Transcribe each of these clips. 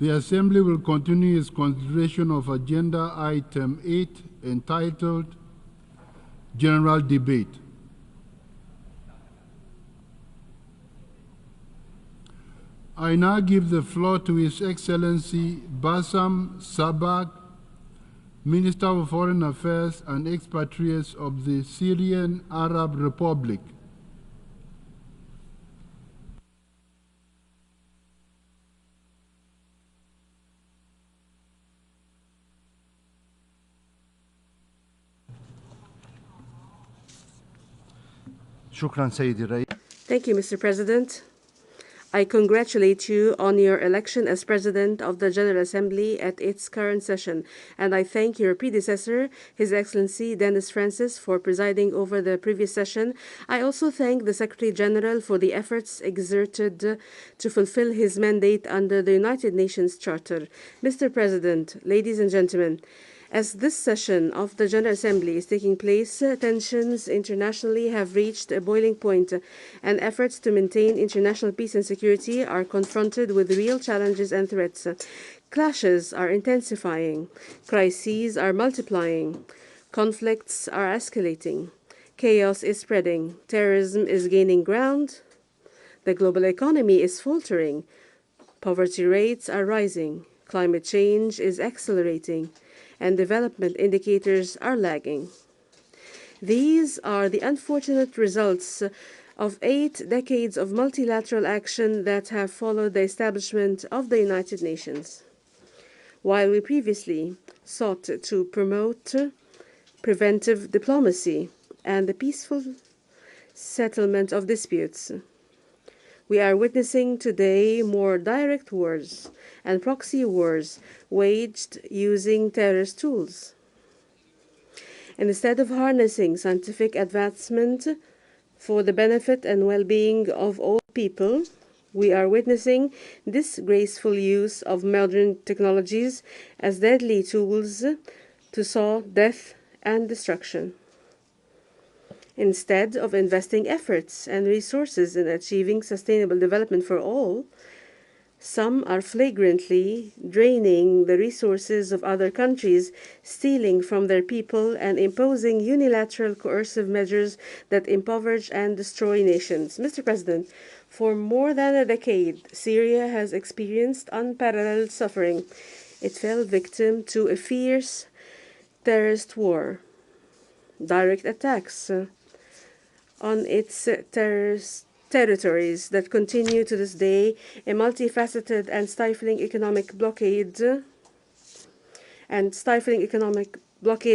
The Assembly will continue its consideration of Agenda Item 8 entitled General Debate. I now give the floor to His Excellency Bassam Sabag, Minister of Foreign Affairs and Expatriates of the Syrian Arab Republic. Thank you, Mr. President. I congratulate you on your election as President of the General Assembly at its current session, and I thank your predecessor, His Excellency Dennis Francis, for presiding over the previous session. I also thank the Secretary General for the efforts exerted to fulfill his mandate under the United Nations Charter. Mr. President, ladies and gentlemen, as this session of the General Assembly is taking place, tensions internationally have reached a boiling point, and efforts to maintain international peace and security are confronted with real challenges and threats. Clashes are intensifying, crises are multiplying, conflicts are escalating, chaos is spreading, terrorism is gaining ground, the global economy is faltering, poverty rates are rising, climate change is accelerating, and development indicators are lagging. These are the unfortunate results of 8 decades of multilateral action that have followed the establishment of the United Nations. While we previously sought to promote preventive diplomacy and the peaceful settlement of disputes, we are witnessing today more direct wars and proxy wars waged using terrorist tools. Instead of harnessing scientific advancement for the benefit and well-being of all people, we are witnessing disgraceful use of modern technologies as deadly tools to sow death and destruction. Instead of investing efforts and resources in achieving sustainable development for all, some are flagrantly draining the resources of other countries, stealing from their people, and imposing unilateral coercive measures that impoverish and destroy nations. Mr. President, for more than a decade, Syria has experienced unparalleled suffering. It fell victim to a fierce terrorist war, direct attacks on its territories that continue to this day, a multifaceted and stifling economic blockade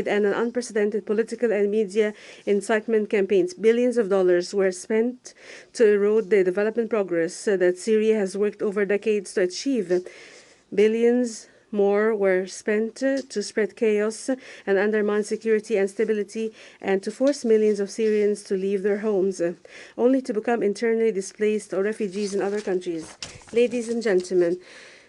and an unprecedented political and media incitement campaigns. Billions of dollars were spent to erode the development progress that Syria has worked over decades to achieve. Billions more were spent to spread chaos and undermine security and stability, and to force millions of Syrians to leave their homes, only to become internally displaced or refugees in other countries. Ladies and gentlemen,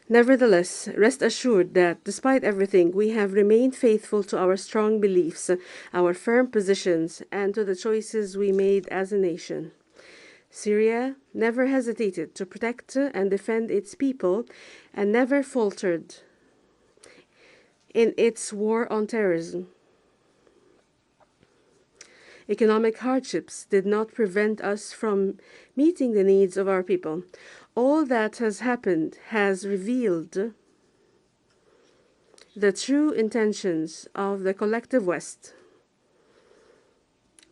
nevertheless, rest assured that, despite everything, we have remained faithful to our strong beliefs, our firm positions, and to the choices we made as a nation. Syria never hesitated to protect and defend its people, and never faltered in its war on terrorism. Economic hardships did not prevent us from meeting the needs of our people. All that has happened has revealed the true intentions of the collective West,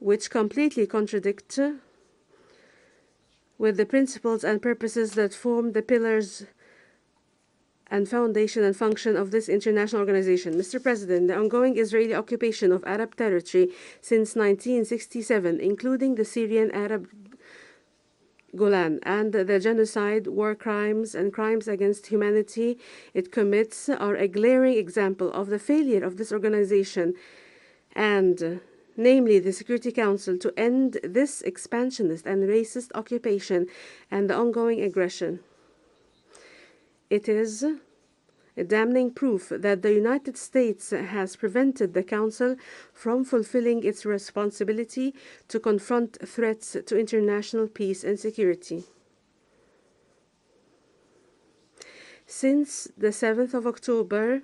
which completely contradict with the principles and purposes that form the pillars and foundation and function of this international organization. Mr. President, the ongoing Israeli occupation of Arab territory since 1967, including the Syrian Arab Golan, and the genocide, war crimes, and crimes against humanity it commits are a glaring example of the failure of this organization, and namely the Security Council, to end this expansionist and racist occupation and the ongoing aggression. It is a damning proof that the United States has prevented the Council from fulfilling its responsibility to confront threats to international peace and security. Since the 7th of October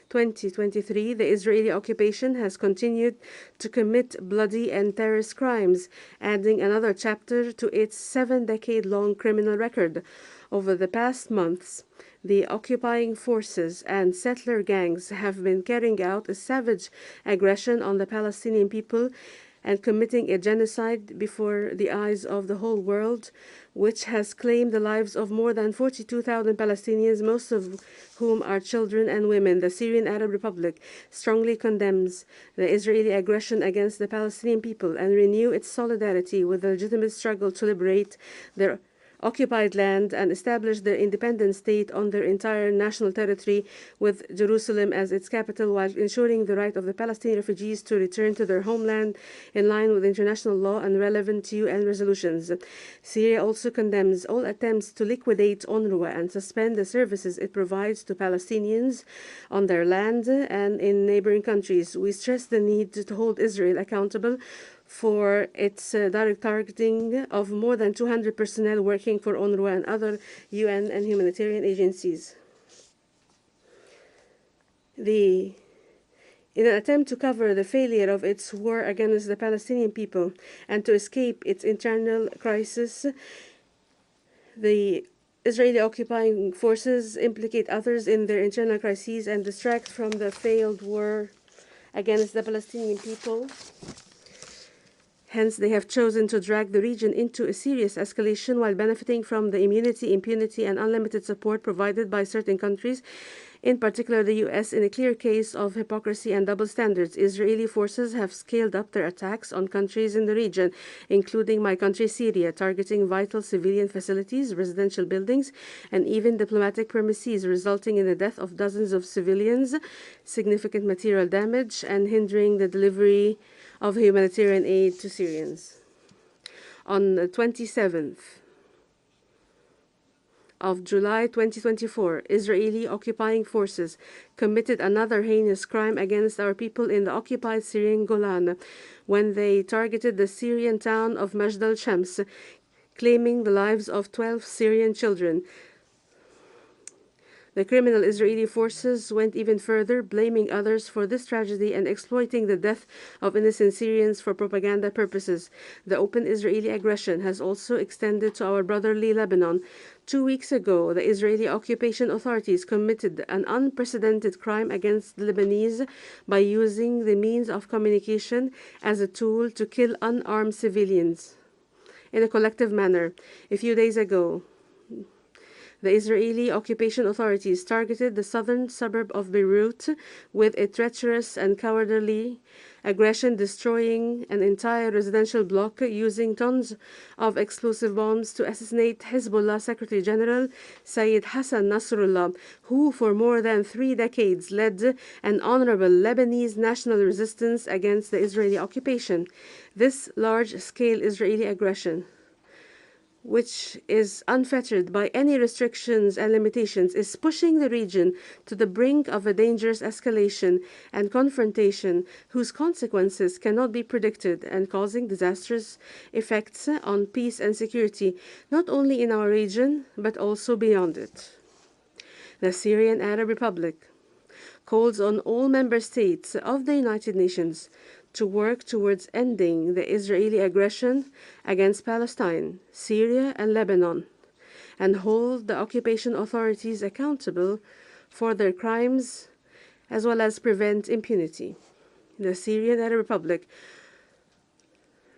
2023, the Israeli occupation has continued to commit bloody and terrorist crimes, adding another chapter to its 7-decade-long criminal record. Over the past months, the occupying forces and settler gangs have been carrying out a savage aggression on the Palestinian people and committing a genocide before the eyes of the whole world, which has claimed the lives of more than 42,000 Palestinians, most of whom are children and women. The Syrian Arab Republic strongly condemns the Israeli aggression against the Palestinian people and renew its solidarity with the legitimate struggle to liberate their occupied land and establish their independent state on their entire national territory, with Jerusalem as its capital, while ensuring the right of the Palestinian refugees to return to their homeland in line with international law and relevant UN resolutions. Syria also condemns all attempts to liquidate UNRWA and suspend the services it provides to Palestinians on their land and in neighboring countries. We stress the need to hold Israel accountable for its direct targeting of more than 200 personnel working for UNRWA and other UN and humanitarian agencies. In an attempt to cover the failure of its war against the Palestinian people and to escape its internal crisis, the Israeli occupying forces implicate others in their internal crises and distract from the failed war against the Palestinian people. Hence, they have chosen to drag the region into a serious escalation while benefiting from the immunity, impunity, and unlimited support provided by certain countries, in particular the US, in a clear case of hypocrisy and double standards. Israeli forces have scaled up their attacks on countries in the region, including my country, Syria, targeting vital civilian facilities, residential buildings, and even diplomatic premises, resulting in the death of dozens of civilians, significant material damage, and hindering the delivery of humanitarian aid to Syrians. On the 27th of July 2024, Israeli occupying forces committed another heinous crime against our people in the occupied Syrian Golan when they targeted the Syrian town of Majd al-Shams, claiming the lives of 12 Syrian children. The criminal Israeli forces went even further, blaming others for this tragedy and exploiting the death of innocent Syrians for propaganda purposes. The open Israeli aggression has also extended to our brotherly Lebanon. 2 weeks ago, the Israeli occupation authorities committed an unprecedented crime against the Lebanese by using the means of communication as a tool to kill unarmed civilians in a collective manner. A few days ago, the Israeli occupation authorities targeted the southern suburb of Beirut with a treacherous and cowardly aggression, destroying an entire residential block using tons of explosive bombs to assassinate Hezbollah Secretary General Sayyid Hassan Nasrallah, who for more than 3 decades led an honorable Lebanese national resistance against the Israeli occupation. This large-scale Israeli aggression, which is unfettered by any restrictions and limitations, is pushing the region to the brink of a dangerous escalation and confrontation whose consequences cannot be predicted and causing disastrous effects on peace and security, not only in our region, but also beyond it. The Syrian Arab Republic calls on all member states of the United Nations to work towards ending the Israeli aggression against Palestine, Syria, and Lebanon, and hold the occupation authorities accountable for their crimes, as well as prevent impunity. The Syrian Arab Republic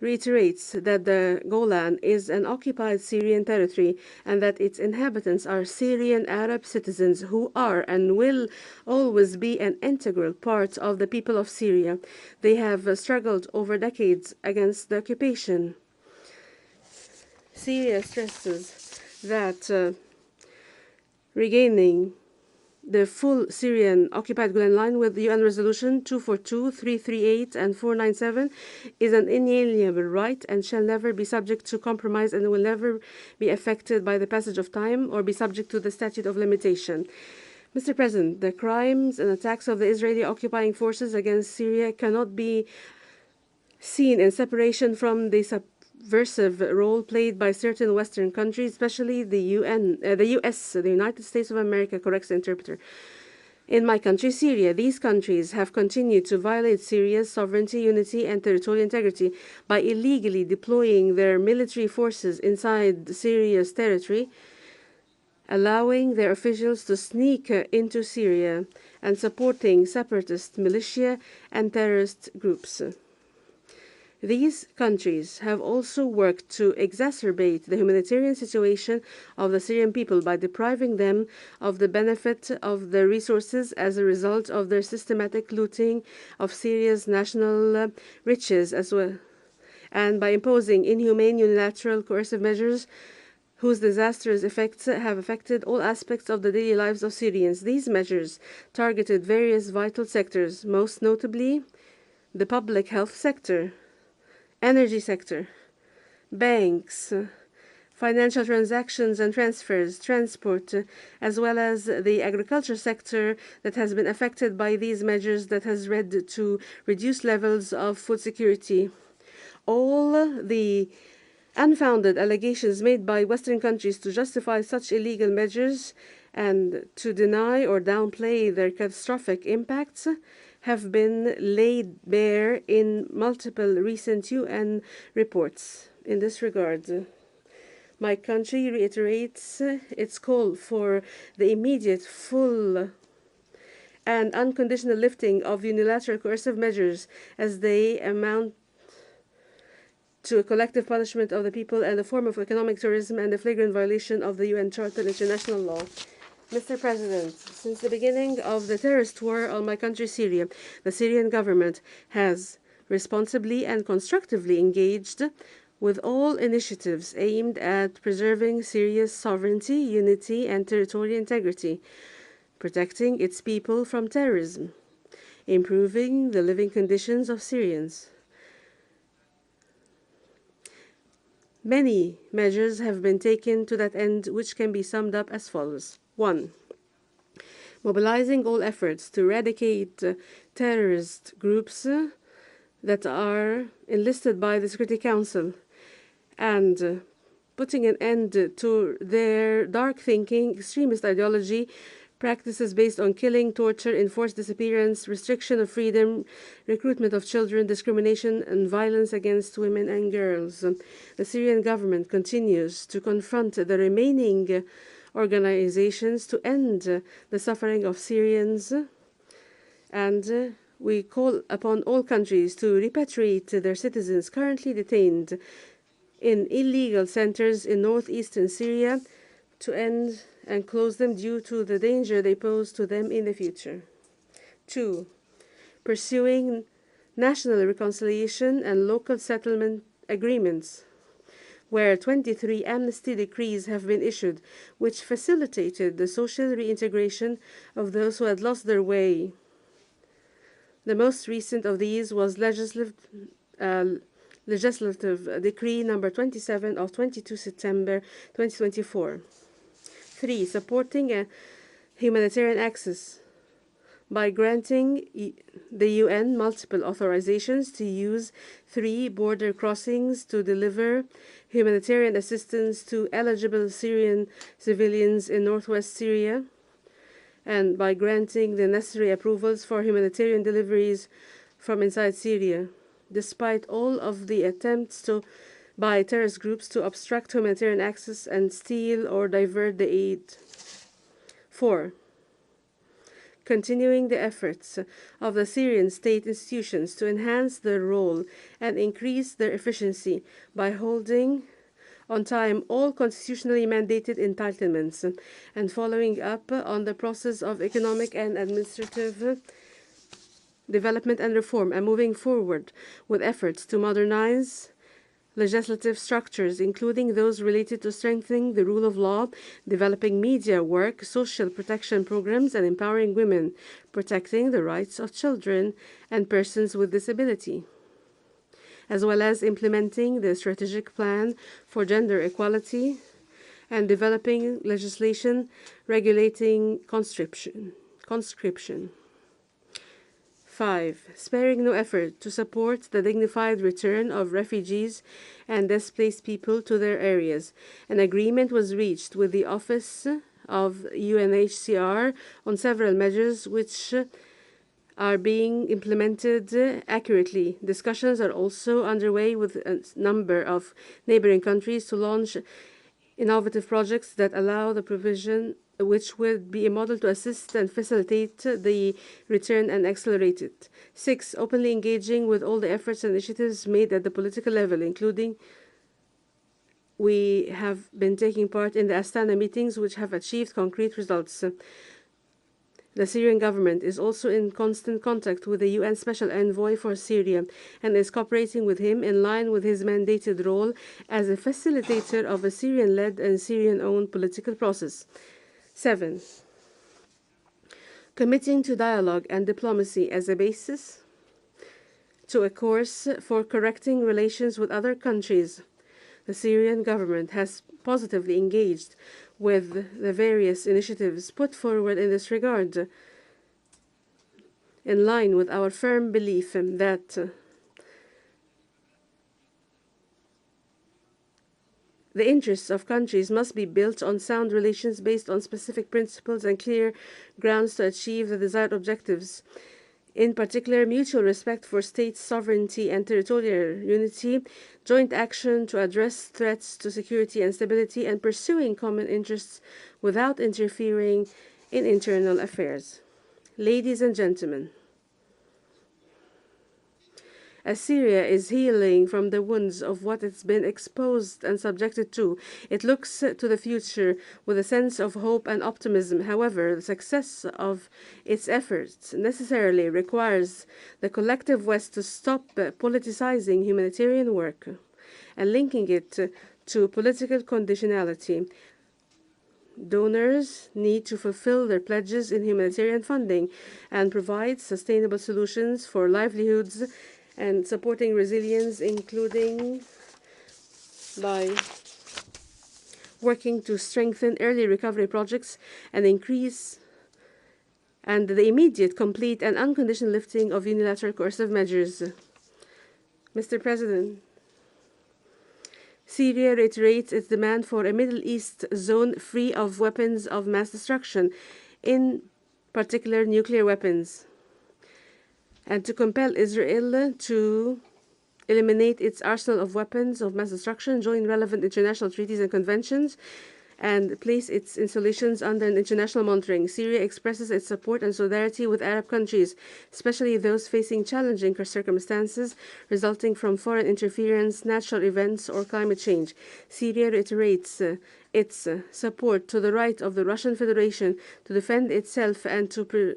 reiterates that the Golan is an occupied Syrian territory and that its inhabitants are Syrian Arab citizens who are and will always be an integral part of the people of Syria. They have struggled over decades against the occupation. Syria stresses that regaining the full Syrian occupied Golan line with UN Resolution 242, 338, and 497 is an inalienable right and shall never be subject to compromise and will never be affected by the passage of time or be subject to the statute of limitation. Mr. President, the crimes and attacks of the Israeli occupying forces against Syria cannot be seen in separation from the subversive role played by certain Western countries, especially the US, the United States of America, corrects the interpreter. In my country, Syria, these countries have continued to violate Syria's sovereignty, unity, and territorial integrity by illegally deploying their military forces inside Syria's territory, allowing their officials to sneak into Syria and supporting separatist militia and terrorist groups. These countries have also worked to exacerbate the humanitarian situation of the Syrian people by depriving them of the benefit of their resources as a result of their systematic looting of Syria's national riches, as well, and by imposing inhumane, unilateral, coercive measures whose disastrous effects have affected all aspects of the daily lives of Syrians. These measures targeted various vital sectors, most notably the public health sector, energy sector, banks, financial transactions and transfers, transport, as well as the agriculture sector that has been affected by these measures that has led to reduced levels of food security. All the unfounded allegations made by Western countries to justify such illegal measures and to deny or downplay their catastrophic impacts have been laid bare in multiple recent UN reports. In this regard, my country reiterates its call for the immediate, full, and unconditional lifting of unilateral coercive measures as they amount to a collective punishment of the people and a form of economic terrorism and a flagrant violation of the UN Charter and international law. Mr. President, since the beginning of the terrorist war on my country, Syria, the Syrian government has responsibly and constructively engaged with all initiatives aimed at preserving Syria's sovereignty, unity, and territorial integrity, protecting its people from terrorism, improving the living conditions of Syrians. Many measures have been taken to that end, which can be summed up as follows. 1. Mobilizing all efforts to eradicate terrorist groups that are enlisted by the Security Council and putting an end to their dark thinking, extremist ideology, practices based on killing, torture, enforced disappearance, restriction of freedom, recruitment of children, discrimination, and violence against women and girls. The Syrian government continues to confront the remaining organizations to end the suffering of Syrians, and we call upon all countries to repatriate their citizens currently detained in illegal centers in northeastern Syria to end and close them due to the danger they pose to them in the future. 2. Pursuing national reconciliation and local settlement agreements, where 23 amnesty decrees have been issued, which facilitated the social reintegration of those who had lost their way. The most recent of these was Legislative Decree number 27 of 22 September 2024. 3. Supporting humanitarian access by granting the UN multiple authorizations to use 3 border crossings to deliver humanitarian assistance to eligible Syrian civilians in northwest Syria, and by granting the necessary approvals for humanitarian deliveries from inside Syria, despite all of the attempts by terrorist groups to obstruct humanitarian access and steal or divert the aid. 4. Continuing the efforts of the Syrian state institutions to enhance their role and increase their efficiency by holding on time all constitutionally mandated entitlements and following up on the process of economic and administrative development and reform, and moving forward with efforts to modernize legislative structures, including those related to strengthening the rule of law, developing media work, social protection programs, and empowering women, protecting the rights of children and persons with disability, as well as implementing the strategic plan for gender equality and developing legislation regulating conscription. 5. Sparing no effort to support the dignified return of refugees and displaced people to their areas. An agreement was reached with the Office of UNHCR on several measures which are being implemented accurately. Discussions are also underway with a number of neighboring countries to launch innovative projects that allow the provision, which would be a model to assist and facilitate the return and accelerate it. 6. Openly engaging with all the efforts and initiatives made at the political level, including we have been taking part in the Astana meetings, which have achieved concrete results. The Syrian government is also in constant contact with the UN Special Envoy for Syria and is cooperating with him in line with his mandated role as a facilitator of a Syrian-led and Syrian-owned political process. 7. Committing to dialogue and diplomacy as a basis to a course for correcting relations with other countries. The Syrian government has positively engaged with the various initiatives put forward in this regard, in line with our firm belief that the interests of countries must be built on sound relations based on specific principles and clear grounds to achieve the desired objectives. In particular, mutual respect for state sovereignty and territorial unity, joint action to address threats to security and stability, and pursuing common interests without interfering in internal affairs. Ladies and gentlemen, as Syria is healing from the wounds of what it's been exposed and subjected to, it looks to the future with a sense of hope and optimism. However, the success of its efforts necessarily requires the collective West to stop politicizing humanitarian work and linking it to political conditionality. Donors need to fulfill their pledges in humanitarian funding and provide sustainable solutions for livelihoods and supporting resilience, including by working to strengthen early recovery projects and increase and the immediate, complete, and unconditional lifting of unilateral coercive measures. Mr. President, Syria reiterates its demand for a Middle East zone free of weapons of mass destruction, in particular nuclear weapons, and to compel Israel to eliminate its arsenal of weapons of mass destruction, join relevant international treaties and conventions, and place its installations under an international monitoring. Syria expresses its support and solidarity with Arab countries, especially those facing challenging circumstances resulting from foreign interference, natural events, or climate change. Syria reiterates its support to the right of the Russian Federation to defend itself and to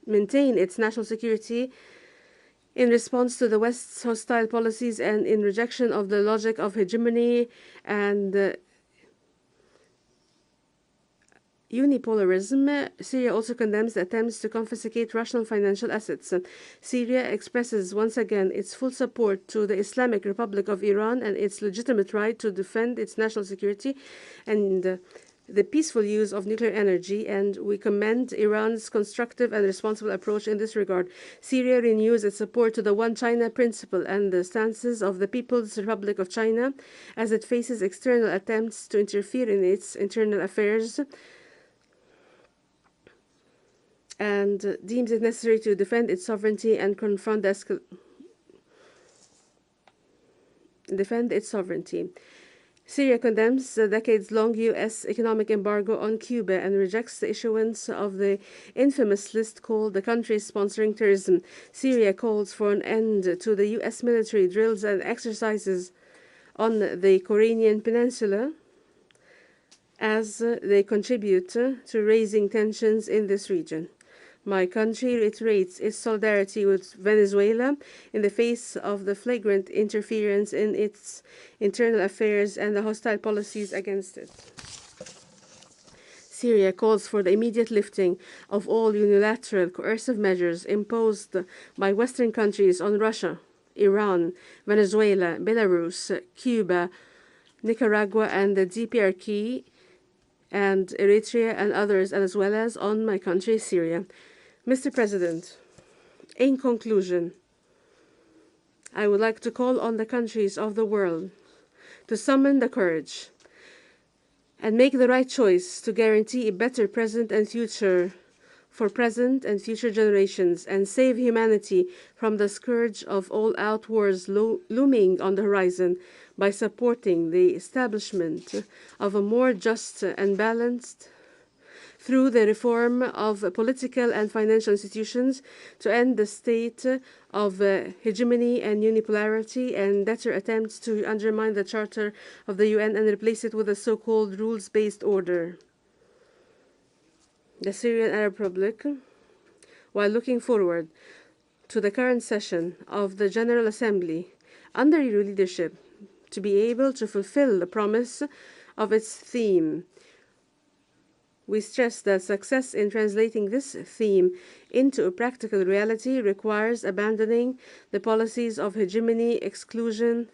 maintain its national security in response to the West's hostile policies and in rejection of the logic of hegemony and unipolarism. Syria also condemns the attempts to confiscate Russian financial assets. Syria expresses once again its full support to the Islamic Republic of Iran and its legitimate right to defend its national security and the peaceful use of nuclear energy, and we commend Iran's constructive and responsible approach in this regard. Syria renews its support to the One China principle and the stances of the People's Republic of China as it faces external attempts to interfere in its internal affairs and deems it necessary to defend its sovereignty and confront its sovereignty. Syria condemns the decades-long U.S. economic embargo on Cuba and rejects the issuance of the infamous list called the countries sponsoring terrorism. Syria calls for an end to the U.S. military drills and exercises on the Korean Peninsula as they contribute to raising tensions in this region. My country reiterates its solidarity with Venezuela in the face of the flagrant interference in its internal affairs and the hostile policies against it. Syria calls for the immediate lifting of all unilateral coercive measures imposed by Western countries on Russia, Iran, Venezuela, Belarus, Cuba, Nicaragua, and the DPRK, and Eritrea and others, as well as on my country, Syria. Mr. President, In conclusion, I would like to call on the countries of the world to summon the courage and make the right choice to guarantee a better present and future for present and future generations and save humanity from the scourge of all-out wars looming on the horizon by supporting the establishment of a more just and balanced through the reform of political and financial institutions to end the state of hegemony and unipolarity and better attempts to undermine the Charter of the UN and replace it with a so-called rules-based order. The Syrian Arab Republic, while looking forward to the current session of the General Assembly under your leadership to be able to fulfill the promise of its theme. We stress that success in translating this theme into a practical reality requires abandoning the policies of hegemony, exclusion,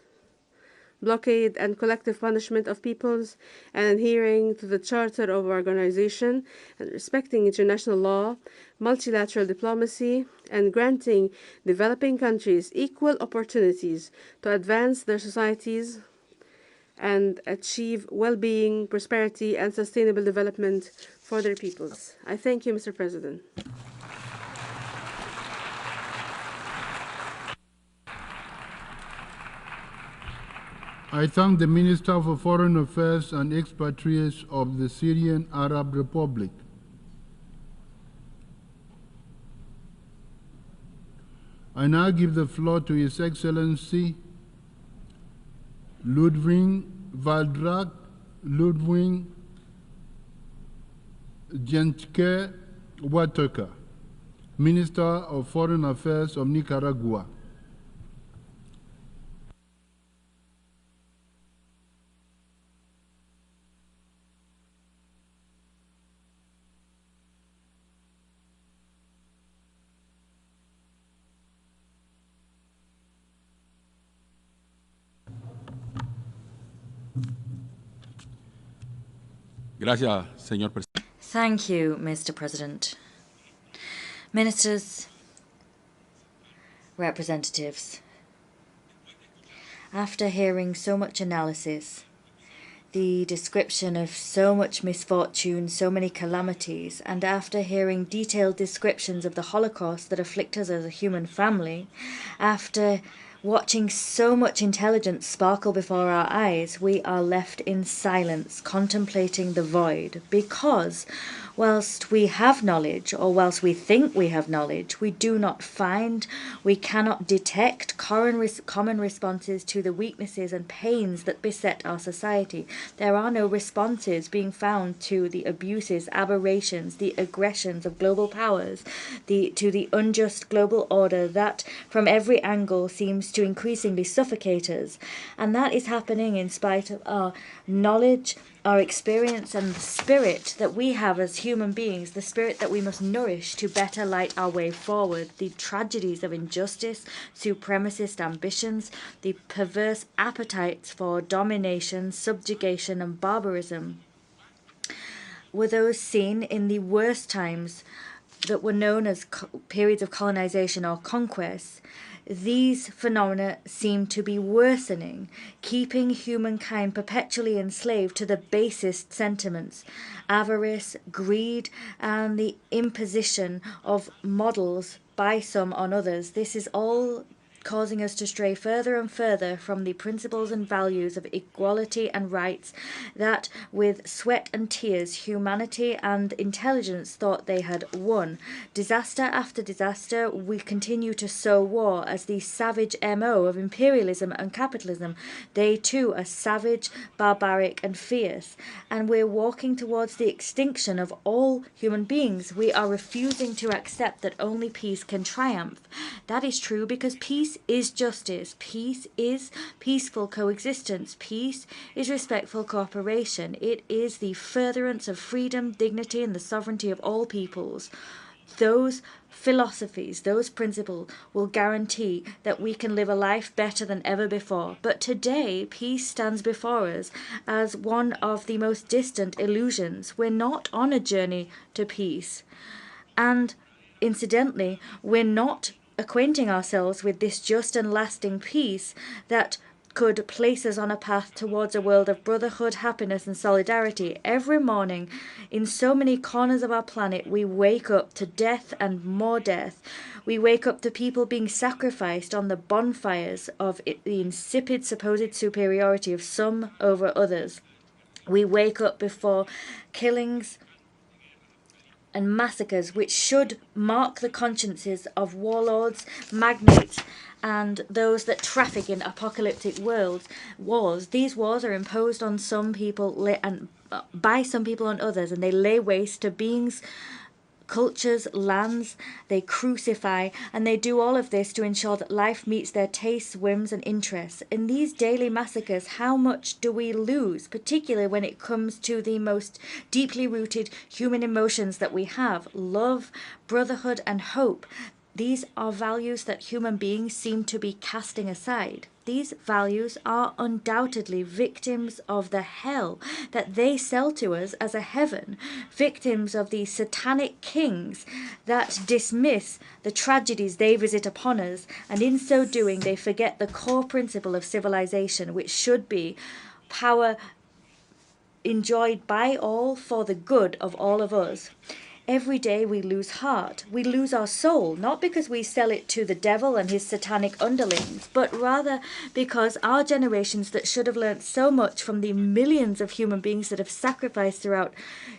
blockade, and collective punishment of peoples, and adhering to the Charter of Organization and respecting international law, multilateral diplomacy, and granting developing countries equal opportunities to advance their societies and achieve well-being, prosperity, and sustainable development for their peoples. I thank you, Mr. President. I thank the Minister for Foreign Affairs and Expatriates of the Syrian Arab Republic. I now give the floor to His Excellency Ludwig Valdrak Ludwig Jentke Wateka, Minister of Foreign Affairs of Nicaragua. Gracias, señor presidente. Thank you, Mr. President. Ministers, representatives, after hearing so much analysis, the description of so much misfortune, so many calamities, and after hearing detailed descriptions of the Holocaust that afflict us as a human family, after watching so much intelligence sparkle before our eyes, we are left in silence, contemplating the void, because whilst we have knowledge, or whilst we think we have knowledge, we do not find, we cannot detect common responses to the weaknesses and pains that beset our society. There are no responses being found to the abuses, aberrations, the aggressions of global powers, to the unjust global order that from every angle seems to increasingly suffocate us. And that is happening in spite of our knowledge, our experience, and the spirit that we have as human beings, the spirit that we must nourish to better light our way forward. The tragedies of injustice, supremacist ambitions, the perverse appetites for domination, subjugation, and barbarism were those seen in the worst times that were known as periods of colonization or conquest. These phenomena seem to be worsening, keeping humankind perpetually enslaved to the basest sentiments, avarice, greed, and the imposition of models by some on others. This is all causing us to stray further and further from the principles and values of equality and rights that, with sweat and tears, humanity and intelligence thought they had won. Disaster after disaster, we continue to sow war as the savage MO of imperialism and capitalism. They too are savage, barbaric, and fierce, and we're walking towards the extinction of all human beings. We are refusing to accept that only peace can triumph. That is true because peace is justice. Peace is peaceful coexistence. Peace is respectful cooperation. It is the furtherance of freedom, dignity, and the sovereignty of all peoples. Those philosophies, those principles will guarantee that we can live a life better than ever before. But today, peace stands before us as one of the most distant illusions. We're not on a journey to peace. And incidentally, we're not acquainting ourselves with this just and lasting peace that could place us on a path towards a world of brotherhood, happiness and solidarity. Every morning, in so many corners of our planet, we wake up to death and more death. We wake up to people being sacrificed on the bonfires of the insipid supposed superiority of some over others. We wake up before killings and massacres which should mark the consciences of warlords, magnates, and those that traffic in apocalyptic wars. These wars are imposed on some people and by some people on others, and they lay waste to beings, cultures, lands. They crucify, and they do all of this to ensure that life meets their tastes, whims and interests. In these daily massacres, how much do we lose, particularly when it comes to the most deeply rooted human emotions that we have: love, brotherhood and hope? These are values that human beings seem to be casting aside. These values are undoubtedly victims of the hell that they sell to us as a heaven, victims of the satanic kings that dismiss the tragedies they visit upon us, and in so doing they forget the core principle of civilization, which should be power enjoyed by all for the good of all of us. Every day we lose heart, we lose our soul, not because we sell it to the devil and his satanic underlings, but rather because our generations that should have learnt so much from the millions of human beings that have sacrificed throughout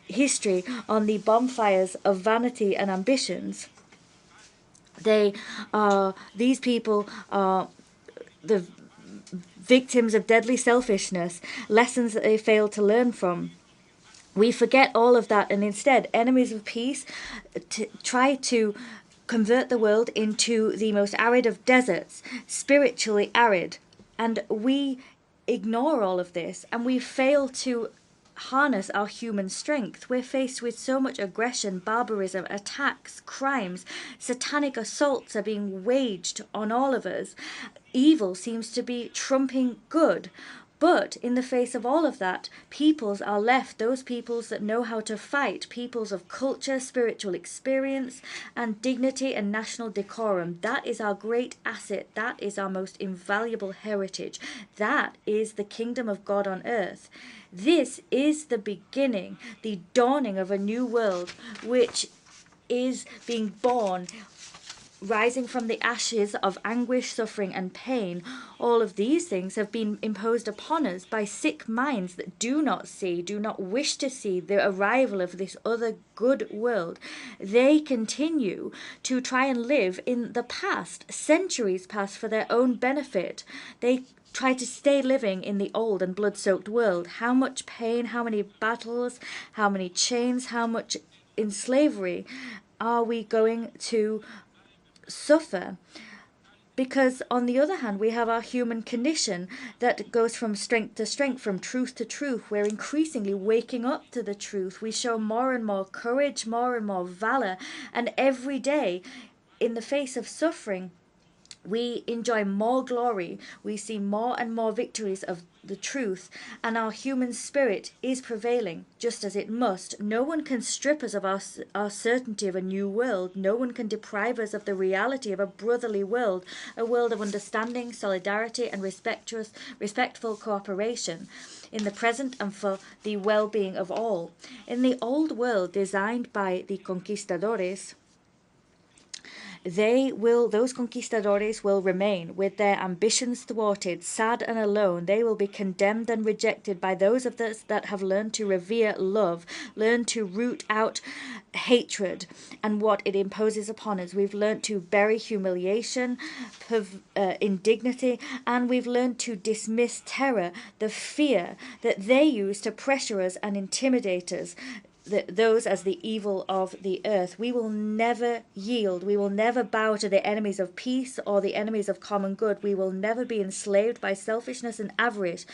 history on the bonfires of vanity and ambitions, these people are the victims of deadly selfishness, lessons that they failed to learn from. We forget all of that, and instead, enemies of peace try to convert the world into the most arid of deserts, spiritually arid. And we ignore all of this, and we fail to harness our human strength. We're faced with so much aggression, barbarism, attacks, crimes. Satanic assaults are being waged on all of us. Evil seems to be trumping good. But in the face of all of that, peoples are left, those peoples that know how to fight, peoples of culture, spiritual experience, and dignity and national decorum. That is our great asset. That is our most invaluable heritage. That is the kingdom of God on earth. This is the beginning, the dawning of a new world, which is being born, rising from the ashes of anguish, suffering and pain. All of these things have been imposed upon us by sick minds that do not see, do not wish to see the arrival of this other good world. They continue to try and live in the past, centuries past, for their own benefit. They try to stay living in the old and blood-soaked world. How much pain, how many battles, how many chains, how much in slavery are we going to suffer? Because on the other hand, we have our human condition that goes from strength to strength, from truth to truth. We're increasingly waking up to the truth. We show more and more courage, more and more valor, and every day in the face of suffering we enjoy more glory, we see more and more victories of the truth, and our human spirit is prevailing, just as it must. No one can strip us of our certainty of a new world. No one can deprive us of the reality of a brotherly world, a world of understanding, solidarity, and respectful cooperation in the present and for the well-being of all. In the old world designed by the conquistadores, those conquistadores will remain with their ambitions thwarted, sad and alone. They will be condemned and rejected by those of us that have learned to revere love, learned to root out hatred and what it imposes upon us. We've learned to bury humiliation, indignity, and we've learned to dismiss terror, the fear that they use to pressure us and intimidate us. Those as the evil of the earth. We will never yield. We will never bow to the enemies of peace or the enemies of common good. We will never be enslaved by selfishness and avarice,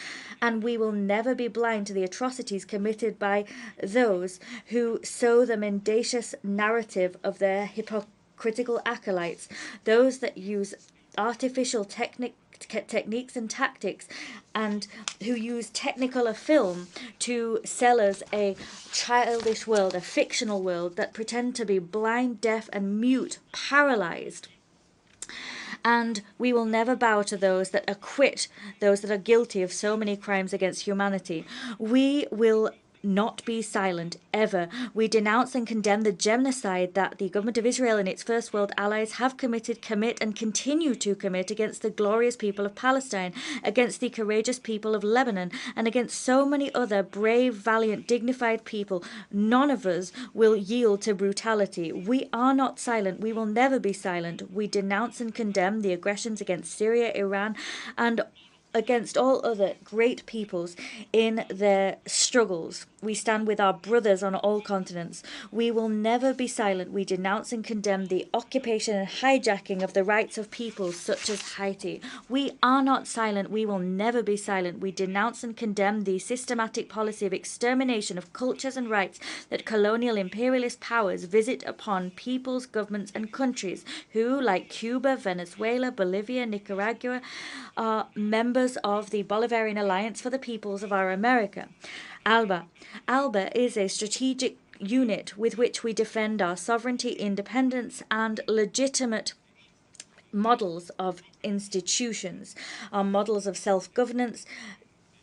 and we will never be blind to the atrocities committed by those who sow the mendacious narrative of their hypocritical acolytes, those that use artificial techniques and tactics, and who use technicolor film to sell us a childish world, a fictional world that pretend to be blind, deaf and mute, paralyzed And we will never bow to those that acquit those that are guilty of so many crimes against humanity. We will not be silent, ever. We denounce and condemn the genocide that the government of Israel and its First World allies have committed, commit, and continue to commit against the glorious people of Palestine, against the courageous people of Lebanon, and against so many other brave, valiant, dignified people. None of us will yield to brutality. We are not silent. We will never be silent. We denounce and condemn the aggressions against Syria, Iran, and against all other great peoples in their struggles. We stand with our brothers on all continents. We will never be silent. We denounce and condemn the occupation and hijacking of the rights of peoples such as Haiti. We are not silent. We will never be silent. We denounce and condemn the systematic policy of extermination of cultures and rights that colonial imperialist powers visit upon peoples, governments, and countries who, like Cuba, Venezuela, Bolivia, Nicaragua, are members of the Bolivarian Alliance for the Peoples of our America. ALBA. ALBA is a strategic unit with which we defend our sovereignty, independence, and legitimate models of institutions, our models of self-governance,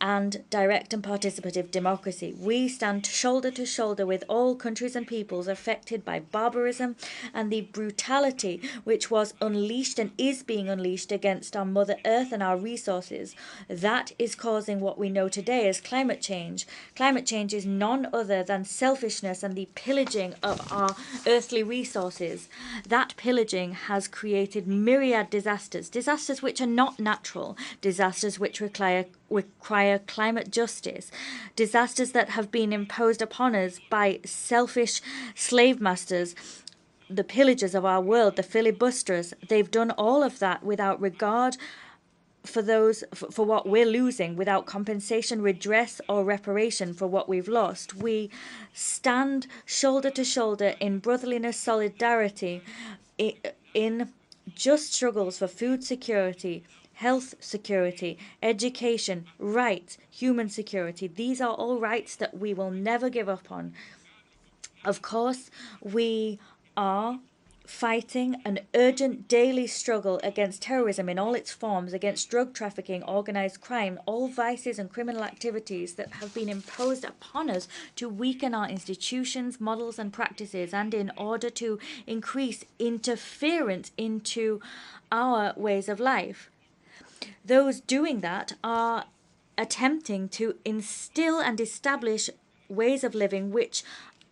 and direct and participative democracy. We stand shoulder to shoulder with all countries and peoples affected by barbarism and the brutality which was unleashed and is being unleashed against our Mother Earth and our resources. That is causing what we know today as climate change. Climate change is none other than selfishness and the pillaging of our earthly resources. That pillaging has created myriad disasters, disasters which are not natural, disasters which require climate justice, disasters that have been imposed upon us by selfish slave masters, the pillagers of our world, the filibusterers. They've done all of that without regard for what we're losing, without compensation, redress, or reparation for what we've lost. We stand shoulder to shoulder in brotherliness, solidarity, in just struggles for food security, health security, education, rights, human security. These are all rights that we will never give up on. Of course, we are fighting an urgent daily struggle against terrorism in all its forms, against drug trafficking, organized crime, all vices and criminal activities that have been imposed upon us to weaken our institutions, models, and practices, and in order to increase interference into our ways of life. Those doing that are attempting to instill and establish ways of living which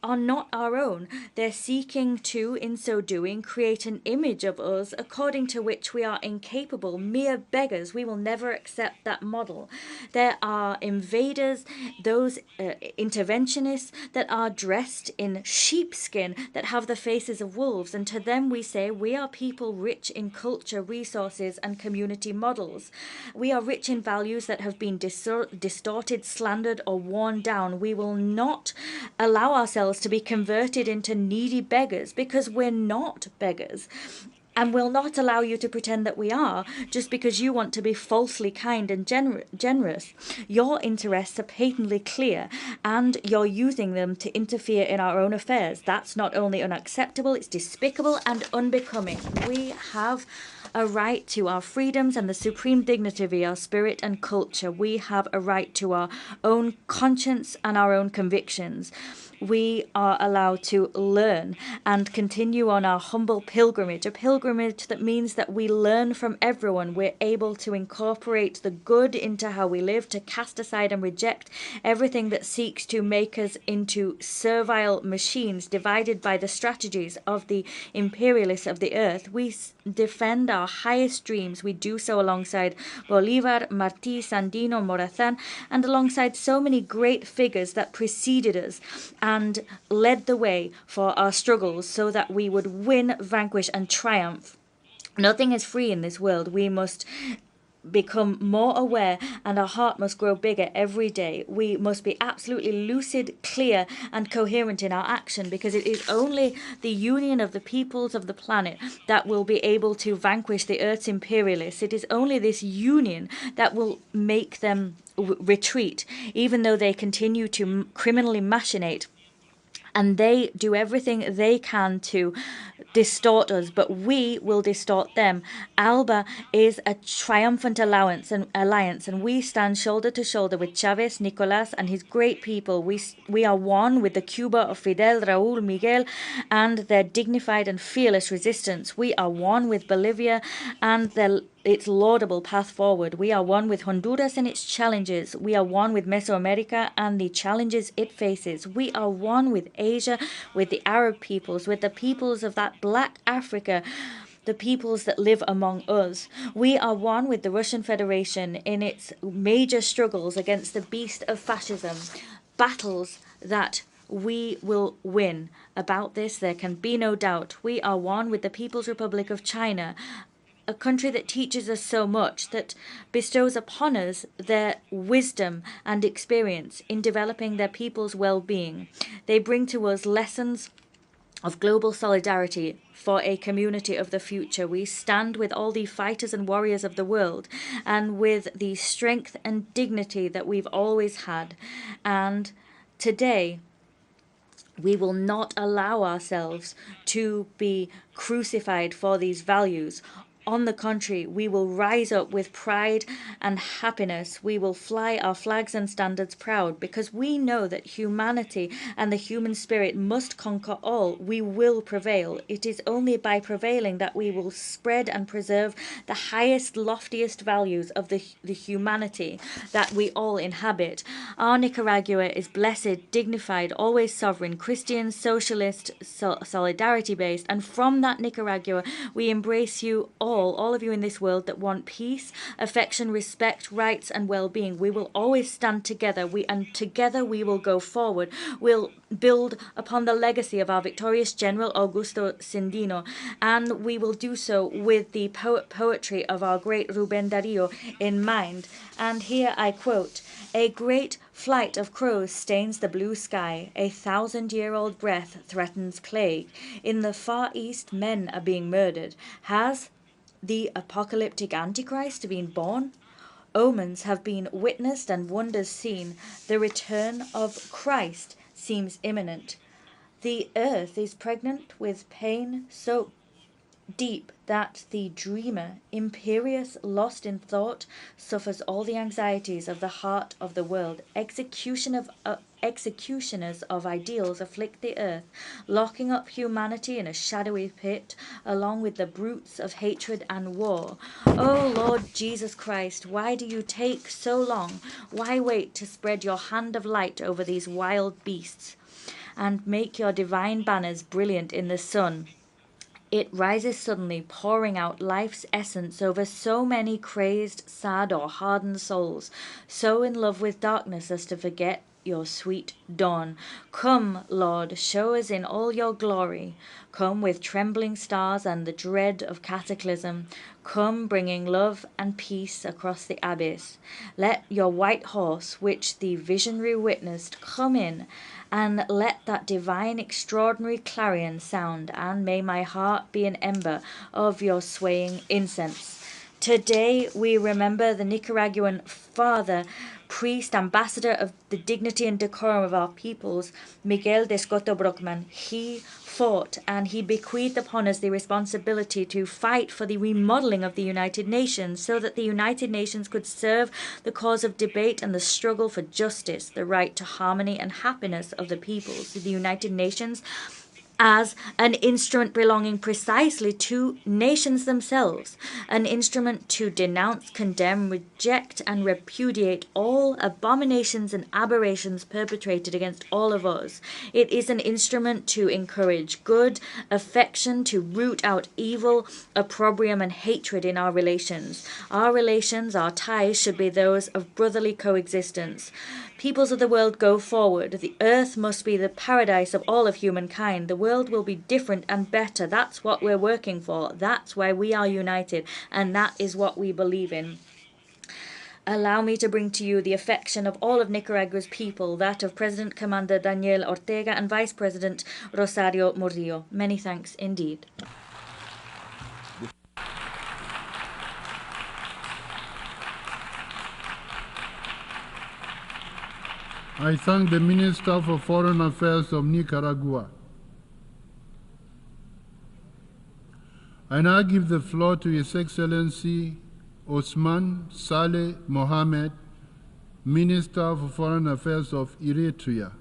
are not our own. They're seeking to, in so doing, create an image of us according to which we are incapable, mere beggars. We will never accept that model. There are invaders, those interventionists that are dressed in sheepskin, that have the faces of wolves, and to them we say, we are people rich in culture, resources, and community models. We are rich in values that have been distorted, slandered, or worn down. We will not allow ourselves to be converted into needy beggars, because we're not beggars, and will not allow you to pretend that we are just because you want to be falsely kind and generous. Your interests are patently clear, and you're using them to interfere in our own affairs. That's not only unacceptable, it's despicable and unbecoming. We have a right to our freedoms and the supreme dignity of our spirit and culture. We have a right to our own conscience and our own convictions. We are allowed to learn and continue on our humble pilgrimage, a pilgrimage that means that we learn from everyone. We're able to incorporate the good into how we live, to cast aside and reject everything that seeks to make us into servile machines divided by the strategies of the imperialists of the earth. We defend our highest dreams. We do so alongside Bolivar, Martí, Sandino, Morazán, and alongside so many great figures that preceded us and led the way for our struggles so that we would win, vanquish, and triumph. Nothing is free in this world. We must become more aware, and our heart must grow bigger every day. We must be absolutely lucid, clear, and coherent in our action, because it is only the union of the peoples of the planet that will be able to vanquish the Earth's imperialists. It is only this union that will make them retreat, even though they continue to criminally machinate and they do everything they can to distort us, but we will distort them. ALBA is a triumphant alliance, and we stand shoulder to shoulder with Chavez, Nicolas, and his great people. We are one with the Cuba of Fidel, Raúl, Miguel, and their dignified and fearless resistance. We are one with Bolivia and its laudable path forward. We are one with Honduras and its challenges. We are one with Mesoamerica and the challenges it faces. We are one with Asia, with the Arab peoples, with the peoples of that black Africa, the peoples that live among us. We are one with the Russian Federation in its major struggles against the beast of fascism, battles that we will win. About this there can be no doubt. We are one with the People's Republic of China, a country that teaches us so much, that bestows upon us their wisdom and experience in developing their people's well-being. They bring to us lessons of global solidarity for a community of the future. We stand with all the fighters and warriors of the world, and with the strength and dignity that we've always had. And today, we will not allow ourselves to be crucified for these values. On the contrary, we will rise up with pride and happiness. We will fly our flags and standards proud, because we know that humanity and the human spirit must conquer all. We will prevail. It is only by prevailing that we will spread and preserve the highest, loftiest values of the humanity that we all inhabit. Our Nicaragua is blessed, dignified, always sovereign, Christian, socialist, solidarity-based, and from that Nicaragua we embrace you all of you in this world that want peace, affection, respect, rights, and well-being. We will always stand together, and together we will go forward. We'll build upon the legacy of our victorious General Augusto Sandino, and we will do so with the poetry of our great Rubén Darío in mind. And here I quote, "A great flight of crows stains the blue sky. A 1,000-year-old breath threatens plague. In the Far East, men are being murdered. Has the apocalyptic Antichrist been born? Omens have been witnessed and wonders seen. The return of Christ seems imminent. The earth is pregnant with pain so deep that the dreamer, imperious, lost in thought, suffers all the anxieties of the heart of the world. Executioners of ideals afflict the earth, locking up humanity in a shadowy pit, along with the brutes of hatred and war. O Lord Jesus Christ, why do you take so long? Why wait to spread your hand of light over these wild beasts, and make your divine banners brilliant in the sun? It rises suddenly, pouring out life's essence over so many crazed, sad, or hardened souls, so in love with darkness as to forget your sweet dawn. Come, Lord, show us in all your glory. Come with trembling stars and the dread of cataclysm. Come bringing love and peace across the abyss. Let your white horse, which the visionary witnessed, come in, and let that divine extraordinary clarion sound, and may my heart be an ember of your swaying incense." Today we remember the Nicaraguan father, priest, ambassador of the dignity and decorum of our peoples, Miguel de Escoto Brockman. He fought, and he bequeathed upon us the responsibility to fight for the remodeling of the United Nations, so that the United Nations could serve the cause of debate and the struggle for justice, the right to harmony and happiness of the peoples. The United Nations as an instrument belonging precisely to nations themselves, an instrument to denounce, condemn, reject, and repudiate all abominations and aberrations perpetrated against all of us. It is an instrument to encourage good, affection, to root out evil, opprobrium, and hatred in our relations. Our relations, our ties, should be those of brotherly coexistence. Peoples of the world, go forward. The earth must be the paradise of all of humankind. The world will be different and better. That's what we're working for. That's why we are united. And that is what we believe in. Allow me to bring to you the affection of all of Nicaragua's people, that of President Commander Daniel Ortega and Vice President Rosario Murillo. Many thanks indeed. I thank the Minister for Foreign Affairs of Nicaragua. I now give the floor to His Excellency Osman Saleh Mohammed, Minister for Foreign Affairs of Eritrea.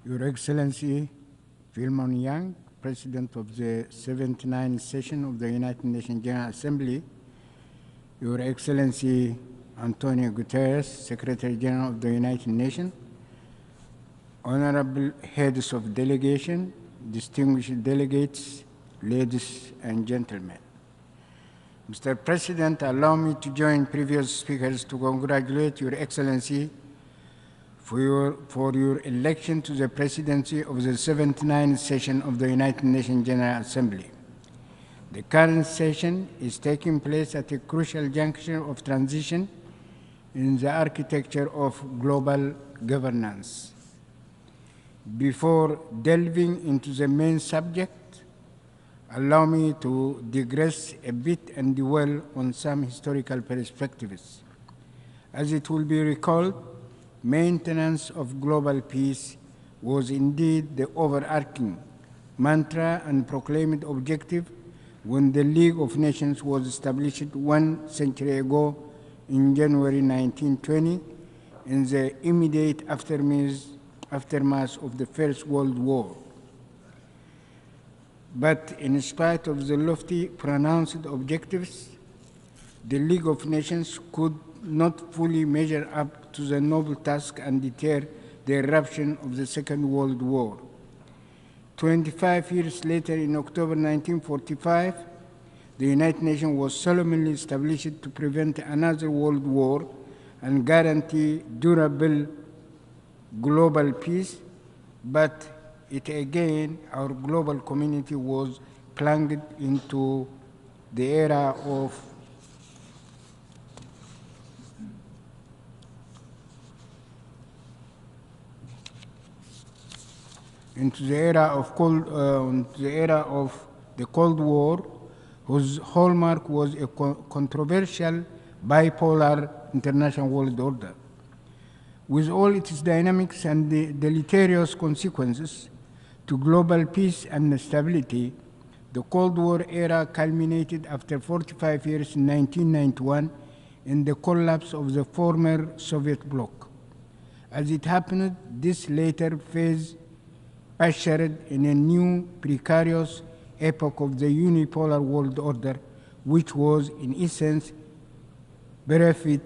Your Excellency Philemon Yang, President of the 79th session of the United Nations General Assembly, Your Excellency Antonio Guterres, Secretary General of the United Nations, honorable heads of delegation, distinguished delegates, ladies and gentlemen. Mr. President, allow me to join previous speakers to congratulate Your Excellency for your election to the presidency of the 79th session of the United Nations General Assembly. The current session is taking place at a crucial juncture of transition in the architecture of global governance. Before delving into the main subject, allow me to digress a bit and dwell on some historical perspectives. As it will be recalled, maintenance of global peace was indeed the overarching mantra and proclaimed objective when the League of Nations was established 1 century ago in January 1920 in the immediate aftermath of the First World War. But in spite of the lofty pronounced objectives, the League of Nations could not fully measure up to the noble task and deter the eruption of the Second World War. 25 years later, in October 1945, the United Nations was solemnly established to prevent another world war and guarantee durable global peace, but our global community was plunged into the era of the Cold War, whose hallmark was a controversial bipolar international world order. With all its dynamics and the deleterious consequences to global peace and stability, the Cold War era culminated after 45 years in 1991 in the collapse of the former Soviet bloc. As it happened, this later phase ushered in a new precarious epoch of the unipolar world order, which was in essence bereft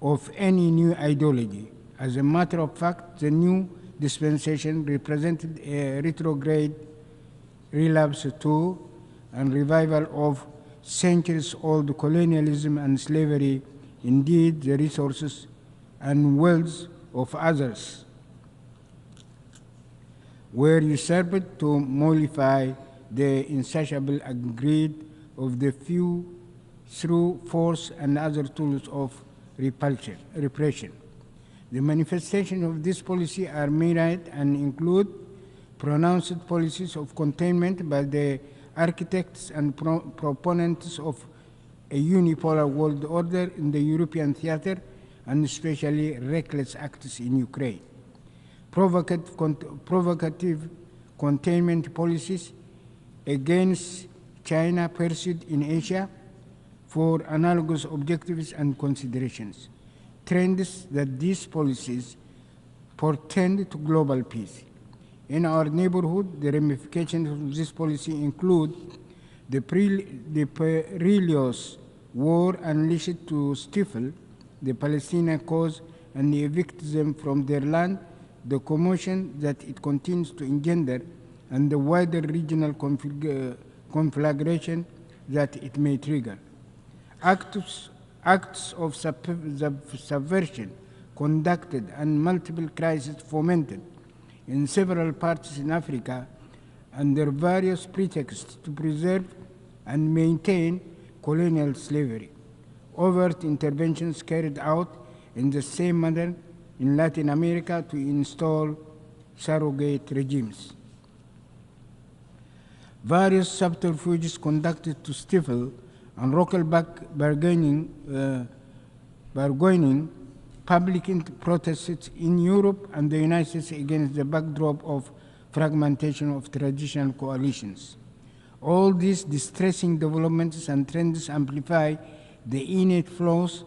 of any new ideology. As a matter of fact, the new dispensation represented a retrograde relapse to and revival of centuries-old colonialism and slavery, indeed the resources and wealth of others were usurped to mollify the insatiable greed of the few through force and other tools of repression. The manifestations of this policy are myriad and include pronounced policies of containment by the architects and proponents of a unipolar world order in the European theater, and especially reckless acts in Ukraine. Provocative containment policies against China pursued in Asia for analogous objectives and considerations. Trends that these policies portend to global peace. In our neighborhood, the ramifications of this policy include the perilous war unleashed to stifle the Palestinian cause and evict them from their land, the commotion that it continues to engender, and the wider regional conflagration that it may trigger. Acts of subversion conducted and multiple crises fomented in several parts in Africa under various pretexts to preserve and maintain colonial slavery. Overt interventions carried out in the same manner in Latin America to install surrogate regimes. Various subterfuges conducted to stifle and roll back bargaining public protests in Europe and the United States against the backdrop of fragmentation of traditional coalitions. All these distressing developments and trends amplify the innate flaws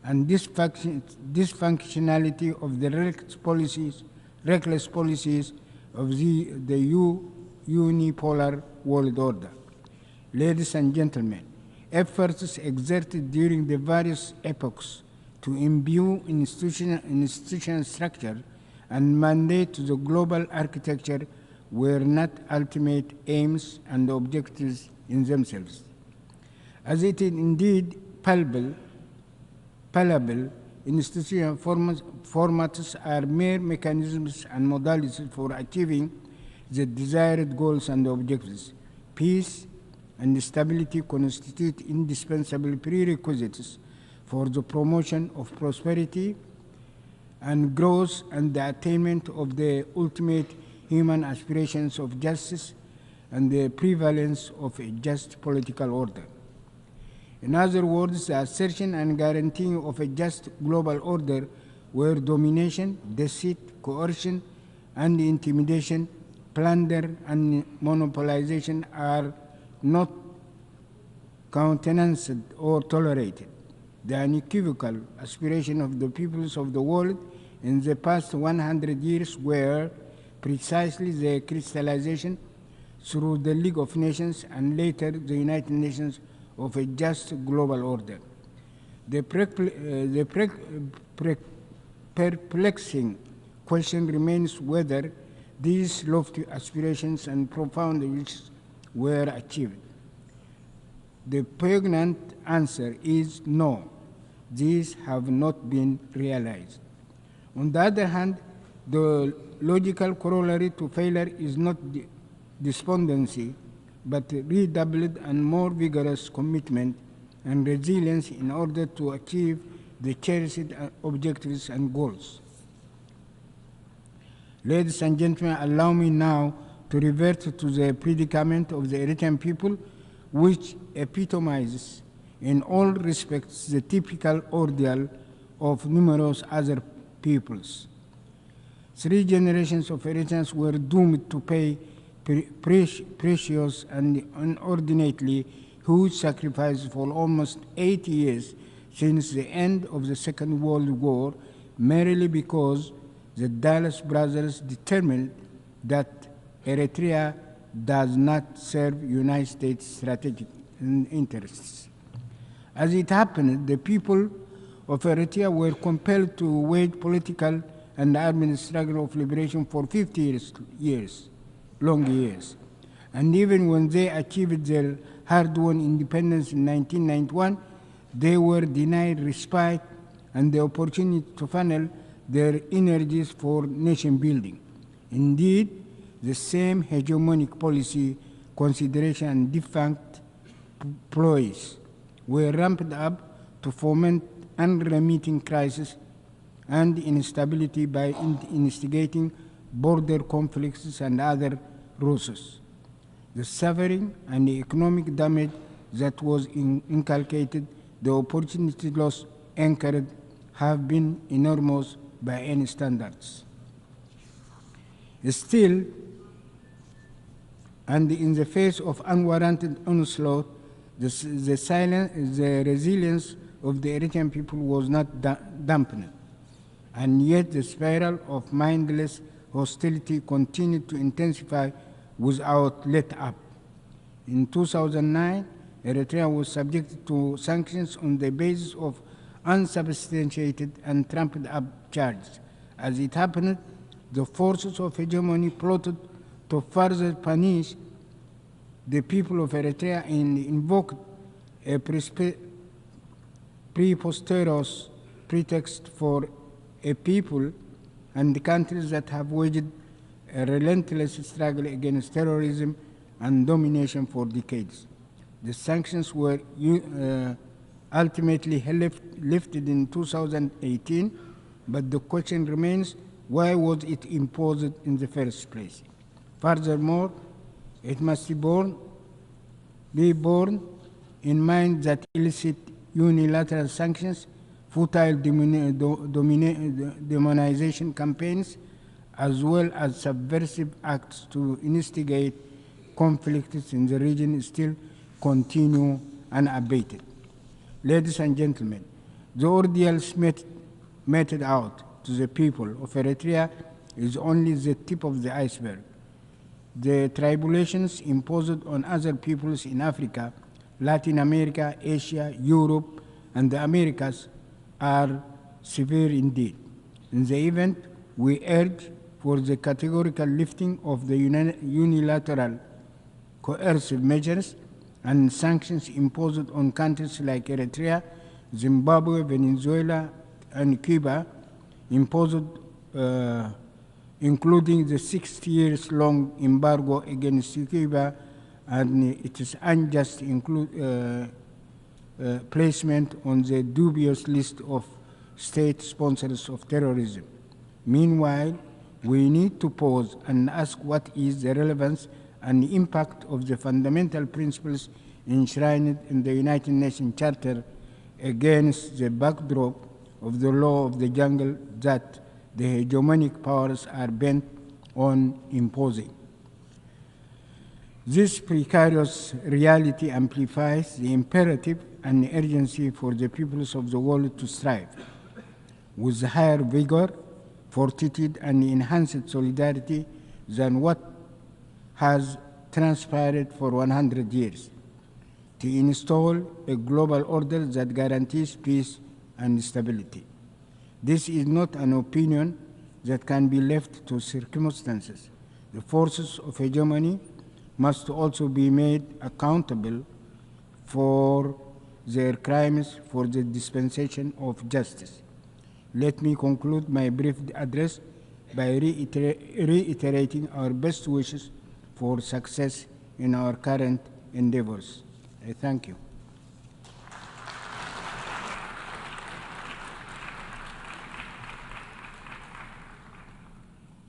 and dysfunctionality of the reckless policies of the unipolar world order. Ladies and gentlemen, efforts exerted during the various epochs to imbue institutional structure and mandate to the global architecture were not ultimate aims and objectives in themselves. As it is indeed palpable, institutional formats are mere mechanisms and modalities for achieving the desired goals and objectives. Peace and stability constitute indispensable prerequisites for the promotion of prosperity and growth and the attainment of the ultimate human aspirations of justice and the prevalence of a just political order. In other words, the assertion and guaranteeing of a just global order where domination, deceit, coercion, and intimidation, plunder, and monopolization are not countenanced or tolerated. The unequivocal aspiration of the peoples of the world in the past 100 years were precisely the crystallization through the League of Nations and later the United Nations of a just global order. The perplexing question remains whether these lofty aspirations and profound wishes were achieved. The poignant answer is no, these have not been realized. On the other hand, the logical corollary to failure is not despondency, but redoubled and more vigorous commitment and resilience in order to achieve the cherished objectives and goals. Ladies and gentlemen, allow me now to revert to the predicament of the Eritrean people, which epitomizes in all respects the typical ordeal of numerous other peoples. 3 generations of Eritreans were doomed to pay precious and inordinately huge sacrifices for almost 80 years since the end of the Second World War, merely because the Dallas brothers determined that Eritrea does not serve United States strategic interests. As it happened, the people of Eritrea were compelled to wage political and armed struggle of liberation for 50 long years. And even when they achieved their hard-won independence in 1991, they were denied respite and the opportunity to funnel their energies for nation building. Indeed, the same hegemonic policy, consideration, and defunct ploys were ramped up to foment unremitting crisis and instability by instigating border conflicts and other ruses. The suffering and the economic damage that was inculcated, the opportunity loss incurred, have been enormous by any standards. Still, and in the face of unwarranted onslaught, the resilience of the Eritrean people was not dampened, and yet the spiral of mindless hostility continued to intensify without let up. In 2009, Eritrea was subjected to sanctions on the basis of unsubstantiated and trumped up charges. As it happened, the forces of hegemony plotted to further punish the people of Eritrea and invoked a preposterous pretext for a people and the countries that have waged a relentless struggle against terrorism and domination for decades. The sanctions were ultimately lifted in 2018, but the question remains, why was it imposed in the first place? Furthermore, it must be borne in mind that illicit unilateral sanctions, futile demonization campaigns, as well as subversive acts to instigate conflicts in the region still continue unabated. Ladies and gentlemen, the ordeals meted out to the people of Eritrea is only the tip of the iceberg. The tribulations imposed on other peoples in Africa, Latin America, Asia, Europe, and the Americas are severe indeed. In the event, we urge for the categorical lifting of the unilateral coercive measures and sanctions imposed on countries like Eritrea, Zimbabwe, Venezuela, and Cuba, imposed including the 60 years long embargo against Cuba and its unjust placement on the dubious list of state sponsors of terrorism. Meanwhile, we need to pause and ask what is the relevance and impact of the fundamental principles enshrined in the United Nations Charter against the backdrop of the law of the jungle that the hegemonic powers are bent on imposing. This precarious reality amplifies the imperative and urgency for the peoples of the world to strive with higher vigor, fortitude, and enhanced solidarity than what has transpired for 100 years, to install a global order that guarantees peace and stability. This is not an opinion that can be left to circumstances. The forces of hegemony must also be made accountable for their crimes for the dispensation of justice. Let me conclude my brief address by reiterating our best wishes for success in our current endeavors. I thank you.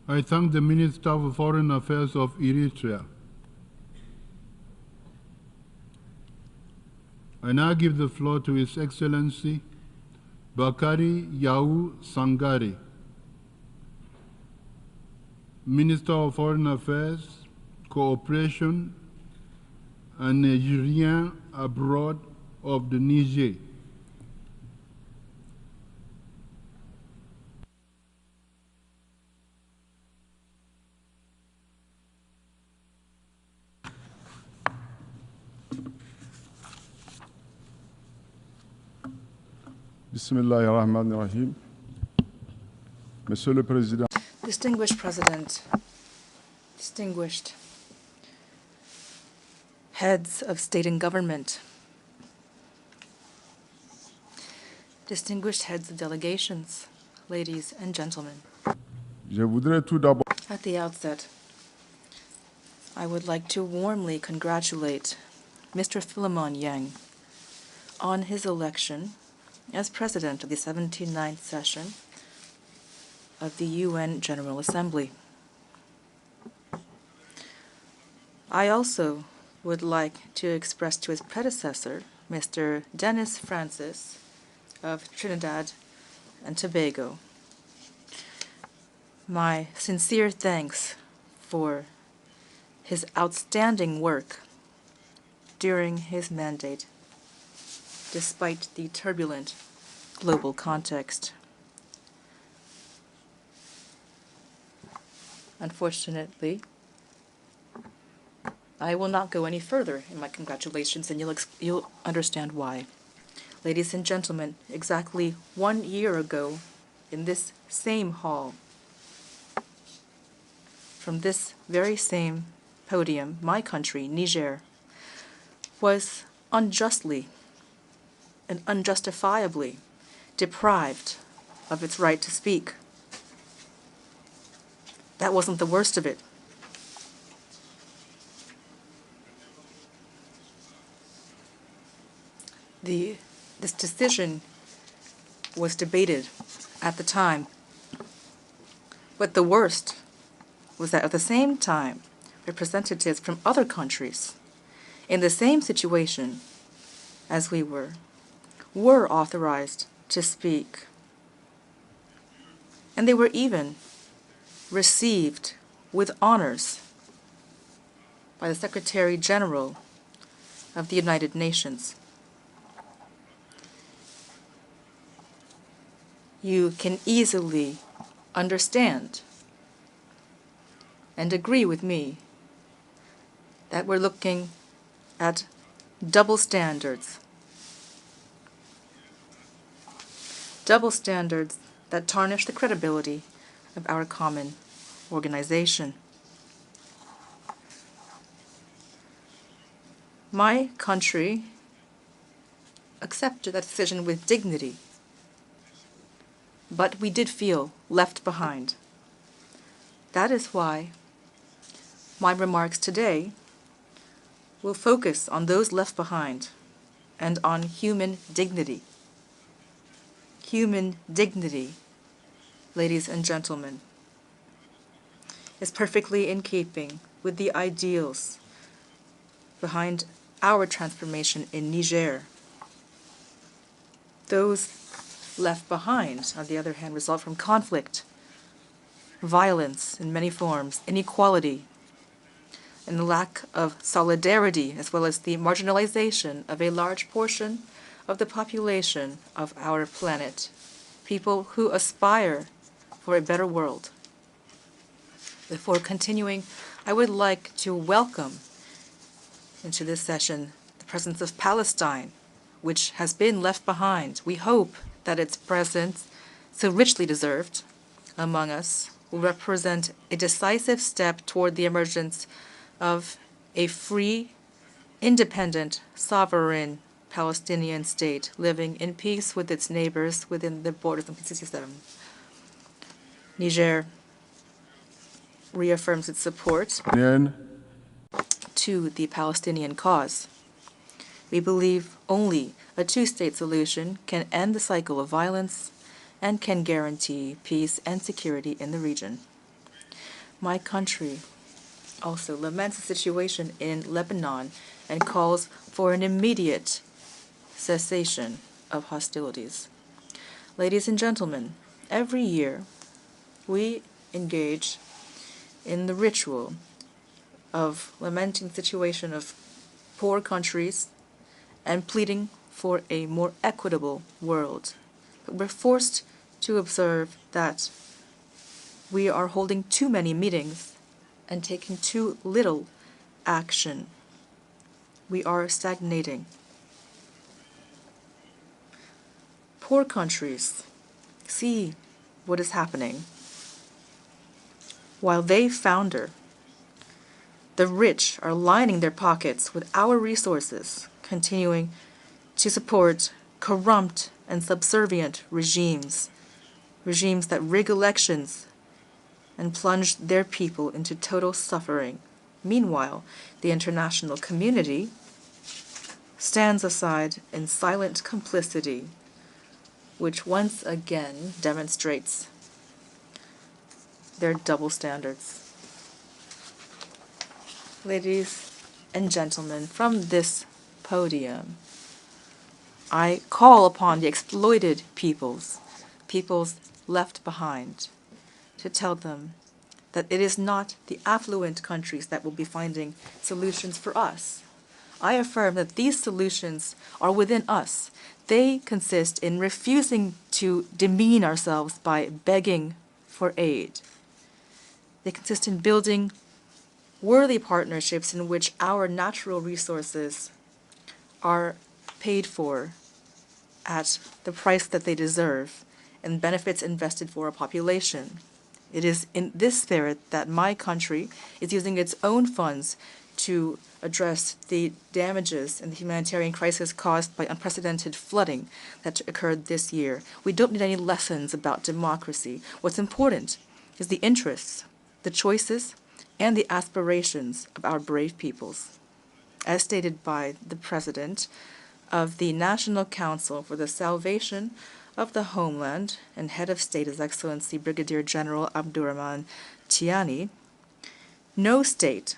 I thank the Minister of Foreign Affairs of Eritrea. I now give the floor to His Excellency Bakari Yau Sangari, Minister of Foreign Affairs, Cooperation, and Nigerian abroad of the Niger. Bismillahirrahmanirrahim. Monsieur le Président. Distinguished President, distinguished heads of state and government, distinguished heads of delegations, ladies and gentlemen. Je voudrais tout d'abord At the outset, I would like to warmly congratulate Mr. Philemon Yang on his election as President of the 79th session of the UN General Assembly. I also would like to express to his predecessor, Mr. Dennis Francis of Trinidad and Tobago, my sincere thanks for his outstanding work during his mandate, despite the turbulent global context. Unfortunately, I will not go any further in my congratulations, and you'll understand why. Ladies and gentlemen, exactly 1 year ago, in this same hall, from this very same podium, my country, Niger, was unjustly and unjustifiably deprived of its right to speak. that wasn't the worst of it. This decision was debated at the time. But the worst was that at the same time, representatives from other countries in the same situation as we were authorized to speak. And they were even received with honors by the Secretary General of the United Nations. You can easily understand and agree with me that we're looking at double standards. Double standards that tarnish the credibility of our common organization. My country accepted that decision with dignity, but we did feel left behind. That is why my remarks today will focus on those left behind and on human dignity. Human dignity, ladies and gentlemen, is perfectly in keeping with the ideals behind our transformation in Niger. Those left behind, on the other hand, result from conflict, violence in many forms, inequality, and the lack of solidarity, as well as the marginalization of a large portion of the population of our planet, people who aspire for a better world. Before continuing, I would like to welcome into this session the presence of Palestine, which has been left behind. We hope that its presence, so richly deserved among us, will represent a decisive step toward the emergence of a free, independent, sovereign Palestinian state living in peace with its neighbors within the borders of 1967. Niger reaffirms its support to the Palestinian cause. We believe only a two-state solution can end the cycle of violence and can guarantee peace and security in the region. My country also laments the situation in Lebanon and calls for an immediate cessation of hostilities. Ladies and gentlemen, every year we engage in the ritual of lamenting the situation of poor countries and pleading for a more equitable world. But we're forced to observe that we are holding too many meetings and taking too little action. We are stagnating. Poor countries see what is happening. While they founder, the rich are lining their pockets with our resources, continuing to support corrupt and subservient regimes that rig elections and plunge their people into total suffering. Meanwhile, the international community stands aside in silent complicity, which once again demonstrates their double standards. Ladies and gentlemen, from this podium, I call upon the exploited peoples left behind, to tell them that it is not the affluent countries that will be finding solutions for us. I affirm that these solutions are within us. They consist in refusing to demean ourselves by begging for aid. They consist in building worthy partnerships in which our natural resources are paid for at the price that they deserve and benefits invested for a population. It is in this spirit that my country is using its own funds to address the damages and the humanitarian crisis caused by unprecedented flooding that occurred this year. We don't need any lessons about democracy. What's important is the interests the choices and the aspirations of our brave peoples. As stated by the President of the National Council for the Salvation of the Homeland and Head of State, His Excellency Brigadier General Abdurrahman Tiani, no state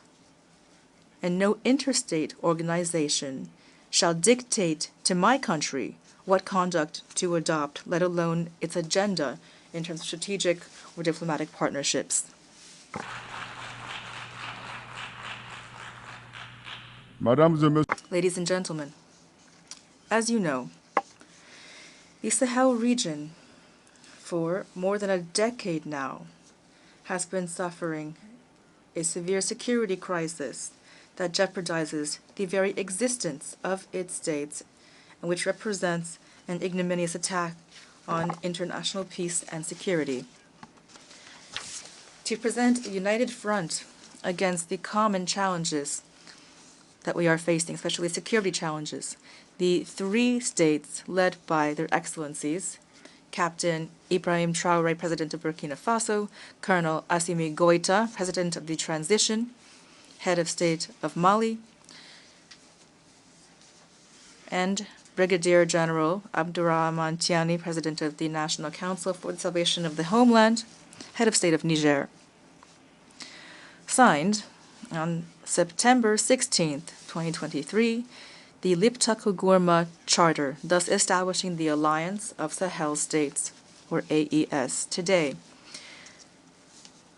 and no interstate organization shall dictate to my country what conduct to adopt, let alone its agenda in terms of strategic or diplomatic partnerships. Ladies and gentlemen, as you know, the Sahel region for more than a decade now has been suffering a severe security crisis that jeopardizes the very existence of its states and which represents an ignominious attack on international peace and security. To present a united front against the common challenges that we are facing, especially security challenges, the three states led by their excellencies, Captain Ibrahim Traoré, President of Burkina Faso, Colonel Assimi Goïta, President of the Transition, Head of State of Mali, and Brigadier General Abdurrahman Tiani, President of the National Council for the Salvation of the Homeland, Head of State of Niger. Signed on September 16, 2023, the Liptako-Gourma Charter, thus establishing the Alliance of Sahel States, or AES. Today,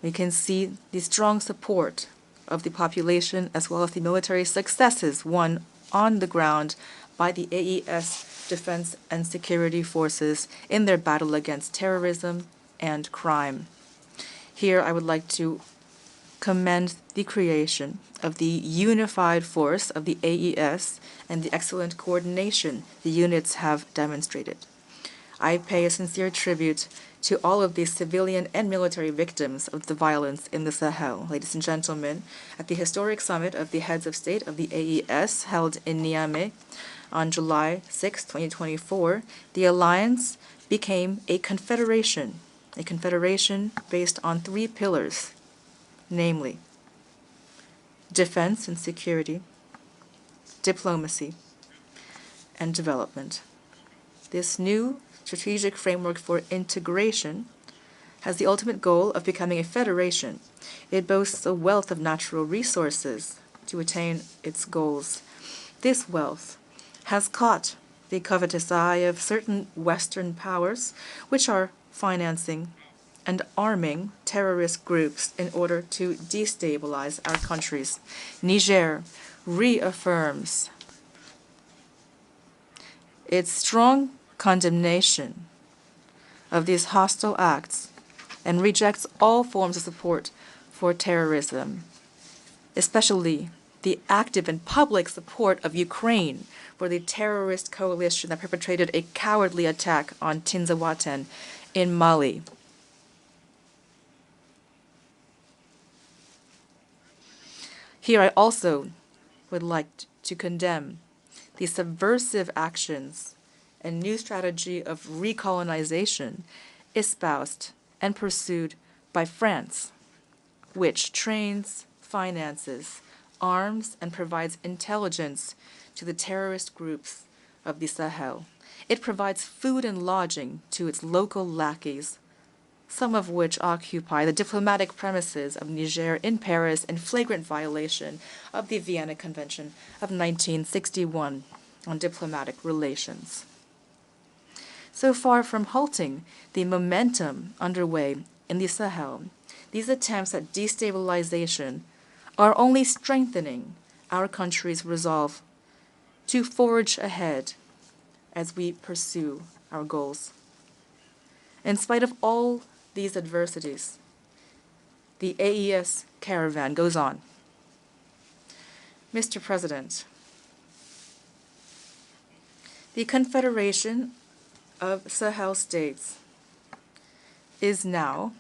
we can see the strong support of the population as well as the military successes won on the ground by the AES defense and security forces in their battle against terrorism and crime. Here I would like to commend the creation of the unified force of the AES and the excellent coordination the units have demonstrated. I pay a sincere tribute to all of these civilian and military victims of the violence in the Sahel. Ladies and gentlemen, at the historic summit of the heads of state of the AES held in Niamey on July 6, 2024, the alliance became a confederation based on three pillars, namely defense and security, diplomacy, and development. This new strategic framework for integration has the ultimate goal of becoming a federation. It boasts a wealth of natural resources to attain its goals. This wealth has caught the covetous eye of certain Western powers, which are financing and arming terrorist groups in order to destabilize our countries. Niger reaffirms its strong condemnation of these hostile acts and rejects all forms of support for terrorism, especially the active and public support of Ukraine for the terrorist coalition that perpetrated a cowardly attack on Tinzaouaten in Mali. Here I also would like to condemn the subversive actions and new strategy of recolonization espoused and pursued by France, which trains, finances, arms, and provides intelligence to the terrorist groups of the Sahel. It provides food and lodging to its local lackeys, some of which occupy the diplomatic premises of Niger in Paris in flagrant violation of the Vienna Convention of 1961 on diplomatic relations. So far from halting the momentum underway in the Sahel, these attempts at destabilization are only strengthening our country's resolve to forge ahead as we pursue our goals. In spite of all these adversities, the AES caravan goes on. Mr. President, the Confederation of Sahel States is now,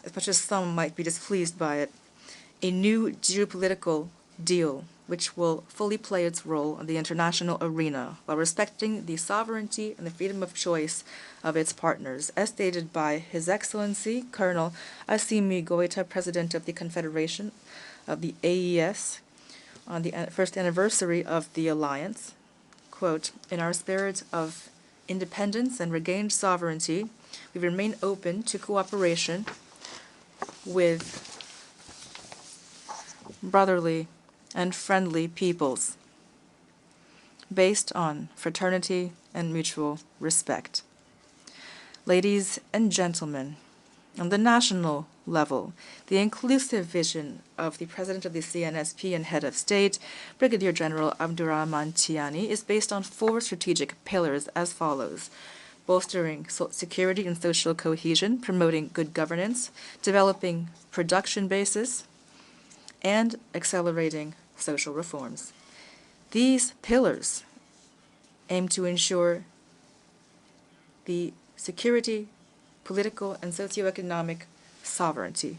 as much as some might be displeased by it, a new geopolitical deal which will fully play its role in the international arena while respecting the sovereignty and the freedom of choice of its partners, as stated by His Excellency Colonel Assimi Goïta, President of the Confederation of the AES, on the first anniversary of the alliance. Quote, "In our spirit of independence and regained sovereignty, we remain open to cooperation with brotherly and friendly peoples based on fraternity and mutual respect." Ladies and gentlemen, on the national level, the inclusive vision of the President of the CNSP and Head of State, Brigadier General Abdurrahman Tiani, is based on 4 strategic pillars as follows: bolstering security and social cohesion, promoting good governance, developing production bases, and accelerating social reforms. These pillars aim to ensure the security, political, and socioeconomic sovereignty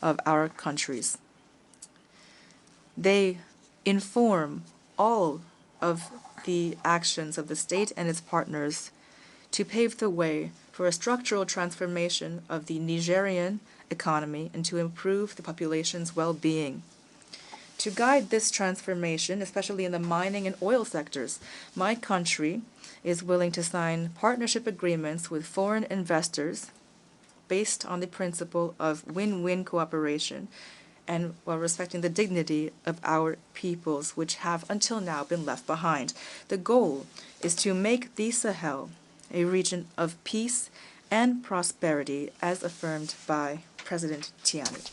of our countries. They inform all of the actions of the state and its partners to pave the way for a structural transformation of the Nigerian economy and to improve the population's well-being. To guide this transformation, especially in the mining and oil sectors, my country is willing to sign partnership agreements with foreign investors based on the principle of win-win cooperation and while respecting the dignity of our peoples, which have until now been left behind. The goal is to make the Sahel a region of peace and prosperity, as affirmed by President Tiani.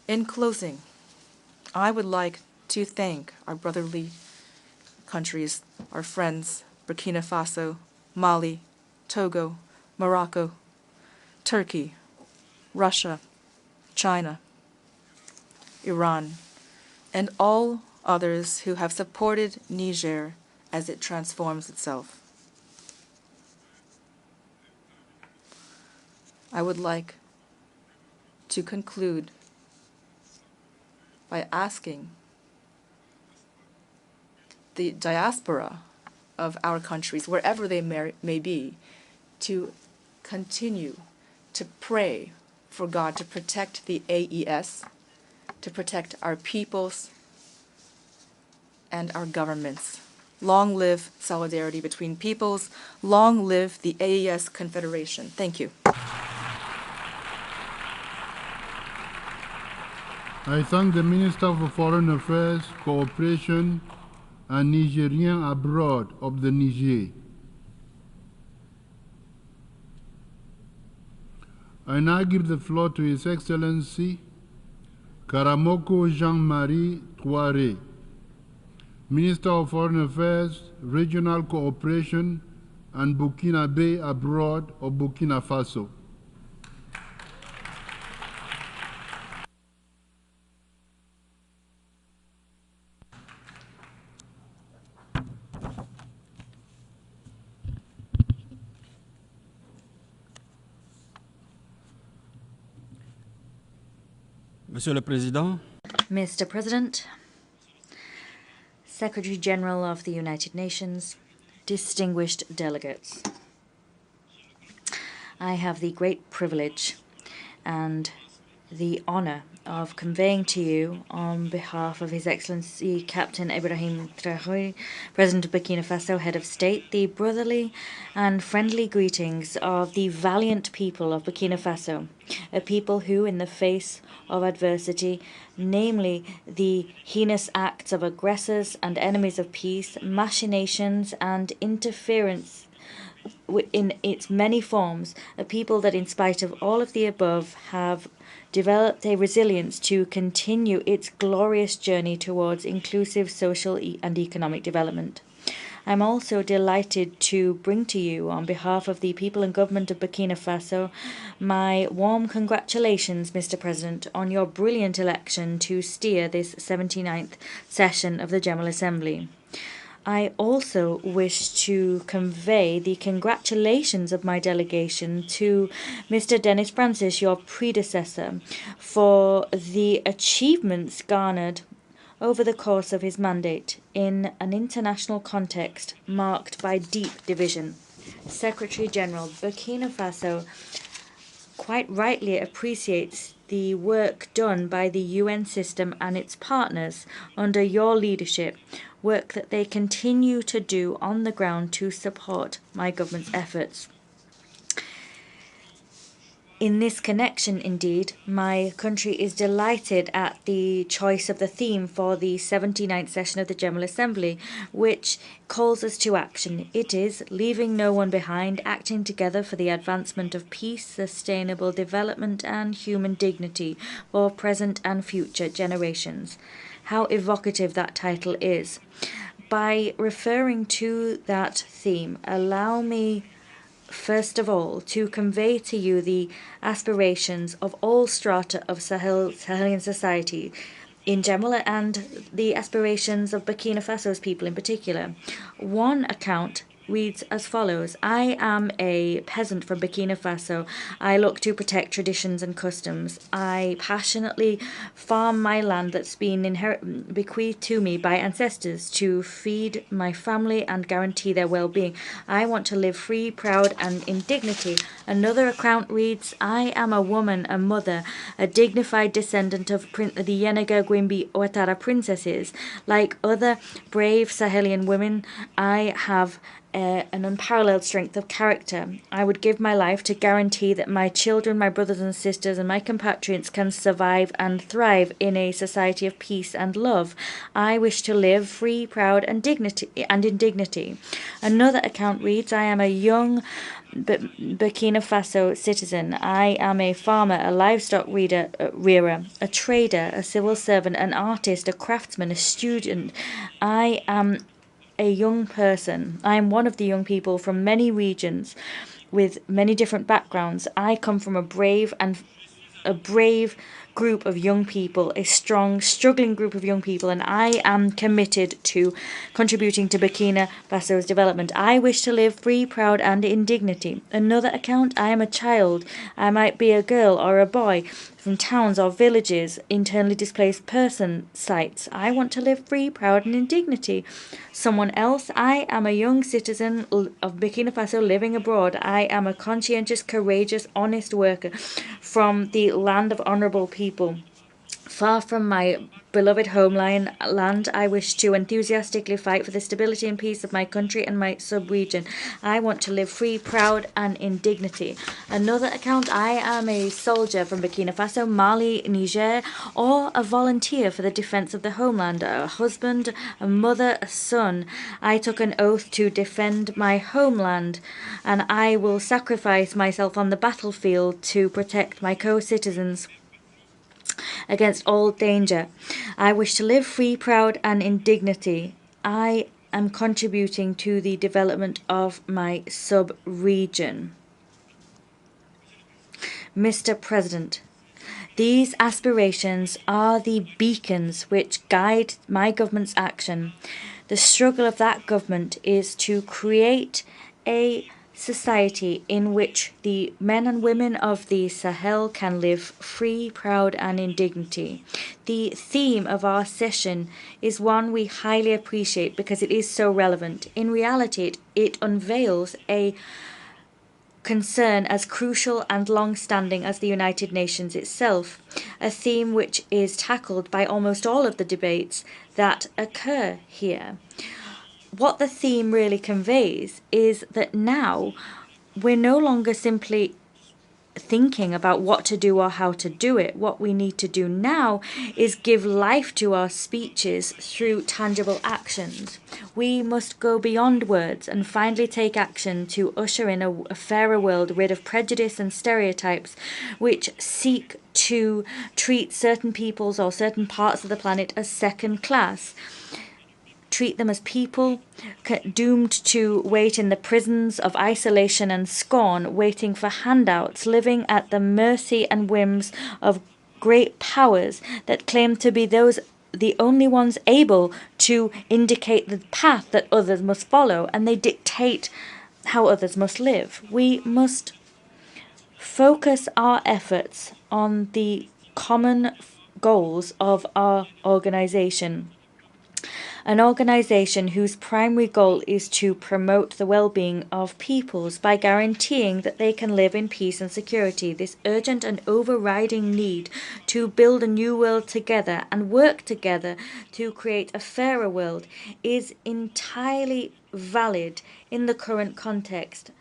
In closing, I would like to thank our brotherly countries, our friends, Burkina Faso, Mali, Togo, Morocco, Turkey, Russia, China, Iran, and all others who have supported Niger as it transforms itself. I would like to conclude by asking the diaspora of our countries, wherever they may be, to continue to pray for God to protect the AES, to protect our peoples and our governments. Long live solidarity between peoples. Long live the AES Confederation. Thank you. I thank the Minister for Foreign Affairs, Cooperation, and Nigerian abroad of the Niger. I now give the floor to His Excellency Karamoko Jean-Marie Touare, Minister of Foreign Affairs, Regional Cooperation, and Burkinabe abroad of Burkina Faso. Monsieur le Président, Mr. President, Secretary General of the United Nations, distinguished delegates, I have the great privilege and the honor of conveying to you, on behalf of His Excellency Captain Ibrahim Traoré, President of Burkina Faso, Head of State, the brotherly and friendly greetings of the valiant people of Burkina Faso, a people who, in the face of adversity, namely the heinous acts of aggressors and enemies of peace, machinations and interference in its many forms, a people that, in spite of all of the above, have developed a resilience to continue its glorious journey towards inclusive social and economic development. I'm also delighted to bring to you, on behalf of the people and government of Burkina Faso, my warm congratulations, Mr. President, on your brilliant election to steer this 79th session of the General Assembly. I also wish to convey the congratulations of my delegation to Mr. Denis Francis, your predecessor, for the achievements garnered over the course of his mandate in an international context marked by deep division. Secretary-General, Burkina Faso quite rightly appreciates the work done by the UN system and its partners under your leadership, work that they continue to do on the ground to support my government's efforts. In this connection, indeed, my country is delighted at the choice of the theme for the 79th session of the General Assembly, which calls us to action. It is leaving no one behind, acting together for the advancement of peace, sustainable development, and human dignity for present and future generations. How evocative that title is. By referring to that theme, allow me first of all, to convey to you the aspirations of all strata of Sahelian society in general and the aspirations of Burkina Faso's people in particular. One account reads as follows: I am a peasant from Burkina Faso. I look to protect traditions and customs. I passionately farm my land that's been bequeathed to me by ancestors to feed my family and guarantee their well-being. I want to live free, proud, and in dignity. Another account reads: I am a woman, a mother, a dignified descendant of the Yenaga Gwimbi Ouattara princesses. Like other brave Sahelian women, I have an unparalleled strength of character. I would give my life to guarantee that my children, my brothers and sisters, and my compatriots can survive and thrive in a society of peace and love. I wish to live free, proud, and in dignity. Another account reads: I am a young Burkina Faso citizen. I am a farmer, a livestock rearer, a trader, a civil servant, an artist, a craftsman, a student. I am a young person. I am one of the young people from many regions with many different backgrounds. I come from a brave group of young people, a strong, struggling group of young people, and I am committed to contributing to Burkina Faso's development. I wish to live free, proud, and in dignity. Another account: I am a child. I might be a girl or a boy from towns or villages, internally displaced person sites. I want to live free, proud, and in dignity. Someone else: I am a young citizen of Burkina Faso living abroad. I am a conscientious, courageous, honest worker from the land of honourable people. Far from my beloved homeland, I wish to enthusiastically fight for the stability and peace of my country and my sub-region. I want to live free, proud, and in dignity. Another account: I am a soldier from Burkina Faso, Mali, Niger, or a volunteer for the defense of the homeland, a husband, a mother, a son. I took an oath to defend my homeland, and I will sacrifice myself on the battlefield to protect my co-citizens against all danger. I wish to live free, proud, and in dignity. I am contributing to the development of my sub-region. Mr. President, these aspirations are the beacons which guide my government's action. The struggle of that government is to create a society in which the men and women of the Sahel can live free, proud, and in dignity. The theme of our session is one we highly appreciate because it is so relevant. In reality, it unveils a concern as crucial and long-standing as the United Nations itself, a theme which is tackled by almost all of the debates that occur here. What the theme really conveys is that now we're no longer simply thinking about what to do or how to do it. What we need to do now is give life to our speeches through tangible actions. We must go beyond words and finally take action to usher in a fairer world rid of prejudice and stereotypes which seek to treat certain peoples or certain parts of the planet as second class. Treat them as people doomed to wait in the prisons of isolation and scorn, waiting for handouts, living at the mercy and whims of great powers that claim to be the only ones able to indicate the path that others must follow, and they dictate how others must live. We must focus our efforts on the common goals of our organization. An organization whose primary goal is to promote the well-being of peoples by guaranteeing that they can live in peace and security. This urgent and overriding need to build a new world together and work together to create a fairer world is entirely valid in the current context.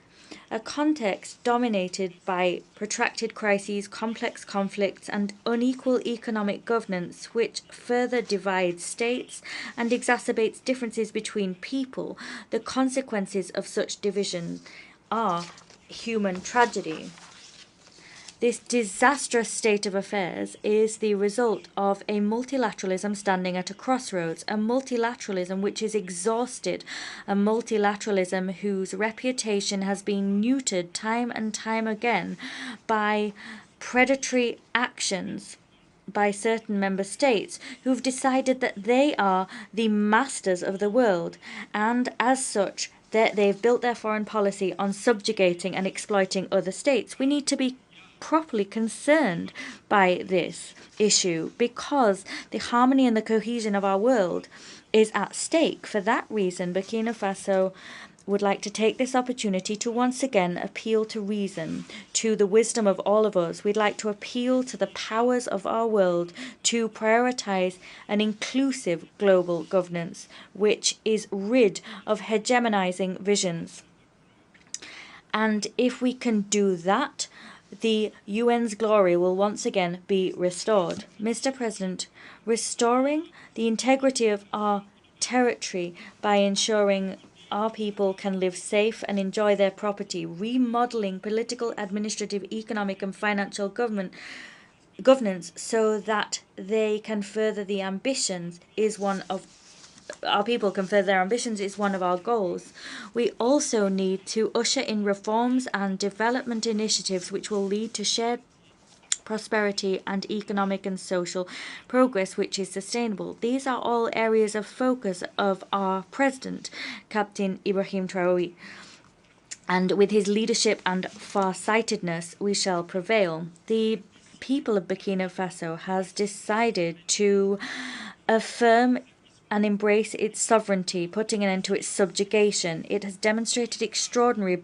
A context dominated by protracted crises, complex conflicts, and unequal economic governance, which further divides states and exacerbates differences between people. The consequences of such division are human tragedy. This disastrous state of affairs is the result of a multilateralism standing at a crossroads, a multilateralism which is exhausted, a multilateralism whose reputation has been neutered time and time again by predatory actions by certain member states who've decided that they are the masters of the world, and as such, they've built their foreign policy on subjugating and exploiting other states. We need to be properly concerned by this issue because the harmony and the cohesion of our world is at stake. For that reason, Burkina Faso would like to take this opportunity to once again appeal to reason, to the wisdom of all of us. We'd like to appeal to the powers of our world to prioritize an inclusive global governance, which is rid of hegemonizing visions. And if we can do that, the UN's glory will once again be restored. Mr. President, restoring the integrity of our territory by ensuring our people can live safe and enjoy their property, remodeling political, administrative, economic and financial governance so that they can further the ambitions is one of our people can further their ambitions is one of our goals. We also need to usher in reforms and development initiatives which will lead to shared prosperity and economic and social progress which is sustainable. These are all areas of focus of our president, Captain Ibrahim Traoré. And with his leadership and far-sightedness, we shall prevail. The people of Burkina Faso has decided to affirm and embrace its sovereignty, putting an end to its subjugation. It has demonstrated extraordinary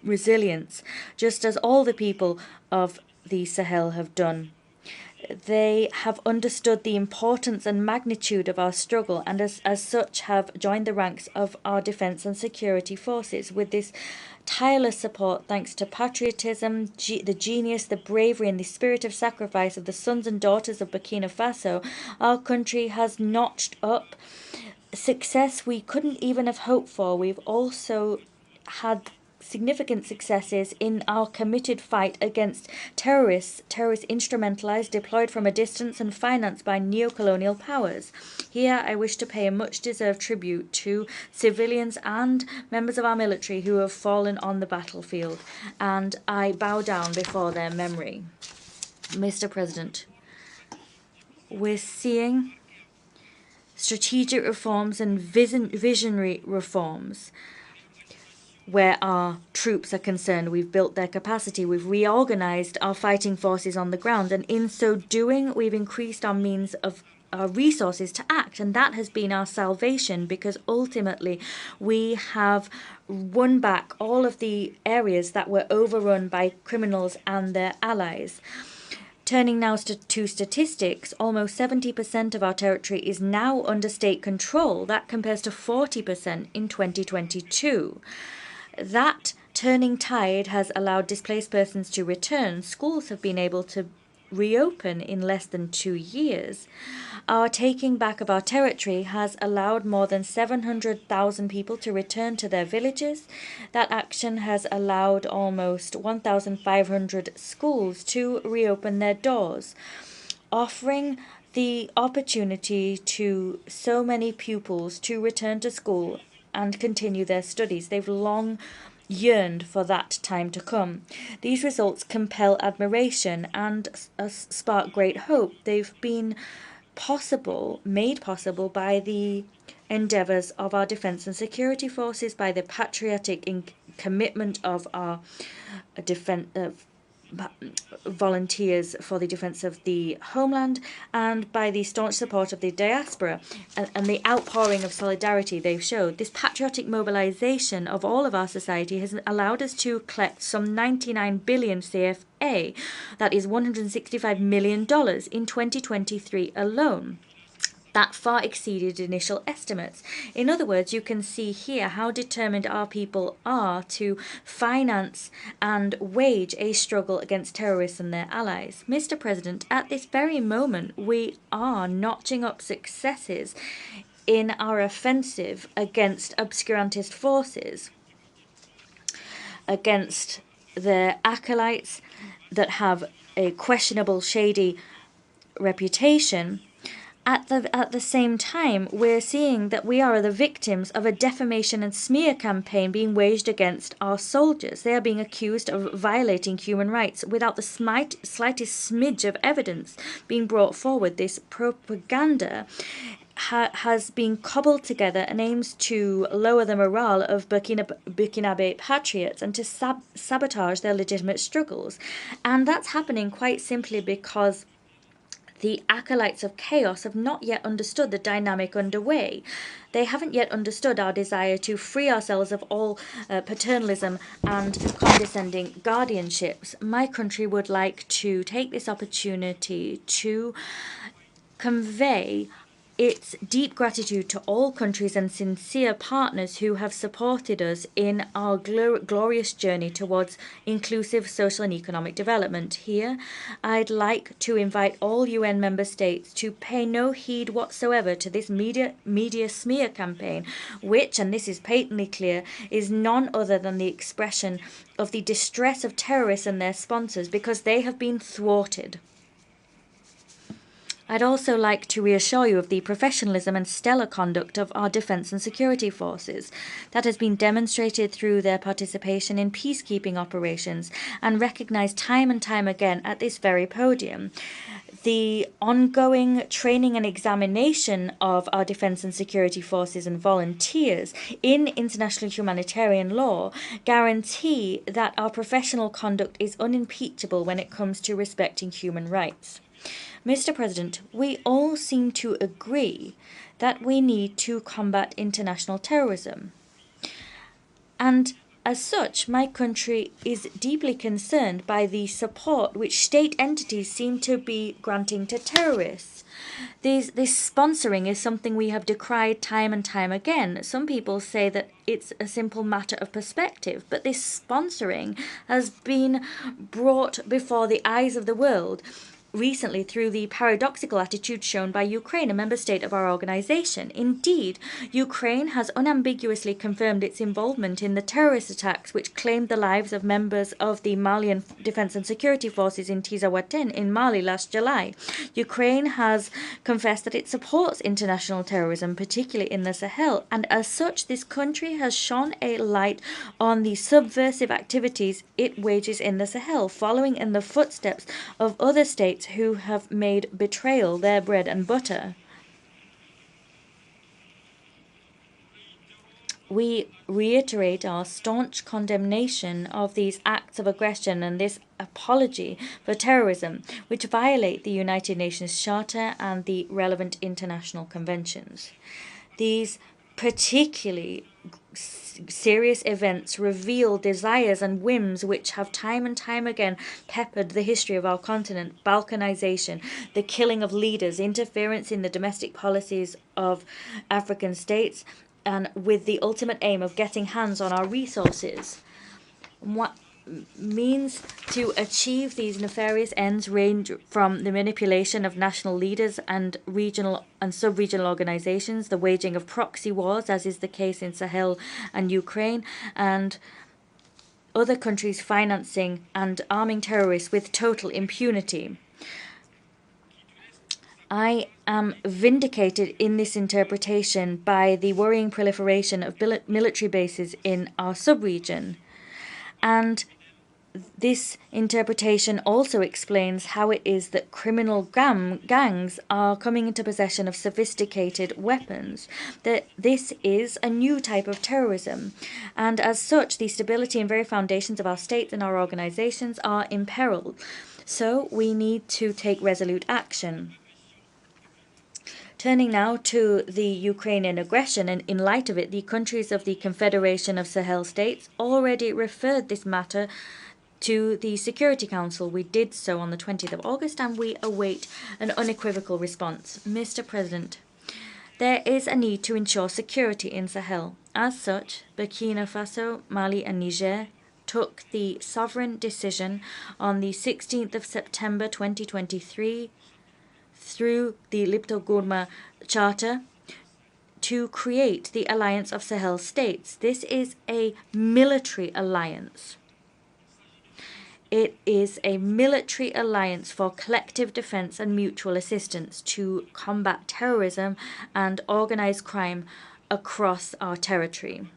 resilience, just as all the people of the Sahel have done. They have understood the importance and magnitude of our struggle and as such have joined the ranks of our defense and security forces. With this tireless support, thanks to patriotism, the genius, the bravery and the spirit of sacrifice of the sons and daughters of Burkina Faso, our country has notched up success we couldn't even have hoped for. We've also had significant successes in our committed fight against terrorists instrumentalized, deployed from a distance and financed by neo-colonial powers. Here I wish to pay a much-deserved tribute to civilians and members of our military who have fallen on the battlefield, and I bow down before their memory. Mr. President, we're seeing strategic reforms and visionary reforms. Where our troops are concerned, we've built their capacity, we've reorganized our fighting forces on the ground, and in so doing, we've increased our means of our resources to act, and that has been our salvation because ultimately we have won back all of the areas that were overrun by criminals and their allies. Turning now to statistics, almost 70% of our territory is now under state control. That compares to 40% in 2022. That turning tide has allowed displaced persons to return. Schools have been able to reopen in less than 2 years. Our taking back of our territory has allowed more than 700,000 people to return to their villages. That action has allowed almost 1,500 schools to reopen their doors, offering the opportunity to so many pupils to return to school and continue their studies. They've long yearned for that time to come. These results compel admiration and spark great hope. They've been made possible by the endeavors of our defense and security forces, by the patriotic commitment of our volunteers for the defense of the homeland, and by the staunch support of the diaspora and the outpouring of solidarity they've showed. This patriotic mobilization of all of our society has allowed us to collect some 99 billion CFA, that is $165 million, in 2023 alone. That far exceeded initial estimates. In other words, you can see here how determined our people are to finance and wage a struggle against terrorists and their allies. Mr. President, at this very moment, we are notching up successes in our offensive against obscurantist forces, against their acolytes that have a questionable, shady reputation. At the same time, we're seeing that we are the victims of a defamation and smear campaign being waged against our soldiers. They are being accused of violating human rights without the slightest smidge of evidence being brought forward. This propaganda has been cobbled together and aims to lower the morale of Burkinabe patriots and to sabotage their legitimate struggles. And that's happening quite simply because the acolytes of chaos have not yet understood the dynamic underway. They haven't yet understood our desire to free ourselves of all paternalism and condescending guardianships. My country would like to take this opportunity to convey its deep gratitude to all countries and sincere partners who have supported us in our glorious journey towards inclusive social and economic development. Here, I'd like to invite all UN member states to pay no heed whatsoever to this media smear campaign, which, and this is patently clear, is none other than the expression of the distress of terrorists and their sponsors because they have been thwarted. I'd also like to reassure you of the professionalism and stellar conduct of our defence and security forces that has been demonstrated through their participation in peacekeeping operations and recognised time and time again at this very podium. The ongoing training and examination of our defence and security forces and volunteers in international humanitarian law guarantee that our professional conduct is unimpeachable when it comes to respecting human rights. Mr. President, we all seem to agree that we need to combat international terrorism. And as such, my country is deeply concerned by the support which state entities seem to be granting to terrorists. This sponsoring is something we have decried time and time again. Some people say that it's a simple matter of perspective, but this sponsoring has been brought before the eyes of the world recently through the paradoxical attitude shown by Ukraine, a member state of our organization. Indeed, Ukraine has unambiguously confirmed its involvement in the terrorist attacks which claimed the lives of members of the Malian Defense and Security Forces in Tizawaten in Mali last July. Ukraine has confessed that it supports international terrorism, particularly in the Sahel, and as such, this country has shone a light on the subversive activities it wages in the Sahel, following in the footsteps of other states who have made betrayal their bread and butter. We reiterate our staunch condemnation of these acts of aggression and this apology for terrorism, which violate the United Nations Charter and the relevant international conventions. These particularly serious events reveal desires and whims which have time and time again peppered the history of our continent: balkanization, the killing of leaders, interference in the domestic policies of African states, and with the ultimate aim of getting hands on our resources. What means to achieve these nefarious ends range from the manipulation of national leaders and regional and sub-regional organizations, the waging of proxy wars, as is the case in Sahel and Ukraine, and other countries financing and arming terrorists with total impunity. I am vindicated in this interpretation by the worrying proliferation of military bases in our sub-region, and This interpretation also explains how it is that criminal gangs are coming into possession of sophisticated weapons, that this is a new type of terrorism, and as such, the stability and very foundations of our states and our organizations are imperiled. So we need to take resolute action. Turning now to the Ukrainian aggression, and in light of it, the countries of the Confederation of Sahel States already referred this matter to the Security Council. We did so on the 20th of August, and we await an unequivocal response. Mr. President, there is a need to ensure security in Sahel. As such, Burkina Faso, Mali, and Niger took the sovereign decision on the 16th of September 2023 through the Lipto-Gourma Charter to create the Alliance of Sahel States. This is a military alliance. It is a military alliance for collective defense and mutual assistance to combat terrorism and organized crime across our territory.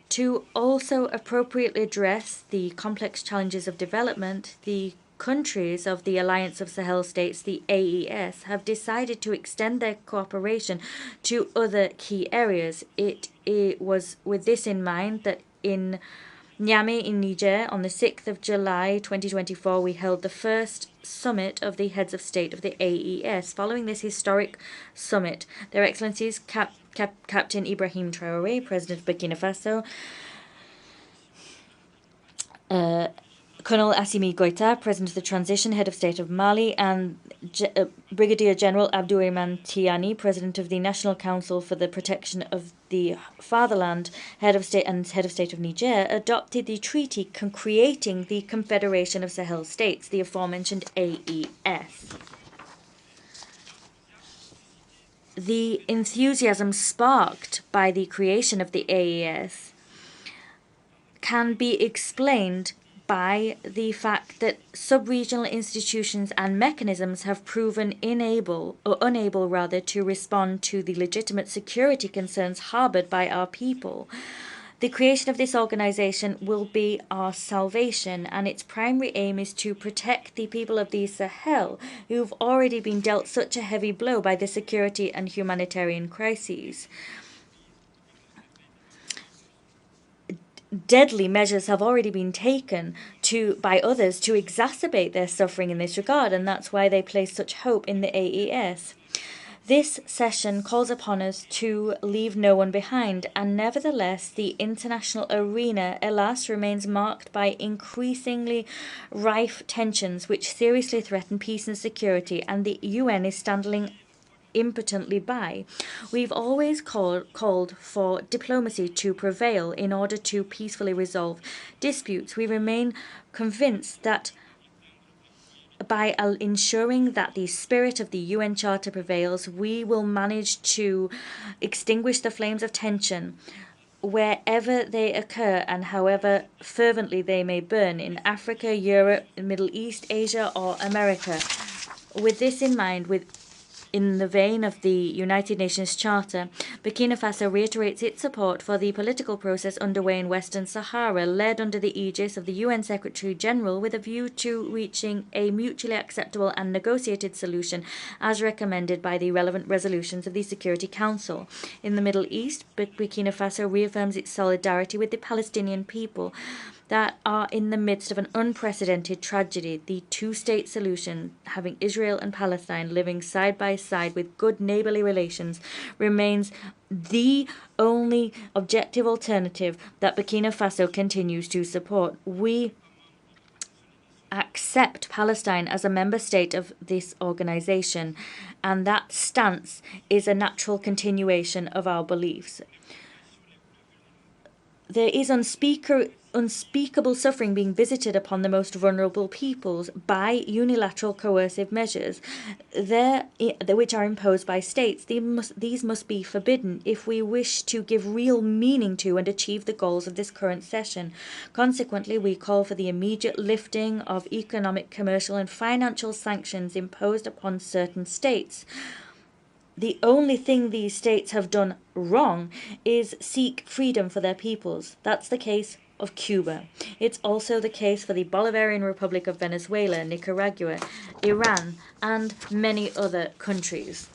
To also appropriately address the complex challenges of development, the countries of the Alliance of Sahel States, the AES, have decided to extend their cooperation to other key areas. It was with this in mind that in Niamey in Niger, on the 6th of July 2024, we held the first summit of the heads of state of the AES. Following this historic summit, Their Excellencies Captain Ibrahim Traoré, President of Burkina Faso, Colonel Assimi Goïta, President of the Transition, Head of State of Mali, and Brigadier General Abdourahmane Tiani, President of the National Council for the Protection of the Fatherland, Head of State of Niger, adopted the treaty creating the Confederation of Sahel States, the aforementioned AES. The enthusiasm sparked by the creation of the AES can be explained by the fact that sub-regional institutions and mechanisms have proven unable to respond to the legitimate security concerns harbored by our people. The creation of this organization will be our salvation, and its primary aim is to protect the people of the Sahel, who've already been dealt such a heavy blow by the security and humanitarian crises. Deadly measures have already been taken by others to exacerbate their suffering in this regard, and that's why they place such hope in the AES. This session calls upon us to leave no one behind, and nevertheless, the international arena, alas, remains marked by increasingly rife tensions which seriously threaten peace and security, and the UN is standing impotently by. We've always called for diplomacy to prevail in order to peacefully resolve disputes. We remain convinced that by ensuring that the spirit of the UN Charter prevails, we will manage to extinguish the flames of tension wherever they occur and however fervently they may burn, in Africa, Europe, Middle East, Asia, or America. With this in mind, in the vein of the United Nations Charter, Burkina Faso reiterates its support for the political process underway in Western Sahara, led under the aegis of the UN Secretary-General, with a view to reaching a mutually acceptable and negotiated solution as recommended by the relevant resolutions of the Security Council. In the Middle East, Burkina Faso reaffirms its solidarity with the Palestinian people that are in the midst of an unprecedented tragedy. The two-state solution, having Israel and Palestine living side by side with good neighborly relations, remains the only objective alternative that Burkina Faso continues to support. We accept Palestine as a member state of this organization, and that stance is a natural continuation of our beliefs. There is unspeakable suffering being visited upon the most vulnerable peoples by unilateral coercive measures which are imposed by states. These must be forbidden if we wish to give real meaning to and achieve the goals of this current session. Consequently, we call for the immediate lifting of economic, commercial, and financial sanctions imposed upon certain states. The only thing these states have done wrong is seek freedom for their peoples. That's the case of Cuba. It's also the case for the Bolivarian Republic of Venezuela, Nicaragua, Iran, and many other countries.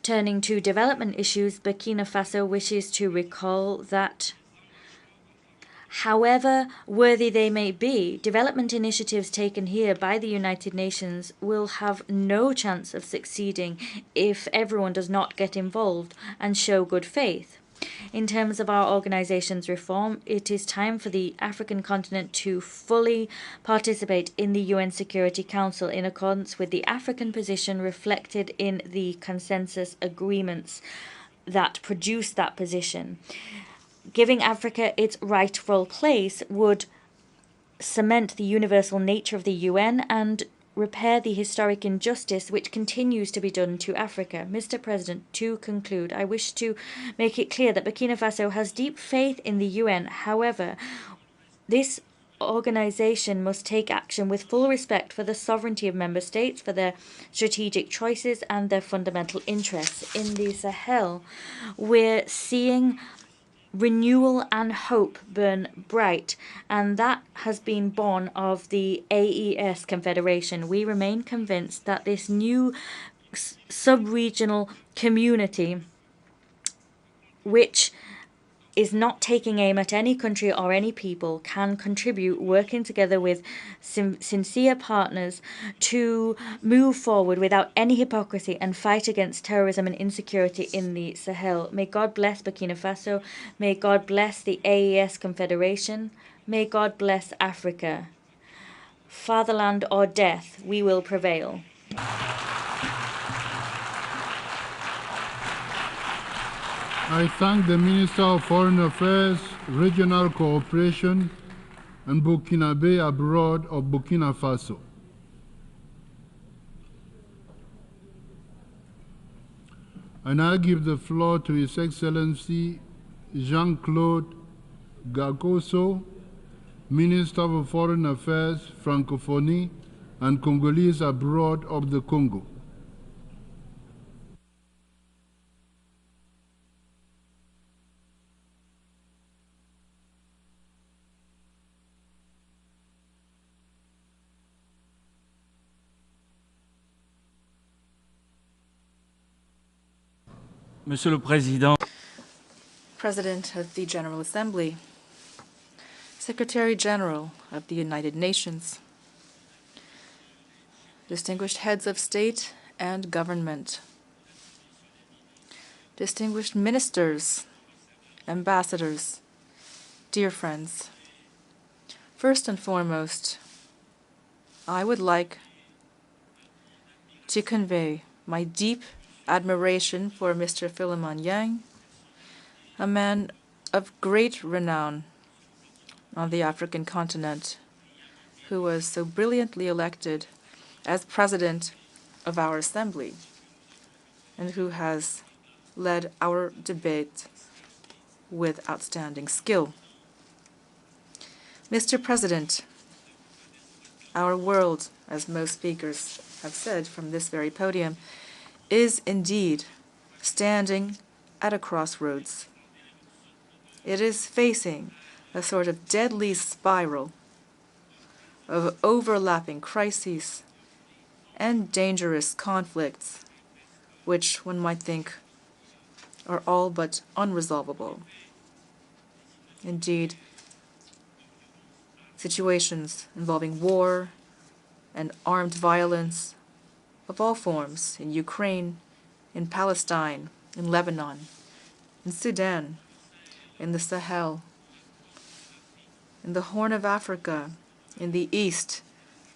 Turning to development issues, Burkina Faso wishes to recall that however worthy they may be, development initiatives taken here by the United Nations will have no chance of succeeding if everyone does not get involved and show good faith. In terms of our organization's reform, it is time for the African continent to fully participate in the UN Security Council in accordance with the African position reflected in the consensus agreements that produce that position. Giving Africa its rightful place would cement the universal nature of the UN and repair the historic injustice which continues to be done to Africa. Mr. President, to conclude, I wish to make it clear that Burkina Faso has deep faith in the UN. However, this organization must take action with full respect for the sovereignty of member states, for their strategic choices and their fundamental interests. In the Sahel, we're seeing renewal and hope burn bright, and that has been born of the AES Confederation. We remain convinced that this new sub-regional community, which is not taking aim at any country or any people, can contribute, working together with sincere partners to move forward without any hypocrisy and fight against terrorism and insecurity in the Sahel. May God bless Burkina Faso. May God bless the AES Confederation. May God bless Africa. Fatherland or death, we will prevail. I thank the Minister of Foreign Affairs, Regional Cooperation, and Burkinabe abroad of Burkina Faso. I now give the floor to His Excellency Jean-Claude Gakoso, Minister of Foreign Affairs, Francophonie, and Congolese abroad of the Congo. Monsieur le Président, President of the General Assembly, Secretary General of the United Nations, distinguished heads of state and government, distinguished ministers, ambassadors, dear friends. First and foremost, I would like to convey my deep admiration for Mr. Philemon Yang, a man of great renown on the African continent, who was so brilliantly elected as president of our assembly and who has led our debate with outstanding skill. Mr. President, our world, as most speakers have said from this very podium, is indeed standing at a crossroads. It is facing a sort of deadly spiral of overlapping crises and dangerous conflicts, which one might think are all but unresolvable. Indeed, situations involving war and armed violence of all forms in Ukraine, in Palestine, in Lebanon, in Sudan, in the Sahel, in the Horn of Africa, in the east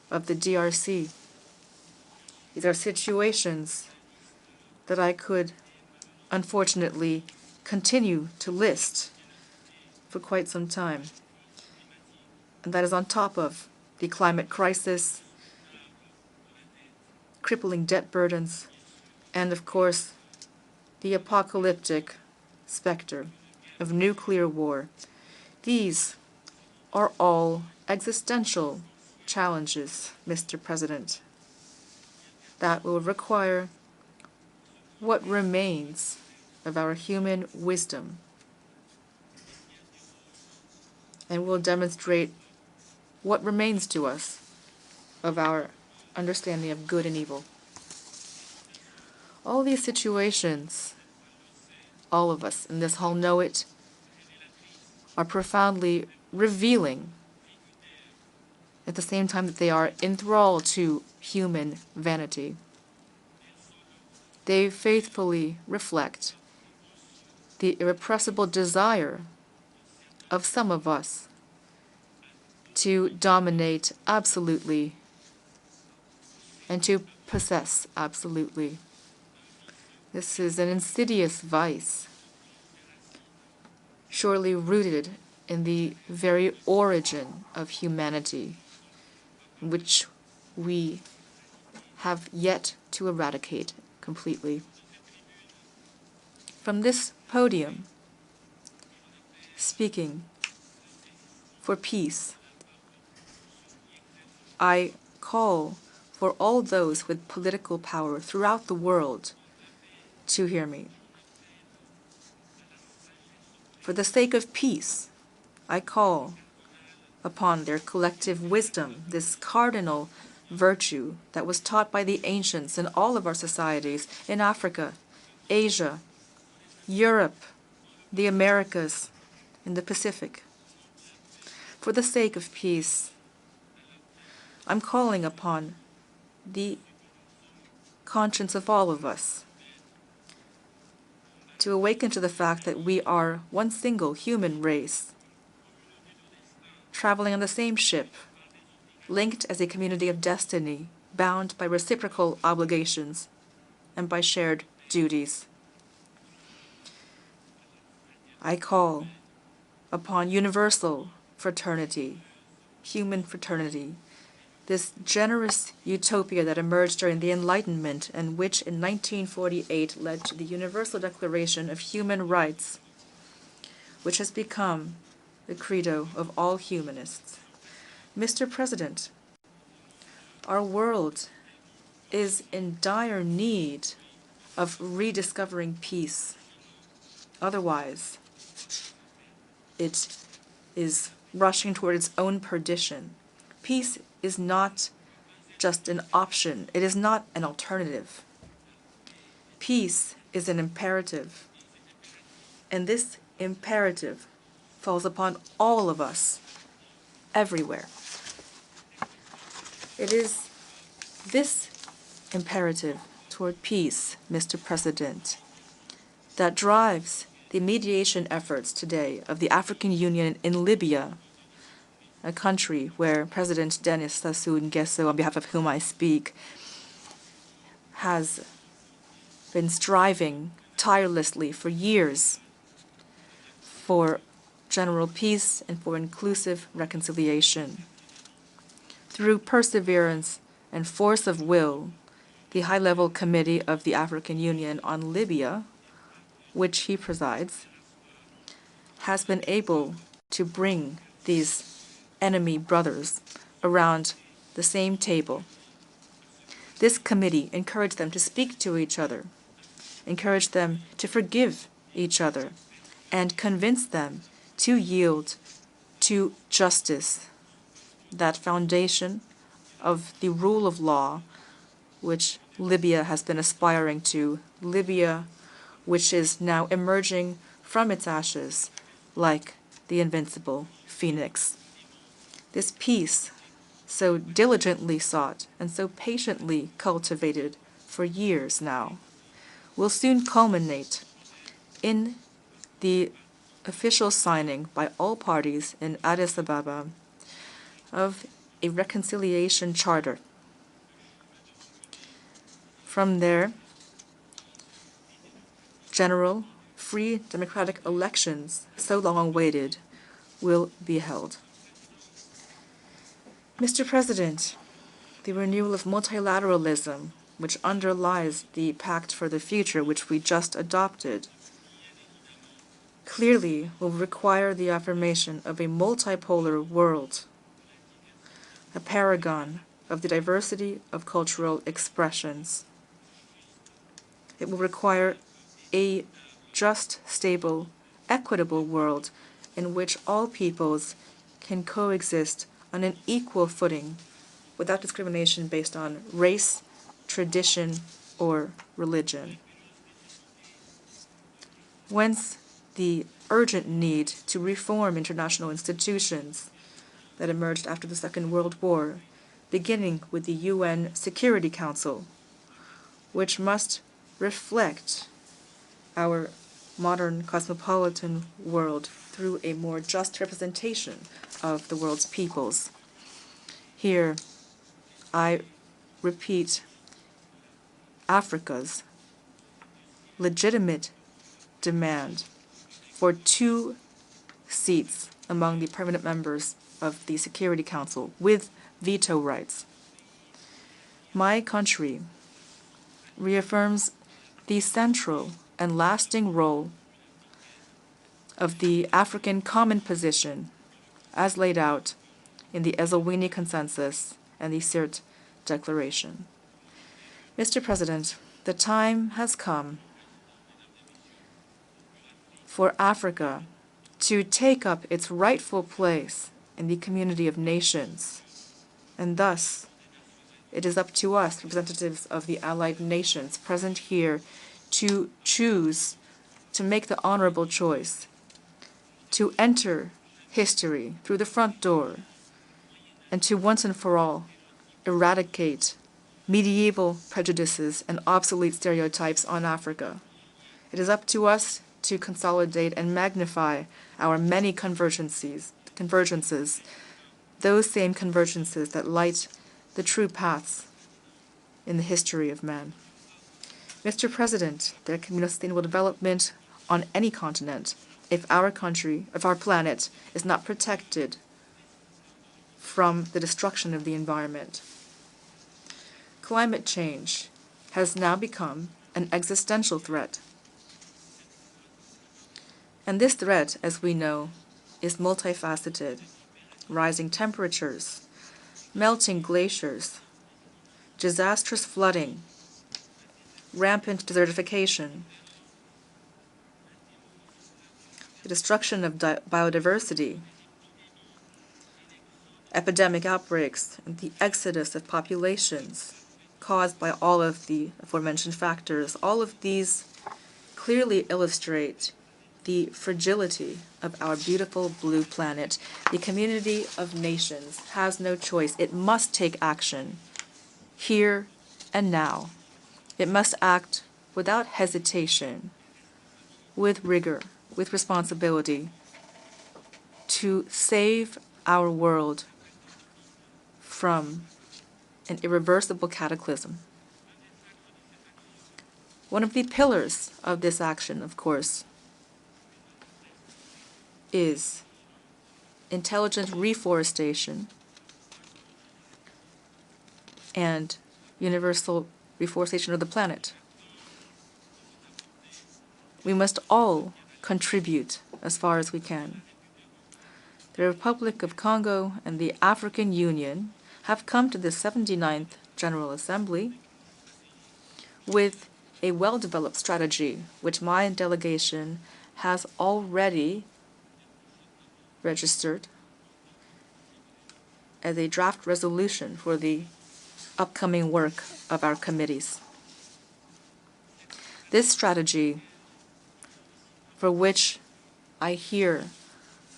of the DRC. These are situations that I could unfortunately continue to list for quite some time. And that is on top of the climate crisis, crippling debt burdens, and of course, the apocalyptic specter of nuclear war. These are all existential challenges, Mr. President, that will require what remains of our human wisdom. and will demonstrate what remains to us of our understanding of good and evil. All these situations, all of us in this hall know it, are profoundly revealing at the same time that they are enthralled to human vanity. They faithfully reflect the irrepressible desire of some of us to dominate absolutely and to possess absolutely. This is an insidious vice, surely rooted in the very origin of humanity, which we have yet to eradicate completely. From this podium, speaking for peace, I call for all those with political power throughout the world to hear me. For the sake of peace, I call upon their collective wisdom, this cardinal virtue that was taught by the ancients in all of our societies, in Africa, Asia, Europe, the Americas, and the Pacific. For the sake of peace, I'm calling upon the conscience of all of us to awaken to the fact that we are one single human race, traveling on the same ship, linked as a community of destiny, bound by reciprocal obligations and by shared duties. I call upon universal fraternity, human fraternity, this generous utopia that emerged during the Enlightenment and which in 1948 led to the Universal Declaration of Human Rights, which has become the credo of all humanists. Mr. President, our world is in dire need of rediscovering peace. Otherwise, it is rushing toward its own perdition. Peace is not just an option. It is not an alternative. Peace is an imperative. And this imperative falls upon all of us, everywhere. It is this imperative toward peace, Mr. President, that drives the mediation efforts today of the African Union in Libya, a country where President Denis Sassou Nguesso, on behalf of whom I speak, has been striving tirelessly for years for general peace and for inclusive reconciliation. Through perseverance and force of will, the High-Level Committee of the African Union on Libya, which he presides, has been able to bring these enemy brothers around the same table. This committee encouraged them to speak to each other, encouraged them to forgive each other, and convinced them to yield to justice, that foundation of the rule of law which Libya has been aspiring to, Libya which is now emerging from its ashes like the invincible phoenix. This peace, so diligently sought and so patiently cultivated for years now, will soon culminate in the official signing by all parties in Addis Ababa of a reconciliation charter. From there, general, free, democratic elections, so long awaited, will be held. Mr. President, the renewal of multilateralism, which underlies the Pact for the Future, which we just adopted, clearly will require the affirmation of a multipolar world, a paragon of the diversity of cultural expressions. It will require a just, stable, equitable world in which all peoples can coexist on an equal footing without discrimination based on race, tradition, or religion. Whence the urgent need to reform international institutions that emerged after the Second World War, beginning with the UN Security Council, which must reflect our modern cosmopolitan world through a more just representation of the world's peoples. Here, I repeat Africa's legitimate demand for 2 seats among the permanent members of the Security Council with veto rights. My country reaffirms the central and lasting role of the African Common Position as laid out in the Eswatini Consensus and the SYRT Declaration. Mr. President, the time has come for Africa to take up its rightful place in the community of nations, and thus it is up to us, representatives of the allied nations present here, to choose to make the honorable choice to enter history through the front door and to once and for all eradicate medieval prejudices and obsolete stereotypes on Africa. It is up to us to consolidate and magnify our many convergences, those same convergences that light the true paths in the history of man. Mr. President, there can be no sustainable development on any continent if our country, if our planet is not protected from the destruction of the environment. Climate change has now become an existential threat. And this threat, as we know, is multifaceted. Rising temperatures, melting glaciers, disastrous flooding, rampant desertification, the destruction of biodiversity, epidemic outbreaks, and the exodus of populations caused by all of the aforementioned factors. All of these clearly illustrate the fragility of our beautiful blue planet. The community of nations has no choice. It must take action here and now. It must act without hesitation, with rigor, with responsibility, to save our world from an irreversible cataclysm. One of the pillars of this action, of course, is intelligent reforestation and universal reforestation of the planet. We must all contribute as far as we can. The Republic of Congo and the African Union have come to the 79th General Assembly with a well-developed strategy, which my delegation has already registered as a draft resolution for the upcoming work of our committees. This strategy, for which I here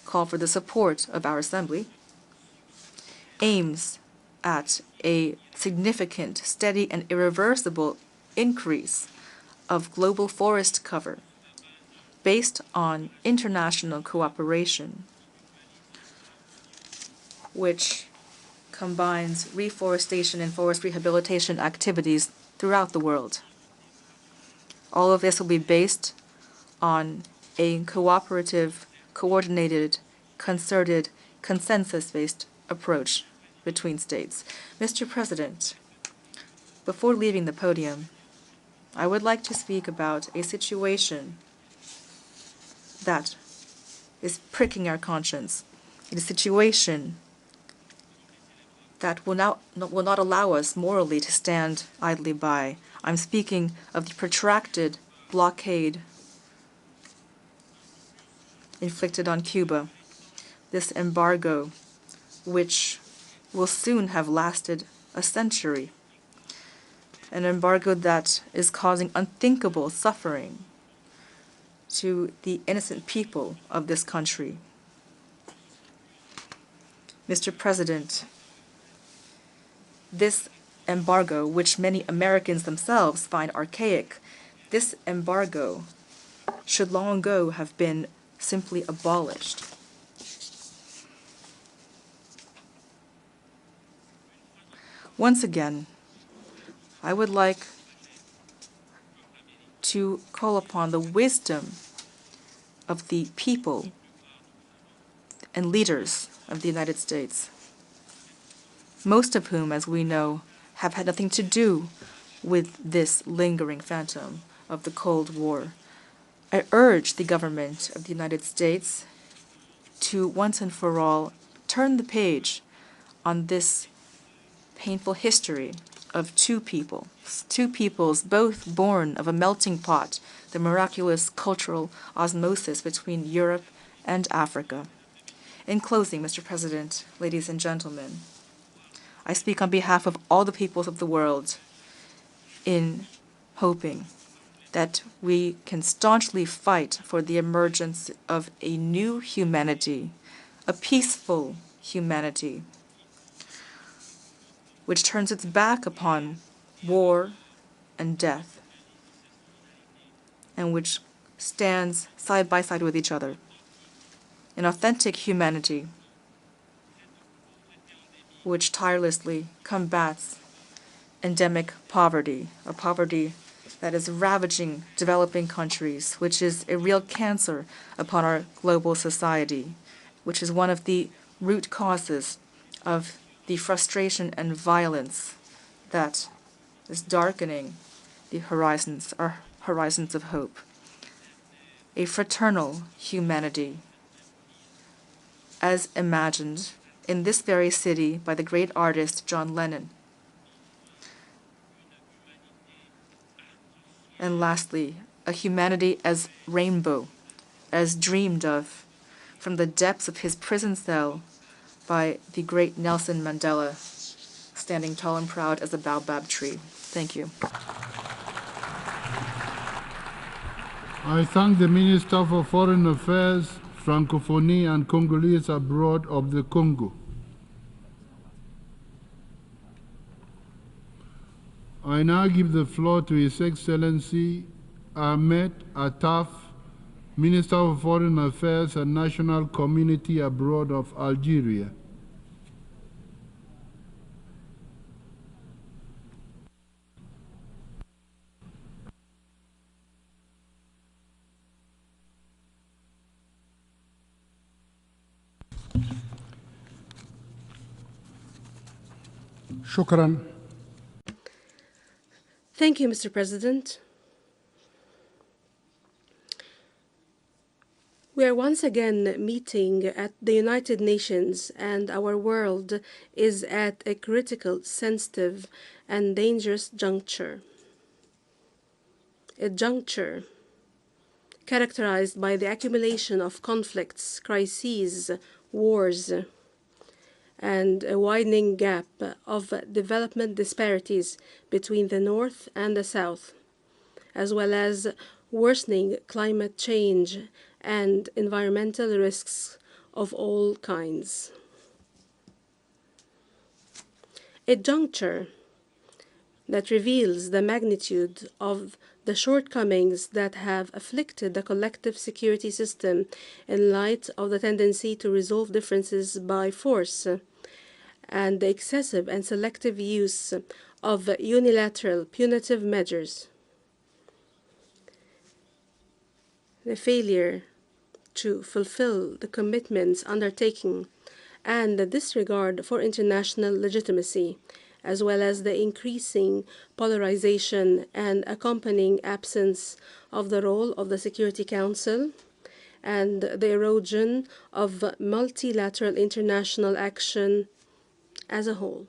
call for the support of our Assembly, aims at a significant, steady, and irreversible increase of global forest cover based on international cooperation, which combines reforestation and forest rehabilitation activities throughout the world. All of this will be based on a cooperative, coordinated, concerted, consensus-based approach between states. Mr. President, before leaving the podium, I would like to speak about a situation that is pricking our conscience. It is a situation that will not allow us morally to stand idly by. I'm speaking of the protracted blockade inflicted on Cuba. this embargo, which will soon have lasted a century. An embargo that is causing unthinkable suffering to the innocent people of this country. Mr. President, this embargo, which many Americans themselves find archaic, this embargo should long ago have been simply abolished. Once again, I would like to call upon the wisdom of the people and leaders of the United States, most of whom, as we know, have had nothing to do with this lingering phantom of the Cold War. I urge the government of the United States to once and for all turn the page on this painful history of two peoples both born of a melting pot, the miraculous cultural osmosis between Europe and Africa. In closing, Mr. President, ladies and gentlemen, I speak on behalf of all the peoples of the world in hoping that we can staunchly fight for the emergence of a new humanity, a peaceful humanity, which turns its back upon war and death, and which stands side by side with each other. An authentic humanity which tirelessly combats endemic poverty, a poverty that is ravaging developing countries, which is a real cancer upon our global society, which is one of the root causes of the frustration and violence that is darkening the horizons, our horizons of hope. A fraternal humanity, as imagined in this very city by the great artist John Lennon. And lastly, a humanity as rainbow, as dreamed of from the depths of his prison cell by the great Nelson Mandela, standing tall and proud as a baobab tree. Thank you. I thank the Minister for Foreign Affairs, Francophonie and Congolese abroad of the Congo. I now give the floor to His Excellency Ahmed Attaf, Minister of Foreign Affairs and National Community abroad of Algeria. شكرا. Thank you, Mr. President. We are once again meeting at the United Nations, and our world is at a critical, sensitive, and dangerous juncture. A juncture characterized by the accumulation of conflicts, crises, wars, and a widening gap of development disparities between the North and the South, as well as worsening climate change and environmental risks of all kinds. A juncture that reveals the magnitude of the shortcomings that have afflicted the collective security system in light of the tendency to resolve differences by force and the excessive and selective use of unilateral punitive measures. The failure to fulfill the commitments undertaken and the disregard for international legitimacy, as well as the increasing polarization and accompanying absence of the role of the Security Council, and the erosion of multilateral international action as a whole.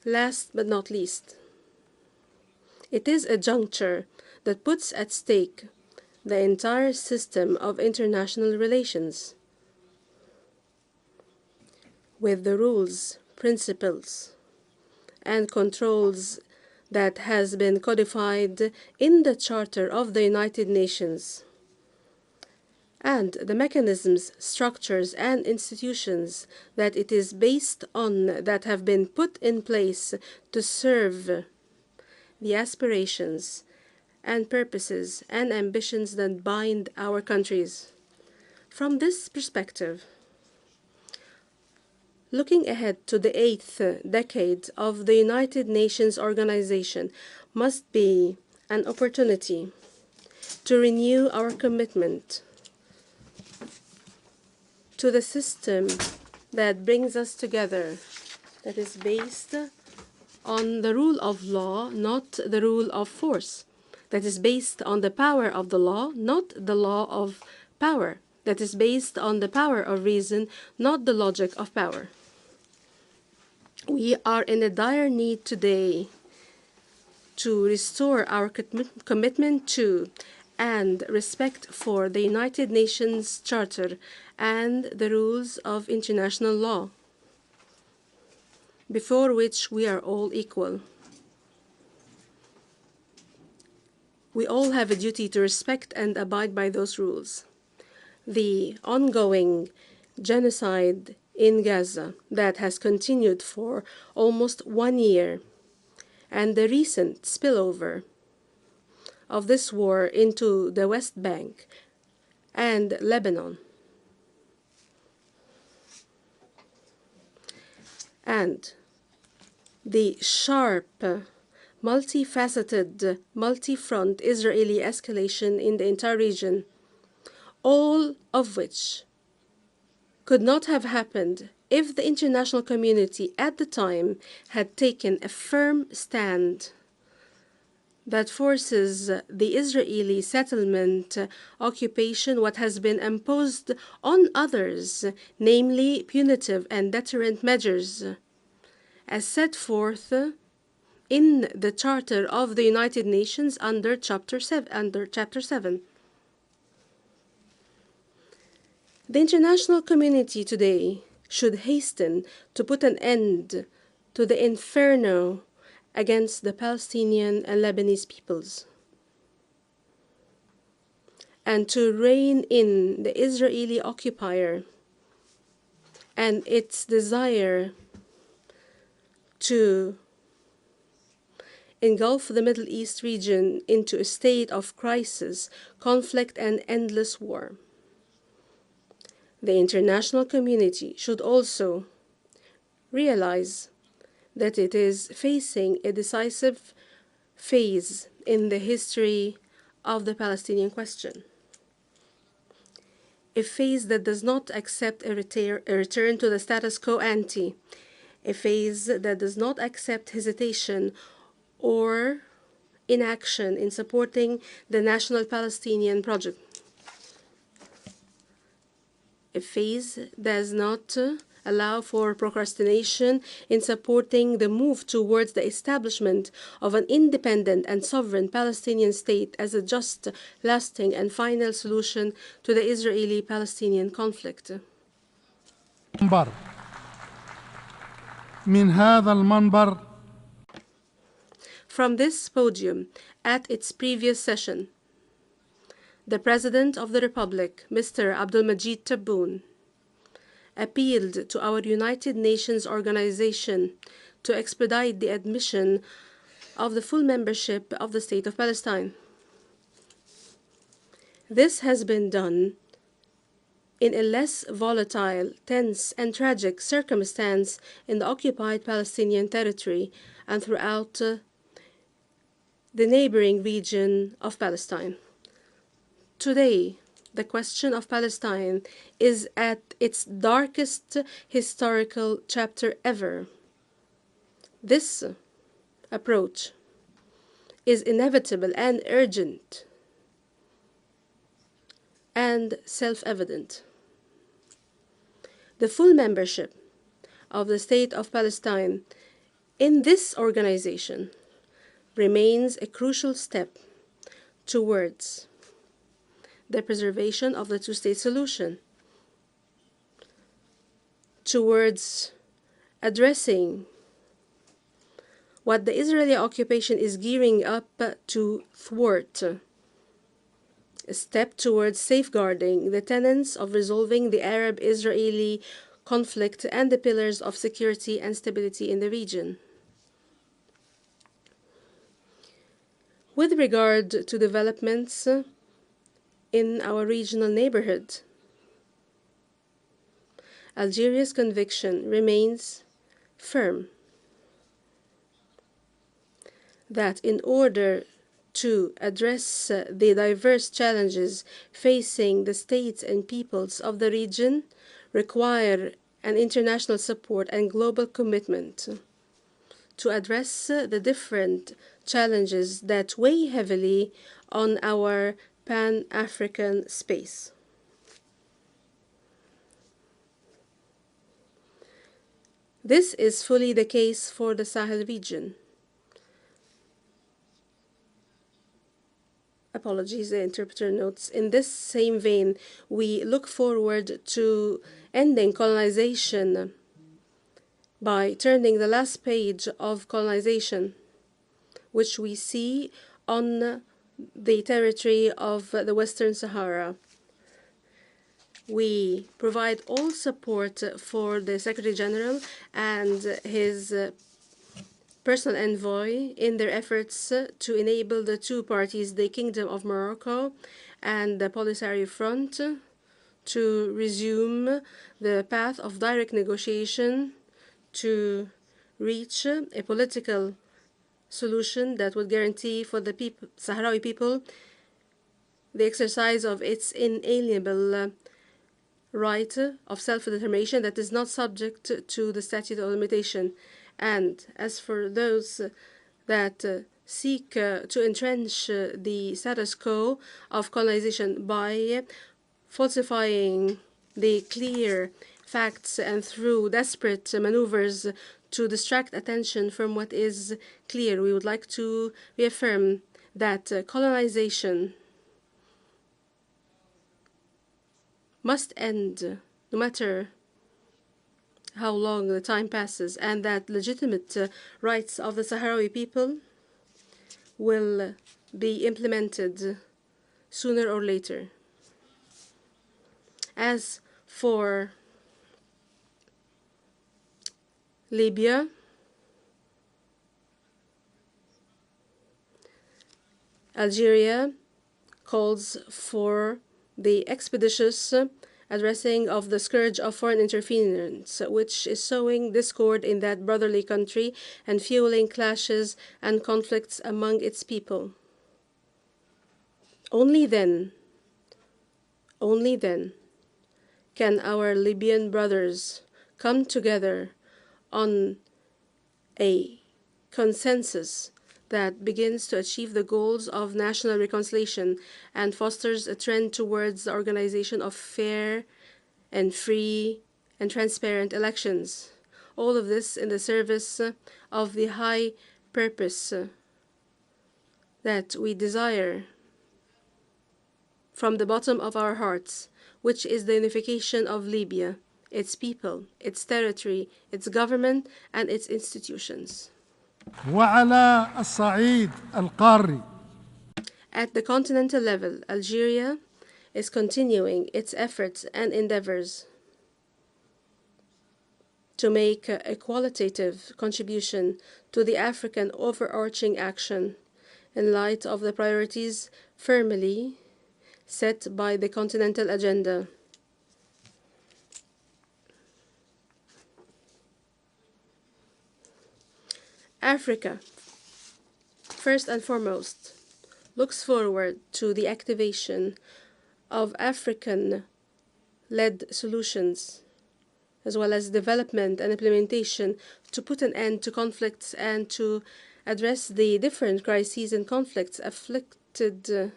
Last but not least, it is a juncture that puts at stake the entire system of international relations with the rules, principles, and controls that has been codified in the Charter of the United Nations, and the mechanisms, structures, and institutions that it is based on that have been put in place to serve the aspirations and purposes and ambitions that bind our countries. From this perspective, looking ahead to the 8th decade of the United Nations organization must be an opportunity to renew our commitment to the system that brings us together, that is based on the rule of law, not the rule of force, that is based on the power of the law, not the law of power, that is based on the power of reason, not the logic of power. We are in a dire need today to restore our commitment to and respect for the United Nations Charter and the rules of international law, before which we are all equal. We all have a duty to respect and abide by those rules. The ongoing genocide in Gaza that has continued for almost 1 year, and the recent spillover of this war into the West Bank and Lebanon, and the sharp, multifaceted, multi-front Israeli escalation in the entire region, all of which could not have happened if the international community at the time had taken a firm stand that forces the Israeli settlement occupation, what has been imposed on others, namely punitive and deterrent measures, as set forth in the Charter of the United Nations under Chapter 7. The international community today should hasten to put an end to the inferno against the Palestinian and Lebanese peoples, and to rein in the Israeli occupier and its desire to engulf the Middle East region into a state of crisis, conflict, and endless war. The international community should also realize that it is facing a decisive phase in the history of the Palestinian question, a phase that does not accept a return to the status quo ante, a phase that does not accept hesitation or inaction in supporting the national Palestinian project, a phase that does not allow for procrastination in supporting the move towards the establishment of an independent and sovereign Palestinian state as a just, lasting, and final solution to the Israeli-Palestinian conflict. من هذا المنبر From this podium, at its previous session, the President of the Republic, Mr. Abdulmajid Tebboune, appealed to our United Nations organization to expedite the admission of the full membership of the State of Palestine. This has been done in a less volatile, tense, and tragic circumstance in the occupied Palestinian territory and throughout the neighboring region of Palestine. Today, the question of Palestine is at its darkest historical chapter ever. This approach is inevitable and urgent and self-evident. The full membership of the State of Palestine in this organization remains a crucial step towards the preservation of the two-state solution, towards addressing what the Israeli occupation is gearing up to thwart, a step towards safeguarding the tenets of resolving the Arab-Israeli conflict and the pillars of security and stability in the region. With regard to developments in our regional neighborhood, Algeria's conviction remains firm that in order to address the diverse challenges facing the states and peoples of the region require an international support and global commitment to address the different challenges that weigh heavily on our Pan-African space. This is fully the case for the Sahel region. Apologies, the interpreter notes. In this same vein, we look forward to ending colonization by turning the last page of colonization, which we see on the territory of the Western Sahara. We provide all support for the Secretary General and his personal envoy in their efforts to enable the two parties, the Kingdom of Morocco and the Polisario Front, to resume the path of direct negotiation to reach a political solution that would guarantee for the Sahrawi people the exercise of its inalienable right of self-determination that is not subject to the statute of limitation. And as for those that seek to entrench the status quo of colonization by falsifying the clear facts and through desperate maneuvers to distract attention from what is clear, we would like to reaffirm that colonization must end no matter how long the time passes, and that legitimate rights of the Sahrawi people will be implemented sooner or later. As for Libya, Algeria calls for the expeditious addressing of the scourge of foreign interference, which is sowing discord in that brotherly country and fueling clashes and conflicts among its people. Only then can our Libyan brothers come together on a consensus that begins to achieve the goals of national reconciliation and fosters a trend towards the organization of fair and free and transparent elections. All of this in the service of the high purpose that we desire from the bottom of our hearts, which is the unification of Libya, its people, its territory, its government, and its institutions. وعلى الصعيد القاري. At the continental level, Algeria is continuing its efforts and endeavors to make a qualitative contribution to the African overarching action in light of the priorities firmly set by the continental agenda. Africa, first and foremost, looks forward to the activation of African-led solutions, as well as development and implementation to put an end to conflicts and to address the different crises and conflicts afflicted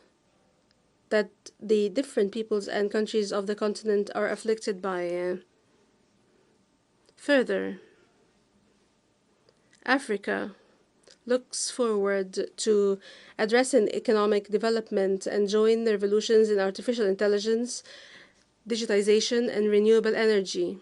that the different peoples and countries of the continent are afflicted by. Further, Africa looks forward to addressing economic development and join the revolutions in artificial intelligence, digitization, and renewable energy.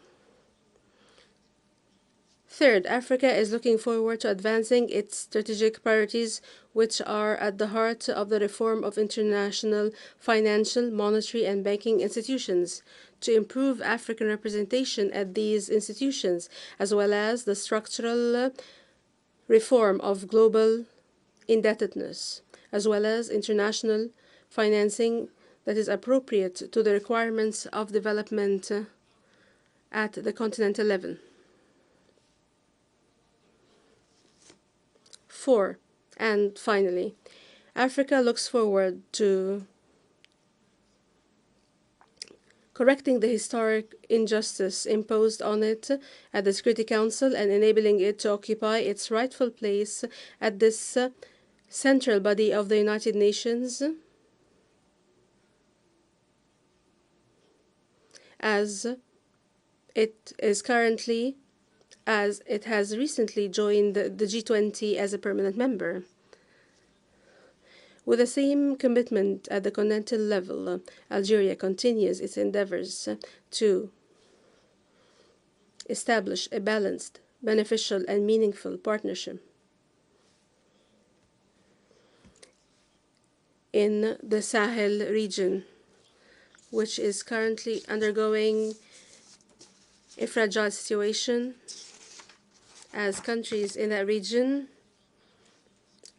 Third, Africa is looking forward to advancing its strategic priorities, which are at the heart of the reform of international financial, monetary, and banking institutions, to improve African representation at these institutions, as well as the structural reform of global indebtedness, as well as international financing that is appropriate to the requirements of development at the continental level. 4. And finally, Africa looks forward to correcting the historic injustice imposed on it at the Security Council and enabling it to occupy its rightful place at this central body of the United Nations, as it has recently joined the G20 as a permanent member. With the same commitment at the continental level, Algeria continues its endeavors to establish a balanced, beneficial, and meaningful partnership in the Sahel region, which is currently undergoing a fragile situation, as countries in that region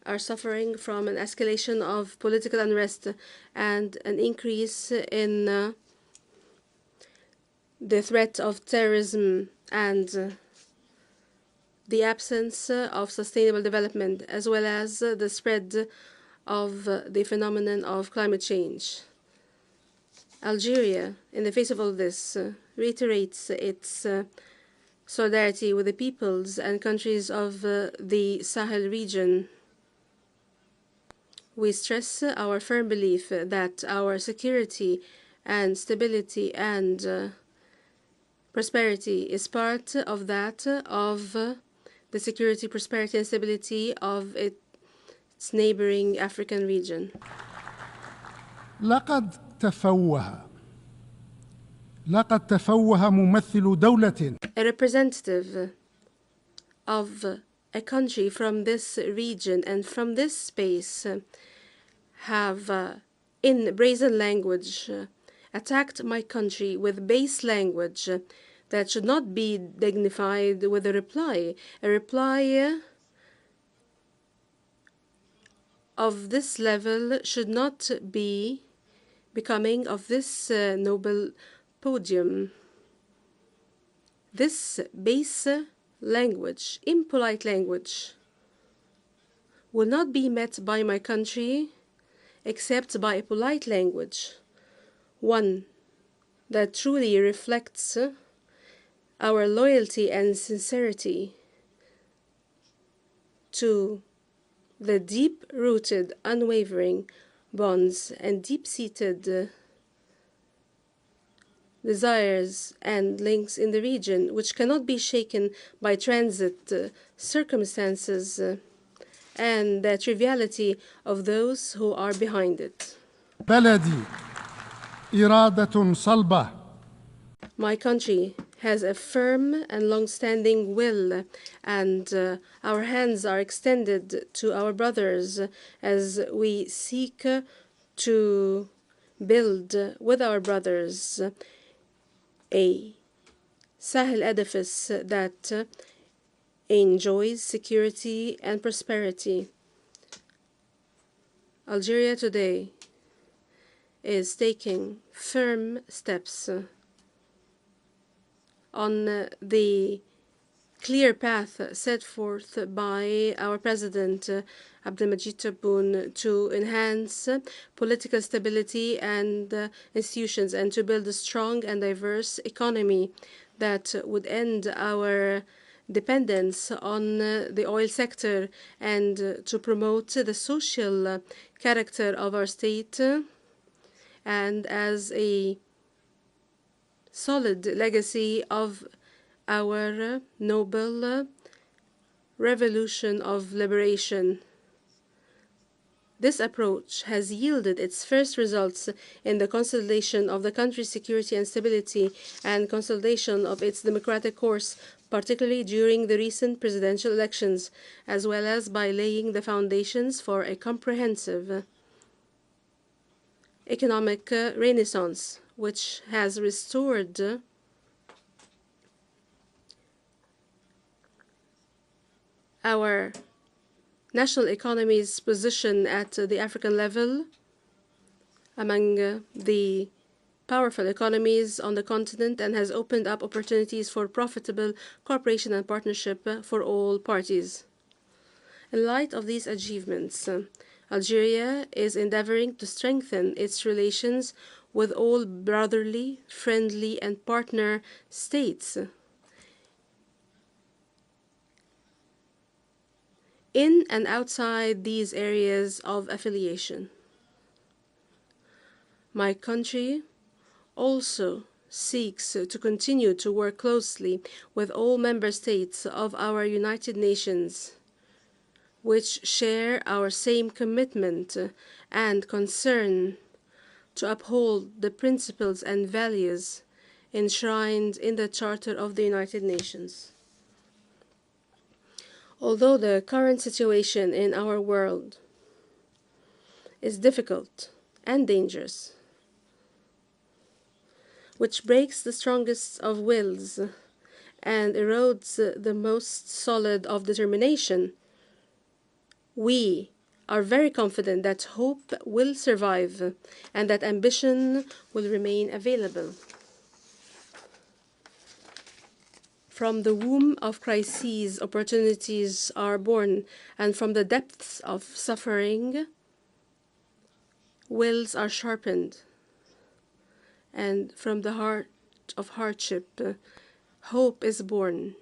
are suffering from an escalation of political unrest and an increase in the threat of terrorism and the absence of sustainable development, as well as the spread of the phenomenon of climate change. Algeria, in the face of all this, reiterates its solidarity with the peoples and countries of the Sahel region. We stress our firm belief that our security and stability and prosperity is part of that of the security, prosperity, and stability of its neighboring African region. لقد تفوه ممثل دولة. A representative of a country from this region and from this space have, in brazen language, attacked my country with base language that should not be dignified with a reply. A reply of this level should not be becoming of this noble podium. This base language, impolite language, will not be met by my country except by a polite language, one that truly reflects our loyalty and sincerity to the deep-rooted, unwavering bonds and deep-seated desires and links in the region, which cannot be shaken by transit circumstances and the triviality of those who are behind it. بلدي إرادة صلبة. My country has a firm and long-standing will, and our hands are extended to our brothers as we seek to build with our brothers a Sahel edifice that enjoys security and prosperity. Algeria today is taking firm steps on the clear path set forth by our President Abdelmajid Tebboune to enhance political stability and institutions and to build a strong and diverse economy that would end our dependence on the oil sector and to promote the social character of our state and as a solid legacy of our noble revolution of liberation. This approach has yielded its first results in the consolidation of the country's security and stability and consolidation of its democratic course, particularly during the recent presidential elections, as well as by laying the foundations for a comprehensive economic renaissance, which has restored our national economy's position at the African level among the powerful economies on the continent, and has opened up opportunities for profitable cooperation and partnership for all parties. In light of these achievements, Algeria is endeavoring to strengthen its relations with all brotherly, friendly, and partner states in and outside these areas of affiliation. My country also seeks to continue to work closely with all member states of our United Nations, which share our same commitment and concern to uphold the principles and values enshrined in the Charter of the United Nations. Although the current situation in our world is difficult and dangerous, which breaks the strongest of wills and erodes the most solid of determination, we are very confident that hope will survive and that ambition will remain available. From the womb of crises, opportunities are born, and from the depths of suffering, wills are sharpened, and from the heart of hardship, hope is born.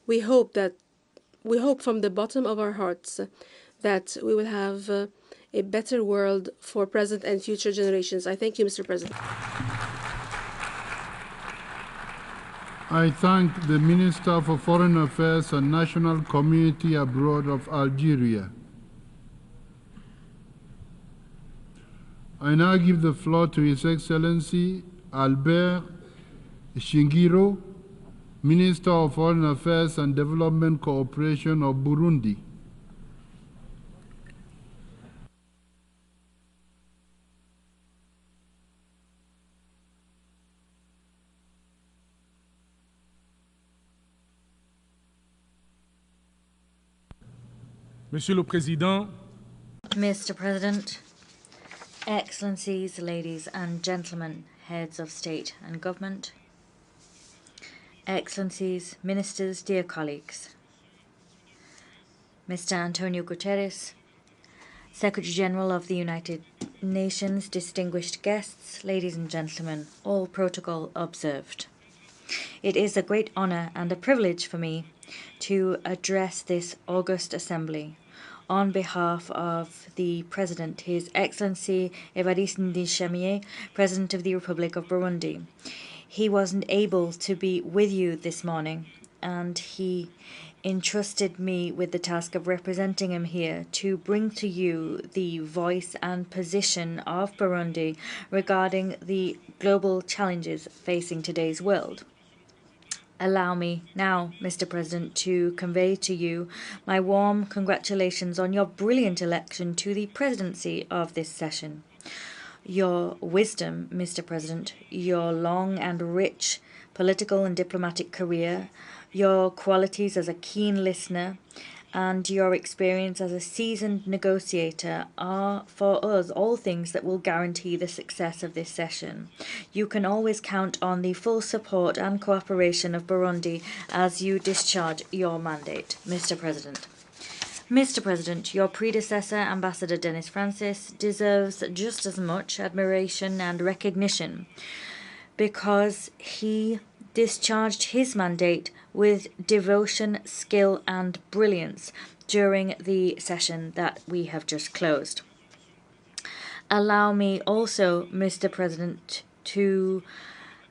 We hope from the bottom of our hearts that we will have a better world for present and future generations. I thank you, Mr. President. I thank the Minister for Foreign Affairs and National Community Abroad of Algeria. I now give the floor to His Excellency Albert Shingiro, Minister of Foreign Affairs and Development Cooperation of Burundi. Monsieur le Président, Mr. President, Excellencies, ladies and gentlemen, heads of state and government, Excellencies, ministers, dear colleagues, Mr. Antonio Guterres, Secretary General of the United Nations, distinguished guests, ladies and gentlemen, all protocol observed. It is a great honor and a privilege for me to address this august assembly on behalf of the President, His Excellency Evariste Ndayishimiye, President of the Republic of Burundi. He wasn't able to be with you this morning, and he entrusted me with the task of representing him here to bring to you the voice and position of Burundi regarding the global challenges facing today's world. Allow me now, Mr. President, to convey to you my warm congratulations on your brilliant election to the presidency of this session. Your wisdom, Mr. President, your long and rich political and diplomatic career, your qualities as a keen listener, and your experience as a seasoned negotiator are, for us, all things that will guarantee the success of this session. You can always count on the full support and cooperation of Burundi as you discharge your mandate, Mr. President. Mr. President, your predecessor, Ambassador Denis Francis, deserves just as much admiration and recognition because he discharged his mandate with devotion, skill, and brilliance during the session that we have just closed. Allow me also, Mr. President, to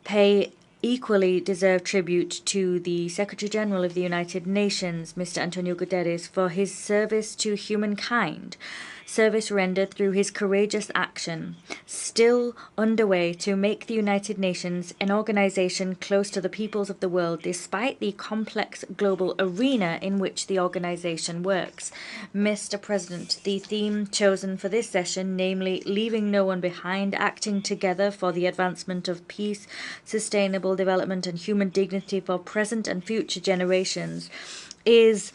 pay equally deserve tribute to the Secretary General of the United Nations, Mr. Antonio Guterres, for his service to humankind, service rendered through his courageous action, still underway to make the United Nations an organization close to the peoples of the world, despite the complex global arena in which the organization works. Mr. President, the theme chosen for this session, namely leaving no one behind, acting together for the advancement of peace, sustainable development and human dignity for present and future generations, is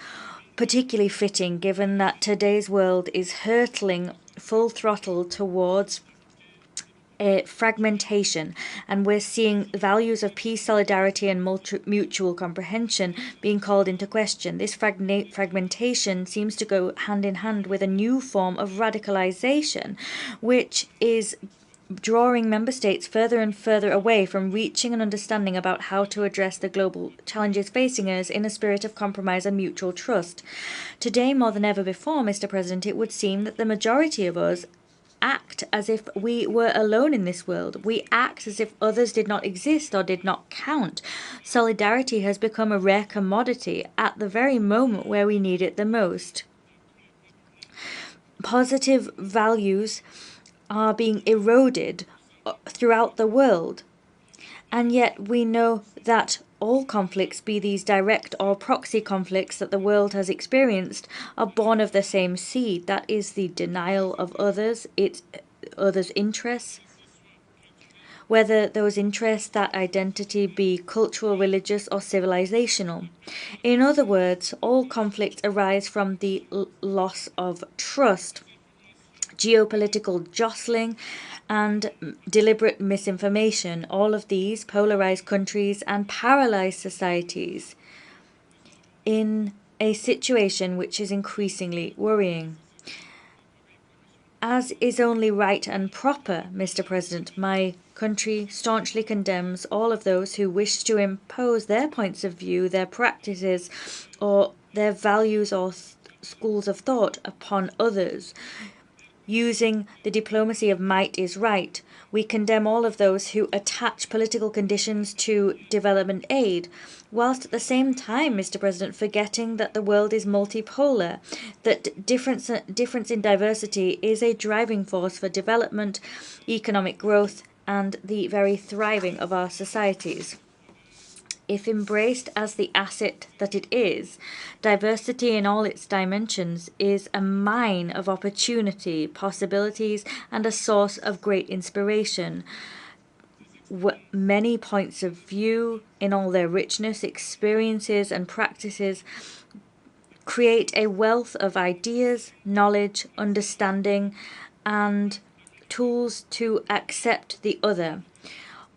particularly fitting given that today's world is hurtling full throttle towards fragmentation, and we're seeing values of peace, solidarity and mutual comprehension being called into question. This fragmentation seems to go hand in hand with a new form of radicalization, which is drawing member states further and further away from reaching an understanding about how to address the global challenges facing us in a spirit of compromise and mutual trust. Today, more than ever before, Mr. President, it would seem that the majority of us act as if we were alone in this world. We act as if others did not exist or did not count. Solidarity has become a rare commodity at the very moment where we need it the most. Positive values are being eroded throughout the world, and yet we know that all conflicts, be these direct or proxy conflicts that the world has experienced, are born of the same seed, that is the denial of others, others' interests, whether those interests, that identity be cultural, religious or civilizational. In other words, all conflicts arise from the loss of trust, geopolitical jostling and deliberate misinformation. All of these polarize countries and paralyze societies in a situation which is increasingly worrying. As is only right and proper, Mr. President, my country staunchly condemns all of those who wish to impose their points of view, their practices, or their values or schools of thought upon others. Using the diplomacy of might is right, we condemn all of those who attach political conditions to development aid, whilst at the same time, Mr. President, forgetting that the world is multipolar, that difference in diversity is a driving force for development, economic growth, and the very thriving of our societies. If embraced as the asset that it is, diversity in all its dimensions is a mine of opportunity, possibilities, and a source of great inspiration. Many points of view, in all their richness, experiences, and practices, create a wealth of ideas, knowledge, understanding, and tools to accept the other.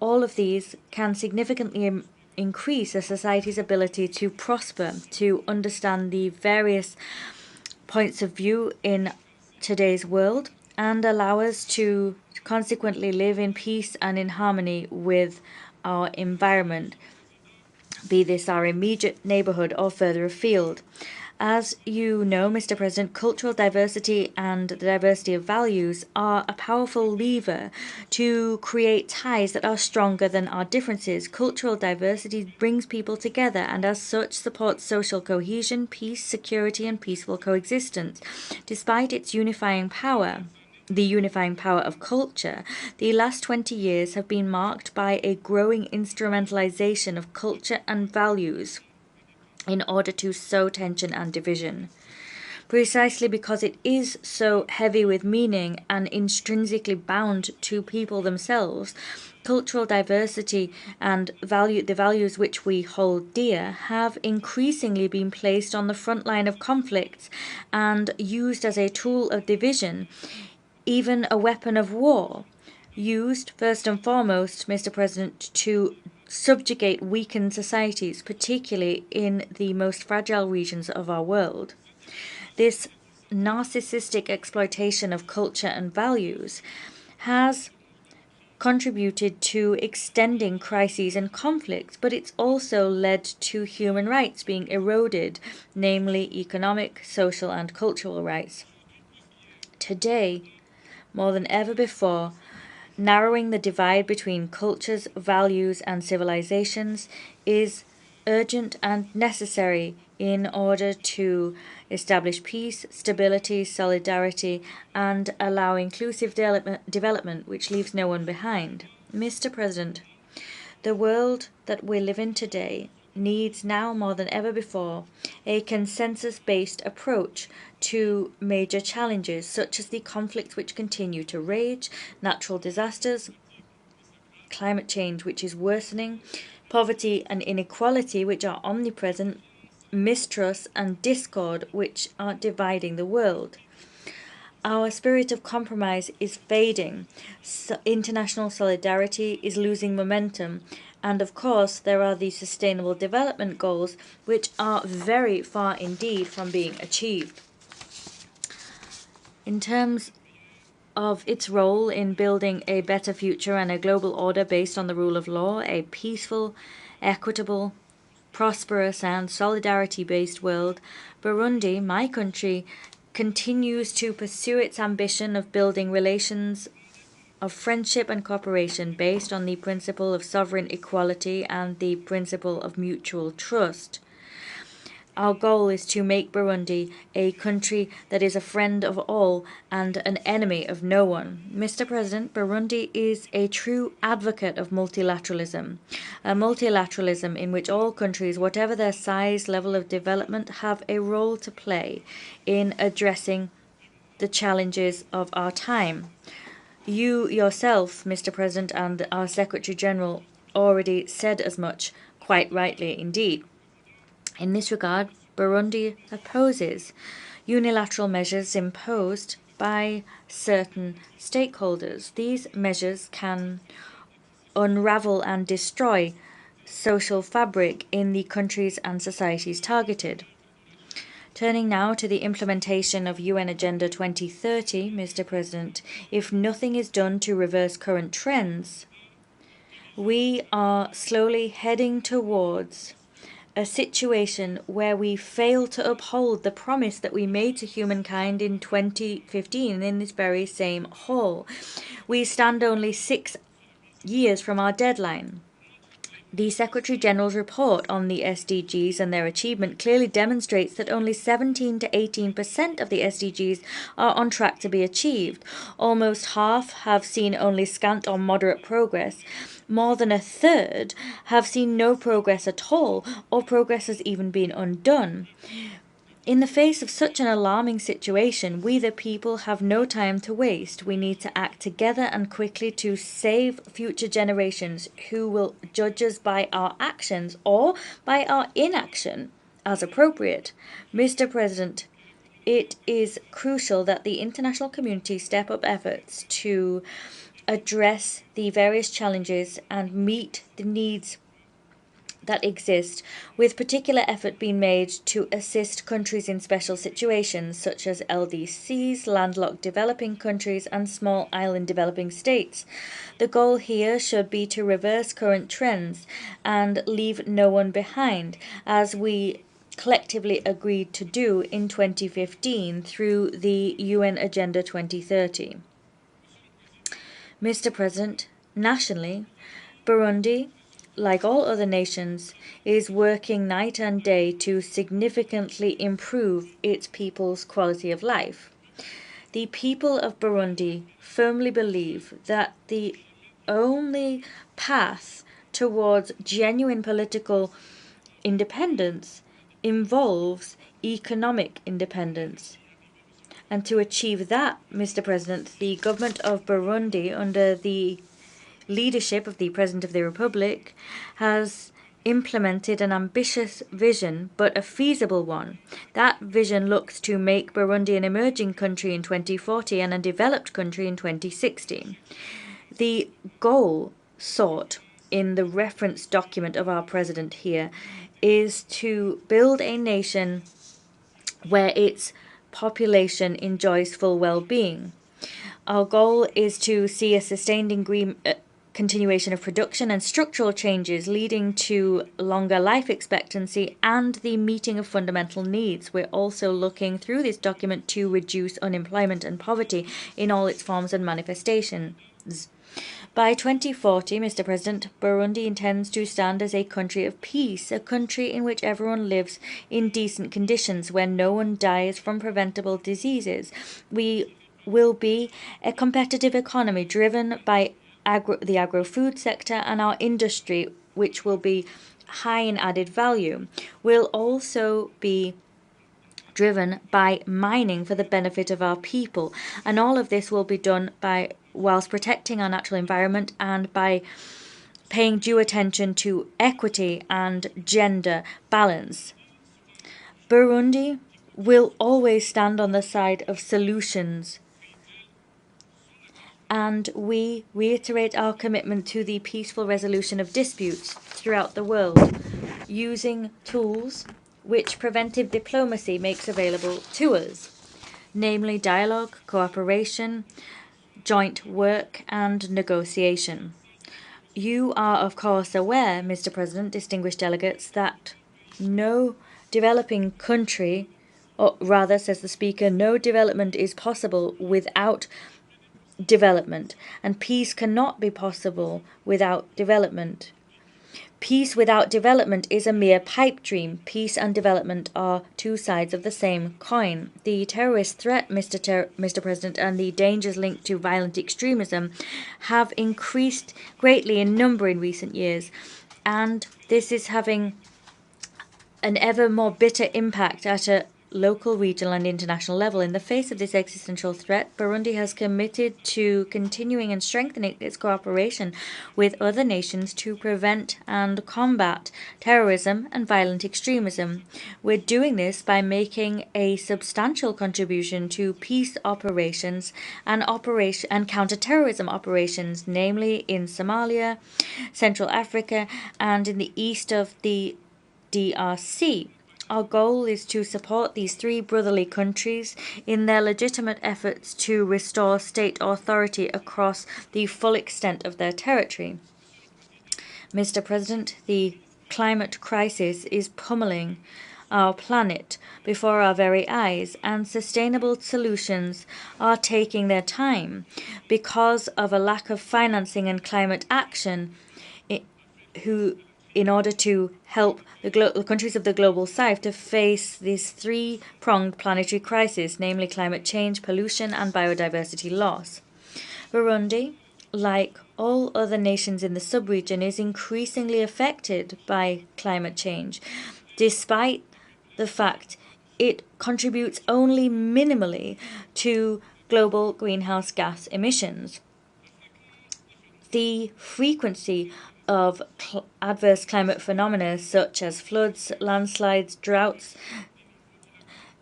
All of these can significantly increase a society's ability to prosper, to understand the various points of view in today's world, and allow us to consequently live in peace and in harmony with our environment, be this our immediate neighborhood or further afield. As you know, Mr. President, cultural diversity and the diversity of values are a powerful lever to create ties that are stronger than our differences. Cultural diversity brings people together and as such supports social cohesion, peace, security, and peaceful coexistence. Despite its unifying power, the unifying power of culture, the last 20 years have been marked by a growing instrumentalization of culture and values in order to sow tension and division. Precisely because it is so heavy with meaning and intrinsically bound to people themselves, cultural diversity and the values which we hold dear have increasingly been placed on the front line of conflicts and used as a tool of division, even a weapon of war, used first and foremost, Mr. President, to subjugate weakened societies, particularly in the most fragile regions of our world. This narcissistic exploitation of culture and values has contributed to extending crises and conflicts, but it's also led to human rights being eroded, namely economic, social, and cultural rights. Today, more than ever before, narrowing the divide between cultures, values, and civilizations is urgent and necessary in order to establish peace, stability, solidarity, and allow inclusive development which leaves no one behind. Mr. President, the world that we live in today needs now more than ever before a consensus-based approach to major challenges such as the conflicts which continue to rage, natural disasters, climate change which is worsening, poverty and inequality which are omnipresent, mistrust and discord which are dividing the world. Our spirit of compromise is fading, international solidarity is losing momentum, and of course there are the Sustainable Development Goals which are very far indeed from being achieved. In terms of its role in building a better future and a global order based on the rule of law, a peaceful, equitable, prosperous and solidarity-based world, Burundi, my country, continues to pursue its ambition of building relations of friendship and cooperation based on the principle of sovereign equality and the principle of mutual trust. Our goal is to make Burundi a country that is a friend of all and an enemy of no one. Mr. President, Burundi is a true advocate of multilateralism, a multilateralism in which all countries, whatever their size, level of development, have a role to play in addressing the challenges of our time. You yourself, Mr. President, and our Secretary General already said as much, quite rightly indeed. In this regard, Burundi opposes unilateral measures imposed by certain stakeholders. These measures can unravel and destroy social fabric in the countries and societies targeted. Turning now to the implementation of UN Agenda 2030, Mr. President, if nothing is done to reverse current trends, we are slowly heading towards a situation where we fail to uphold the promise that we made to humankind in 2015 in this very same hall. We stand only 6 years from our deadline. The Secretary General's report on the SDGs and their achievement clearly demonstrates that only 17 to 18% of the SDGs are on track to be achieved. Almost half have seen only scant or moderate progress. More than a third have seen no progress at all, or progress has even been undone. In the face of such an alarming situation, we the people have no time to waste. We need to act together and quickly to save future generations who will judge us by our actions or by our inaction as appropriate. Mr. President, it is crucial that the international community step up efforts to address the various challenges and meet the needs that exist, with particular effort being made to assist countries in special situations such as LDCs, landlocked developing countries and small island developing states. The goal here should be to reverse current trends and leave no one behind, as we collectively agreed to do in 2015 through the UN Agenda 2030. Mr. President, nationally, Burundi, like all other nations, is working night and day to significantly improve its people's quality of life. The people of Burundi firmly believe that the only path towards genuine political independence involves economic independence. And to achieve that, Mr. President, the government of Burundi, under the leadership of the President of the Republic, has implemented an ambitious vision, but a feasible one. That vision looks to make Burundi an emerging country in 2040 and a developed country in 2060. The goal sought in the reference document of our President here is to build a nation where its population enjoys full well-being. Our goal is to see a sustained continuation of production and structural changes leading to longer life expectancy and the meeting of fundamental needs. We're also looking through this document to reduce unemployment and poverty in all its forms and manifestations. By 2040, Mr. President, Burundi intends to stand as a country of peace, a country in which everyone lives in decent conditions, where no one dies from preventable diseases. We will be a competitive economy driven by the agro-food sector and our industry, which will be high in added value. Will also be driven by mining for the benefit of our people, and all of this will be done by whilst protecting our natural environment and by paying due attention to equity and gender balance. Burundi will always stand on the side of solutions, and we reiterate our commitment to the peaceful resolution of disputes throughout the world, using tools which preventive diplomacy makes available to us, namely dialogue, cooperation, joint work, and negotiation. You are, of course, aware, Mr. President, distinguished delegates, that no developing country, or rather, says the Speaker, no development is possible without development, and peace cannot be possible without development. Peace without development is a mere pipe dream. Peace and development are two sides of the same coin. The terrorist threat, Mr. President, and the dangers linked to violent extremism have increased greatly in number in recent years, and this is having an ever more bitter impact at a local, regional, and international level. In the face of this existential threat, Burundi has committed to continuing and strengthening its cooperation with other nations to prevent and combat terrorism and violent extremism. We're doing this by making a substantial contribution to peace operations and counter-terrorism operations, namely in Somalia, Central Africa, and in the east of the DRC. Our goal is to support these three brotherly countries in their legitimate efforts to restore state authority across the full extent of their territory. Mr. President, the climate crisis is pummeling our planet before our very eyes, and sustainable solutions are taking their time because of a lack of financing and climate action in order to help the countries of the global south to face this three-pronged planetary crisis, namely climate change, pollution, and biodiversity loss. Burundi, like all other nations in the sub-region, is increasingly affected by climate change, despite the fact it contributes only minimally to global greenhouse gas emissions. The frequency of adverse climate phenomena such as floods, landslides, droughts,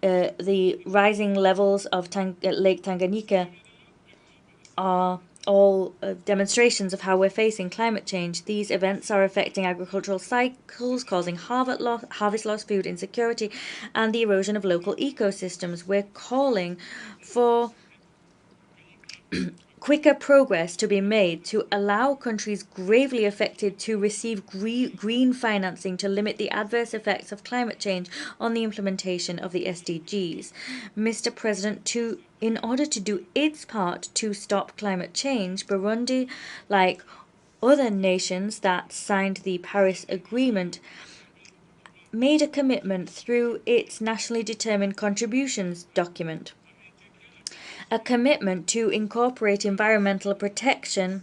the rising levels of Lake Tanganyika are all demonstrations of how we're facing climate change. These events are affecting agricultural cycles, causing harvest loss, food insecurity, and the erosion of local ecosystems. We're calling for quicker progress to be made to allow countries gravely affected to receive green financing to limit the adverse effects of climate change on the implementation of the SDGs. Mr. President, in order to do its part to stop climate change, Burundi, like other nations that signed the Paris Agreement, made a commitment through its nationally determined contributions document. A commitment to incorporate environmental protection,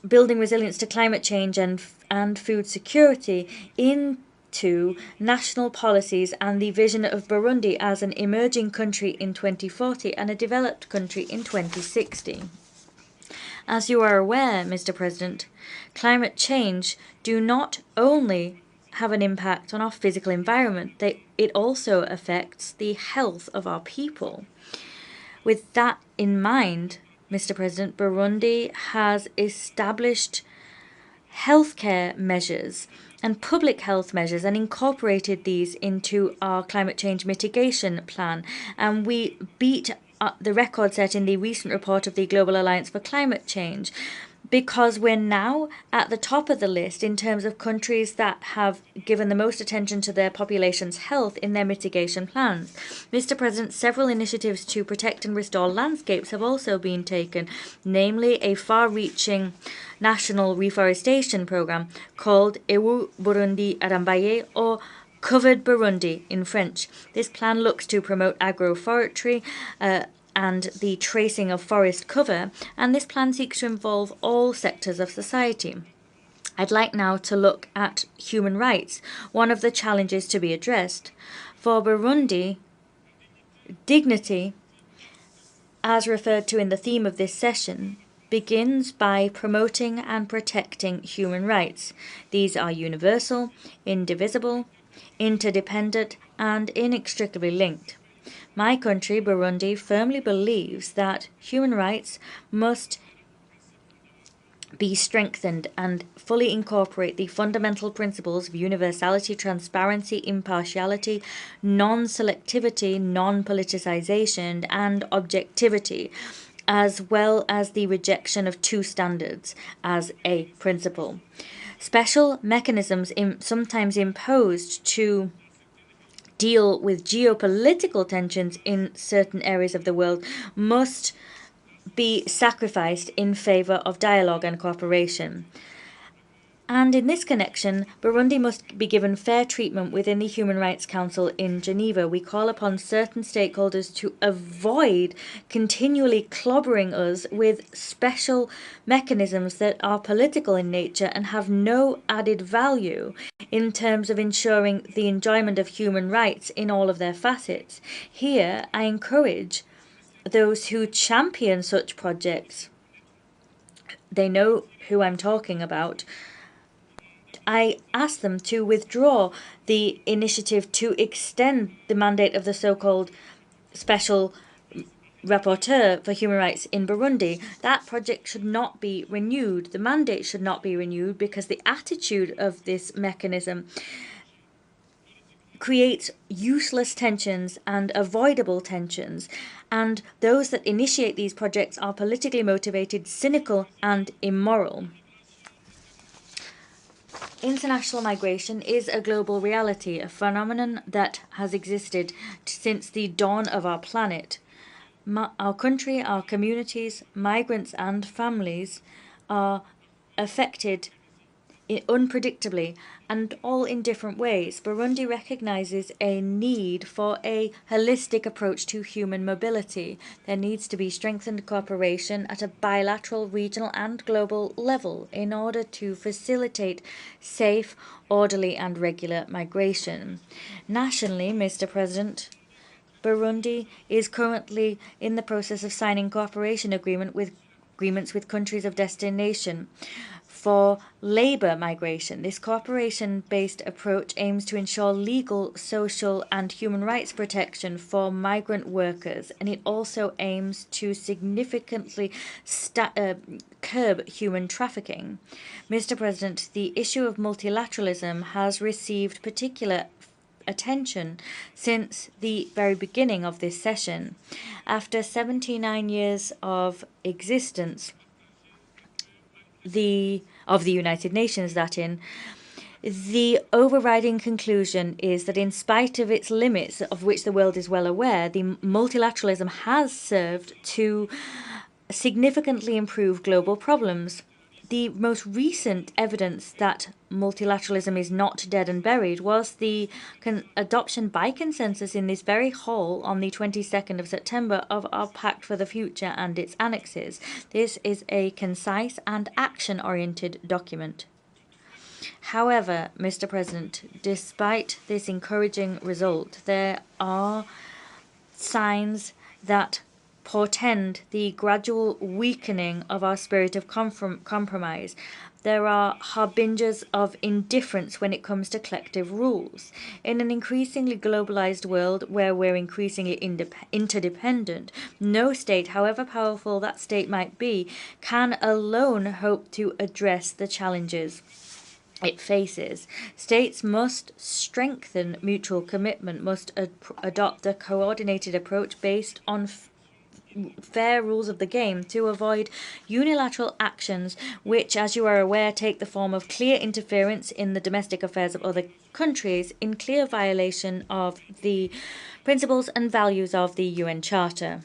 building resilience to climate change and food security into national policies, and the vision of Burundi as an emerging country in 2040 and a developed country in 2060. As you are aware, Mr. President, climate change do not only have an impact on our physical environment, it also affects the health of our people. With that in mind, Mr. President, Burundi has established healthcare measures and public health measures and incorporated these into our climate change mitigation plan. And we beat the record set in the recent report of the Global Alliance for Climate Change. because we're now at the top of the list in terms of countries that have given the most attention to their population's health in their mitigation plans. Mr. President, several initiatives to protect and restore landscapes have also been taken, namely a far-reaching national reforestation program called Ewu Burundi Arambaye, or Covered Burundi in French. This plan looks to promote agroforestry and the tracing of forest cover, and this plan seeks to involve all sectors of society. I'd like now to look at human rights, one of the challenges to be addressed. For Burundi, dignity, as referred to in the theme of this session, begins by promoting and protecting human rights. These are universal, indivisible, interdependent, and inextricably linked. My country, Burundi, firmly believes that human rights must be strengthened and fully incorporate the fundamental principles of universality, transparency, impartiality, non-selectivity, non-politicization, and objectivity, as well as the rejection of two standards as a principle. Special mechanisms sometimes imposed to deal with geopolitical tensions in certain areas of the world must be sacrificed in favor of dialogue and cooperation. And in this connection, Burundi must be given fair treatment within the Human Rights Council in Geneva. We call upon certain stakeholders to avoid continually clobbering us with special mechanisms that are political in nature and have no added value in terms of ensuring the enjoyment of human rights in all of their facets. Here, I encourage those who champion such projects, they know who I'm talking about, I ask them to withdraw the initiative to extend the mandate of the so-called Special Rapporteur for Human Rights in Burundi. That project should not be renewed. The mandate should not be renewed because the attitude of this mechanism creates useless tensions and avoidable tensions, and those that initiate these projects are politically motivated, cynical, and immoral. International migration is a global reality, a phenomenon that has existed since the dawn of our planet. Our country, our communities, migrants and families are affected unpredictably and all in different ways. Burundi recognizes a need for a holistic approach to human mobility. There needs to be strengthened cooperation at a bilateral, regional and global level in order to facilitate safe, orderly and regular migration. Nationally, Mr. President, Burundi is currently in the process of signing cooperation agreements with countries of destination for labor migration. This cooperation-based approach aims to ensure legal, social, and human rights protection for migrant workers, and it also aims to significantly curb human trafficking. Mr. President, the issue of multilateralism has received particular attention since the very beginning of this session. After 79 years of existence, of the United Nations, the overriding conclusion is that in spite of its limits, of which the world is well aware, the multilateralism has served to significantly improve global problems. The most recent evidence that multilateralism is not dead and buried was the adoption by consensus in this very hall on the 22nd of September of our Pact for the Future and its annexes. This is a concise and action-oriented document. However, Mr. President, despite this encouraging result, there are signs that portend the gradual weakening of our spirit of compromise. There are harbingers of indifference when it comes to collective rules. In an increasingly globalized world where we're increasingly interdependent, no state, however powerful that state might be, can alone hope to address the challenges it faces. States must strengthen mutual commitment, must adopt a coordinated approach based on fair rules of the game to avoid unilateral actions which, as you are aware, take the form of clear interference in the domestic affairs of other countries in clear violation of the principles and values of the UN Charter.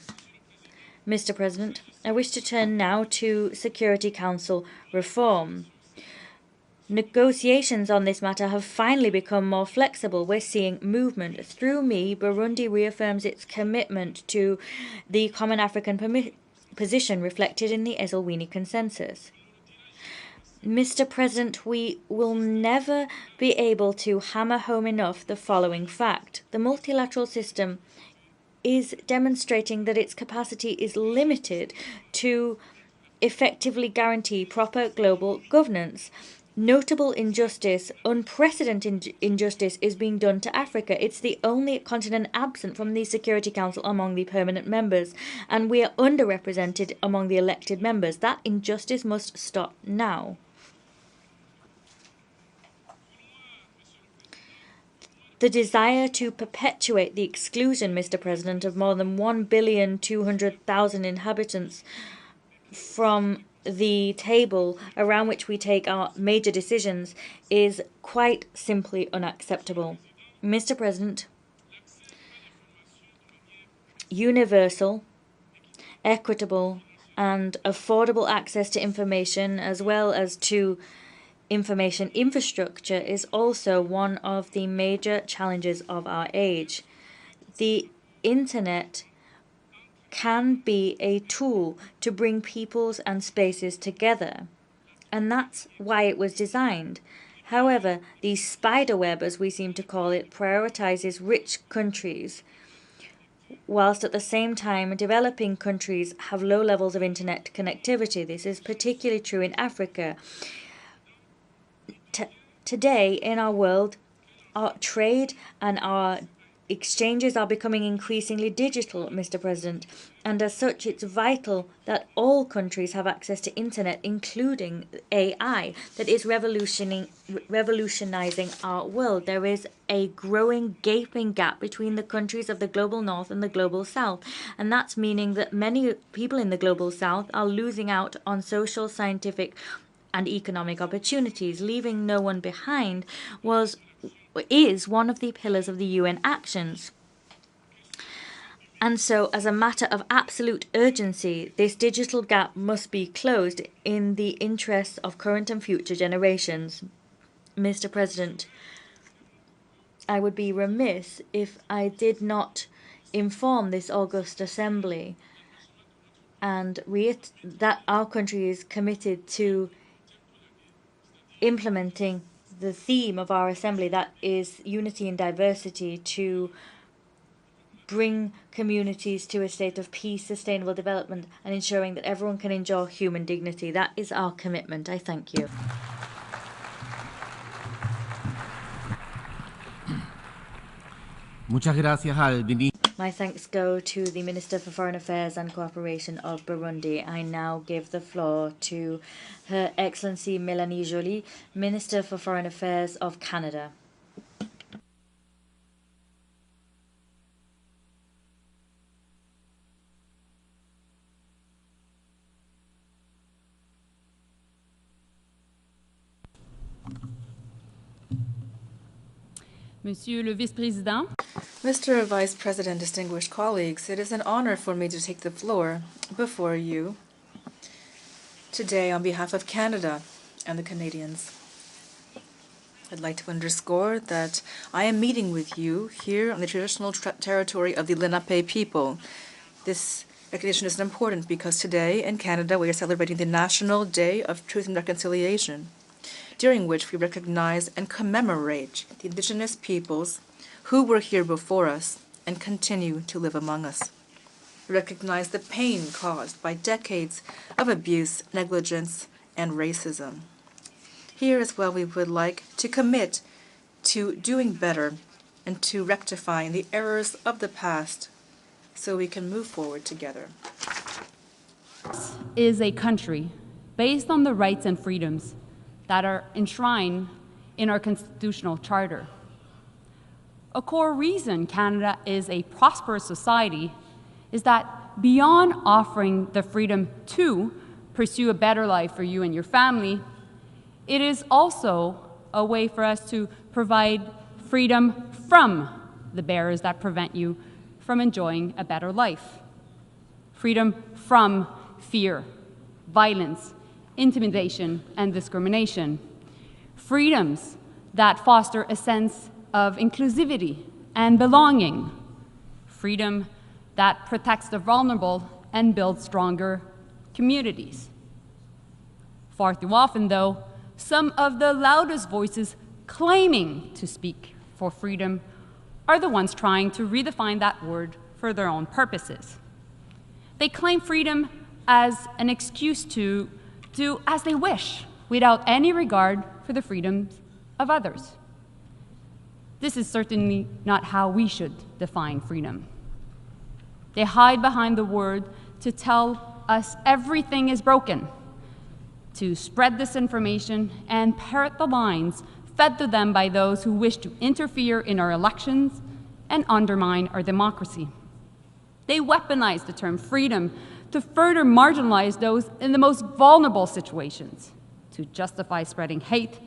Mr. President, I wish to turn now to Security Council reform. Negotiations on this matter have finally become more flexible. We're seeing movement. Through me, Burundi reaffirms its commitment to the Common African position reflected in the Esselwini Consensus. Mr. President, we will never be able to hammer home enough the following fact. The multilateral system is demonstrating that its capacity is limited to effectively guarantee proper global governance. Notable injustice, unprecedented injustice is being done to Africa. It's the only continent absent from the Security Council among the permanent members, and we are underrepresented among the elected members. That injustice must stop now. The desire to perpetuate the exclusion, Mr. President, of more than 1,200,000,000 inhabitants from the table around which we take our major decisions is quite simply unacceptable. Mr. President, universal, equitable, and affordable access to information as well as to information infrastructure is also one of the major challenges of our age. The Internet can be a tool to bring peoples and spaces together, and that's why it was designed. However, the spider web, as we seem to call it, prioritizes rich countries, whilst at the same time developing countries have low levels of internet connectivity. This is particularly true in Africa. Today in our world, our trade and our exchanges are becoming increasingly digital, Mr. President, and as such it's vital that all countries have access to internet, including AI, that is revolutionizing our world. There is a growing gaping gap between the countries of the global north and the global south, and that's meaning that many people in the global south are losing out on social, scientific, and economic opportunities. Leaving no one behind is one of the pillars of the UN actions. And so, as a matter of absolute urgency, this digital gap must be closed in the interests of current and future generations. Mr. President, I would be remiss if I did not inform this august assembly and that our country is committed to implementing the theme of our assembly, that is unity and diversity, to bring communities to a state of peace, sustainable development, and ensuring that everyone can enjoy human dignity. That is our commitment. I thank you. Muchas gracias al ministro. My thanks go to the Minister for Foreign Affairs and Cooperation of Burundi. I now give the floor to Her Excellency Mélanie Joly, Minister for Foreign Affairs of Canada. Monsieur le Vice-Président. Mr. Vice President, distinguished colleagues, it is an honor for me to take the floor before you today on behalf of Canada and the Canadians. I'd like to underscore that I am meeting with you here on the traditional territory of the Lenape people. This recognition is important because today in Canada we are celebrating the National Day of Truth and Reconciliation, during which we recognize and commemorate the Indigenous peoples who were here before us and continue to live among us. We recognize the pain caused by decades of abuse, negligence, and racism. Here as well, we would like to commit to doing better and to rectifying the errors of the past so we can move forward together. Is a country based on the rights and freedoms that are enshrined in our constitutional charter. A core reason Canada is a prosperous society is that beyond offering the freedom to pursue a better life for you and your family, it is also a way for us to provide freedom from the barriers that prevent you from enjoying a better life. Freedom from fear, violence, intimidation, and discrimination. Freedoms that foster a sense of inclusivity and belonging. Freedom that protects the vulnerable and builds stronger communities. Far too often, though, some of the loudest voices claiming to speak for freedom are the ones trying to redefine that word for their own purposes. They claim freedom as an excuse to do as they wish without any regard for the freedoms of others. This is certainly not how we should define freedom. They hide behind the word to tell us everything is broken, to spread disinformation and parrot the lines fed to them by those who wish to interfere in our elections and undermine our democracy. They weaponize the term freedom to further marginalize those in the most vulnerable situations, to justify spreading hate,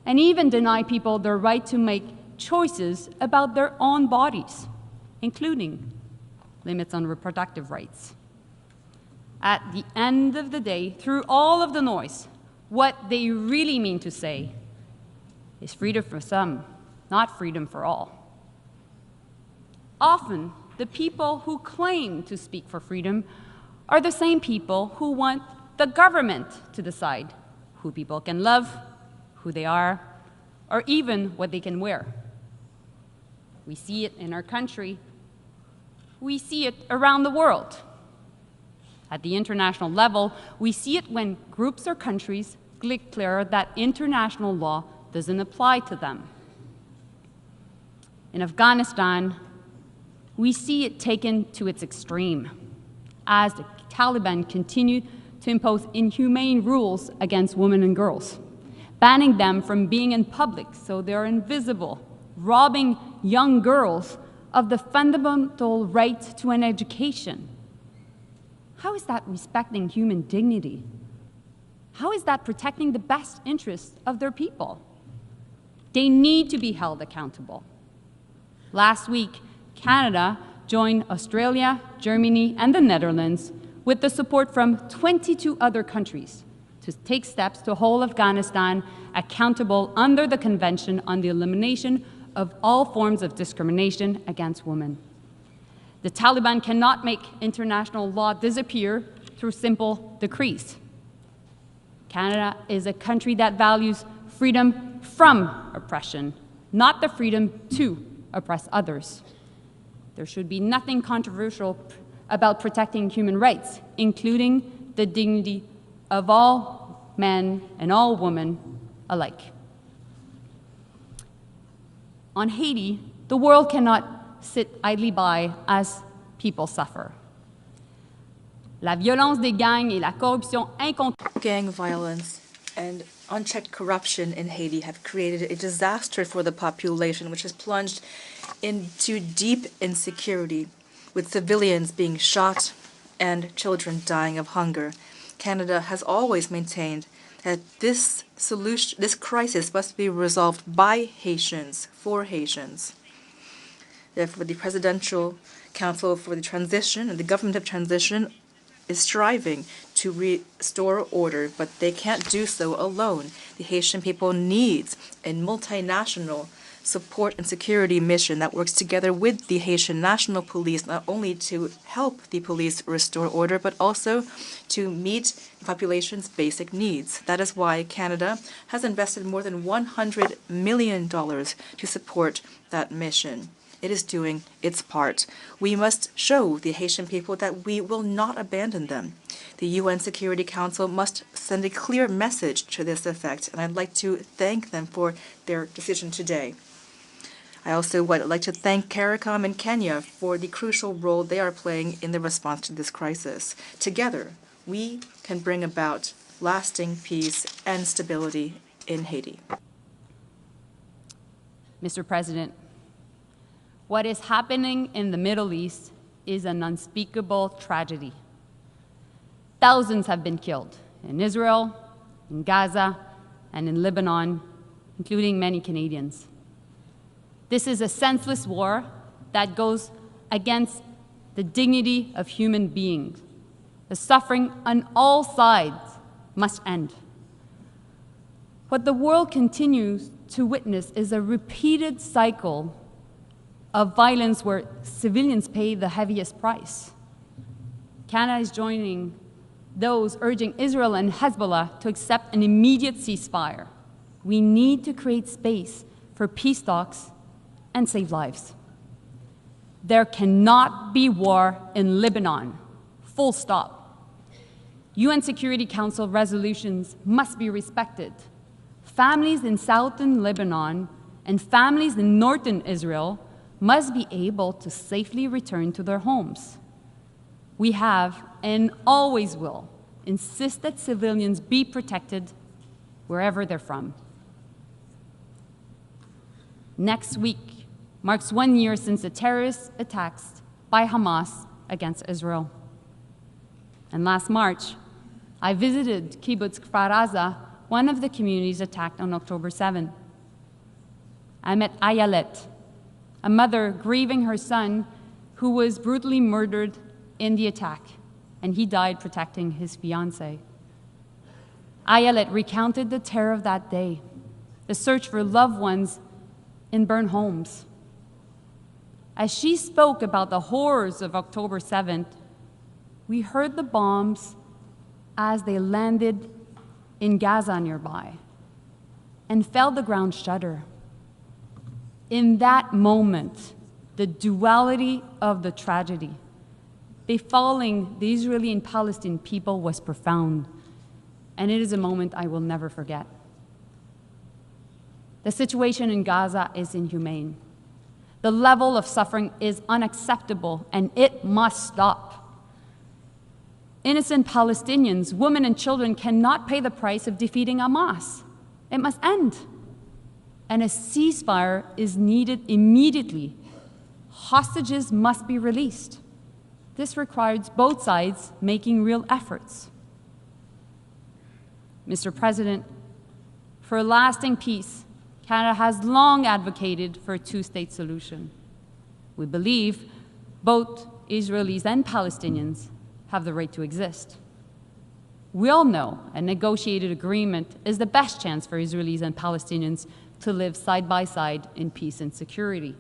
and even deny people their right to make choices about their own bodies, including limits on reproductive rights. At the end of the day, through all of the noise, what they really mean to say is freedom for some, not freedom for all. Often, the people who claim to speak for freedom are the same people who want the government to decide who people can love, who they are, or even what they can wear. We see it in our country. We see it around the world. At the international level, we see it when groups or countries declare that international law doesn't apply to them. In Afghanistan, we see it taken to its extreme as the Taliban continue to impose inhumane rules against women and girls, banning them from being in public so they are invisible, robbing young girls of the fundamental right to an education. How is that respecting human dignity? How is that protecting the best interests of their people? They need to be held accountable. Last week, Canada joined Australia, Germany, and the Netherlands with the support from 22 other countries to take steps to hold Afghanistan accountable under the Convention on the Elimination of All Forms of Discrimination against Women. The Taliban cannot make international law disappear through simple decrees. Canada is a country that values freedom from oppression, not the freedom to oppress others. There should be nothing controversial about protecting human rights, including the dignity of all men and all women alike. On Haiti, the world cannot sit idly by as people suffer. La violence des gangs et la corruption incontrôlée. Gang violence and unchecked corruption in Haiti have created a disaster for the population, which has plunged into deep insecurity, with civilians being shot and children dying of hunger. Canada has always maintained that this crisis must be resolved by Haitians, for Haitians. Therefore, the Presidential Council for the Transition and the Government of Transition is striving to restore order, but they can't do so alone. The Haitian people needs a multinational support and security mission that works together with the Haitian National Police, not only to help the police restore order, but also to meet the population's basic needs. That is why Canada has invested more than $100 million to support that mission. It is doing its part. We must show the Haitian people that we will not abandon them. The UN Security Council must send a clear message to this effect, and I'd like to thank them for their decision today. I also would like to thank CARICOM and Kenya for the crucial role they are playing in the response to this crisis. Together, we can bring about lasting peace and stability in Haiti. Mr. President, what is happening in the Middle East is an unspeakable tragedy. Thousands have been killed in Israel, in Gaza, and in Lebanon, including many Canadians. This is a senseless war that goes against the dignity of human beings. The suffering on all sides must end. What the world continues to witness is a repeated cycle of violence where civilians pay the heaviest price. Canada is joining those urging Israel and Hezbollah to accept an immediate ceasefire. We need to create space for peace talks and save lives. There cannot be war in Lebanon, full stop. UN Security Council resolutions must be respected. Families in southern Lebanon and families in northern Israel must be able to safely return to their homes. We have, and always will, insist that civilians be protected wherever they're from. Next week marks 1 year since the terrorist attacks by Hamas against Israel. And last March, I visited Kibbutz Kfar Aza, one of the communities attacked on October 7. I met Ayelet, a mother grieving her son who was brutally murdered in the attack, and he died protecting his fiancée. Ayelet recounted the terror of that day, the search for loved ones in burned homes. As she spoke about the horrors of October 7th, we heard the bombs as they landed in Gaza nearby and felt the ground shudder. In that moment, the duality of the tragedy befalling the Israeli and Palestinian people was profound, and it is a moment I will never forget. The situation in Gaza is inhumane. The level of suffering is unacceptable, and it must stop. Innocent Palestinians, women and children cannot pay the price of defeating Hamas. It must end. And a ceasefire is needed immediately. Hostages must be released. This requires both sides making real efforts. Mr. President, for a lasting peace, Canada has long advocated for a two-state solution. We believe both Israelis and Palestinians have the right to exist. We all know a negotiated agreement is the best chance for Israelis and Palestinians to live side by side in peace and security.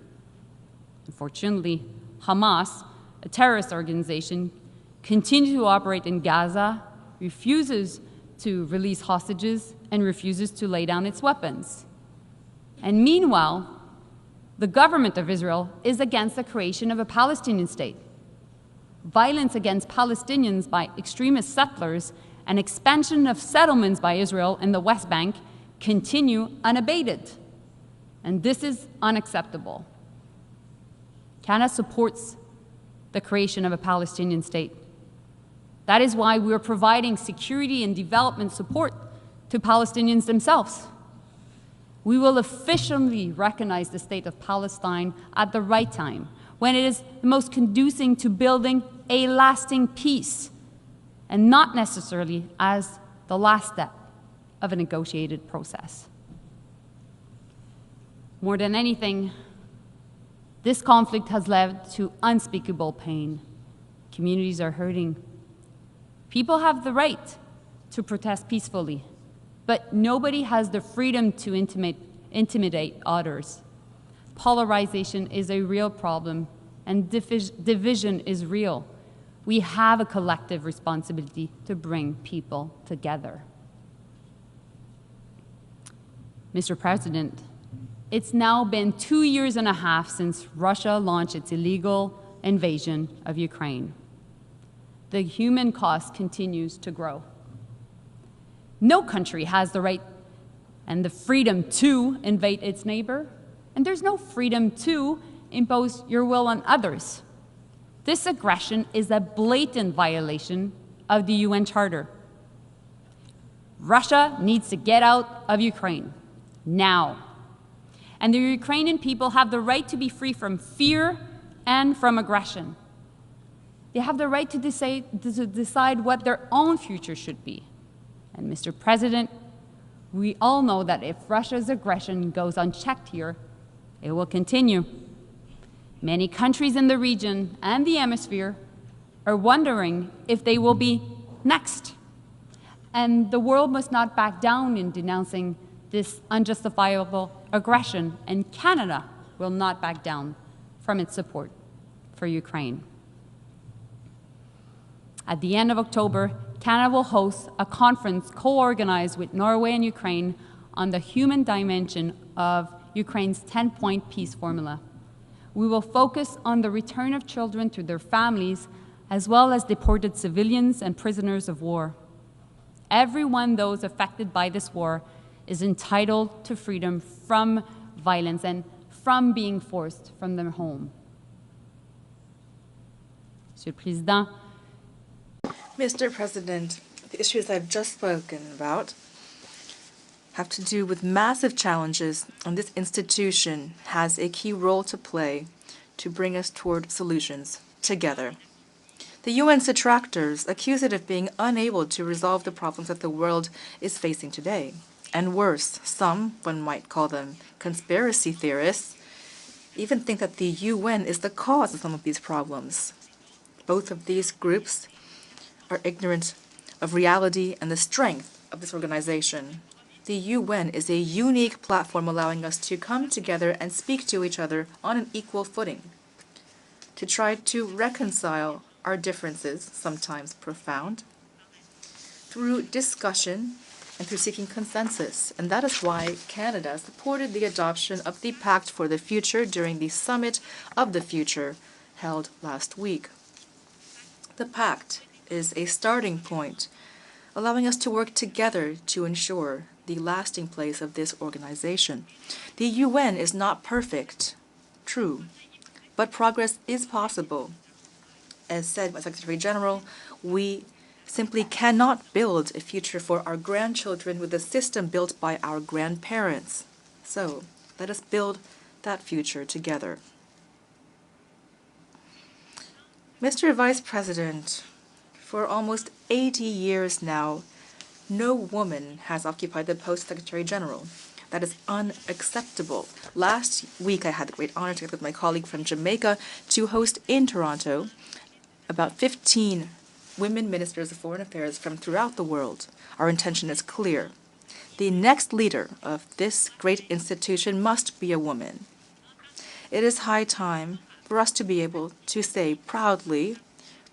Unfortunately, Hamas, a terrorist organization, continues to operate in Gaza, refuses to release hostages, and refuses to lay down its weapons. And meanwhile, the government of Israel is against the creation of a Palestinian state. Violence against Palestinians by extremist settlers and expansion of settlements by Israel in the West Bank continue unabated. And this is unacceptable. Canada supports the creation of a Palestinian state. That is why we are providing security and development support to Palestinians themselves. We will officially recognize the state of Palestine at the right time, when it is the most conducive to building a lasting peace, and not necessarily as the last step of a negotiated process. More than anything, this conflict has led to unspeakable pain. Communities are hurting. People have the right to protest peacefully, but nobody has the freedom to intimidate others. Polarization is a real problem, and division is real. We have a collective responsibility to bring people together. Mr. President, it's now been 2.5 years since Russia launched its illegal invasion of Ukraine. The human cost continues to grow. No country has the right and the freedom to invade its neighbor, and there's no freedom to impose your will on others. This aggression is a blatant violation of the UN Charter. Russia needs to get out of Ukraine now. And the Ukrainian people have the right to be free from fear and from aggression. They have the right to decide what their own future should be. And Mr. President, we all know that if Russia's aggression goes unchecked here, it will continue. Many countries in the region and the hemisphere are wondering if they will be next. And the world must not back down in denouncing this unjustifiable aggression, and Canada will not back down from its support for Ukraine. At the end of October, Canada will host a conference co-organized with Norway and Ukraine on the human dimension of Ukraine's 10-point peace formula. We will focus on the return of children to their families, as well as deported civilians and prisoners of war. Everyone, those affected by this war, is entitled to freedom from violence and from being forced from their home. Monsieur le Président, Mr. President, the issues I've just spoken about have to do with massive challenges, and this institution has a key role to play to bring us toward solutions together. The UN's detractors accuse it of being unable to resolve the problems that the world is facing today. And worse, some, one might call them conspiracy theorists, even think that the UN is the cause of some of these problems. Both of these groups are ignorant of reality and the strength of this organization. The UN is a unique platform allowing us to come together and speak to each other on an equal footing, to try to reconcile our differences, sometimes profound, through discussion and through seeking consensus. And that is why Canada supported the adoption of the Pact for the Future during the Summit of the Future held last week. The Pact is a starting point, allowing us to work together to ensure the lasting place of this organization. The UN is not perfect, true, but progress is possible. As said by Secretary General, we simply cannot build a future for our grandchildren with a system built by our grandparents. So let us build that future together. Mr. Vice President, for almost 80 years now, no woman has occupied the post of Secretary General. That is unacceptable. Last week, I had the great honor, together with my colleague from Jamaica, to host in Toronto about 15 women ministers of foreign affairs from throughout the world. Our intention is clear. The next leader of this great institution must be a woman. It is high time for us to be able to say proudly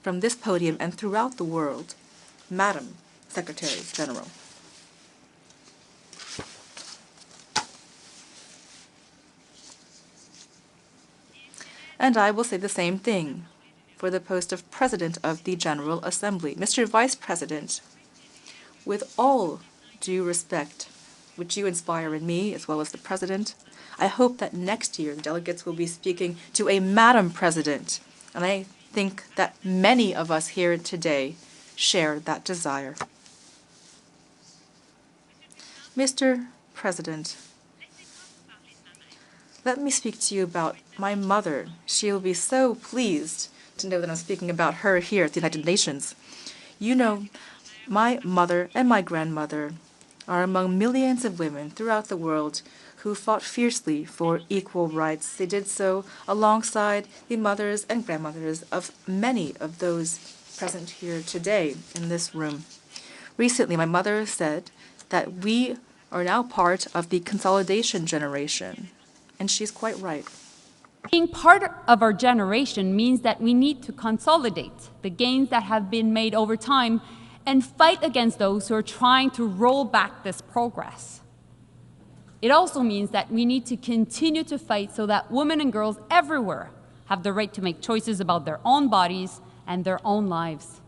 from this podium and throughout the world, Madam Secretary General. And I will say the same thing for the post of President of the General Assembly. Mr. Vice President, with all due respect, which you inspire in me as well as the President, I hope that next year the delegates will be speaking to a Madam President, and I think that many of us here today share that desire. Mr. President, let me speak to you about my mother. She will be so pleased to know that I'm speaking about her here at the United Nations. You know, my mother and my grandmother are among millions of women throughout the world who fought fiercely for equal rights. They did so alongside the mothers and grandmothers of many of those present here today in this room. Recently, my mother said that we are now part of the consolidation generation, and she's quite right. Being part of our generation means that we need to consolidate the gains that have been made over time and fight against those who are trying to roll back this progress. It also means that we need to continue to fight so that women and girls everywhere have the right to make choices about their own bodies and their own lives.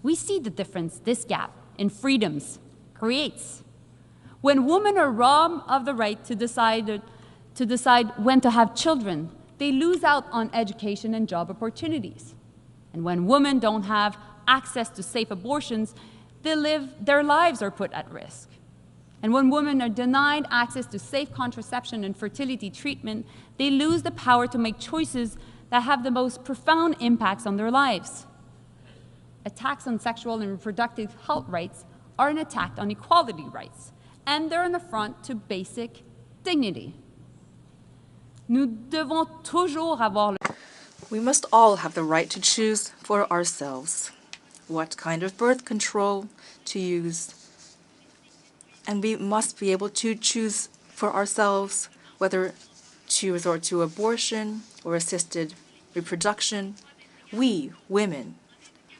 We see the difference this gap in freedoms creates. When women are robbed of the right to decide when to have children, they lose out on education and job opportunities. And when women don't have access to safe abortions, their lives are put at risk. And when women are denied access to safe contraception and fertility treatment, they lose the power to make choices that have the most profound impacts on their lives. Attacks on sexual and reproductive health rights are an attack on equality rights, and they're an affront to basic dignity. Nous devons toujours avoir We must all have the right to choose for ourselves what kind of birth control to use, and we must be able to choose for ourselves whether to resort to abortion or assisted reproduction. We, women,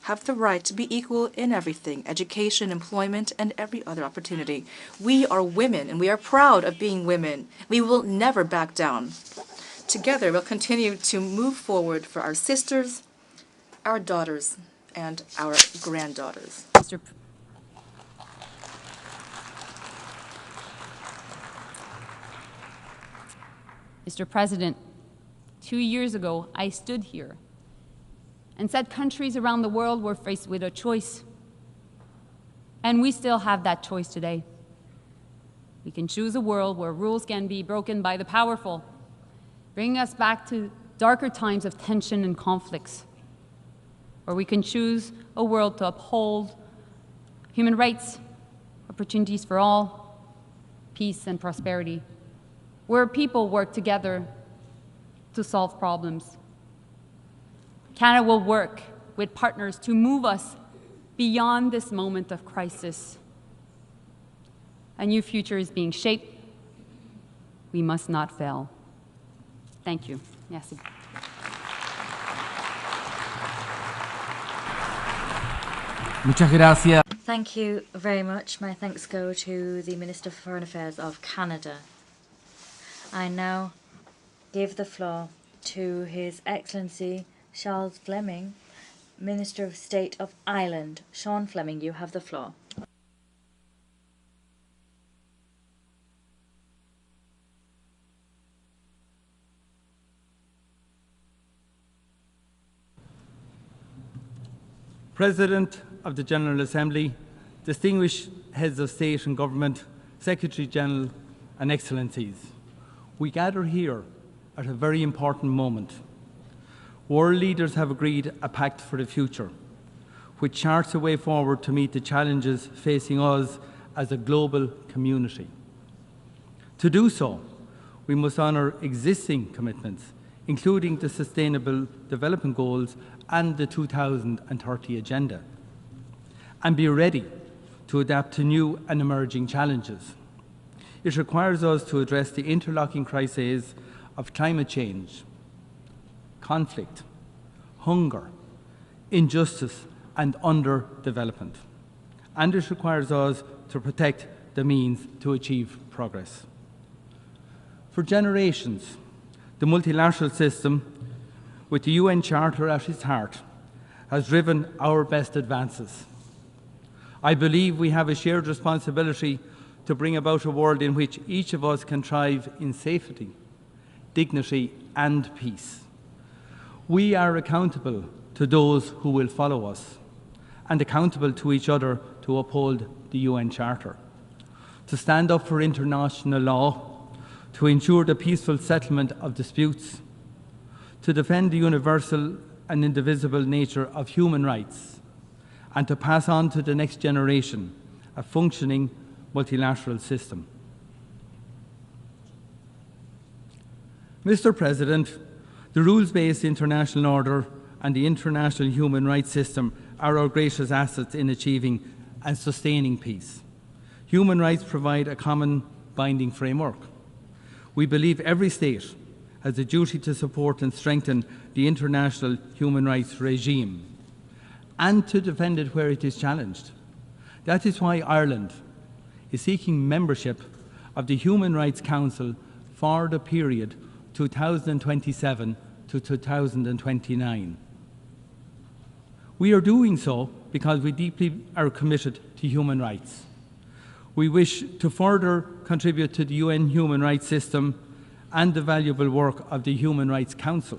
have the right to be equal in everything: education, employment, and every other opportunity. We are women, and we are proud of being women. We will never back down. Together, we'll continue to move forward for our sisters, our daughters, and our granddaughters. Mr. President, 2 years ago, I stood here and said countries around the world were faced with a choice. And we still have that choice today. We can choose a world where rules can be broken by the powerful, bringing us back to darker times of tension and conflicts. Or we can choose a world to uphold human rights, opportunities for all, peace and prosperity, where people work together to solve problems. Canada will work with partners to move us beyond this moment of crisis. A new future is being shaped. We must not fail. Thank you. Merci. Muchas gracias. Thank you very much. My thanks go to the Minister for Foreign Affairs of Canada. I now give the floor to His Excellency Charles Fleming, Minister of State of Ireland. Sean Fleming, you have the floor. President of the General Assembly, distinguished heads of state and government, Secretary General and Excellencies, we gather here at a very important moment. World leaders have agreed a pact for the future, which charts a way forward to meet the challenges facing us as a global community. To do so, we must honour existing commitments, including the Sustainable Development Goals and the 2030 Agenda, and be ready to adapt to new and emerging challenges. It requires us to address the interlocking crises of climate change, conflict, hunger, injustice, and underdevelopment. And it requires us to protect the means to achieve progress. For generations, the multilateral system, with the UN Charter at its heart, has driven our best advances. I believe we have a shared responsibility to bring about a world in which each of us can thrive in safety, dignity, and peace. We are accountable to those who will follow us, and accountable to each other to uphold the UN Charter, to stand up for international law, to ensure the peaceful settlement of disputes, to defend the universal and indivisible nature of human rights, and to pass on to the next generation a functioning multilateral system. Mr. President, the rules-based international order and the international human rights system are our greatest assets in achieving and sustaining peace. Human rights provide a common binding framework. We believe every state has a duty to support and strengthen the international human rights regime and to defend it where it is challenged. That is why Ireland is seeking membership of the Human Rights Council for the period 2027 to 2029. We are doing so because we deeply are committed to human rights. We wish to further contribute to the UN human rights system and the valuable work of the Human Rights Council.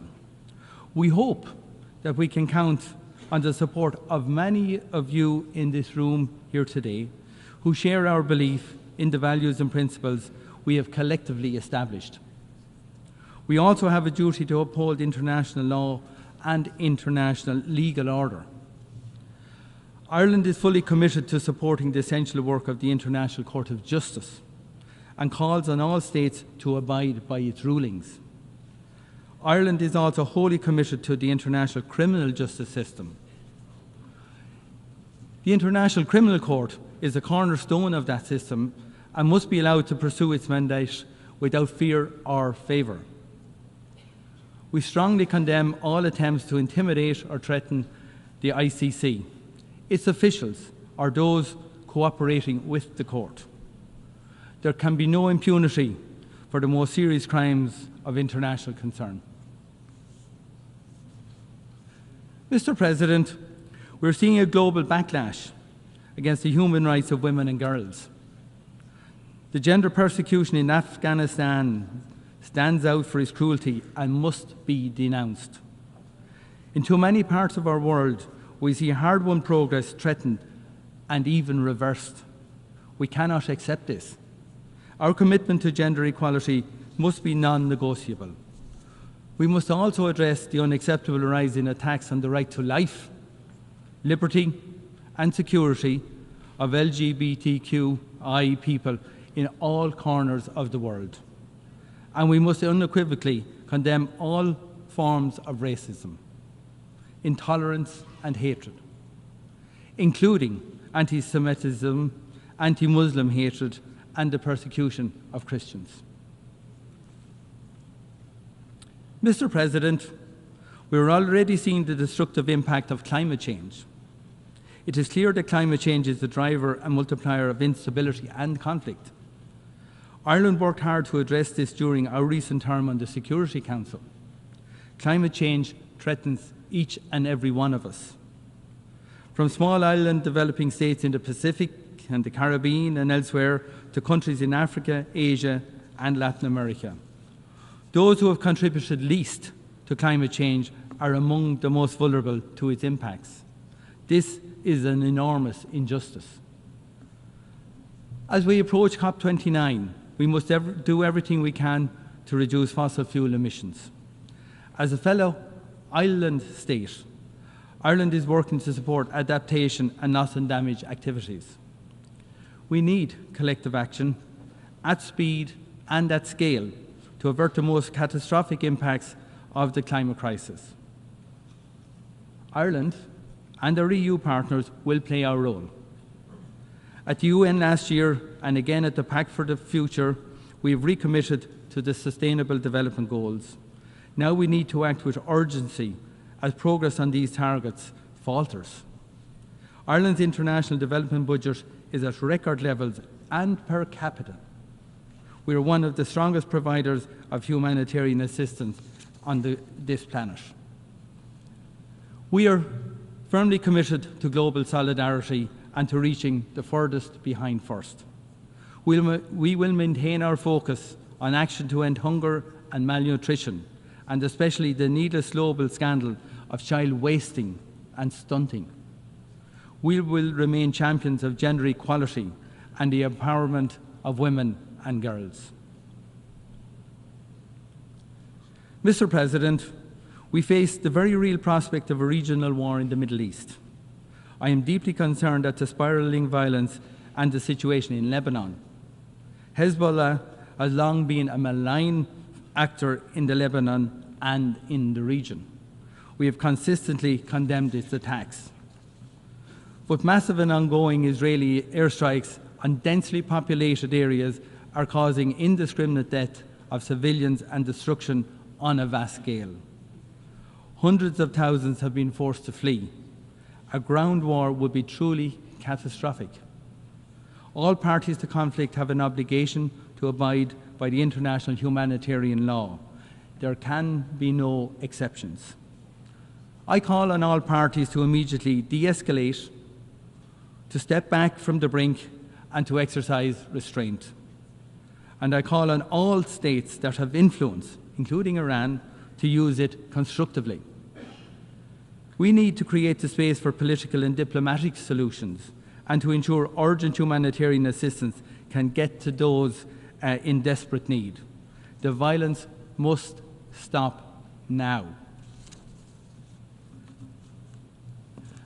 We hope that we can count on the support of many of you in this room here today who share our belief in the values and principles we have collectively established. We also have a duty to uphold international law and international legal order. Ireland is fully committed to supporting the essential work of the International Court of Justice and calls on all states to abide by its rulings. Ireland is also wholly committed to the international criminal justice system. The International Criminal Court is a cornerstone of that system and must be allowed to pursue its mandate without fear or favour. We strongly condemn all attempts to intimidate or threaten the ICC, its officials, or those cooperating with the court. There can be no impunity for the most serious crimes of international concern. Mr. President, we're seeing a global backlash against the human rights of women and girls. The gender persecution in Afghanistan stands out for its cruelty and must be denounced. In too many parts of our world, we see hard-won progress threatened and even reversed. We cannot accept this. Our commitment to gender equality must be non-negotiable. We must also address the unacceptable rise in attacks on the right to life, liberty and security of LGBTQI people in all corners of the world. And we must unequivocally condemn all forms of racism, intolerance and hatred, including anti-Semitism, anti-Muslim hatred and the persecution of Christians. Mr. President, we are already seeing the destructive impact of climate change. It is clear that climate change is the driver and multiplier of instability and conflict. Ireland worked hard to address this during our recent term on the Security Council. Climate change threatens each and every one of us. From small island developing states in the Pacific and the Caribbean and elsewhere to countries in Africa, Asia and Latin America. Those who have contributed least to climate change are among the most vulnerable to its impacts. This is an enormous injustice. As we approach COP29, we must do everything we can to reduce fossil fuel emissions. As a fellow island state, Ireland is working to support adaptation and loss and damage activities. We need collective action at speed and at scale to avert the most catastrophic impacts of the climate crisis. Ireland and our EU partners will play our role. At the UN last year and again at the Pact for the Future, we have recommitted to the Sustainable Development Goals. Now we need to act with urgency as progress on these targets falters. Ireland's international development budget is at record levels and per capita. We are one of the strongest providers of humanitarian assistance on this planet. We are firmly committed to global solidarity and to reaching the furthest behind first. We will maintain our focus on action to end hunger and malnutrition, and especially the needless global scandal of child wasting and stunting. We will remain champions of gender equality and the empowerment of women and girls. Mr. President, we face the very real prospect of a regional war in the Middle East. I am deeply concerned at the spiralling violence and the situation in Lebanon. Hezbollah has long been a malign actor in the Lebanon and in the region. We have consistently condemned its attacks. But massive and ongoing Israeli airstrikes on densely populated areas are causing indiscriminate death of civilians and destruction on a vast scale. Hundreds of thousands have been forced to flee. A ground war would be truly catastrophic. All parties to conflict have an obligation to abide by the international humanitarian law. There can be no exceptions. I call on all parties to immediately de-escalate, to step back from the brink and to exercise restraint. And I call on all states that have influence, including Iran, to use it constructively. We need to create the space for political and diplomatic solutions and to ensure urgent humanitarian assistance can get to those in desperate need. The violence must stop now.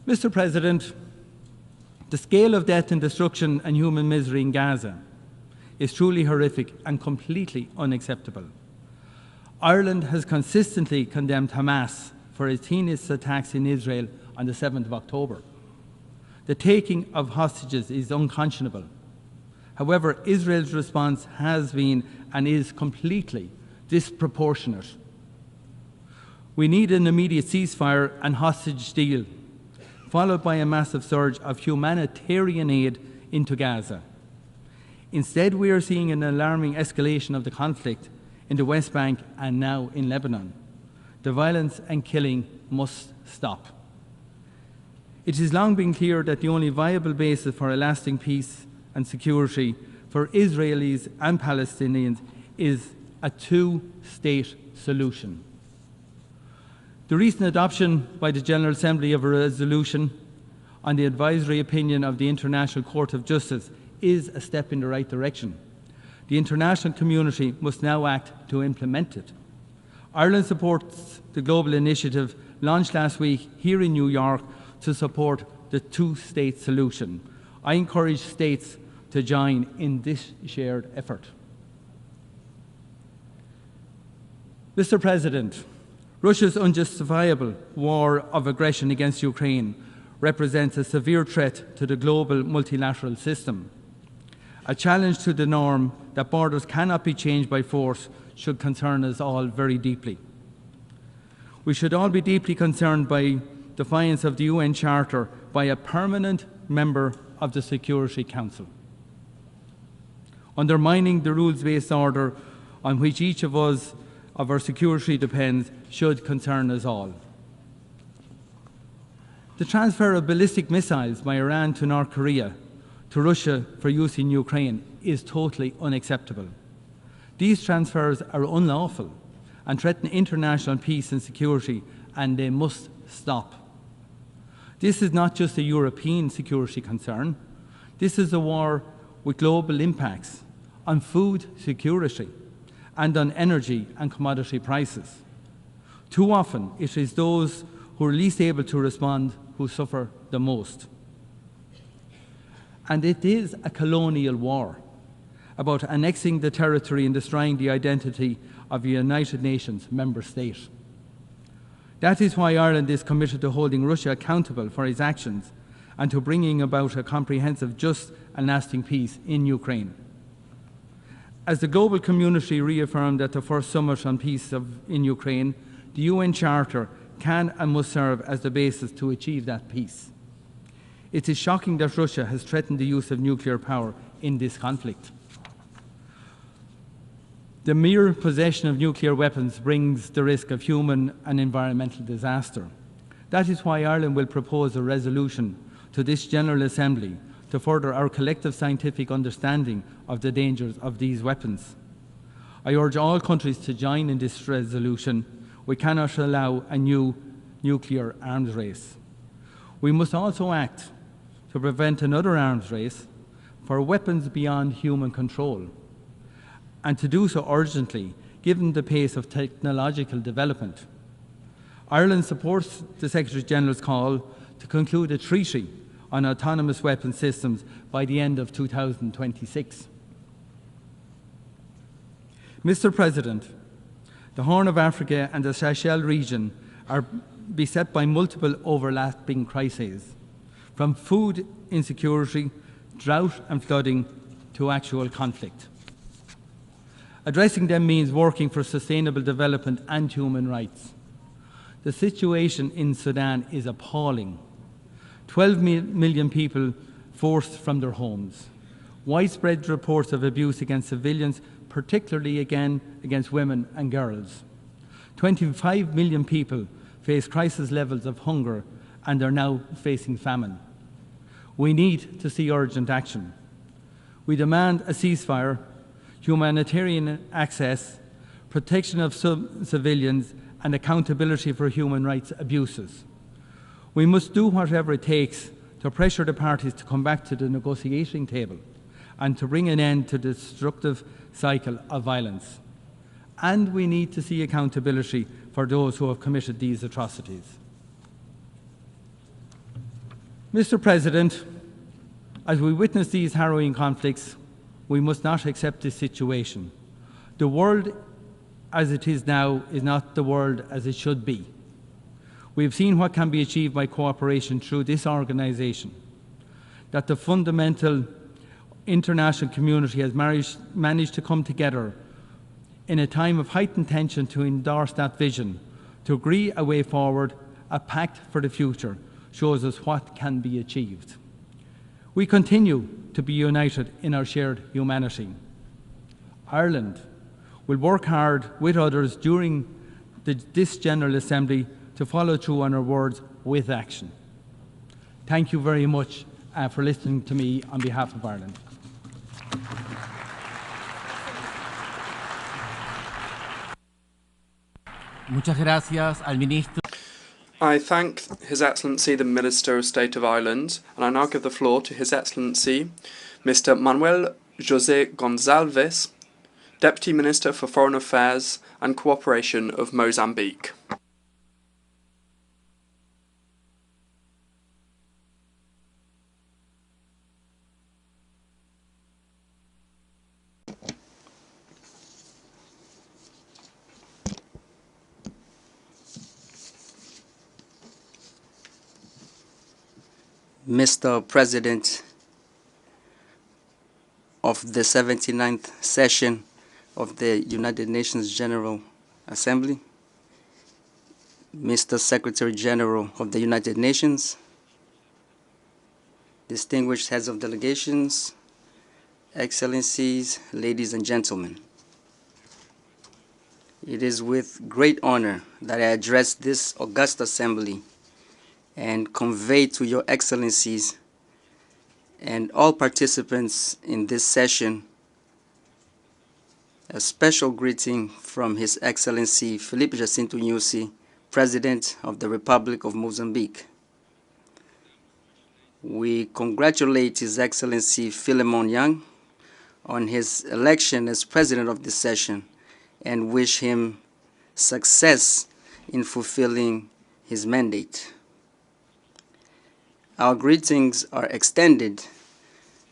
Mr. President, the scale of death and destruction and human misery in Gaza is truly horrific and completely unacceptable. Ireland has consistently condemned Hamas for its heinous attacks in Israel on the 7th of October. The taking of hostages is unconscionable. However, Israel's response has been and is completely disproportionate. We need an immediate ceasefire and hostage deal, followed by a massive surge of humanitarian aid into Gaza. Instead, we are seeing an alarming escalation of the conflict in the West Bank and now in Lebanon. The violence and killing must stop. It has long been clear that the only viable basis for a lasting peace and security for Israelis and Palestinians is a two-state solution. The recent adoption by the General Assembly of a resolution on the advisory opinion of the International Court of Justice is a step in the right direction. The international community must now act to implement it. Ireland supports the global initiative launched last week here in New York to support the two-state solution. I encourage states to join in this shared effort. Mr. President, Russia's unjustifiable war of aggression against Ukraine represents a severe threat to the global multilateral system. A challenge to the norm that borders cannot be changed by force should concern us all very deeply. We should all be deeply concerned by defiance of the UN Charter by a permanent member of the Security Council. Undermining the rules-based order on which each of us of our security depends should concern us all. The transfer of ballistic missiles by Iran to North Korea to Russia for use in Ukraine is totally unacceptable. These transfers are unlawful and threaten international peace and security, and they must stop. This is not just a European security concern. This is a war with global impacts on food security and on energy and commodity prices. Too often, it is those who are least able to respond who suffer the most. And it is a colonial war about annexing the territory and destroying the identity of a United Nations member state. That is why Ireland is committed to holding Russia accountable for its actions and to bringing about a comprehensive, just and lasting peace in Ukraine. As the global community reaffirmed at the first summit on peace in Ukraine, the UN Charter can and must serve as the basis to achieve that peace. It is shocking that Russia has threatened the use of nuclear power in this conflict. The mere possession of nuclear weapons brings the risk of human and environmental disaster. That is why Ireland will propose a resolution to this General Assembly to further our collective scientific understanding of the dangers of these weapons. I urge all countries to join in this resolution. We cannot allow a new nuclear arms race. We must also act to prevent another arms race for weapons beyond human control, and to do so urgently, given the pace of technological development. Ireland supports the Secretary-General's call to conclude a treaty on autonomous weapon systems by the end of 2026. Mr. President, the Horn of Africa and the Sahel region are beset by multiple overlapping crises, from food insecurity, drought and flooding to actual conflict. Addressing them means working for sustainable development and human rights. The situation in Sudan is appalling. 12 million people forced from their homes. Widespread reports of abuse against civilians, particularly again against women and girls. 25 million people face crisis levels of hunger and are now facing famine. We need to see urgent action. We demand a ceasefire, humanitarian access, protection of civilians, and accountability for human rights abuses. We must do whatever it takes to pressure the parties to come back to the negotiating table and to bring an end to the destructive cycle of violence. and we need to see accountability for those who have committed these atrocities. Mr. President, as we witness these harrowing conflicts, we must not accept this situation. The world as it is now is not the world as it should be. We have seen what can be achieved by cooperation through this organisation, that the fundamental international community has managed to come together in a time of heightened tension to endorse that vision, to agree a way forward, a pact for the future, shows us what can be achieved. We continue to be united in our shared humanity. Ireland will work hard with others during this General Assembly to follow through on our words with action. Thank you very much for listening to me on behalf of Ireland. Muchas gracias al ministro. I thank His Excellency the Minister of State of Ireland, and I now give the floor to His Excellency Mr. Manuel José Gonçalves, Deputy Minister for Foreign Affairs and Cooperation of Mozambique. Mr. President of the 79th session of the United Nations General Assembly, Mr. Secretary General of the United Nations, distinguished heads of delegations, excellencies, ladies and gentlemen. It is with great honor that I address this august assembly and convey to your excellencies and all participants in this session a special greeting from His Excellency Felipe Jacinto Nyusi, President of the Republic of Mozambique. We congratulate His Excellency Philemon Yang on his election as President of this session and wish him success in fulfilling his mandate. Our greetings are extended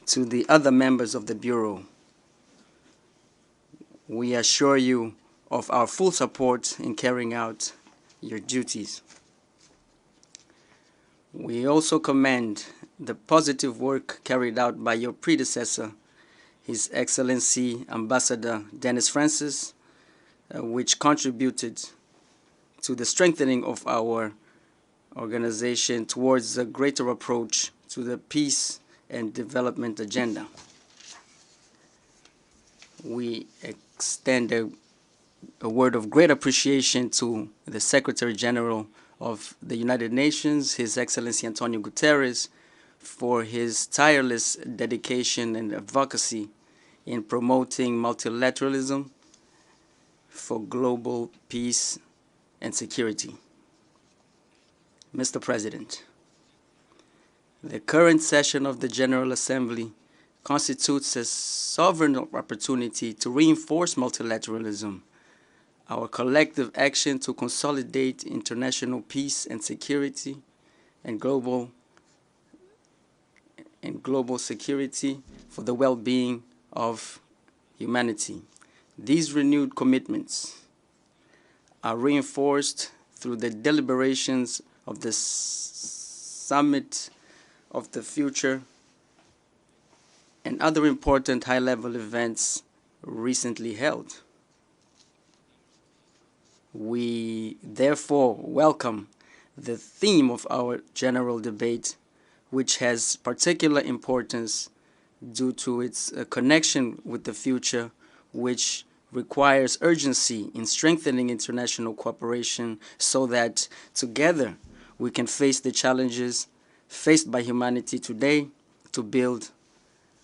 to the other members of the Bureau. We assure you of our full support in carrying out your duties. We also commend the positive work carried out by your predecessor, His Excellency Ambassador Dennis Francis, which contributed to the strengthening of our organization towards a greater approach to the peace and development agenda. We extend a word of great appreciation to the Secretary General of the United Nations, His Excellency Antonio Guterres, for his tireless dedication and advocacy in promoting multilateralism for global peace and security. Mr. President, the current session of the General Assembly constitutes a sovereign opportunity to reinforce multilateralism, our collective action to consolidate international peace and security and global security for the well-being of humanity. These renewed commitments are reinforced through the deliberations of the Summit of the Future and other important high-level events recently held. We therefore welcome the theme of our general debate, which has particular importance due to its connection with the future, which requires urgency in strengthening international cooperation so that together we can face the challenges faced by humanity today to build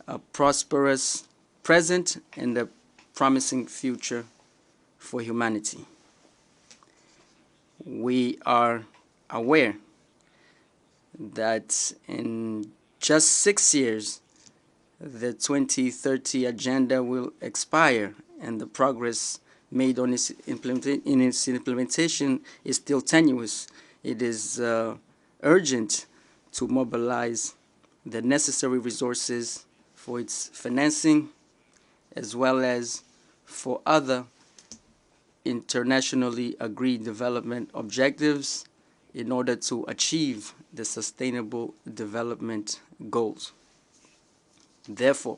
a prosperous present and a promising future for humanity. We are aware that in just 6 years, the 2030 agenda will expire and the progress made on its implementation is still tenuous. It is urgent to mobilize the necessary resources for its financing, as well as for other internationally agreed development objectives in order to achieve the Sustainable Development Goals. Therefore,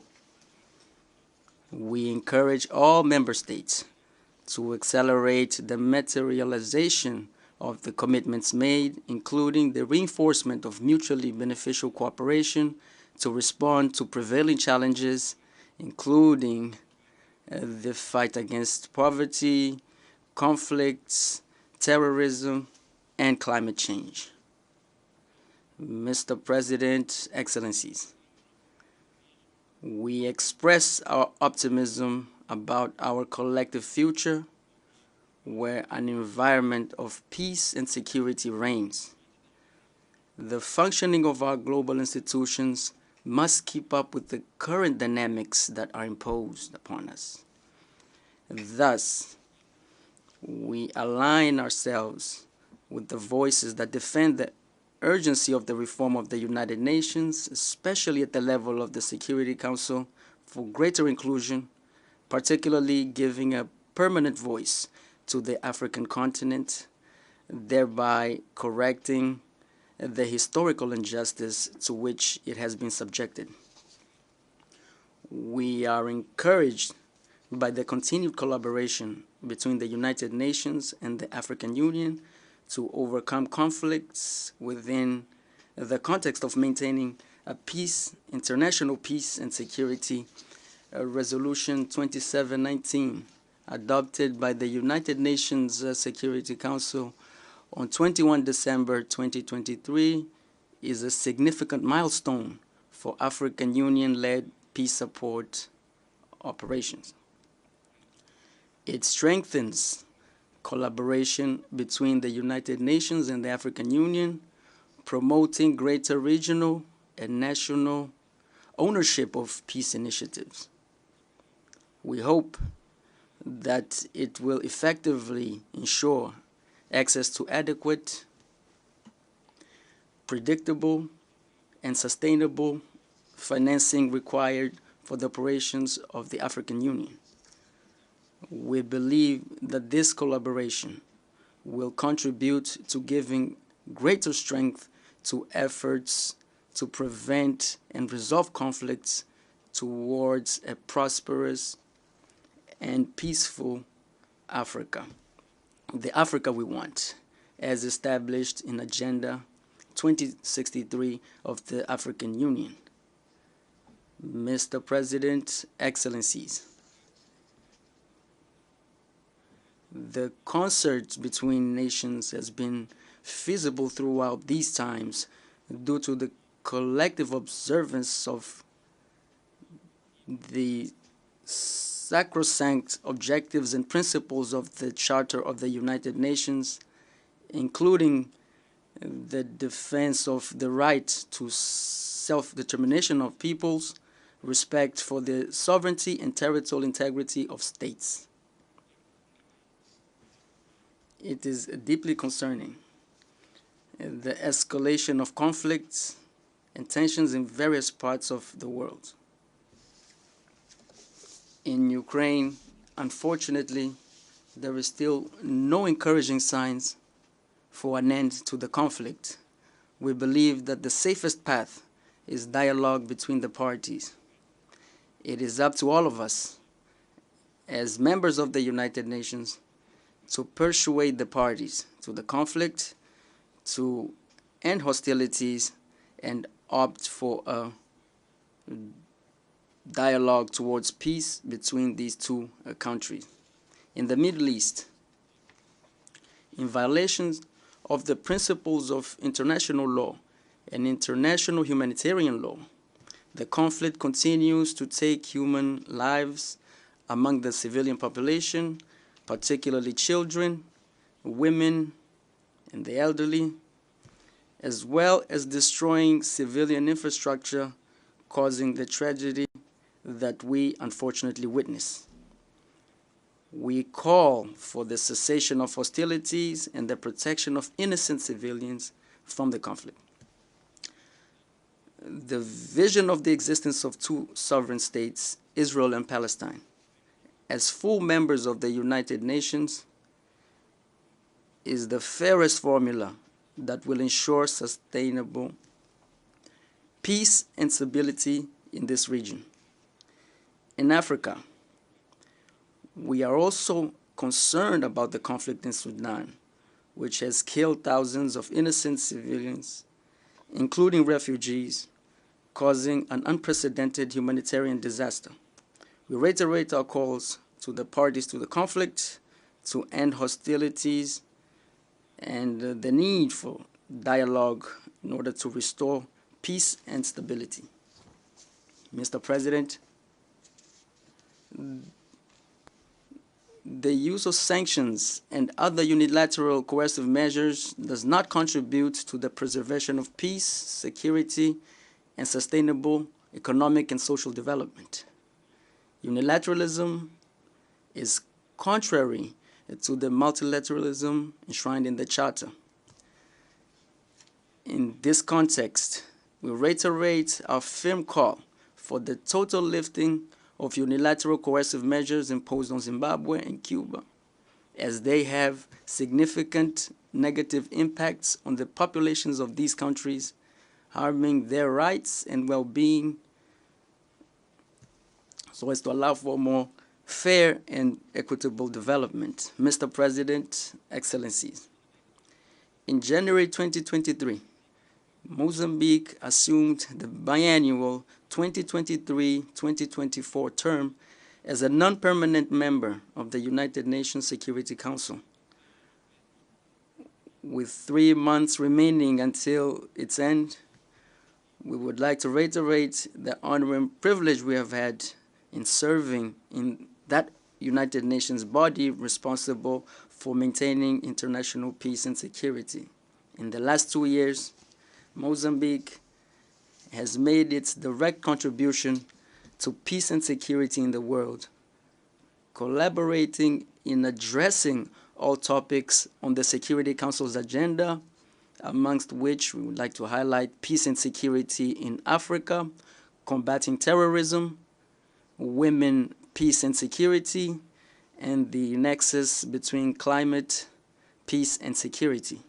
we encourage all member states to accelerate the materialization of the commitments made, including the reinforcement of mutually beneficial cooperation to respond to prevailing challenges, including the fight against poverty, conflicts, terrorism, and climate change. Mr. President, Excellencies, we express our optimism about our collective future, where an environment of peace and security reigns. The functioning of our global institutions must keep up with the current dynamics that are imposed upon us. Thus, we align ourselves with the voices that defend the urgency of the reform of the United Nations, especially at the level of the Security Council, for greater inclusion, particularly giving a permanent voice to the African continent, thereby correcting the historical injustice to which it has been subjected. We are encouraged by the continued collaboration between the United Nations and the African Union to overcome conflicts within the context of maintaining a peace, international peace and security. Resolution 2719, adopted by the United Nations Security Council on 21 December 2023, is a significant milestone for African Union-led peace support operations. It strengthens collaboration between the United Nations and the African Union, promoting greater regional and national ownership of peace initiatives. We hope that it will effectively ensure access to adequate, predictable, and sustainable financing required for the operations of the African Union. We believe that this collaboration will contribute to giving greater strength to efforts to prevent and resolve conflicts towards a prosperous and peaceful Africa, the Africa we want, as established in Agenda 2063 of the African Union. Mr. President, Excellencies, the concert between nations has been feasible throughout these times due to the collective observance of the sacrosanct objectives and principles of the Charter of the United Nations, including the defense of the right to self-determination of peoples, respect for the sovereignty and territorial integrity of states. It is deeply concerning the escalation of conflicts and tensions in various parts of the world. In Ukraine, unfortunately, there is still no encouraging signs for an end to the conflict. We believe that the safest path is dialogue between the parties. It is up to all of us, as members of the United Nations, to persuade the parties to the conflict to end hostilities and opt for a dialogue towards peace between these two countries. In the Middle East, in violations of the principles of international law and international humanitarian law, the conflict continues to take human lives among the civilian population, particularly children, women, and the elderly, as well as destroying civilian infrastructure, causing the tragedy that we unfortunately witness. We call for the cessation of hostilities and the protection of innocent civilians from the conflict. The vision of the existence of two sovereign states, Israel and Palestine, as full members of the United Nations, is the fairest formula that will ensure sustainable peace and stability in this region. In Africa, we are also concerned about the conflict in Sudan, which has killed thousands of innocent civilians, including refugees, causing an unprecedented humanitarian disaster. We reiterate our calls to the parties to the conflict to end hostilities and the need for dialogue in order to restore peace and stability. Mr. President, the use of sanctions and other unilateral coercive measures does not contribute to the preservation of peace, security, and sustainable economic and social development. Unilateralism is contrary to the multilateralism enshrined in the Charter. In this context, we reiterate our firm call for the total lifting of unilateral coercive measures imposed on Zimbabwe and Cuba, as they have significant negative impacts on the populations of these countries, harming their rights and well-being, so as to allow for more fair and equitable development. Mr. President, Excellencies, in January 2023, Mozambique assumed the biannual 2023-2024 term as a non-permanent member of the United Nations Security Council. With 3 months remaining until its end, we would like to reiterate the honor and privilege we have had in serving in that United Nations body responsible for maintaining international peace and security. In the last 2 years, Mozambique has made its direct contribution to peace and security in the world, collaborating in addressing all topics on the Security Council's agenda, amongst which we would like to highlight peace and security in Africa, combating terrorism, women, peace and security, and the nexus between climate, peace, and security.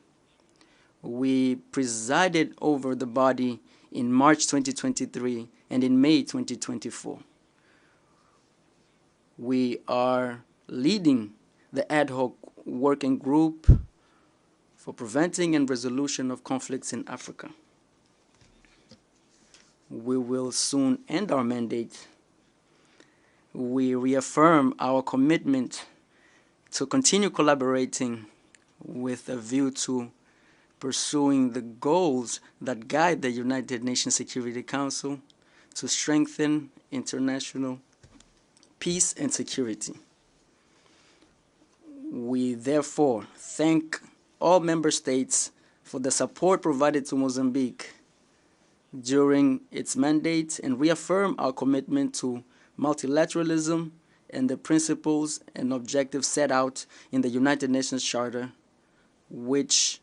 We presided over the body in March 2023 and in May 2024. We are leading the ad hoc working group for preventing and resolution of conflicts in Africa. We will soon end our mandate. We reaffirm our commitment to continue collaborating with a view to pursuing the goals that guide the United Nations Security Council to strengthen international peace and security. We therefore thank all member states for the support provided to Mozambique during its mandate and reaffirm our commitment to multilateralism and the principles and objectives set out in the United Nations Charter, which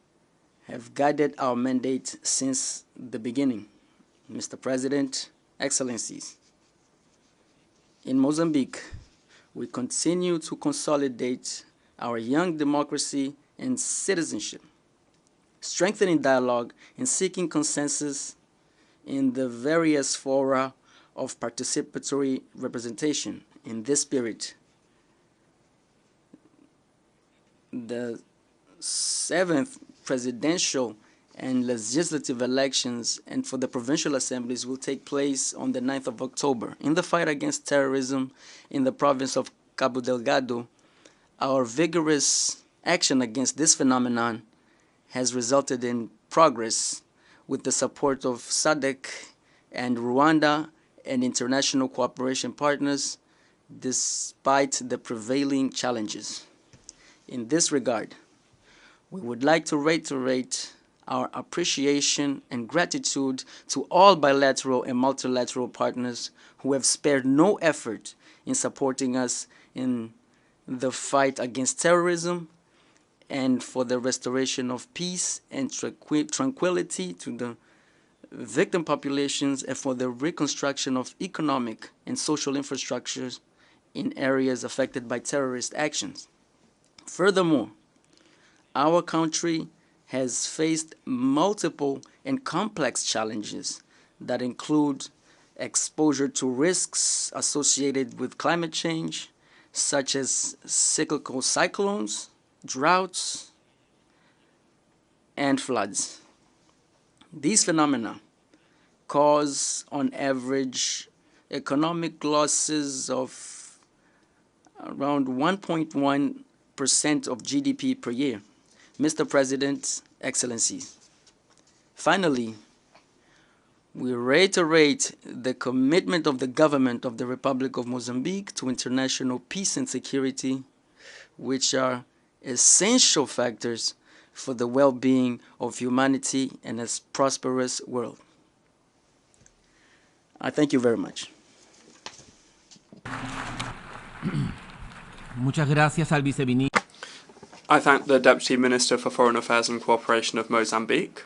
have guided our mandate since the beginning. Mr. President, Excellencies, in Mozambique, we continue to consolidate our young democracy and citizenship, strengthening dialogue and seeking consensus in the various fora of participatory representation. In this spirit, the 7th presidential and legislative elections and for the provincial assemblies will take place on the 9th of October. In the fight against terrorism in the province of Cabo Delgado, our vigorous action against this phenomenon has resulted in progress with the support of SADC and Rwanda and international cooperation partners, despite the prevailing challenges. In this regard, we would like to reiterate our appreciation and gratitude to all bilateral and multilateral partners who have spared no effort in supporting us in the fight against terrorism and for the restoration of peace and tranquility to the victim populations and for the reconstruction of economic and social infrastructures in areas affected by terrorist actions. Furthermore, our country has faced multiple and complex challenges that include exposure to risks associated with climate change, such as cyclical cyclones, droughts, and floods. These phenomena cause, on average, economic losses of around 1.1% of GDP per year. Mr. President, Excellencies, finally, we reiterate the commitment of the government of the Republic of Mozambique to international peace and security, which are essential factors for the well-being of humanity and a prosperous world. I thank you very much. Muchas gracias al viceministro. I thank the Deputy Minister for Foreign Affairs and Cooperation of Mozambique.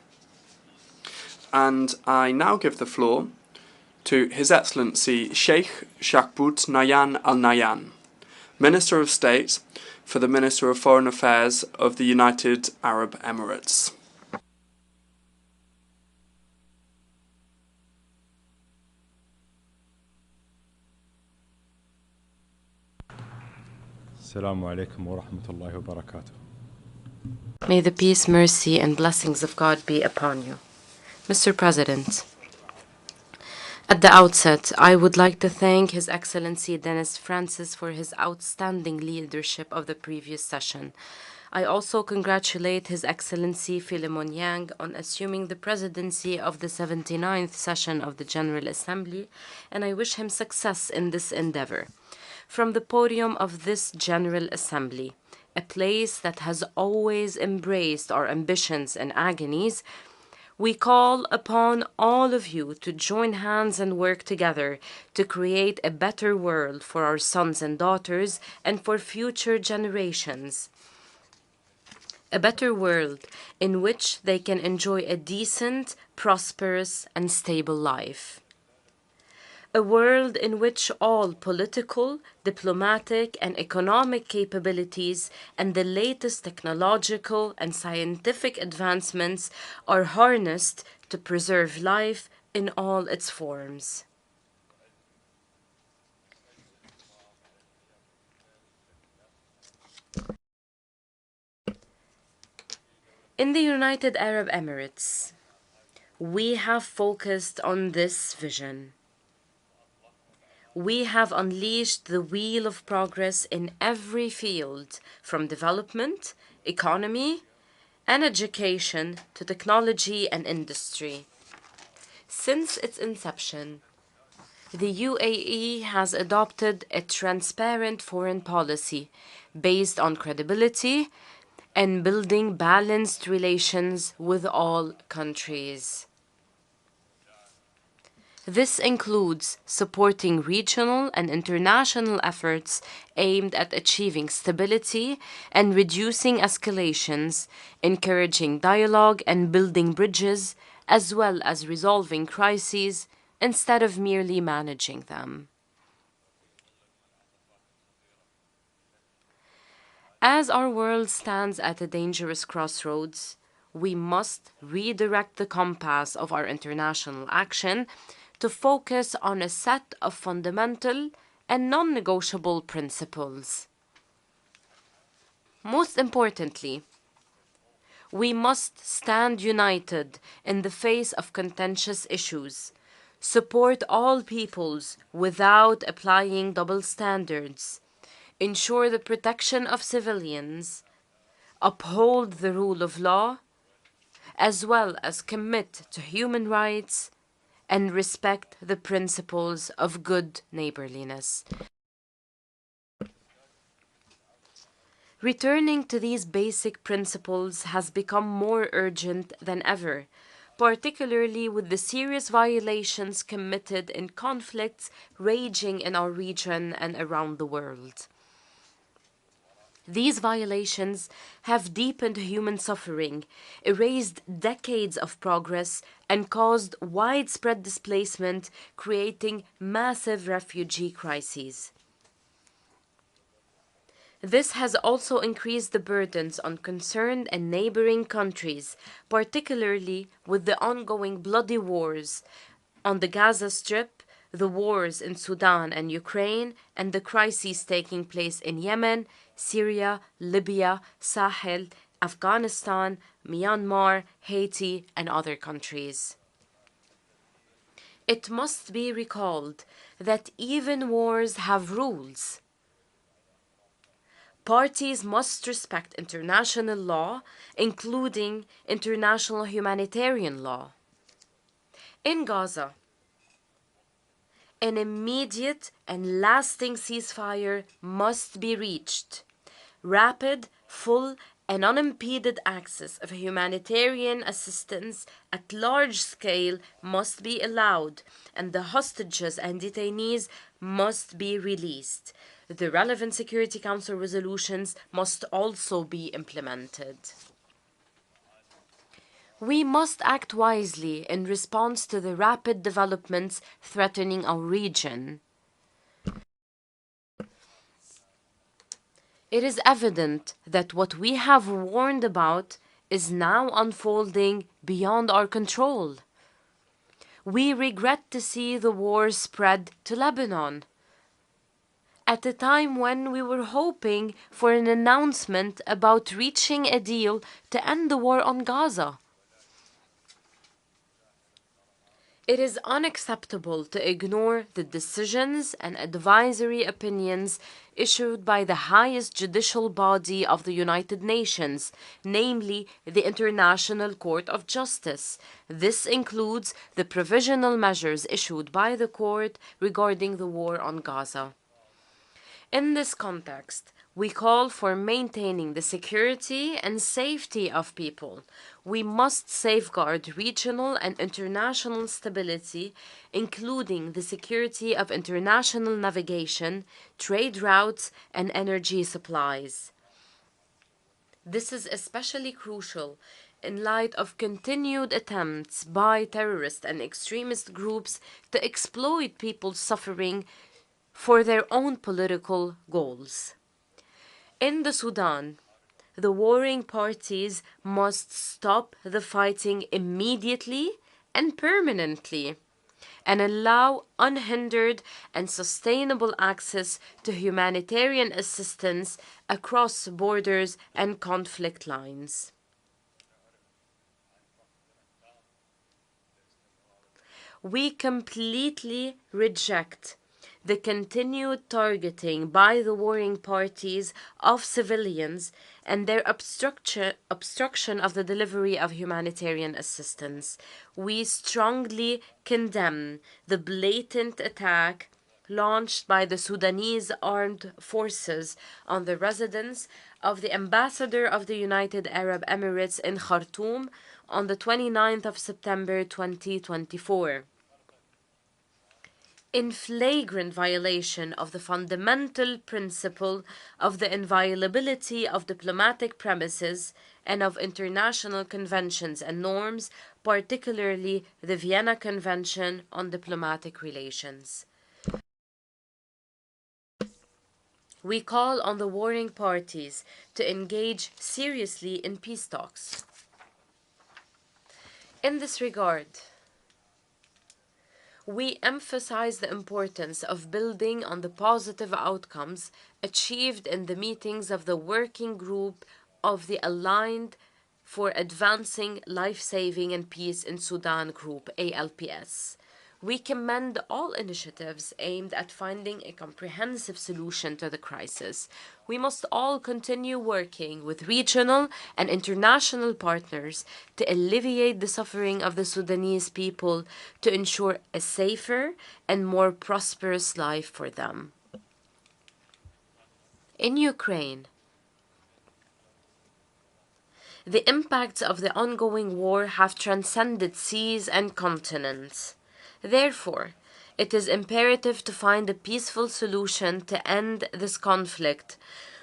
And I now give the floor to His Excellency Sheikh Shakbout Nayan Al Nayan, Minister of State for the Minister of Foreign Affairs of the United Arab Emirates. Assalamu alaikum wa rahmatullahi wa barakatuh. May the peace, mercy, and blessings of God be upon you. Mr. President, at the outset, I would like to thank His Excellency Dennis Francis for his outstanding leadership of the previous session. I also congratulate His Excellency Philemon Yang on assuming the presidency of the 79th session of the General Assembly, and I wish him success in this endeavor. From the podium of this General Assembly, a place that has always embraced our ambitions and agonies, we call upon all of you to join hands and work together to create a better world for our sons and daughters and for future generations. A better world in which they can enjoy a decent, prosperous, and stable life. A world in which all political, diplomatic, and economic capabilities and the latest technological and scientific advancements are harnessed to preserve life in all its forms. In the United Arab Emirates, we have focused on this vision. We have unleashed the wheel of progress in every field, from development, economy, and education to technology and industry. Since its inception, the UAE has adopted a transparent foreign policy based on credibility and building balanced relations with all countries. This includes supporting regional and international efforts aimed at achieving stability and reducing escalations, encouraging dialogue and building bridges, as well as resolving crises instead of merely managing them. As our world stands at a dangerous crossroads, we must redirect the compass of our international action to focus on a set of fundamental and non-negotiable principles. Most importantly, we must stand united in the face of contentious issues, support all peoples without applying double standards, ensure the protection of civilians, uphold the rule of law, as well as commit to human rights and respect the principles of good neighborliness. Returning to these basic principles has become more urgent than ever, particularly with the serious violations committed in conflicts raging in our region and around the world. These violations have deepened human suffering, erased decades of progress, and caused widespread displacement, creating massive refugee crises. This has also increased the burdens on concerned and neighboring countries, particularly with the ongoing bloody wars on the Gaza Strip, the wars in Sudan and Ukraine, and the crises taking place in Yemen, Syria, Libya, Sahel, Afghanistan, Myanmar, Haiti, and other countries. It must be recalled that even wars have rules. Parties must respect international law, including international humanitarian law. In Gaza, an immediate and lasting ceasefire must be reached. Rapid, full, and unimpeded access of humanitarian assistance at large scale must be allowed, and the hostages and detainees must be released. The relevant Security Council resolutions must also be implemented. We must act wisely in response to the rapid developments threatening our region. It is evident that what we have warned about is now unfolding beyond our control. We regret to see the war spread to Lebanon, at a time when we were hoping for an announcement about reaching a deal to end the war on Gaza. It is unacceptable to ignore the decisions and advisory opinions issued by the highest judicial body of the United Nations, namely the International Court of Justice. This includes the provisional measures issued by the court regarding the war on Gaza. In this context, we call for maintaining the security and safety of people. We must safeguard regional and international stability, including the security of international navigation, trade routes, and energy supplies. This is especially crucial in light of continued attempts by terrorist and extremist groups to exploit people's suffering for their own political goals. In the Sudan, the warring parties must stop the fighting immediately and permanently and allow unhindered and sustainable access to humanitarian assistance across borders and conflict lines. We completely reject the continued targeting by the warring parties of civilians and their obstruction of the delivery of humanitarian assistance. We strongly condemn the blatant attack launched by the Sudanese armed forces on the residence of the ambassador of the United Arab Emirates in Khartoum on the 29th of September 2024. In flagrant violation of the fundamental principle of the inviolability of diplomatic premises and of international conventions and norms, particularly the Vienna Convention on Diplomatic Relations. We call on the warring parties to engage seriously in peace talks. In this regard, we emphasize the importance of building on the positive outcomes achieved in the meetings of the Working Group of the Aligned for Advancing Life-Saving and Peace in Sudan Group, ALPS. We commend all initiatives aimed at finding a comprehensive solution to the crisis. We must all continue working with regional and international partners to alleviate the suffering of the Sudanese people to ensure a safer and more prosperous life for them. In Ukraine, the impacts of the ongoing war have transcended seas and continents. Therefore, it is imperative to find a peaceful solution to end this conflict.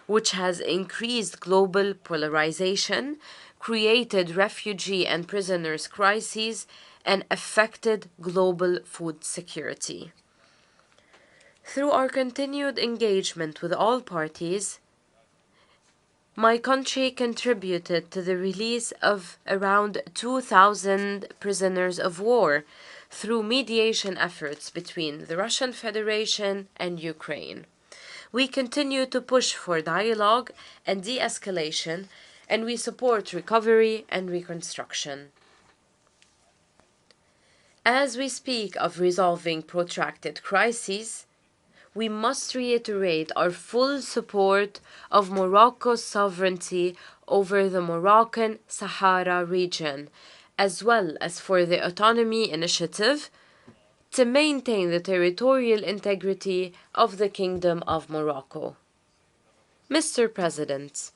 which has increased global polarization, created refugee and prisoners crises, and affected global food security. Through our continued engagement with all parties, my country contributed to the release of around 2,000 prisoners of war through mediation efforts between the Russian Federation and Ukraine. We continue to push for dialogue and de-escalation, and we support recovery and reconstruction. As we speak of resolving protracted crises, we must reiterate our full support of Morocco's sovereignty over the Moroccan Sahara region, as well as for the Autonomy Initiative to maintain the territorial integrity of the Kingdom of Morocco. Mr. President,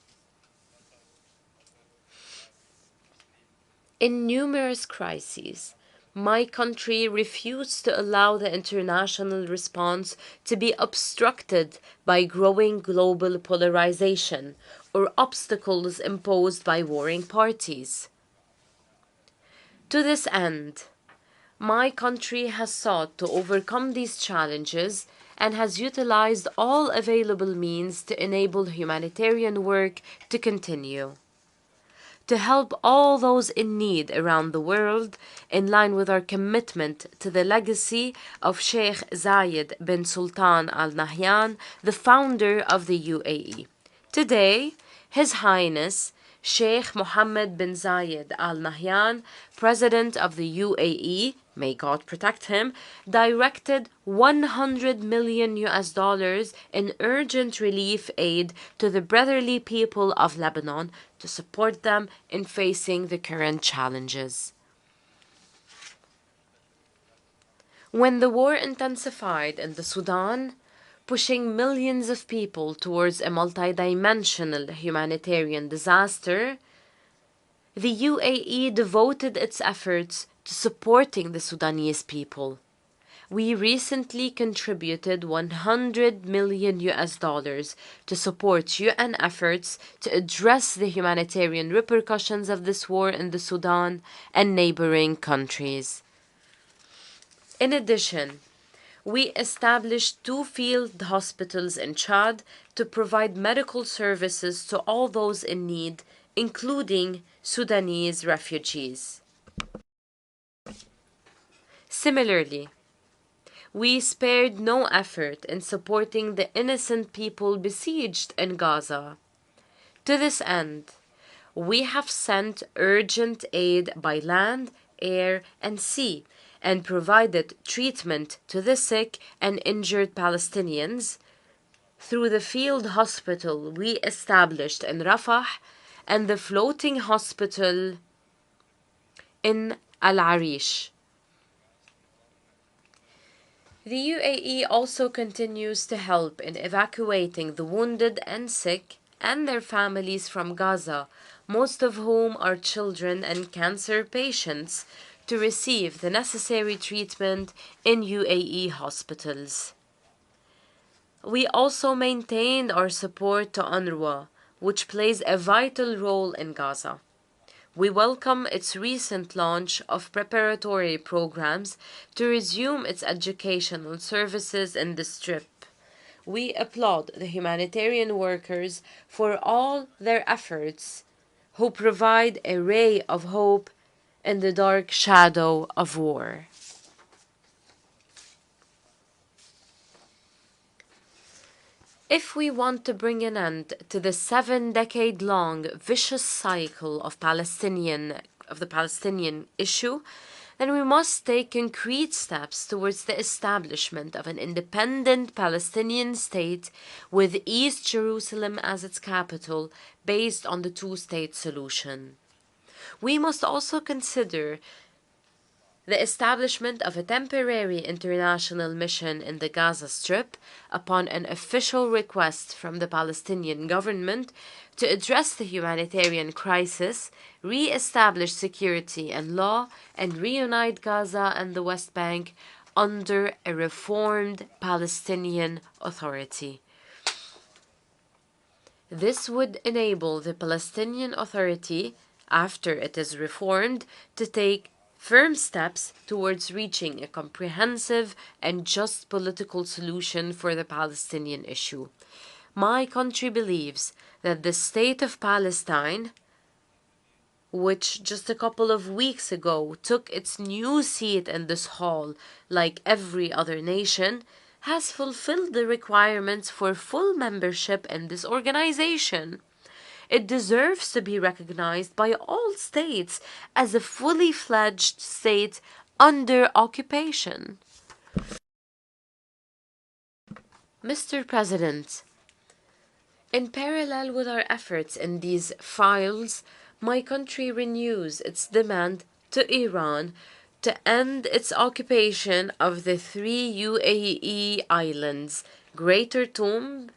in numerous crises, my country refused to allow the international response to be obstructed by growing global polarization or obstacles imposed by warring parties. To this end, my country has sought to overcome these challenges and has utilized all available means to enable humanitarian work to continue, to help all those in need around the world, in line with our commitment to the legacy of Sheikh Zayed bin Sultan Al Nahyan, the founder of the UAE. Today, His Highness Sheikh Mohammed bin Zayed Al Nahyan, President of the UAE, may God protect him, directed $100 million in urgent relief aid to the brotherly people of Lebanon to support them in facing the current challenges. When the war intensified in the Sudan, pushing millions of people towards a multidimensional humanitarian disaster, the UAE devoted its efforts to supporting the Sudanese people. We recently contributed $100 million to support UN efforts to address the humanitarian repercussions of this war in the Sudan and neighboring countries. In addition, we established 2 field hospitals in Chad to provide medical services to all those in need, including Sudanese refugees. Similarly, we spared no effort in supporting the innocent people besieged in Gaza. To this end, we have sent urgent aid by land, air, and sea, and provided treatment to the sick and injured Palestinians through the field hospital we established in Rafah and the floating hospital in Al Arish. The UAE also continues to help in evacuating the wounded and sick and their families from Gaza, most of whom are children and cancer patients, to receive the necessary treatment in UAE hospitals. We also maintained our support to UNRWA, which plays a vital role in Gaza. We welcome its recent launch of preparatory programs to resume its educational services in the Strip. We applaud the humanitarian workers for all their efforts, who provide a ray of hope in the dark shadow of war. If we want to bring an end to the 7-decade-long vicious cycle of the Palestinian issue, then we must take concrete steps towards the establishment of an independent Palestinian state with East Jerusalem as its capital, based on the 2-state solution. We must also consider the establishment of a temporary international mission in the Gaza Strip upon an official request from the Palestinian government to address the humanitarian crisis, re-establish security and law, and reunite Gaza and the West Bank under a reformed Palestinian Authority. This would enable the Palestinian Authority, after it is reformed, to take firm steps towards reaching a comprehensive and just political solution for the Palestinian issue. My country believes that the state of Palestine, which just a couple of weeks ago took its new seat in this hall like every other nation, has fulfilled the requirements for full membership in this organization. It deserves to be recognized by all states as a fully fledged state under occupation. Mr. President, in parallel with our efforts in these files, my country renews its demand to Iran to end its occupation of the 3 UAE islands, Greater Tomb,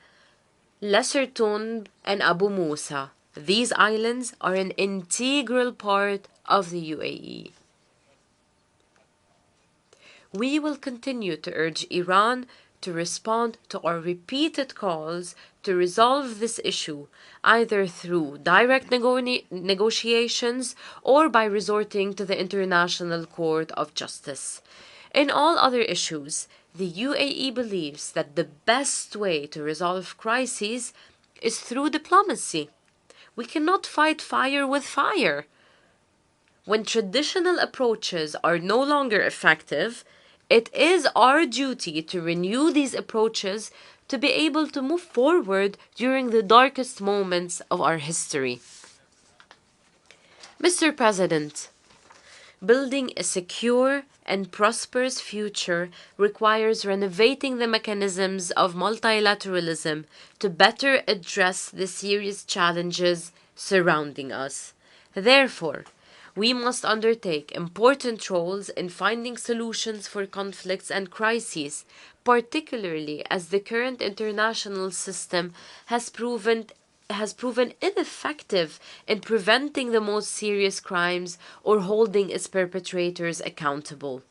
Lesser Tomb, and Abu Musa. These islands are an integral part of the UAE. We will continue to urge Iran to respond to our repeated calls to resolve this issue, either through direct negotiations or by resorting to the International Court of Justice. In all other issues, the UAE believes that the best way to resolve crises is through diplomacy. We cannot fight fire with fire. When traditional approaches are no longer effective, it is our duty to renew these approaches to be able to move forward during the darkest moments of our history. Mr. President, building a secure and prosperous future requires renovating the mechanisms of multilateralism to better address the serious challenges surrounding us. Therefore, we must undertake important roles in finding solutions for conflicts and crises, particularly as the current international system has proven ineffective in preventing the most serious crimes or holding its perpetrators accountable.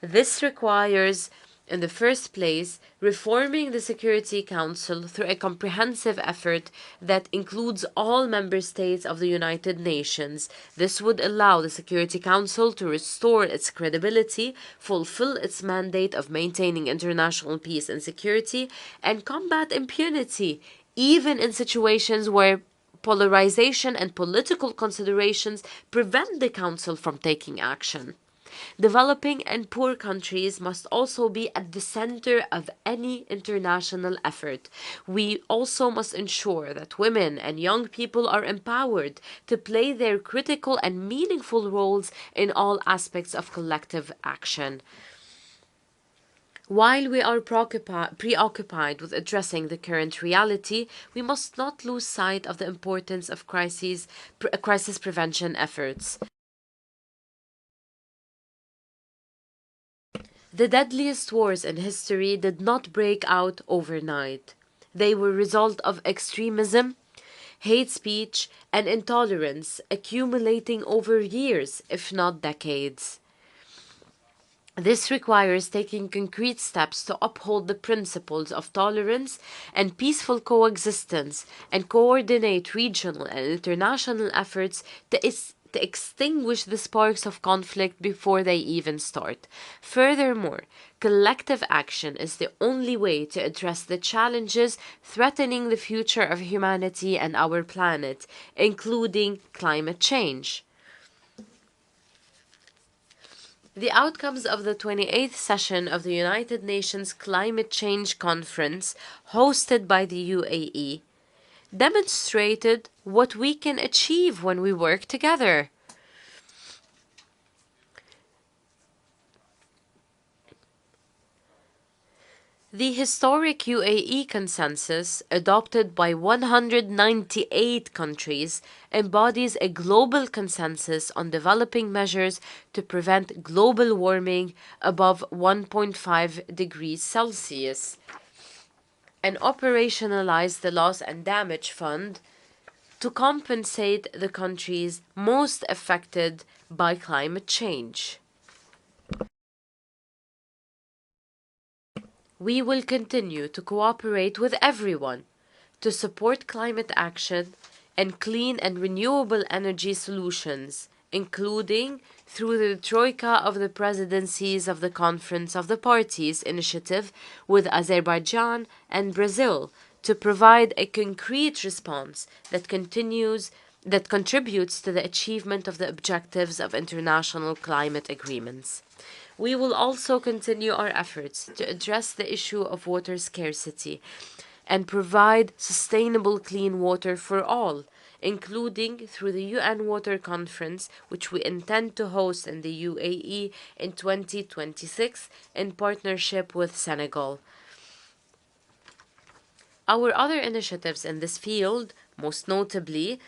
This requires, in the first place, reforming the Security Council through a comprehensive effort that includes all member states of the United Nations. This would allow the Security Council to restore its credibility, fulfill its mandate of maintaining international peace and security, and combat impunity, even in situations where polarization and political considerations prevent the Council from taking action. Developing and poor countries must also be at the center of any international effort. We also must ensure that women and young people are empowered to play their critical and meaningful roles in all aspects of collective action. While we are preoccupied with addressing the current reality, we must not lose sight of the importance of crisis prevention efforts. The deadliest wars in history did not break out overnight. They were a result of extremism, hate speech, and intolerance accumulating over years, if not decades. This requires taking concrete steps to uphold the principles of tolerance and peaceful coexistence and coordinate regional and international efforts to extinguish the sparks of conflict before they even start. Furthermore, collective action is the only way to address the challenges threatening the future of humanity and our planet, including climate change. The outcomes of the 28th session of the United Nations Climate Change Conference, hosted by the UAE, demonstrated what we can achieve when we work together. The historic UAE consensus, adopted by 198 countries, embodies a global consensus on developing measures to prevent global warming above 1.5 degrees Celsius, and operationalize the Loss and Damage Fund to compensate the countries most affected by climate change. We will continue to cooperate with everyone to support climate action and clean and renewable energy solutions, including through the Troika of the Presidencies of the Conference of the Parties initiative with Azerbaijan and Brazil, to provide a concrete response that contributes to the achievement of the objectives of international climate agreements. We will also continue our efforts to address the issue of water scarcity and provide sustainable clean water for all, including through the UN Water Conference, which we intend to host in the UAE in 2026 in partnership with Senegal. Our other initiatives in this field, most notably,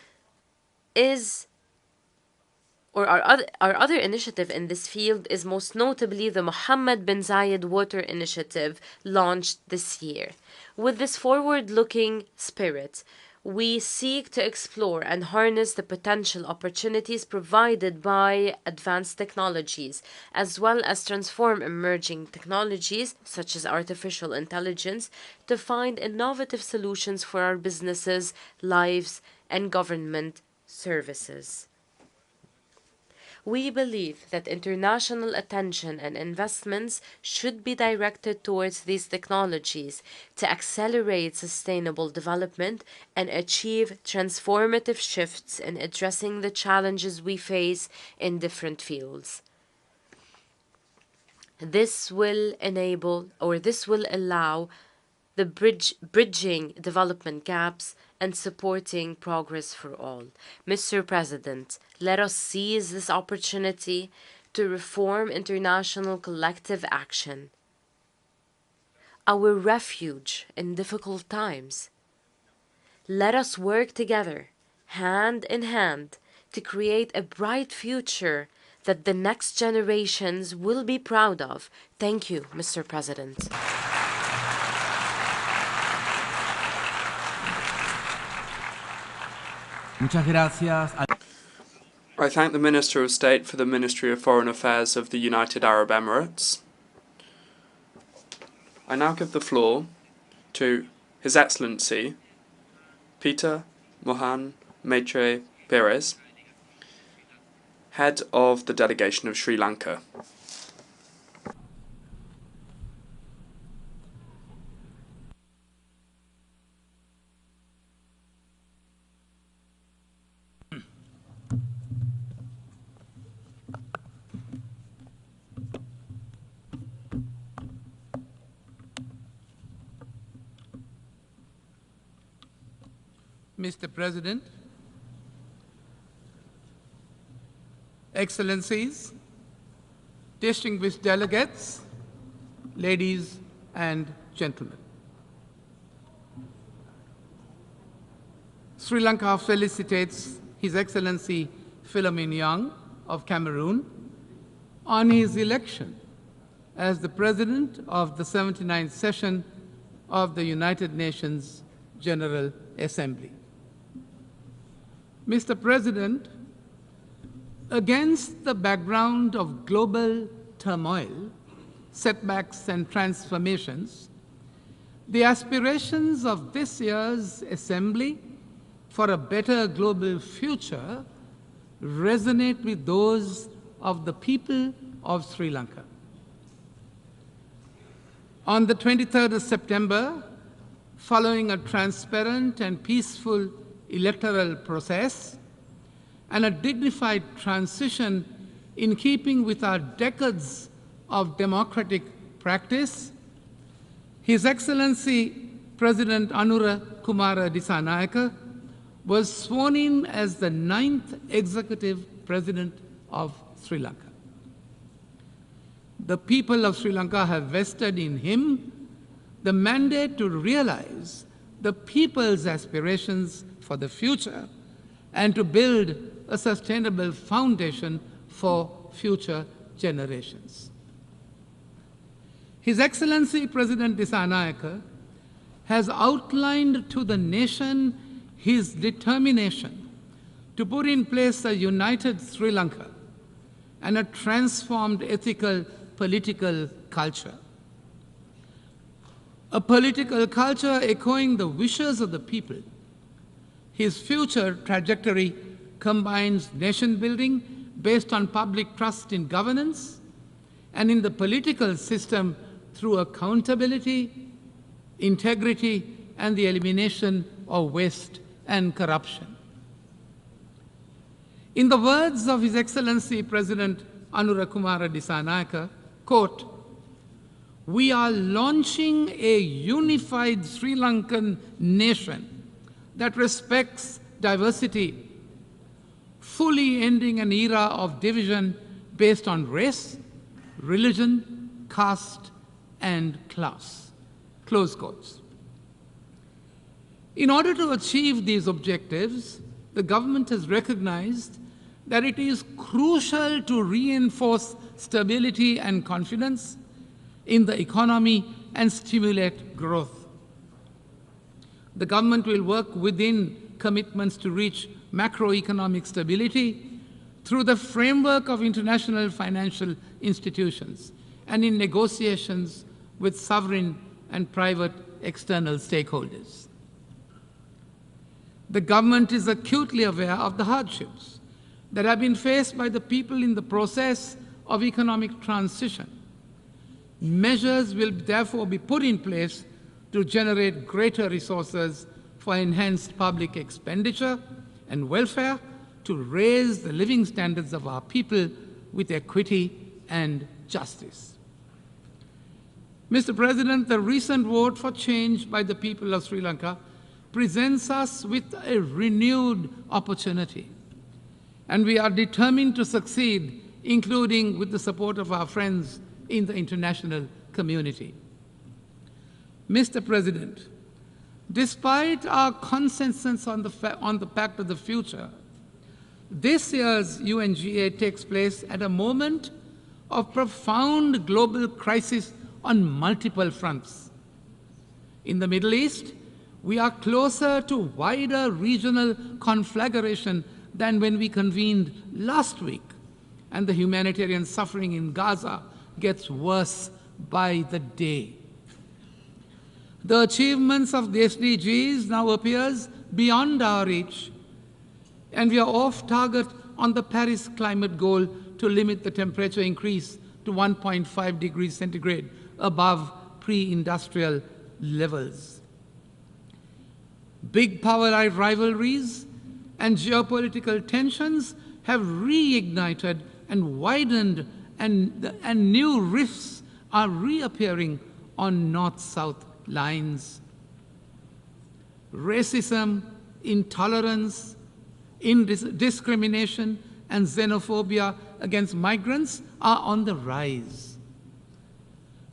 our other initiative in this field is most notably the Mohammed bin Zayed Water Initiative launched this year. With this forward-looking spirit, we seek to explore and harness the potential opportunities provided by advanced technologies, as well as transform emerging technologies, such as artificial intelligence, to find innovative solutions for our businesses, lives, and government services. We believe that international attention and investments should be directed towards these technologies to accelerate sustainable development and achieve transformative shifts in addressing the challenges we face in different fields. This will allow the bridging development gaps and supporting progress for all. Mr. President, let us seize this opportunity to reform international collective action, our refuge in difficult times. Let us work together, hand in hand, to create a bright future that the next generations will be proud of. Thank you, Mr. President. Muchas gracias. I thank the Minister of State for the Ministry of Foreign Affairs of the United Arab Emirates. I now give the floor to His Excellency Peter Mohan Maitre Perez, Head of the Delegation of Sri Lanka. Mr. President, Excellencies, distinguished delegates, ladies and gentlemen. Sri Lanka felicitates His Excellency Philomene Yang of Cameroon on his election as the President of the 79th session of the United Nations General Assembly. Mr. President, against the background of global turmoil, setbacks and transformations, the aspirations of this year's Assembly for a better global future resonate with those of the people of Sri Lanka. On the 23rd of September, following a transparent and peaceful electoral process and a dignified transition in keeping with our decades of democratic practice, His Excellency President Anura Kumara Dissanayake was sworn in as the 9th Executive President of Sri Lanka. The people of Sri Lanka have vested in him the mandate to realize the people's aspirations for the future and to build a sustainable foundation for future generations. His Excellency President Dissanayake has outlined to the nation his determination to put in place a united Sri Lanka and a transformed ethical political culture. a political culture echoing the wishes of the people. His future trajectory combines nation building based on public trust in governance and in the political system through accountability, integrity, and the elimination of waste and corruption. In the words of His Excellency President Anurakumara Dissanayake, quote, "We are launching a unified Sri Lankan nation that respects diversity, fully ending an era of division based on race, religion, caste, and class." Close quotes. In order to achieve these objectives, the government has recognized that it is crucial to reinforce stability and confidence in the economy and stimulate growth. The government will work within commitments to reach macroeconomic stability through the framework of international financial institutions and in negotiations with sovereign and private external stakeholders. The government is acutely aware of the hardships that have been faced by the people in the process of economic transition. Measures will therefore be put in place to generate greater resources for enhanced public expenditure and welfare to raise the living standards of our people with equity and justice. Mr. President, the recent vote for change by the people of Sri Lanka presents us with a renewed opportunity, and we are determined to succeed, including with the support of our friends in the international community. Mr. President, despite our consensus on the Pact of the Future, this year's UNGA takes place at a moment of profound global crisis on multiple fronts. In the Middle East, we are closer to wider regional conflagration than when we convened last week, and the humanitarian suffering in Gaza gets worse by the day. The achievements of the SDGs now appears beyond our reach, and we are off target on the Paris climate goal to limit the temperature increase to 1.5 degrees centigrade above pre-industrial levels. Big power rivalries and geopolitical tensions have reignited and widened, and new rifts are reappearing on north-south lines. Racism, intolerance, discrimination, and xenophobia against migrants are on the rise.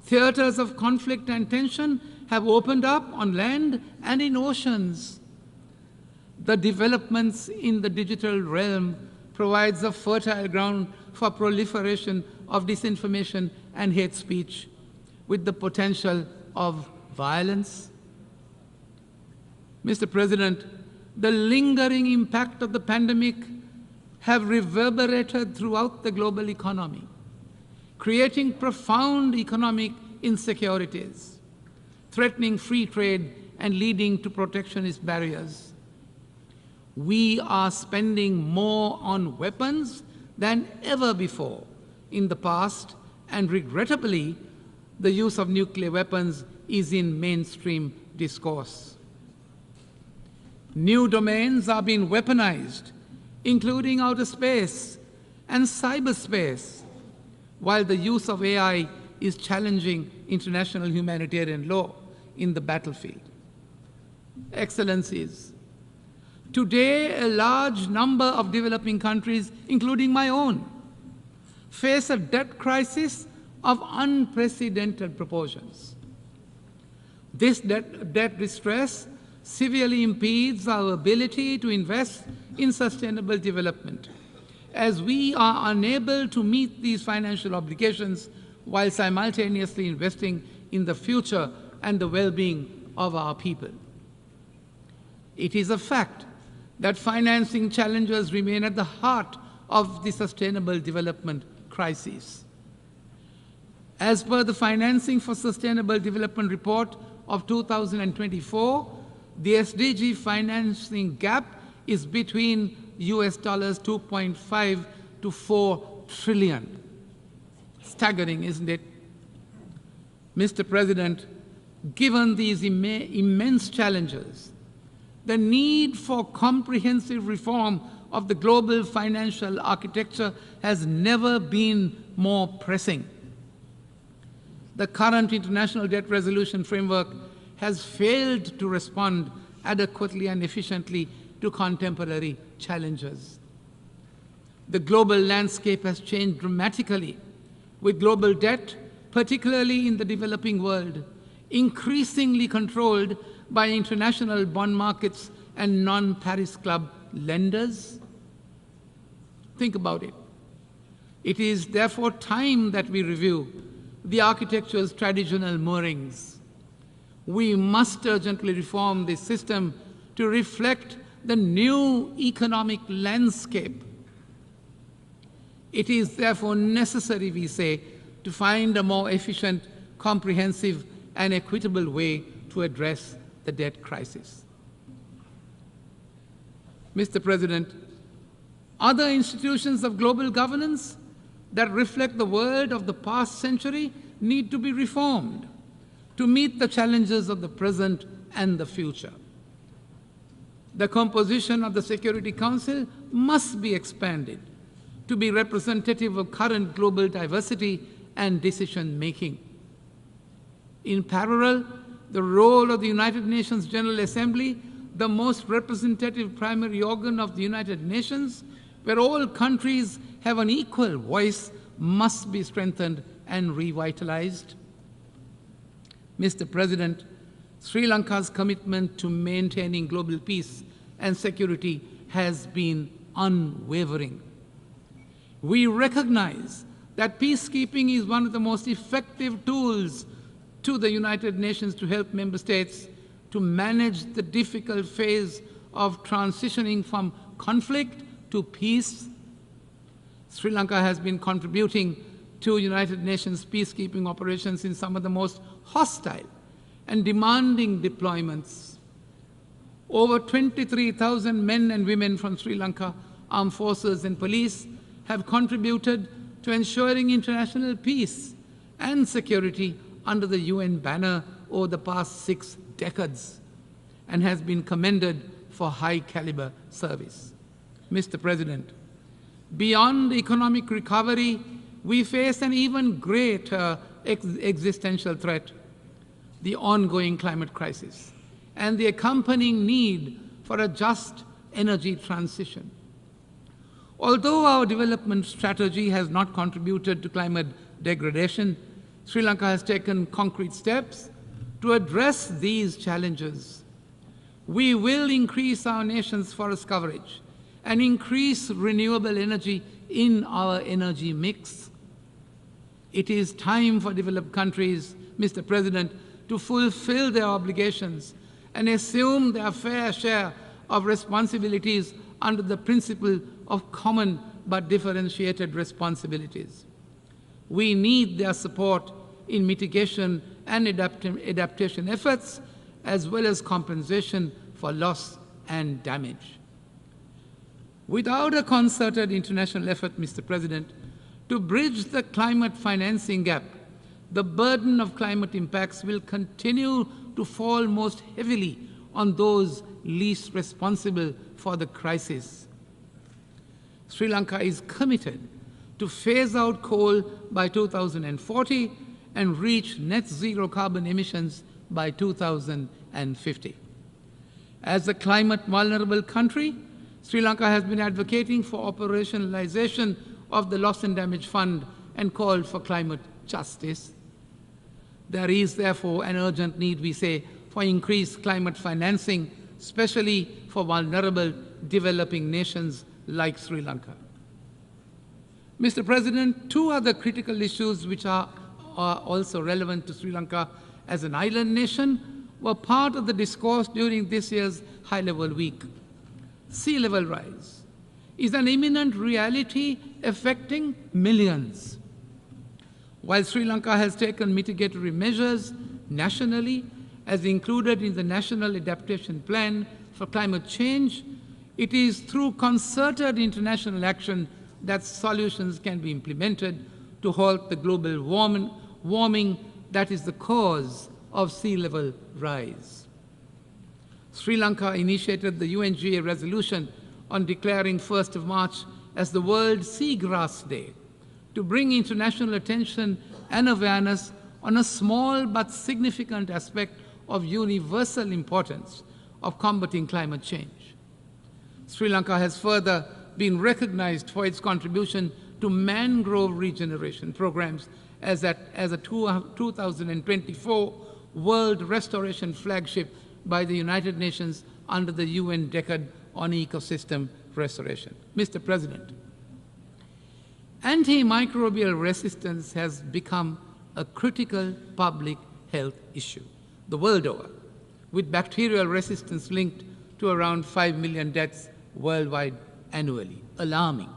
Theaters of conflict and tension have opened up on land and in oceans. The developments in the digital realm provides a fertile ground for proliferation of disinformation and hate speech, with the potential of violence. Mr. President, the lingering impact of the pandemic have reverberated throughout the global economy, creating profound economic insecurities, threatening free trade and leading to protectionist barriers. We are spending more on weapons than ever before in the past, and regrettably, the use of nuclear weapons is in mainstream discourse. New domains are being weaponized, including outer space and cyberspace, while the use of AI is challenging international humanitarian law in the battlefield. Excellencies, today a large number of developing countries, including my own, face a debt crisis of unprecedented proportions. This debt distress severely impedes our ability to invest in sustainable development, as we are unable to meet these financial obligations while simultaneously investing in the future and the well-being of our people. It is a fact that financing challenges remain at the heart of the sustainable development crisis. As per the Financing for Sustainable Development report of 2024, the SDG financing gap is between US dollars 2.5 to 4 trillion. Staggering, isn't it? Mr. President, given these immense challenges, the need for comprehensive reform of the global financial architecture has never been more pressing. The current international debt resolution framework has failed to respond adequately and efficiently to contemporary challenges. The global landscape has changed dramatically, with global debt, particularly in the developing world, increasingly controlled by international bond markets and non-Paris Club lenders. Think about it. It is therefore time that we review the architecture's traditional moorings. We must urgently reform this system to reflect the new economic landscape. It is therefore necessary, we say, to find a more efficient, comprehensive, and equitable way to address the debt crisis. Mr. President, other institutions of global governance that reflect the world of the past century need to be reformed to meet the challenges of the present and the future. The composition of the Security Council must be expanded to be representative of current global diversity and decision-making. In parallel, the role of the United Nations General Assembly, the most representative primary organ of the United Nations, where all countries have an equal voice, must be strengthened and revitalized. Mr. President, Sri Lanka's commitment to maintaining global peace and security has been unwavering. We recognize that peacekeeping is one of the most effective tools to the United Nations to help member states to manage the difficult phase of transitioning from conflict to peace. Sri Lanka has been contributing to United Nations peacekeeping operations in some of the most hostile and demanding deployments. Over 23,000 men and women from Sri Lanka, armed forces and police have contributed to ensuring international peace and security under the UN banner over the past 6 decades and has been commended for high-caliber service. Mr. President, beyond economic recovery, we face an even greater existential threat, the ongoing climate crisis, and the accompanying need for a just energy transition. Although our development strategy has not contributed to climate degradation, Sri Lanka has taken concrete steps to address these challenges. We will increase our nation's forest coverage and increase renewable energy in our energy mix. It is time for developed countries, Mr. President, to fulfill their obligations and assume their fair share of responsibilities under the principle of common but differentiated responsibilities. We need their support in mitigation and adaptation efforts, as well as compensation for loss and damage. Without a concerted international effort, Mr. President, to bridge the climate financing gap, the burden of climate impacts will continue to fall most heavily on those least responsible for the crisis. Sri Lanka is committed to phase out coal by 2040 and reach net zero carbon emissions by 2050. As a climate vulnerable country, Sri Lanka has been advocating for operationalization of the Loss and Damage Fund and called for climate justice. There is therefore an urgent need, we say, for increased climate financing, especially for vulnerable developing nations like Sri Lanka. Mr. President, 2 other critical issues which are also relevant to Sri Lanka as an island nation were part of the discourse during this year's high-level week. Sea level rise is an imminent reality affecting millions. While Sri Lanka has taken mitigatory measures nationally as included in the National Adaptation Plan for Climate Change, it is through concerted international action that solutions can be implemented to halt the global warming that is the cause of sea level rise. Sri Lanka initiated the UNGA resolution on declaring 1st of March as the World Seagrass Day to bring international attention and awareness on a small but significant aspect of universal importance of combating climate change. Sri Lanka has further been recognized for its contribution to mangrove regeneration programs as a 2024 World Restoration Flagship by the United Nations under the UN Decade on Ecosystem Restoration. Mr. President, antimicrobial resistance has become a critical public health issue the world over, with bacterial resistance linked to around 5 million deaths worldwide annually. Alarming.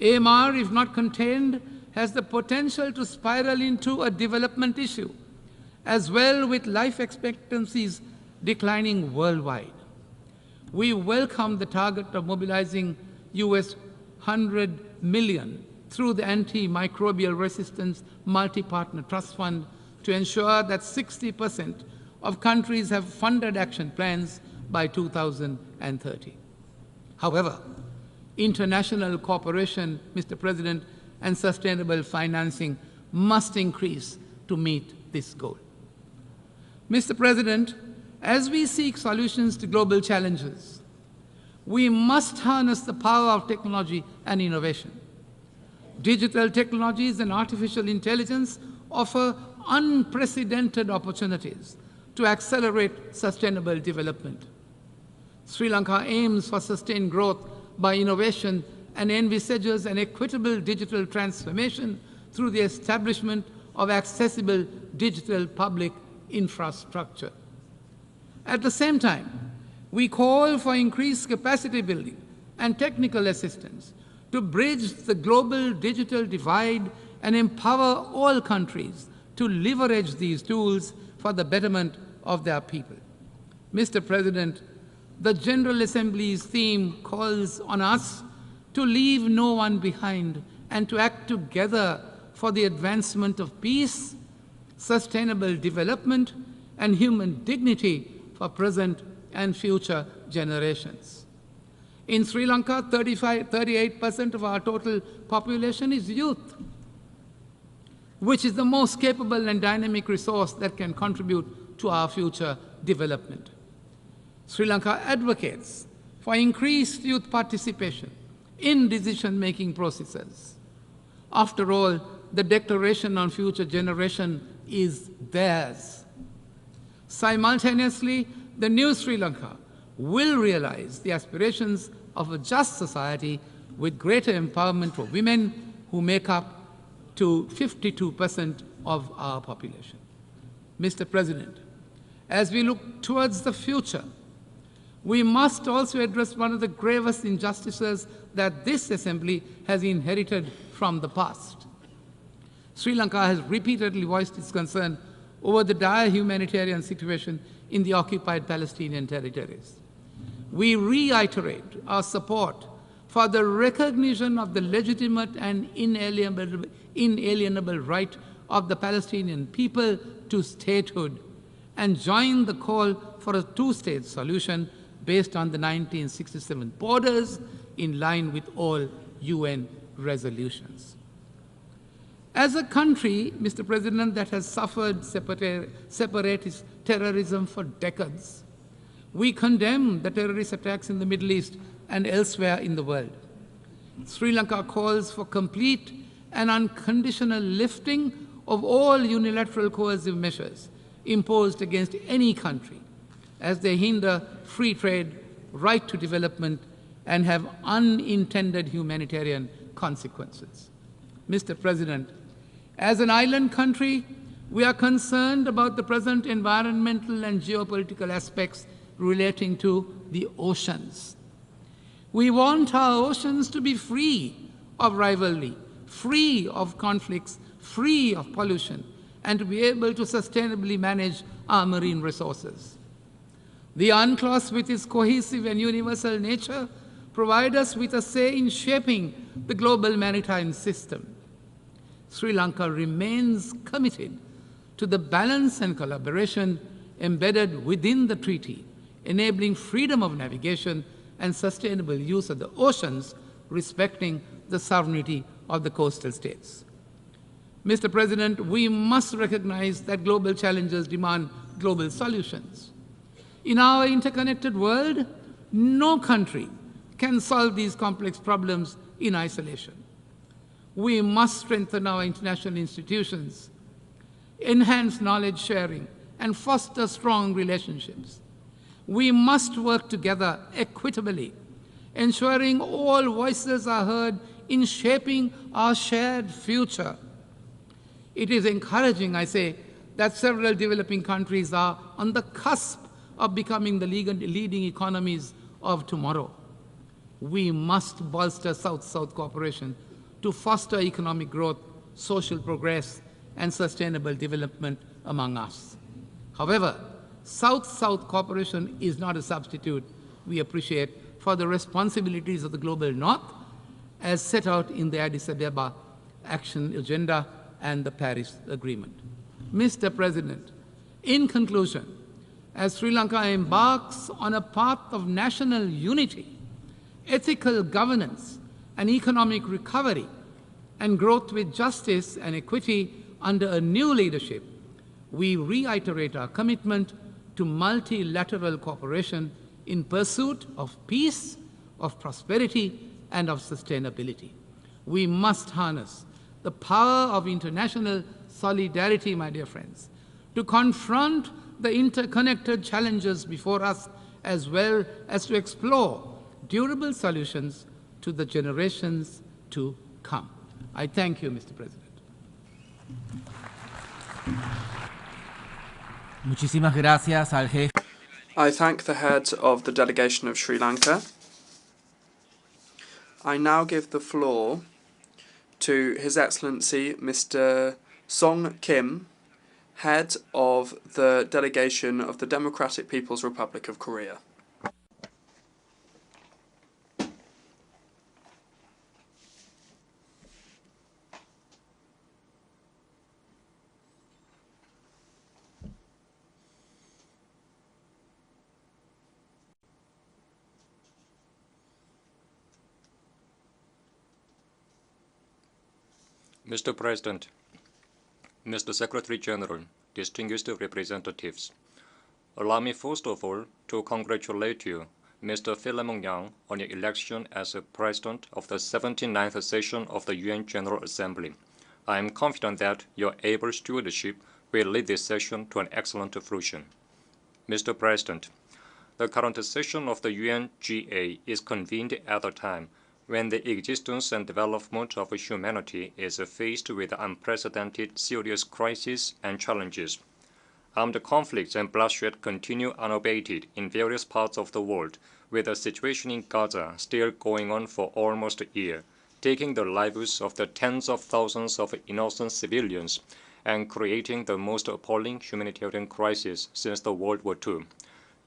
AMR, if not contained, has the potential to spiral into a development issue, as well with life expectancies declining worldwide. We welcome the target of mobilizing US $100 million through the Antimicrobial Resistance Multi-Partner Trust Fund to ensure that 60% of countries have funded action plans by 2030. However, international cooperation, Mr. President, and sustainable financing must increase to meet this goal. Mr. President, as we seek solutions to global challenges, we must harness the power of technology and innovation. Digital technologies and artificial intelligence offer unprecedented opportunities to accelerate sustainable development. Sri Lanka aims for sustained growth by innovation and envisages an equitable digital transformation through the establishment of accessible digital public infrastructure. At the same time, we call for increased capacity building and technical assistance to bridge the global digital divide and empower all countries to leverage these tools for the betterment of their people. Mr. President, the General Assembly's theme calls on us to leave no one behind and to act together for the advancement of peace, sustainable development, and human dignity for present and future generations. In Sri Lanka, 38% of our total population is youth, which is the most capable and dynamic resource that can contribute to our future development. Sri Lanka advocates for increased youth participation in decision-making processes. After all, the Declaration on Future Generation is theirs. Simultaneously, the new Sri Lanka will realize the aspirations of a just society with greater empowerment for women who make up to 52% of our population. Mr. President, as we look towards the future, we must also address one of the gravest injustices that this Assembly has inherited from the past. Sri Lanka has repeatedly voiced its concern over the dire humanitarian situation in the occupied Palestinian territories. We reiterate our support for the recognition of the legitimate and inalienable right of the Palestinian people to statehood and join the call for a two-state solution based on the 1967 borders in line with all UN resolutions. As a country, Mr. President, that has suffered separatist terrorism for decades, we condemn the terrorist attacks in the Middle East and elsewhere in the world. Sri Lanka calls for complete and unconditional lifting of all unilateral coercive measures imposed against any country as they hinder free trade, right to development, and have unintended humanitarian consequences. Mr. President, as an island country, we are concerned about the present environmental and geopolitical aspects relating to the oceans. We want our oceans to be free of rivalry, free of conflicts, free of pollution, and to be able to sustainably manage our marine resources. The UNCLOS, with its cohesive and universal nature, provides us with a say in shaping the global maritime system. Sri Lanka remains committed to the balance and collaboration embedded within the treaty, enabling freedom of navigation and sustainable use of the oceans, respecting the sovereignty of the coastal states. Mr. President, we must recognize that global challenges demand global solutions. In our interconnected world, no country can solve these complex problems in isolation. We must strengthen our international institutions, enhance knowledge sharing, and foster strong relationships. We must work together equitably, ensuring all voices are heard in shaping our shared future. It is encouraging, I say, that several developing countries are on the cusp of becoming the leading economies of tomorrow. We must bolster South-South cooperation to foster economic growth, social progress, and sustainable development among us. However, South-South cooperation is not a substitute, we appreciate, for the responsibilities of the Global North as set out in the Addis Ababa Action Agenda and the Paris Agreement. Mr. President, in conclusion, as Sri Lanka embarks on a path of national unity, ethical governance, and economic recovery, and growth with justice and equity under a new leadership, we reiterate our commitment to multilateral cooperation in pursuit of peace, of prosperity, and of sustainability. We must harness the power of international solidarity, my dear friends, to confront the interconnected challenges before us, as well as to explore durable solutions to the generations to come. I thank you, Mr. President. Muchísimas gracias al jefe. I thank the head of the delegation of Sri Lanka. I now give the floor to His Excellency Mr. Song Kim, head of the delegation of the Democratic People's Republic of Korea. Mr. President, Mr. Secretary General, distinguished representatives, allow me first of all to congratulate you, Mr. Philemon Yang, on your election as President of the 79th session of the UN General Assembly. I am confident that your able stewardship will lead this session to an excellent fruition. Mr. President, the current session of the UNGA is convened at a time when the existence and development of humanity is faced with unprecedented serious crises and challenges. Armed conflicts and bloodshed continue unabated in various parts of the world, with the situation in Gaza still going on for almost a year, taking the lives of the tens of thousands of innocent civilians and creating the most appalling humanitarian crisis since the World War II.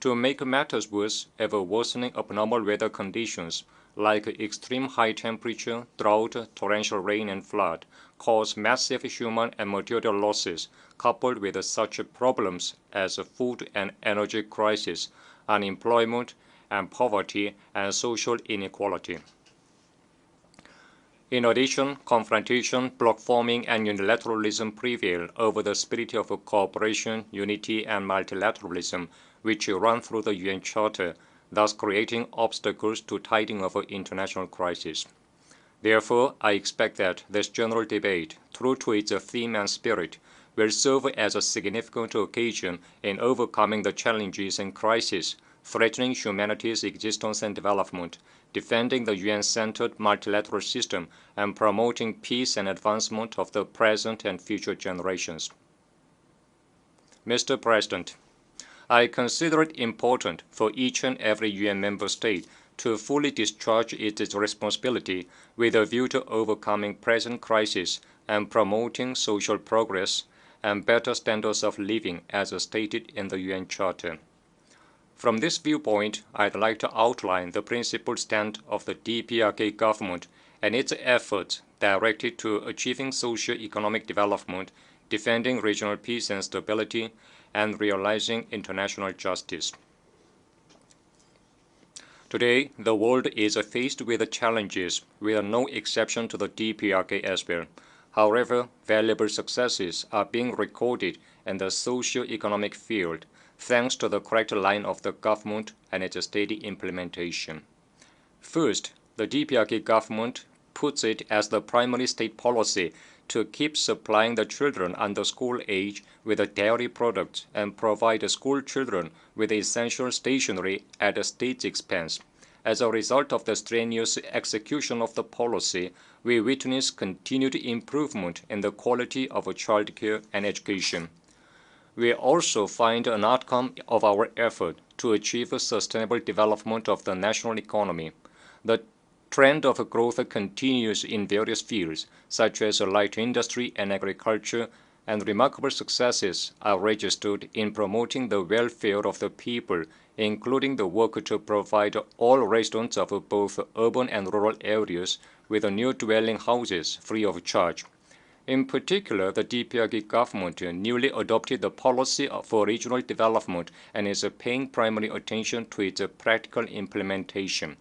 To make matters worse, ever-worsening abnormal weather conditions like extreme high temperature, drought, torrential rain, and flood, cause massive human and material losses, coupled with such problems as food and energy crisis, unemployment, and poverty, and social inequality. In addition, confrontation, bloc forming, and unilateralism prevail over the spirit of cooperation, unity, and multilateralism, which run through the UN Charter, thus creating obstacles to tiding of international crisis. Therefore, I expect that this general debate, true to its theme and spirit, will serve as a significant occasion in overcoming the challenges and crises threatening humanity's existence and development, defending the UN-centered multilateral system, and promoting peace and advancement of the present and future generations. Mr. President, I consider it important for each and every UN member state to fully discharge its responsibility with a view to overcoming present crisis and promoting social progress, and better standards of living as stated in the UN Charter. From this viewpoint, I'd like to outline the principal stand of the DPRK government and its efforts directed to achieving socio-economic development, defending regional peace and stability, and realizing international justice. Today, the world is faced with challenges with no exception to the DPRK as well. However, valuable successes are being recorded in the socio-economic field, thanks to the correct line of the government and its steady implementation. First, the DPRK government puts it as the primary state policy to keep supplying the children under school age with dairy products and provide the school children with essential stationery at the state's expense. As a result of the strenuous execution of the policy, we witness continued improvement in the quality of childcare and education. We also find an outcome of our effort to achieve a sustainable development of the national economy. The trend of growth continues in various fields, such as light industry and agriculture, and remarkable successes are registered in promoting the welfare of the people, including the work to provide all residents of both urban and rural areas with new dwelling houses free of charge. In particular, the DPRK government newly adopted the policy for regional development and is paying primary attention to its practical implementation.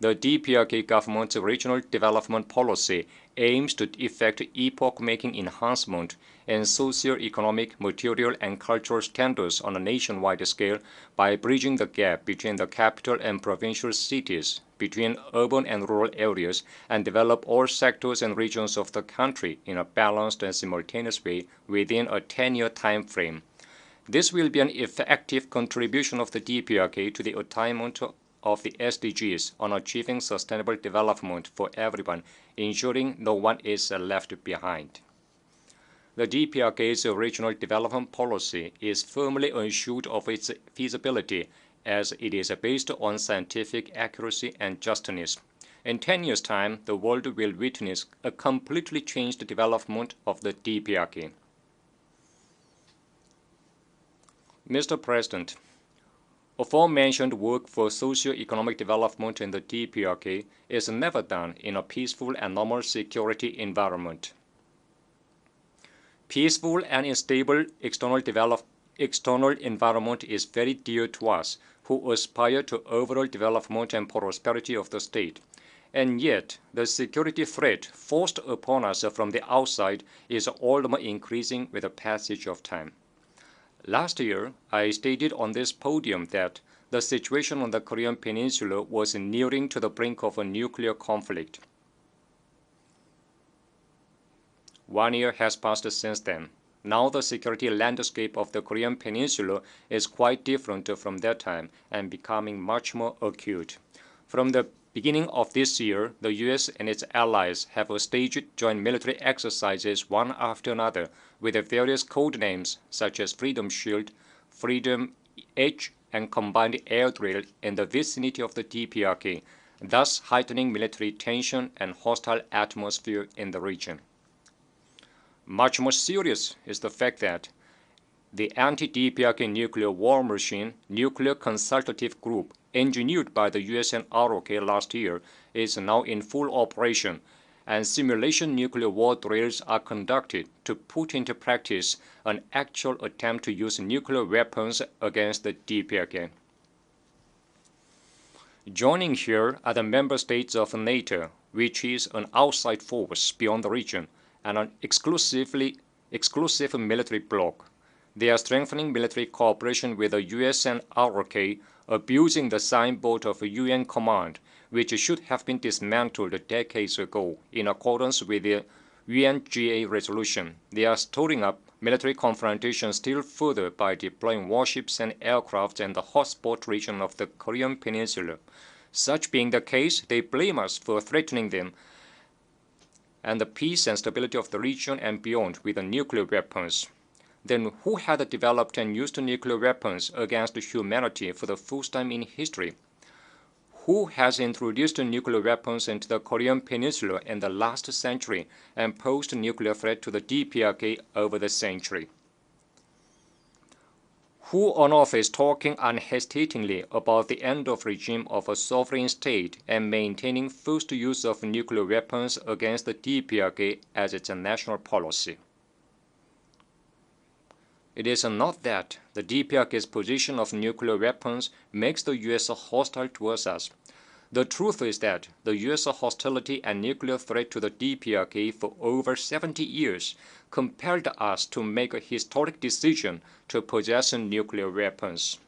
The DPRK government's regional development policy aims to effect epoch-making enhancement in socio-economic, material, and cultural standards on a nationwide scale by bridging the gap between the capital and provincial cities, between urban and rural areas, and develop all sectors and regions of the country in a balanced and simultaneous way within a 10-year time frame. This will be an effective contribution of the DPRK to the attainment of the SDGs on achieving sustainable development for everyone, ensuring no one is left behind. The DPRK's regional development policy is firmly assured of its feasibility as it is based on scientific accuracy and justness. In 10 years' time, the world will witness a completely changed development of the DPRK. Mr. President, aforementioned work for socio-economic development in the DPRK is never done in a peaceful and normal security environment. Peaceful and stable external environment is very dear to us who aspire to overall development and prosperity of the state. And yet, the security threat forced upon us from the outside is all the more increasing with the passage of time. Last year, I stated on this podium that the situation on the Korean Peninsula was nearing to the brink of a nuclear conflict. 1 year has passed since then. Now the security landscape of the Korean Peninsula is quite different from that time and becoming much more acute. From the beginning of this year, the U.S. and its allies have staged joint military exercises one after another with various code names such as Freedom Shield, Freedom Edge, and Combined Air Drill in the vicinity of the DPRK, thus heightening military tension and hostile atmosphere in the region. Much more serious is the fact that the anti-DPRK nuclear war machine, Nuclear Consultative Group, engineered by the US and ROK last year, is now in full operation, and simulation nuclear war drills are conducted to put into practice an actual attempt to use nuclear weapons against the DPRK. Joining here are the member states of NATO, which is an outside force beyond the region, and an exclusive military bloc. They are strengthening military cooperation with the US and ROK, abusing the signboard of a UN command, which should have been dismantled decades ago in accordance with the UNGA resolution. They are stirring up military confrontation still further by deploying warships and aircraft in the hotspot region of the Korean Peninsula. Such being the case, they blame us for threatening them and the peace and stability of the region and beyond with the nuclear weapons. Then who had developed and used nuclear weapons against humanity for the first time in history? Who has introduced nuclear weapons into the Korean Peninsula in the last century and posed nuclear threat to the DPRK over the century? who on earth is talking unhesitatingly about the end of regime of a sovereign state and maintaining forced use of nuclear weapons against the DPRK as its national policy? It is not that the DPRK's position of nuclear weapons makes the U.S. hostile towards us. The truth is that the U.S. hostility and nuclear threat to the DPRK for over 70 years compelled us to make a historic decision to possess nuclear weapons.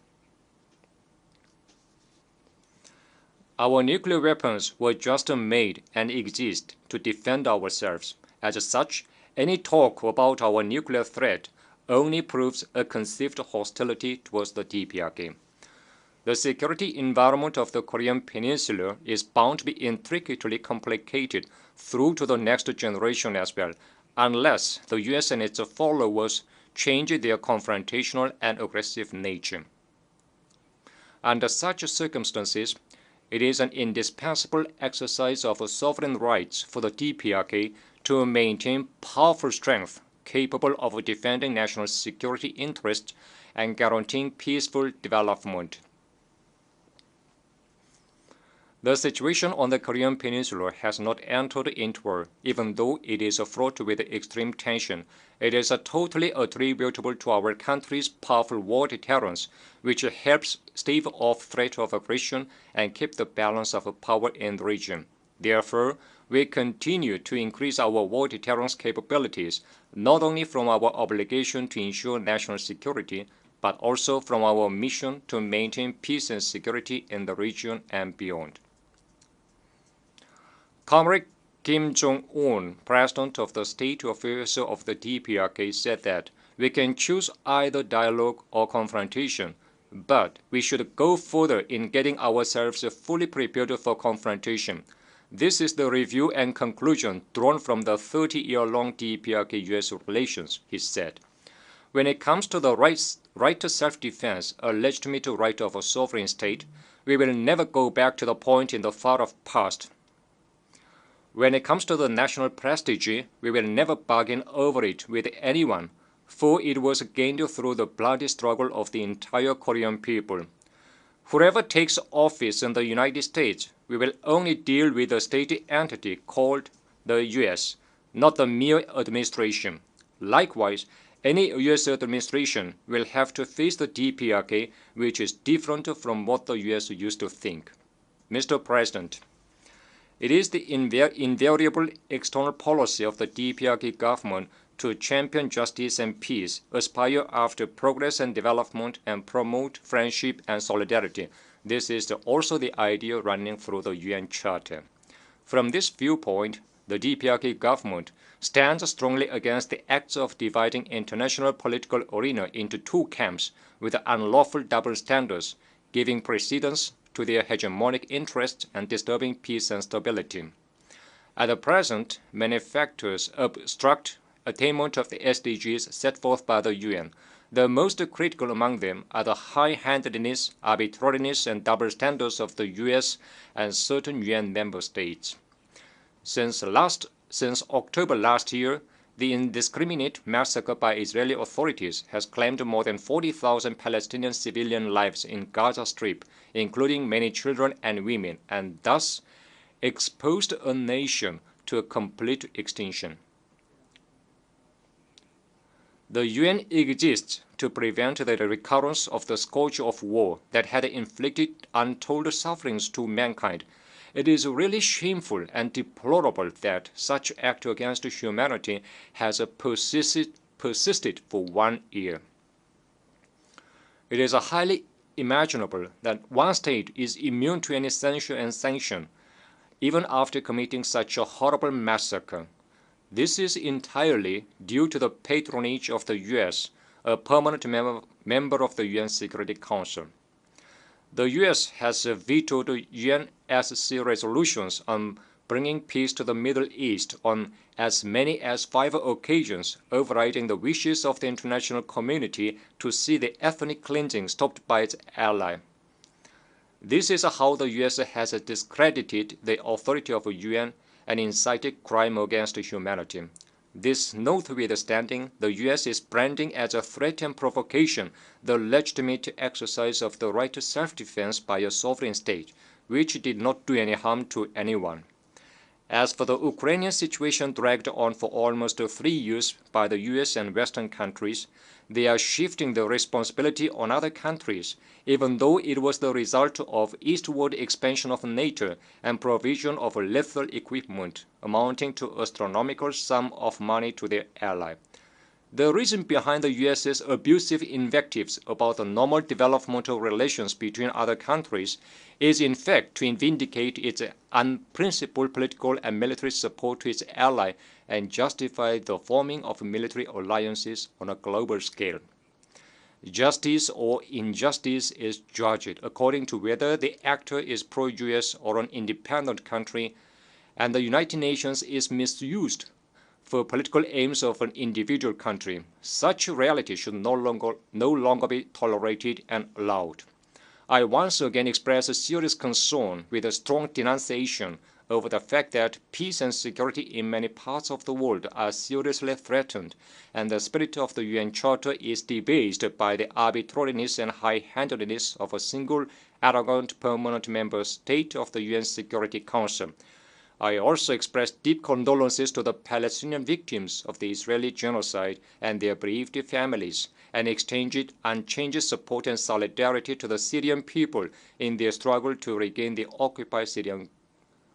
Our nuclear weapons were just made and exist to defend ourselves. As such, any talk about our nuclear threat only proves a conceived hostility towards the DPRK. The security environment of the Korean Peninsula is bound to be intricately complicated through to the next generation as well, unless the U.S. and its followers change their confrontational and aggressive nature. Under such circumstances, it is an indispensable exercise of sovereign rights for the DPRK to maintain powerful strength capable of defending national security interests and guaranteeing peaceful development. The situation on the Korean Peninsula has not entered into war, even though it is fraught with extreme tension. It is totally attributable to our country's powerful war deterrence, which helps stave off threat of aggression and keep the balance of power in the region. Therefore, we continue to increase our war deterrence capabilities, not only from our obligation to ensure national security, but also from our mission to maintain peace and security in the region and beyond. Comrade Kim Jong-un, president of the State Affairs of the DPRK, said that we can choose either dialogue or confrontation, but we should go further in getting ourselves fully prepared for confrontation. This is the review and conclusion drawn from the 30-year-long DPRK-US relations, he said. When it comes to the right to self-defense, a legitimate right of a sovereign state, we will never go back to the point in the far-off past. When it comes to the national prestige, we will never bargain over it with anyone, for it was gained through the bloody struggle of the entire Korean people. Whoever takes office in the United States, we will only deal with a state entity called the U.S., not the mere administration. Likewise, any U.S. administration will have to face the DPRK, which is different from what the U.S. used to think. Mr. President, it is the invariable external policy of the DPRK government to champion justice and peace, aspire after progress and development, and promote friendship and solidarity. This is also the idea running through the UN Charter. From this viewpoint, the DPRK government stands strongly against the acts of dividing international political arena into two camps with unlawful double standards, giving precedence to their hegemonic interests and disturbing peace and stability. At present, many factors obstruct attainment of the SDGs set forth by the UN. The most critical among them are the high-handedness, arbitrariness, and double standards of the US and certain UN member states. Since October last year, the indiscriminate massacre by Israeli authorities has claimed more than 40,000 Palestinian civilian lives in Gaza Strip, including many children and women, and thus exposed a nation to a complete extinction. The UN exists to prevent the recurrence of the scourge of war that had inflicted untold sufferings to mankind. It is really shameful and deplorable that such act against humanity has persisted for 1 year. It is highly imaginable that one state is immune to any censure and sanction, even after committing such a horrible massacre. This is entirely due to the patronage of the U.S., a permanent member of the UN Security Council. The U.S. has vetoed UNSC resolutions on bringing peace to the Middle East on as many as 5 occasions, overriding the wishes of the international community to see the ethnic cleansing stopped by its ally. This is how the U.S. has discredited the authority of the UN and incited crime against humanity. This notwithstanding, the U.S. is branding as a threat and provocation the legitimate exercise of the right to self-defense by a sovereign state, which did not do any harm to anyone. As for the Ukrainian situation dragged on for almost 3 years by the U.S. and Western countries, they are shifting the responsibility on other countries, even though it was the result of eastward expansion of NATO and provision of lethal equipment amounting to astronomical sum of money to their ally. The reason behind the U.S.'s abusive invectives about the normal developmental relations between other countries is in fact to vindicate its unprincipled political and military support to its ally and justify the forming of military alliances on a global scale. Justice or injustice is judged according to whether the actor is pro-US or an independent country, and the United Nations is misused for political aims of an individual country. Such reality should no longer be tolerated and allowed. I once again express a serious concern with a strong denunciation over the fact that peace and security in many parts of the world are seriously threatened, and the spirit of the UN Charter is debased by the arbitrariness and high-handedness of a single arrogant permanent member state of the UN Security Council. I also express deep condolences to the Palestinian victims of the Israeli genocide and their bereaved families, and extend unchanged support and solidarity to the Syrian people in their struggle to regain the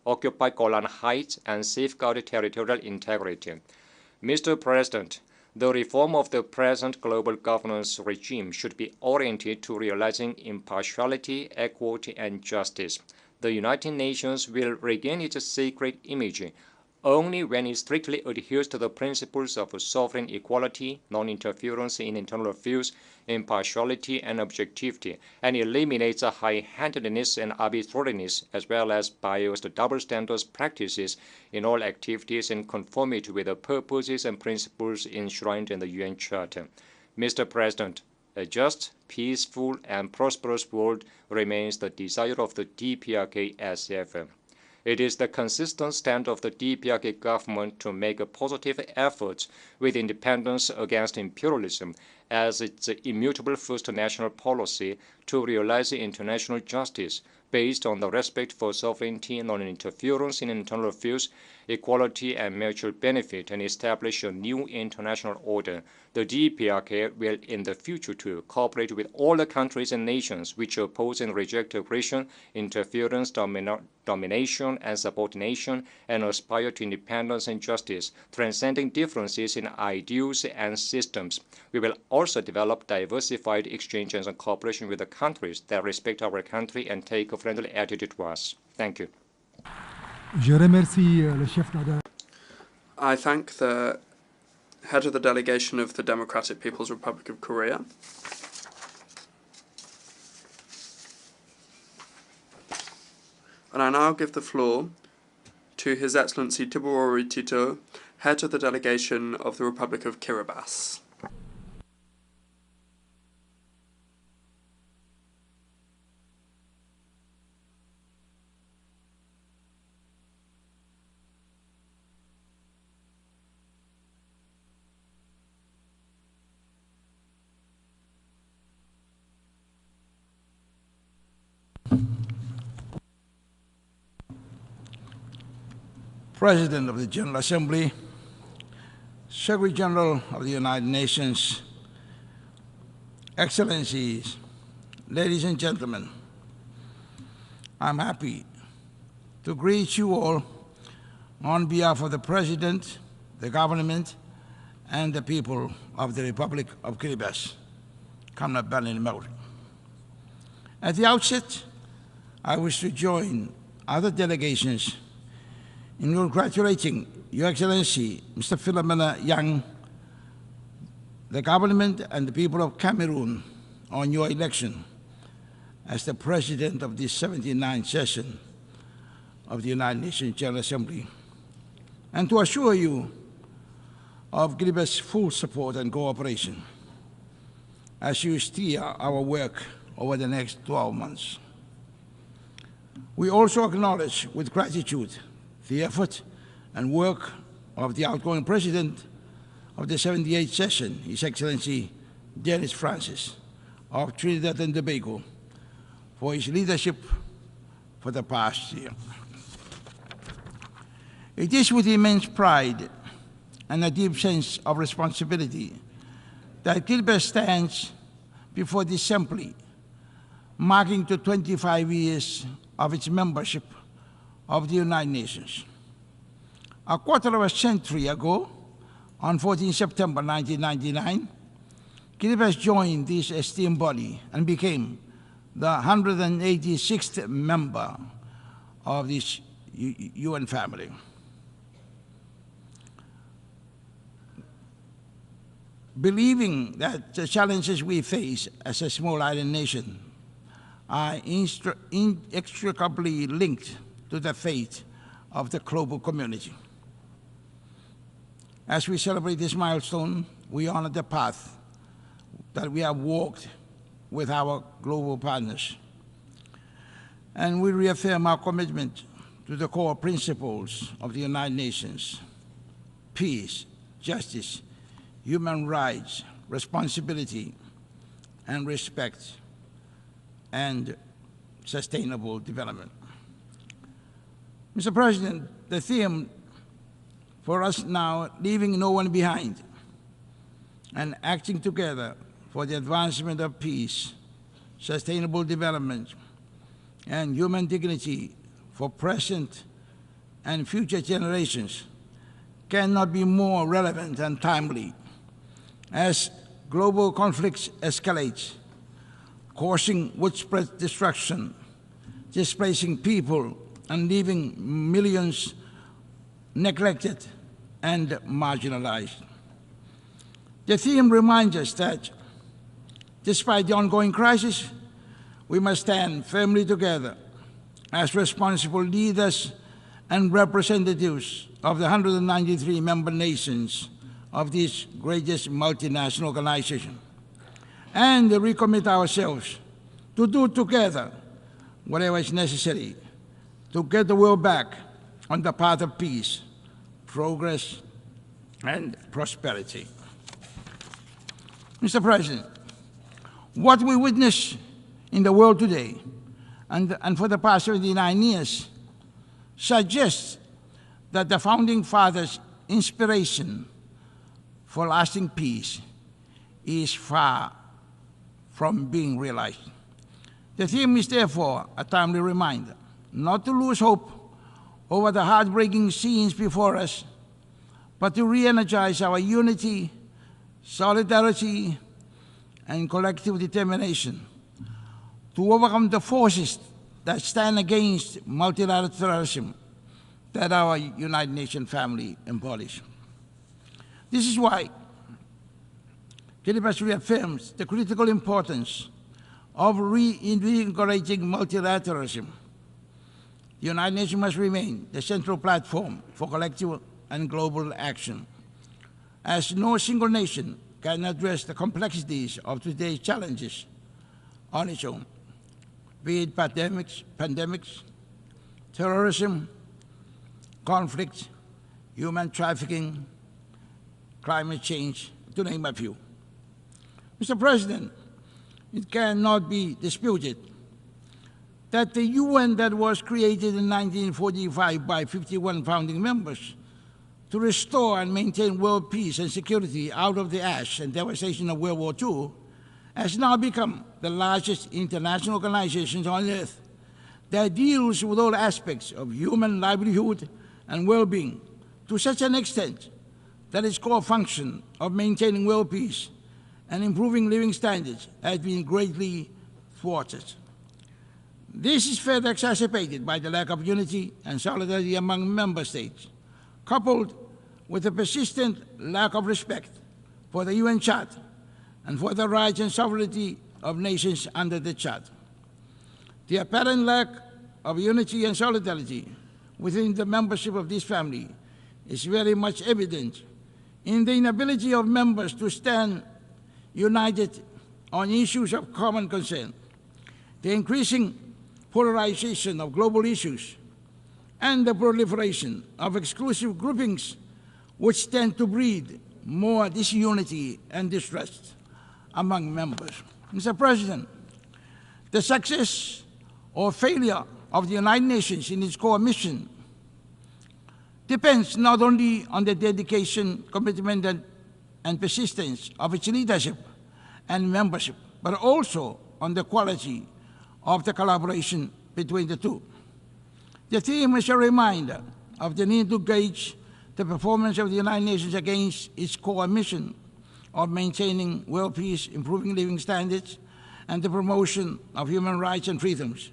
occupied Golan Heights and safeguard territorial integrity. Mr. President, the reform of the present global governance regime should be oriented to realizing impartiality, equity, and justice. The United Nations will regain its sacred image only when it strictly adheres to the principles of sovereign equality, non-interference in internal affairs, impartiality, and objectivity, and eliminates high-handedness and arbitrariness, as well as biased double standards practices in all activities in conformity with the purposes and principles enshrined in the UN Charter. Mr. President, a just, peaceful, and prosperous world remains the desire of the DPRK as ever. It is the consistent stand of the DPRK government to make positive efforts with independence against imperialism as its immutable first national policy to realize international justice based on the respect for sovereignty, non-interference in internal affairs, equality, and mutual benefit, and establish a new international order. The DPRK will in the future too cooperate with all the countries and nations which oppose and reject aggression, interference, domination, and subordination, and aspire to independence and justice, transcending differences in ideals and systems. We will also develop diversified exchanges and cooperation with the countries that respect our country and take a friendly attitude to us. Thank you. I thank the head of the delegation of the Democratic People's Republic of Korea. And I now give the floor to His Excellency Tibuori Tito, head of the delegation of the Republic of Kiribati. President of the General Assembly, Secretary General of the United Nations, Excellencies, ladies and gentlemen, I'm happy to greet you all on behalf of the President, the government, and the people of the Republic of Kiribati. At the outset, I wish to join other delegations in congratulating Your Excellency, Mr. Philomena Yang, the government and the people of Cameroon on your election as the President of this 79th session of the United Nations General Assembly, and to assure you of Kiribati's full support and cooperation as you steer our work over the next 12 months. We also acknowledge with gratitude the effort and work of the outgoing President of the 78th session, His Excellency Dennis Francis of Trinidad and Tobago, for his leadership for the past year. It is with immense pride and a deep sense of responsibility that Kiribati stands before this assembly, marking the 25 years of its membership of the United Nations. A quarter of a century ago, on 14 September 1999, Kiribati joined this esteemed body and became the 186th member of this UN family. Believing that the challenges we face as a small island nation are inextricably linked to the fate of the global community. As we celebrate this milestone, we honor the path that we have walked with our global partners. And we reaffirm our commitment to the core principles of the United Nations: peace, justice, human rights, responsibility, and respect, and sustainable development. Mr. President, the theme for us now, leaving no one behind and acting together for the advancement of peace, sustainable development, and human dignity for present and future generations, cannot be more relevant and timely as global conflicts escalate, causing widespread destruction, displacing people, and leaving millions neglected and marginalized. The theme reminds us that despite the ongoing crisis, we must stand firmly together as responsible leaders and representatives of the 193 member nations of this greatest multinational organization, and recommit ourselves to do together whatever is necessary to get the world back on the path of peace, progress, and prosperity. Mr. President, what we witness in the world today and for the past 39 years suggests that the Founding Fathers' inspiration for lasting peace is far from being realized. The theme is therefore a timely reminder not to lose hope over the heartbreaking scenes before us, but to re-energize our unity, solidarity, and collective determination to overcome the forces that stand against multilateralism that our United Nations family embodies. This is why Kiribati reaffirms the critical importance of reinvigorating multilateralism. The United Nations must remain the central platform for collective and global action, as no single nation can address the complexities of today's challenges on its own, be it pandemics, terrorism, conflict, human trafficking, climate change, to name a few. Mr. President, it cannot be disputed that the UN that was created in 1945 by 51 founding members to restore and maintain world peace and security out of the ash and devastation of World War II has now become the largest international organization on earth that deals with all aspects of human livelihood and well-being to such an extent that its core function of maintaining world peace and improving living standards has been greatly thwarted. This is further exacerbated by the lack of unity and solidarity among member states, coupled with a persistent lack of respect for the UN Charter and for the rights and sovereignty of nations under the Charter. The apparent lack of unity and solidarity within the membership of this family is very much evident in the inability of members to stand united on issues of common concern, the increasing polarization of global issues, and the proliferation of exclusive groupings which tend to breed more disunity and distrust among members. Mr. President, the success or failure of the United Nations in its core mission depends not only on the dedication, commitment, and persistence of its leadership and membership, but also on the quality of the collaboration between the two. The theme is a reminder of the need to gauge the performance of the United Nations against its core mission of maintaining world peace, improving living standards, and the promotion of human rights and freedoms.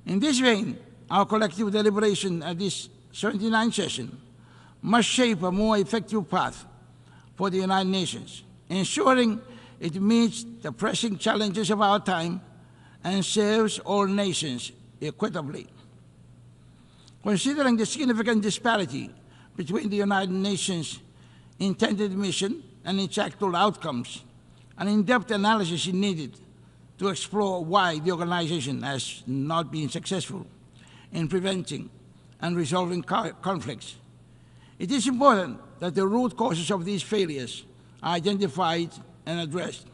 In this vein, our collective deliberation at this 79th session must shape a more effective path for the United Nations, ensuring it meets the pressing challenges of our time and serves all nations equitably. Considering the significant disparity between the United Nations' intended mission and its actual outcomes, an in-depth analysis is needed to explore why the organization has not been successful in preventing and resolving conflicts. It is important that the root causes of these failures are identified and addressed.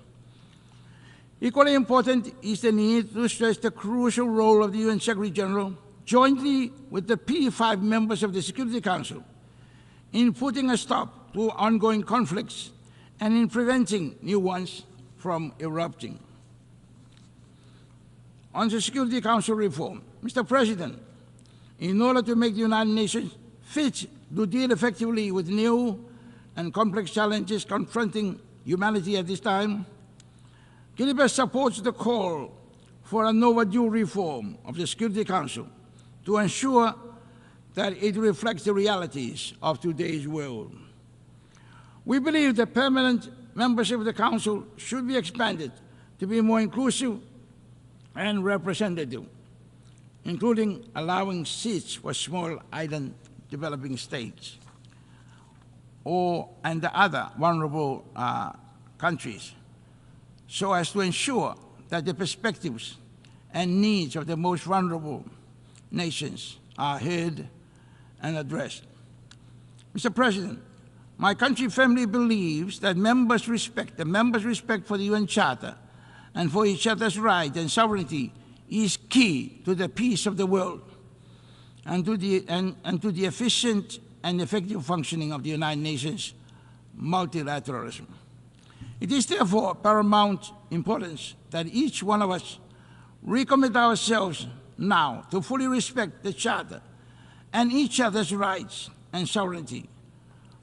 Equally important is the need to stress the crucial role of the UN Secretary General, jointly with the P5 members of the Security Council, in putting a stop to ongoing conflicts and in preventing new ones from erupting. On the Security Council reform, Mr. President, in order to make the United Nations fit to deal effectively with new and complex challenges confronting humanity at this time, Kiribati supports the call for an overdue reform of the Security Council to ensure that it reflects the realities of today's world. We believe that permanent membership of the Council should be expanded to be more inclusive and representative, including allowing seats for small island developing states and the other vulnerable countries, so as to ensure that the perspectives and needs of the most vulnerable nations are heard and addressed. Mr. President, my country firmly believes that members' respect for the UN Charter and for each other's rights and sovereignty is key to the peace of the world and to the efficient and effective functioning of the United Nations multilateralism. It is therefore paramount importance that each one of us recommit ourselves now to fully respect the Charter and each other's rights and sovereignty.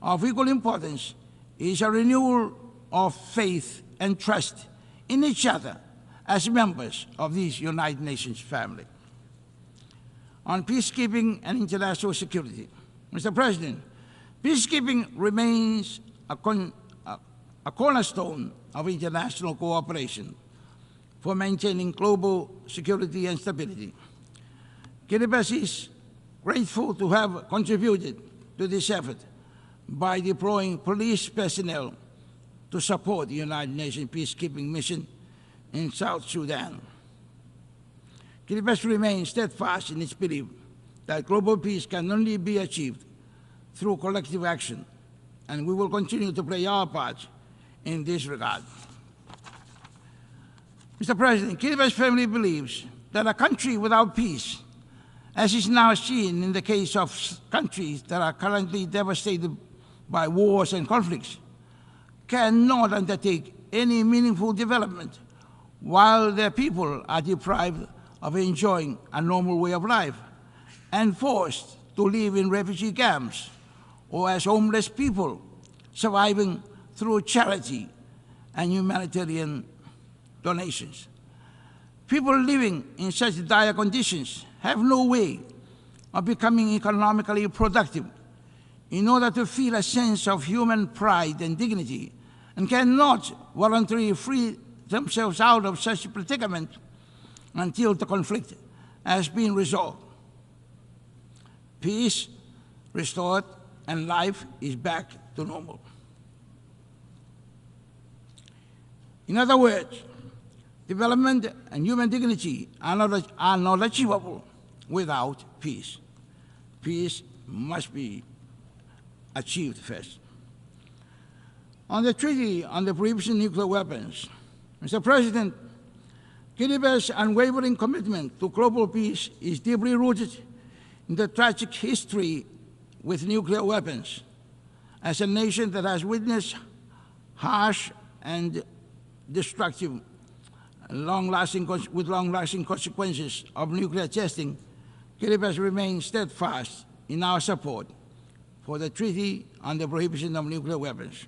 Of equal importance is a renewal of faith and trust in each other as members of this United Nations family. On peacekeeping and international security, Mr. President, peacekeeping remains a cornerstone of international cooperation for maintaining global security and stability. Kiribati is grateful to have contributed to this effort by deploying police personnel to support the United Nations peacekeeping mission in South Sudan. Kiribati remains steadfast in its belief that global peace can only be achieved through collective action, and we will continue to play our part in this regard. Mr. President, Kiribati firmly believes that a country without peace, as is now seen in the case of countries that are currently devastated by wars and conflicts, cannot undertake any meaningful development while their people are deprived of enjoying a normal way of life and forced to live in refugee camps or as homeless people surviving through charity and humanitarian donations. People living in such dire conditions have no way of becoming economically productive in order to feel a sense of human pride and dignity, and cannot voluntarily free themselves out of such a predicament until the conflict has been resolved, peace restored, and life is back to normal. In other words, development and human dignity are not achievable without peace. Peace must be achieved first. On the Treaty on the Prohibition of Nuclear Weapons, Mr. President, Kiribat's unwavering commitment to global peace is deeply rooted in the tragic history with nuclear weapons. As a nation that has witnessed harsh and destructive with long-lasting consequences of nuclear testing, Kiribati remains steadfast in our support for the Treaty on the Prohibition of Nuclear Weapons,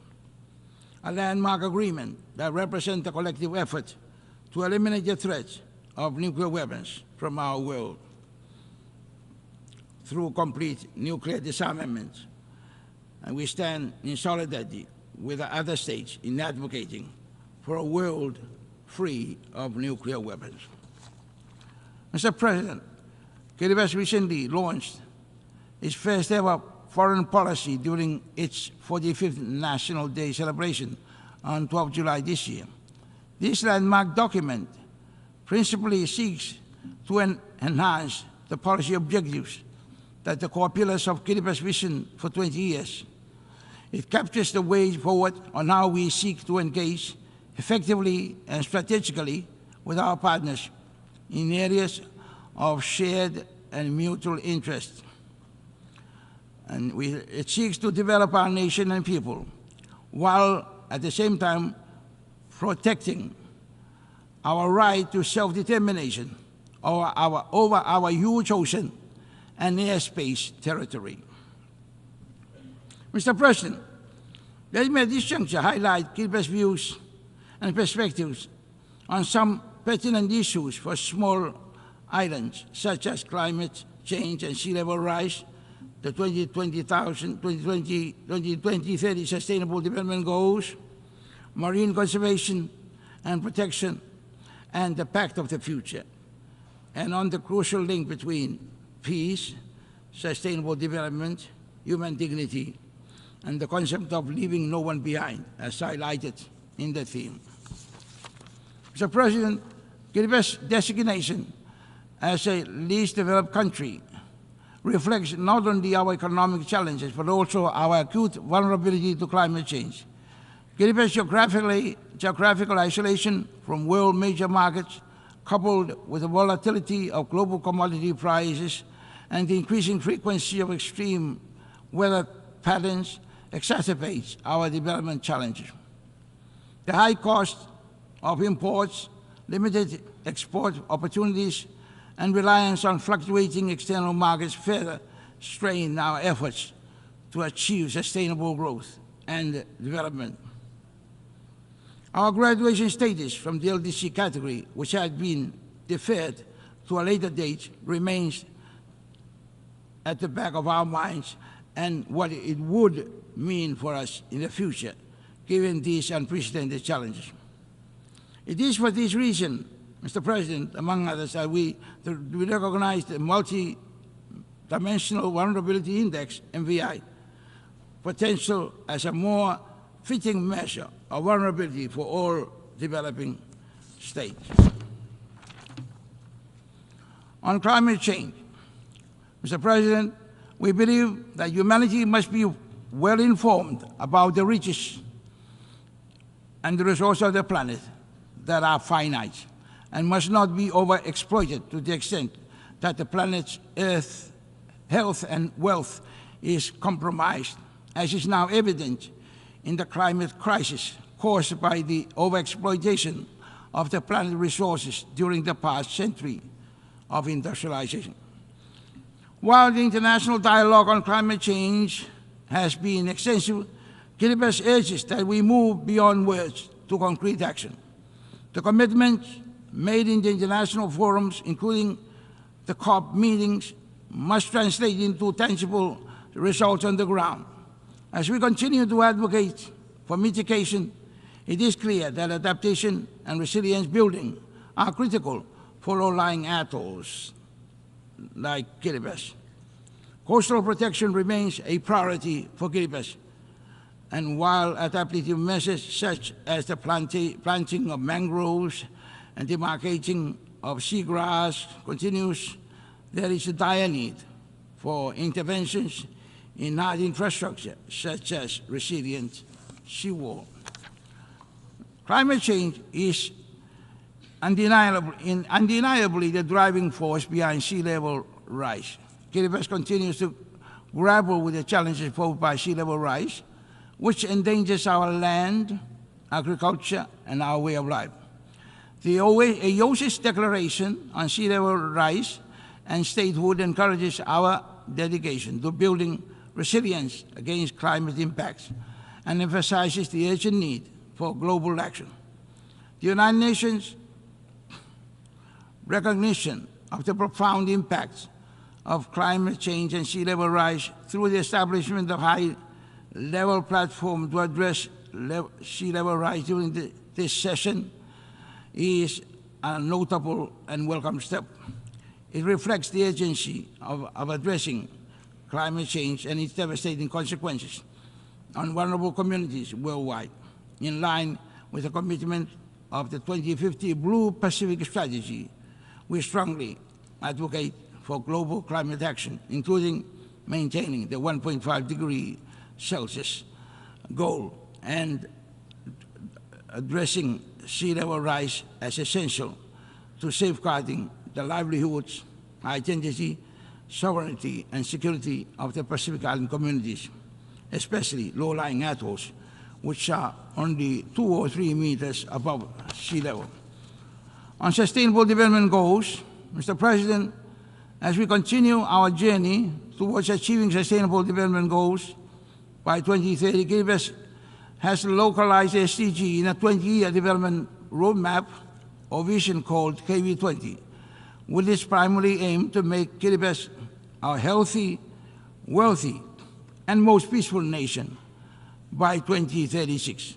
a landmark agreement that represents a collective effort to eliminate the threat of nuclear weapons from our world through complete nuclear disarmament. And we stand in solidarity with the other states in advocating for a world free of nuclear weapons. Mr. President, Kiribati recently launched its first ever foreign policy during its 45th National Day celebration on 12 July this year. This landmark document principally seeks to enhance the policy objectives that the core pillars of Kiribati's vision for 20 years. It captures the way forward on how we seek to engage effectively and strategically with our partners in areas of shared and mutual interest. And it seeks to develop our nation and people, while at the same time protecting our right to self-determination over our huge ocean and airspace territory. Mr. President, let me at this juncture highlight Kiribati's views and perspectives on some pertinent issues for small islands, such as climate change and sea level rise, the 2030 Sustainable Development Goals, marine conservation and protection, and the Pact of the Future, and on the crucial link between peace, sustainable development, human dignity, and the concept of leaving no one behind, as highlighted in the theme. Mr. President, Kiribati's designation as a least developed country reflects not only our economic challenges, but also our acute vulnerability to climate change. Kiribati's geographical isolation from world major markets, coupled with the volatility of global commodity prices and the increasing frequency of extreme weather patterns, exacerbates our development challenges. The high cost of imports, limited export opportunities, and reliance on fluctuating external markets further strain our efforts to achieve sustainable growth and development. Our graduation status from the LDC category, which had been deferred to a later date, remains at the back of our minds and what it would mean for us in the future, given these unprecedented challenges. It is for this reason, Mr. President, among others, that we recognize the Multi-Dimensional Vulnerability Index, MVI, potential as a more fitting measure of vulnerability for all developing states. On climate change, Mr. President, we believe that humanity must be well informed about the riches and the resources of the planet that are finite and must not be overexploited to the extent that the planet's Earth's health and wealth is compromised, as is now evident in the climate crisis caused by the overexploitation of the planet's resources during the past century of industrialization. While the international dialogue on climate change has been extensive, Kiribati urges that we move beyond words to concrete action. The commitments made in the international forums, including the COP meetings, must translate into tangible results on the ground. As we continue to advocate for mitigation, it is clear that adaptation and resilience building are critical for low-lying atolls like Kiribati. Coastal protection remains a priority for Kiribati, and while adaptive measures such as the planting of mangroves and demarcating of seagrass continues, there is a dire need for interventions in hard infrastructure such as resilient seawall. Climate change is undeniably the driving force behind sea level rise. Kiribati continues to grapple with the challenges posed by sea level rise, which endangers our land, agriculture, and our way of life. The IOC's declaration on sea level rise and statehood encourages our dedication to building resilience against climate impacts and emphasizes the urgent need for global action. The United Nations recognition of the profound impacts of climate change and sea level rise through the establishment of high-level platform to address sea level rise during this session is a notable and welcome step. It reflects the urgency of addressing climate change and its devastating consequences on vulnerable communities worldwide. In line with the commitment of the 2050 Blue Pacific Strategy, we strongly advocate for global climate action, including maintaining the 1.5 degree Celsius goal and addressing sea level rise as essential to safeguarding the livelihoods, identity, sovereignty, and security of the Pacific Island communities, especially low-lying atolls, which are only 2 or 3 meters above sea level. On sustainable development goals, Mr. President, as we continue our journey towards achieving sustainable development goals by 2030, Kiribati has localized SDG in a 20-year development roadmap or vision called KV20, with its primary aim to make Kiribati a healthy, wealthy, and most peaceful nation by 2036.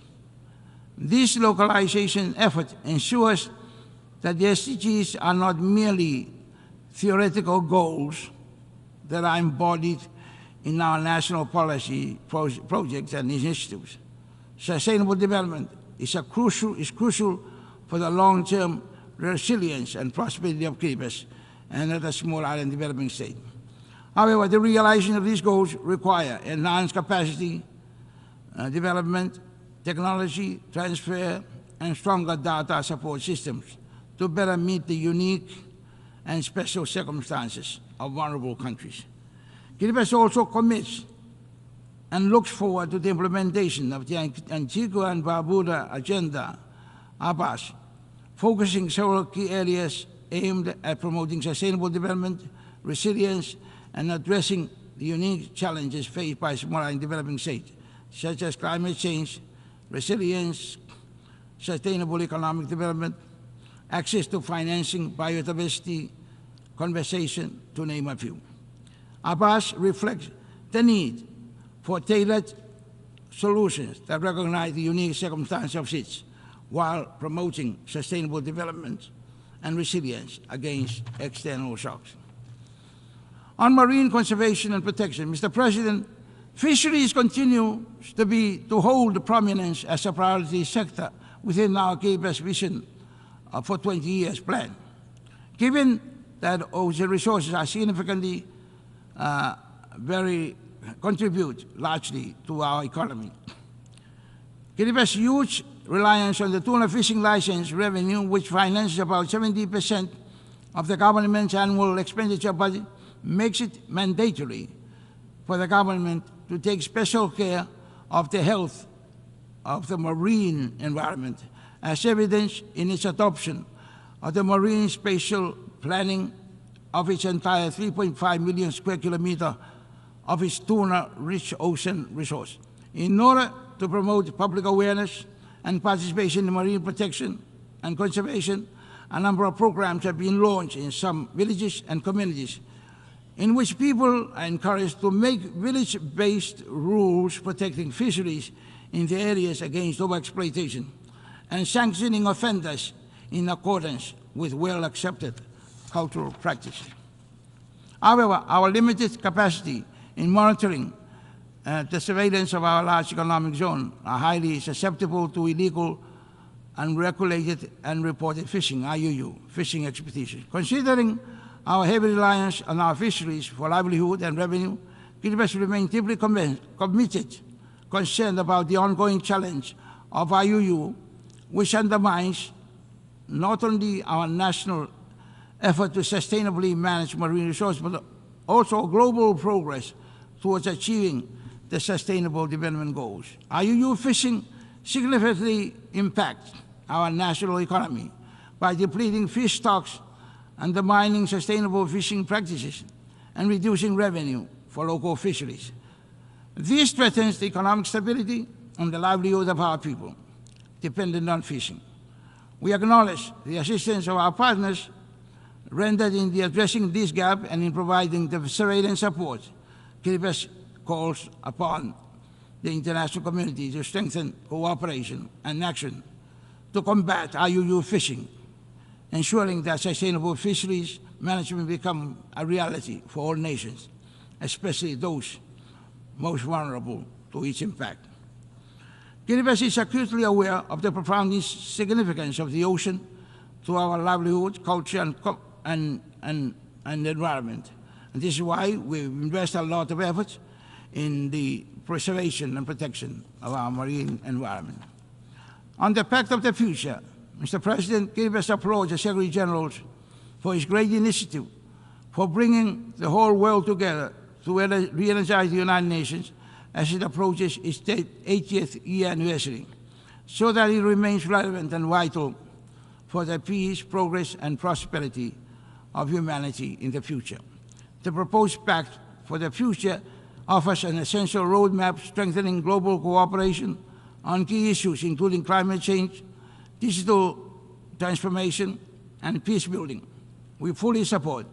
This localization effort ensures that the SDGs are not merely theoretical goals that are embodied in our national policy projects and initiatives. Sustainable development is crucial for the long-term resilience and prosperity of Kiribati and other small island developing states. However, the realization of these goals require enhanced capacity development, technology transfer, and stronger data support systems to better meet the unique and special circumstances of vulnerable countries. Kiribati also commits and looks forward to the implementation of the Antigua and Barbuda Agenda, ABAS, focusing several key areas aimed at promoting sustainable development, resilience, and addressing the unique challenges faced by small and developing states, such as climate change, resilience, sustainable economic development, access to financing, biodiversity, conservation, to name a few. ABAS reflects the need for tailored solutions that recognize the unique circumstances of states while promoting sustainable development and resilience against external shocks. On marine conservation and protection, Mr. President, fisheries continue to hold prominence as a priority sector within our Kiribati vision for 20 years plan. Given that ocean resources are significantly contribute largely to our economy. Kiribati's huge reliance on the tuna fishing license revenue, which finances about 70% of the government's annual expenditure budget, makes it mandatory for the government to take special care of the health of the marine environment, as evidenced in its adoption of the marine spatial planning of its entire 3.5 million square kilometer of its tuna-rich ocean resource. In order to promote public awareness and participation in marine protection and conservation, a number of programs have been launched in some villages and communities in which people are encouraged to make village-based rules protecting fisheries in the areas against overexploitation and sanctioning offenders in accordance with well-accepted cultural practices. However, our limited capacity in monitoring the surveillance of our large economic zone are highly susceptible to illegal, unregulated, and reported fishing, IUU, fishing expeditions. Considering our heavy reliance on our fisheries for livelihood and revenue, Kiribati remains deeply committed concerned about the ongoing challenge of IUU, which undermines not only our national effort to sustainably manage marine resources, but also global progress towards achieving the Sustainable Development Goals. IUU fishing significantly impacts our national economy by depleting fish stocks, undermining sustainable fishing practices, and reducing revenue for local fisheries. This threatens the economic stability and the livelihood of our people dependent on fishing. We acknowledge the assistance of our partners rendered in addressing this gap and in providing the surveillance support. Kiribati calls upon the international community to strengthen cooperation and action to combat IUU fishing, ensuring that sustainable fisheries management become a reality for all nations, especially those most vulnerable to its impact. Kiribati is acutely aware of the profound significance of the ocean to our livelihood, culture, and environment. And this is why we invest a lot of effort in the preservation and protection of our marine environment. On the Pact of the Future, Mr. President, Kiribati applaud the Secretary General for his great initiative for bringing the whole world together to re-energize the United Nations as it approaches its 80th year anniversary, so that it remains relevant and vital for the peace, progress, and prosperity of humanity in the future. The proposed Pact for the Future offers an essential roadmap strengthening global cooperation on key issues including climate change, digital transformation, and peace building. We fully support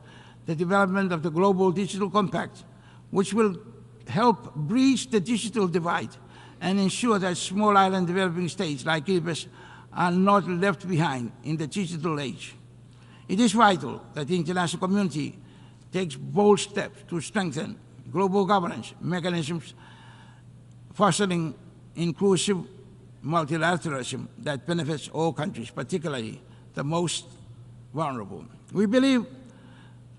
the development of the Global Digital Compact, which will help bridge the digital divide and ensure that small island developing states like Kiribati are not left behind in the digital age. It is vital that the international community takes bold steps to strengthen global governance mechanisms, fostering inclusive multilateralism that benefits all countries, particularly the most vulnerable. We believe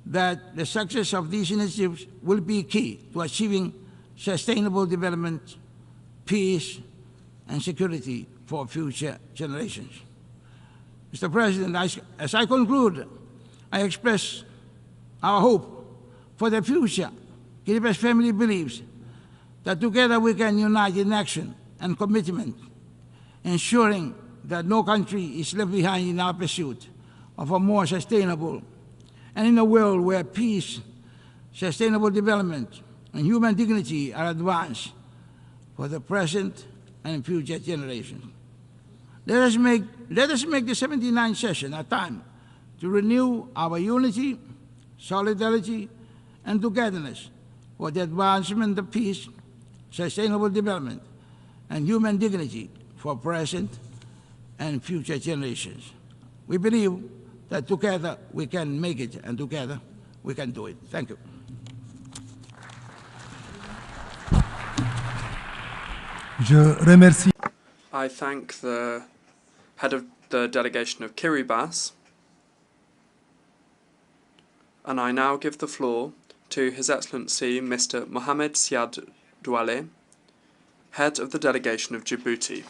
that the success of these initiatives will be key to achieving sustainable development, peace, and security for future generations. Mr. President, as I conclude, I express our hope for the future. Kiribati family believes that together we can unite in action and commitment, ensuring that no country is left behind in our pursuit of a more sustainable and in a world where peace, sustainable development, and human dignity are advanced for the present and future generations. Let us make the 79th session a time to renew our unity, solidarity, and togetherness for the advancement of peace, sustainable development, and human dignity for present and future generations. We believe that together we can make it, and together we can do it. Thank you. I thank the head of the delegation of Kiribati, and I now give the floor to His Excellency Mr. Mohamed Siad Douale, head of the delegation of Djibouti.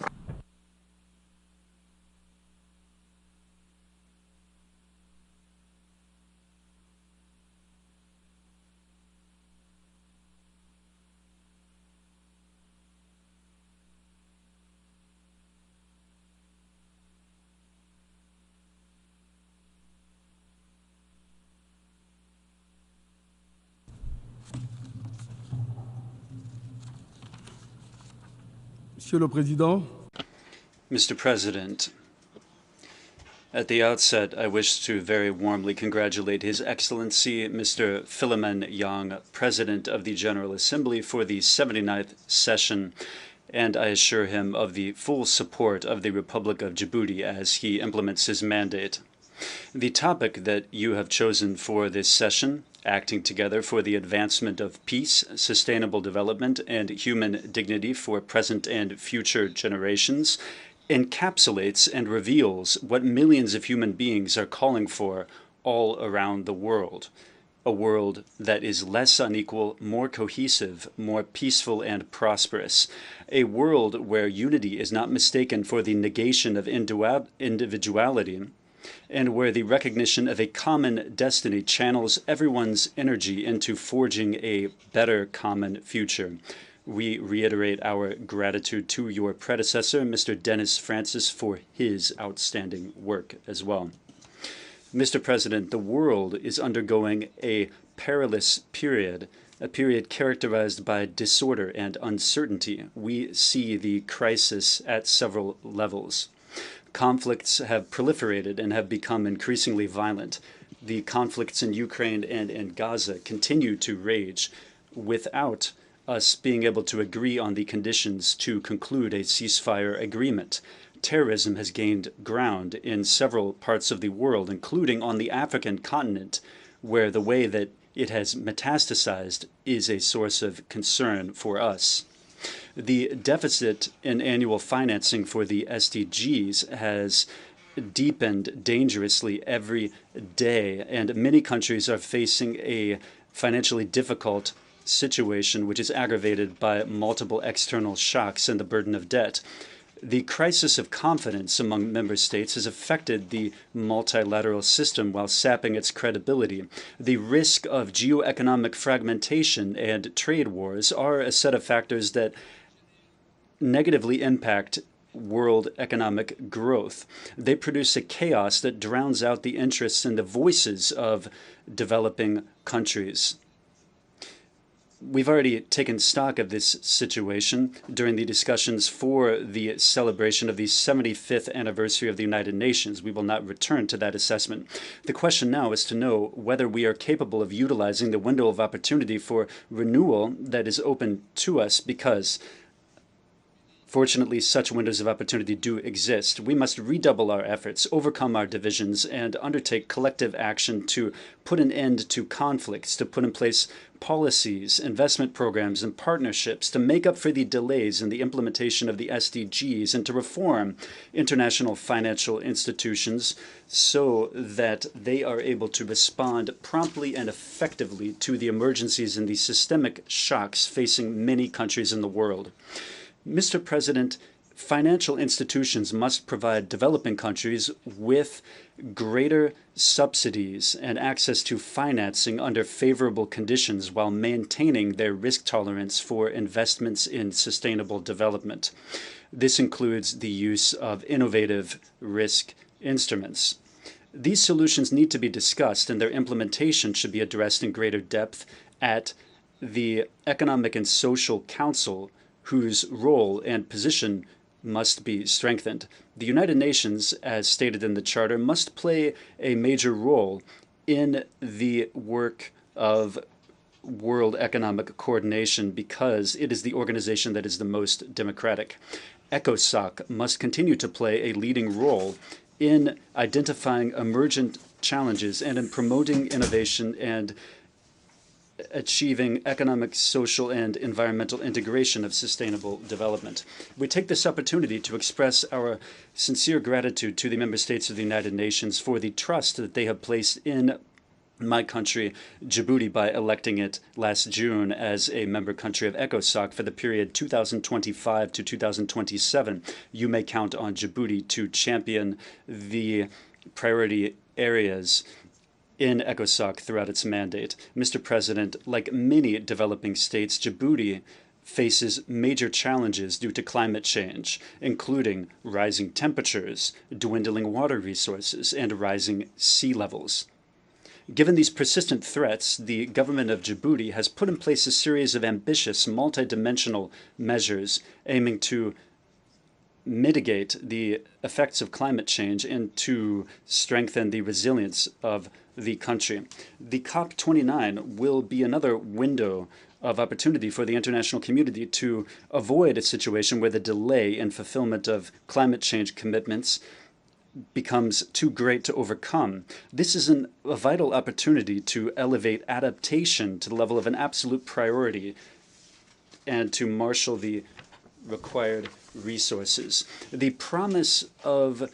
Monsieur le Président, Mr. President, at the outset, I wish to very warmly congratulate His Excellency Mr. Philemon Yang, President of the General Assembly, for the 79th session, and I assure him of the full support of the Republic of Djibouti as he implements his mandate. The topic that you have chosen for this session, acting together for the advancement of peace, sustainable development, and human dignity for present and future generations, encapsulates and reveals what millions of human beings are calling for all around the world: a world that is less unequal, more cohesive, more peaceful and prosperous. A world where unity is not mistaken for the negation of individuality, and where the recognition of a common destiny channels everyone's energy into forging a better common future. We reiterate our gratitude to your predecessor, Mr. Dennis Francis, for his outstanding work as well. Mr. President, the world is undergoing a perilous period, a period characterized by disorder and uncertainty. We see the crisis at several levels. Conflicts have proliferated and have become increasingly violent. The conflicts in Ukraine and in Gaza continue to rage without us being able to agree on the conditions to conclude a ceasefire agreement. Terrorism has gained ground in several parts of the world, including on the African continent, where the way that it has metastasized is a source of concern for us. The deficit in annual financing for the SDGs has deepened dangerously every day, and many countries are facing a financially difficult situation, which is aggravated by multiple external shocks and the burden of debt. The crisis of confidence among member states has affected the multilateral system while sapping its credibility. The risk of geoeconomic fragmentation and trade wars are a set of factors that negatively impact world economic growth. They produce a chaos that drowns out the interests and the voices of developing countries. We've already taken stock of this situation during the discussions for the celebration of the 75th anniversary of the United Nations. We will not return to that assessment. The question now is to know whether we are capable of utilizing the window of opportunity for renewal that is open to us, because fortunately, such windows of opportunity do exist. We must redouble our efforts, overcome our divisions, and undertake collective action to put an end to conflicts, to put in place policies, investment programs, and partnerships to make up for the delays in the implementation of the SDGs, and to reform international financial institutions so that they are able to respond promptly and effectively to the emergencies and the systemic shocks facing many countries in the world. Mr. President, financial institutions must provide developing countries with greater subsidies and access to financing under favorable conditions while maintaining their risk tolerance for investments in sustainable development. This includes the use of innovative risk instruments. These solutions need to be discussed, and their implementation should be addressed in greater depth at the Economic and Social Council, whose role and position must be strengthened. The United Nations, as stated in the Charter, must play a major role in the work of world economic coordination because it is the organization that is the most democratic. ECOSOC must continue to play a leading role in identifying emergent challenges and in promoting innovation and achieving economic, social, and environmental integration of sustainable development. We take this opportunity to express our sincere gratitude to the member states of the United Nations for the trust that they have placed in my country, Djibouti, by electing it last June as a member country of ECOSOC for the period 2025 to 2027. You may count on Djibouti to champion the priority areas in ECOSOC throughout its mandate. Mr. President, like many developing states, Djibouti faces major challenges due to climate change, including rising temperatures, dwindling water resources, and rising sea levels. Given these persistent threats, the government of Djibouti has put in place a series of ambitious, multidimensional measures aiming to mitigate the effects of climate change and to strengthen the resilience of the country. The COP29 will be another window of opportunity for the international community to avoid a situation where the delay in fulfillment of climate change commitments becomes too great to overcome. This is a vital opportunity to elevate adaptation to the level of an absolute priority and to marshal the required resources. The promise of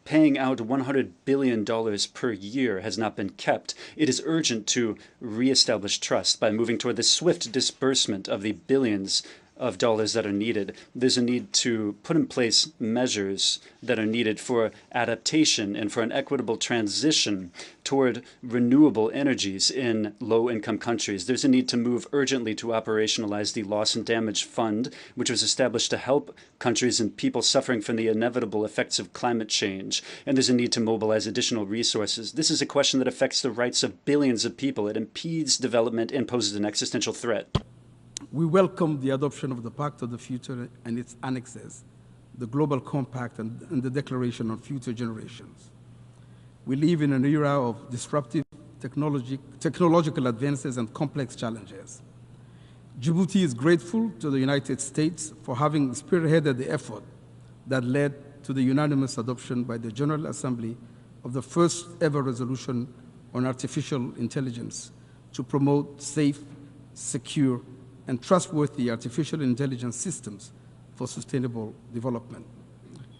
paying out $100 billion per year has not been kept, it is urgent to reestablish trust by moving toward the swift disbursement of the billions of dollars that are needed. There's a need to put in place measures that are needed for adaptation and for an equitable transition toward renewable energies in low-income countries. There's a need to move urgently to operationalize the Loss and Damage Fund, which was established to help countries and people suffering from the inevitable effects of climate change. And there's a need to mobilize additional resources. This is a question that affects the rights of billions of people. It impedes development and poses an existential threat. We welcome the adoption of the Pact of the Future and its annexes, the Global Compact and the Declaration on Future Generations. We live in an era of disruptive technological advances and complex challenges. Djibouti is grateful to the United States for having spearheaded the effort that led to the unanimous adoption by the General Assembly of the first ever resolution on artificial intelligence to promote safe, secure, and trustworthy artificial intelligence systems for sustainable development.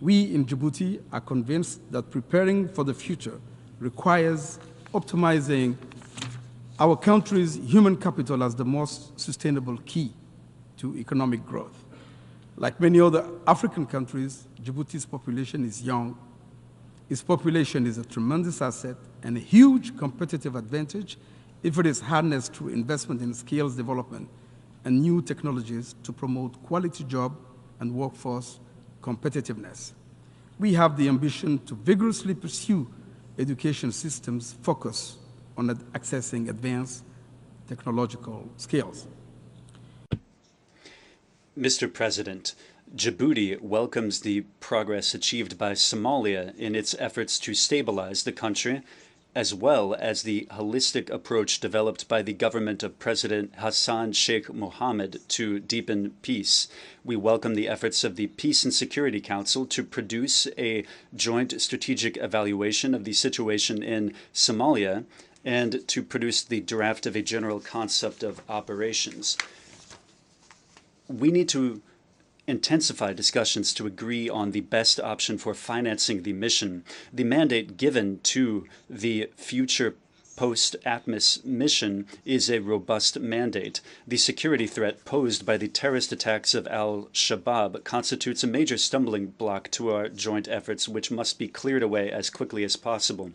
We in Djibouti are convinced that preparing for the future requires optimizing our country's human capital as the most sustainable key to economic growth. Like many other African countries, Djibouti's population is young. Its population is a tremendous asset and a huge competitive advantage if it is harnessed through investment in skills development and new technologies to promote quality job and workforce competitiveness. We have the ambition to vigorously pursue education systems focused on accessing advanced technological skills. Mr. President, Djibouti welcomes the progress achieved by Somalia in its efforts to stabilize the country, as well as the holistic approach developed by the government of President Hassan Sheikh Mohammed to deepen peace. We welcome the efforts of the Peace and Security Council to produce a joint strategic evaluation of the situation in Somalia and to produce the draft of a general concept of operations. We need to intensify discussions to agree on the best option for financing the mission. The mandate given to the future post-ATMIS mission is a robust mandate. The security threat posed by the terrorist attacks of al-Shabaab constitutes a major stumbling block to our joint efforts, which must be cleared away as quickly as possible.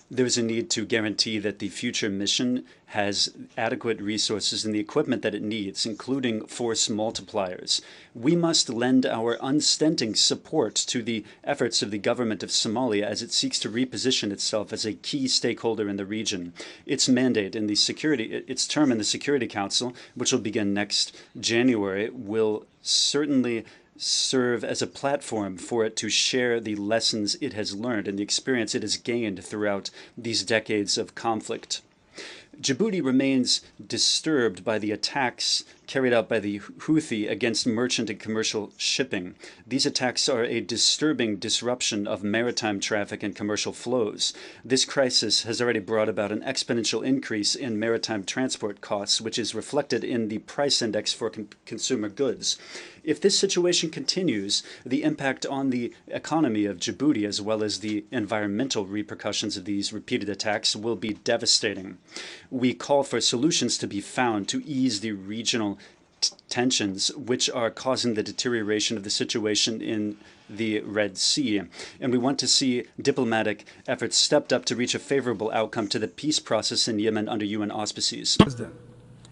There is a need to guarantee that the future mission has adequate resources and the equipment that it needs, including force multipliers. We must lend our unstinting support to the efforts of the government of Somalia as it seeks to reposition itself as a key stakeholder in the region. Its mandate in the its term in the Security Council, which will begin next January, will certainly serve as a platform for it to share the lessons it has learned and the experience it has gained throughout these decades of conflict. Djibouti remains disturbed by the attacks carried out by the Houthi against merchant and commercial shipping. These attacks are a disturbing disruption of maritime traffic and commercial flows. This crisis has already brought about an exponential increase in maritime transport costs, which is reflected in the price index for consumer goods. If this situation continues, the impact on the economy of Djibouti, as well as the environmental repercussions of these repeated attacks, will be devastating. We call for solutions to be found to ease the regional tensions which are causing the deterioration of the situation in the Red Sea. And we want to see diplomatic efforts stepped up to reach a favorable outcome to the peace process in Yemen under UN auspices.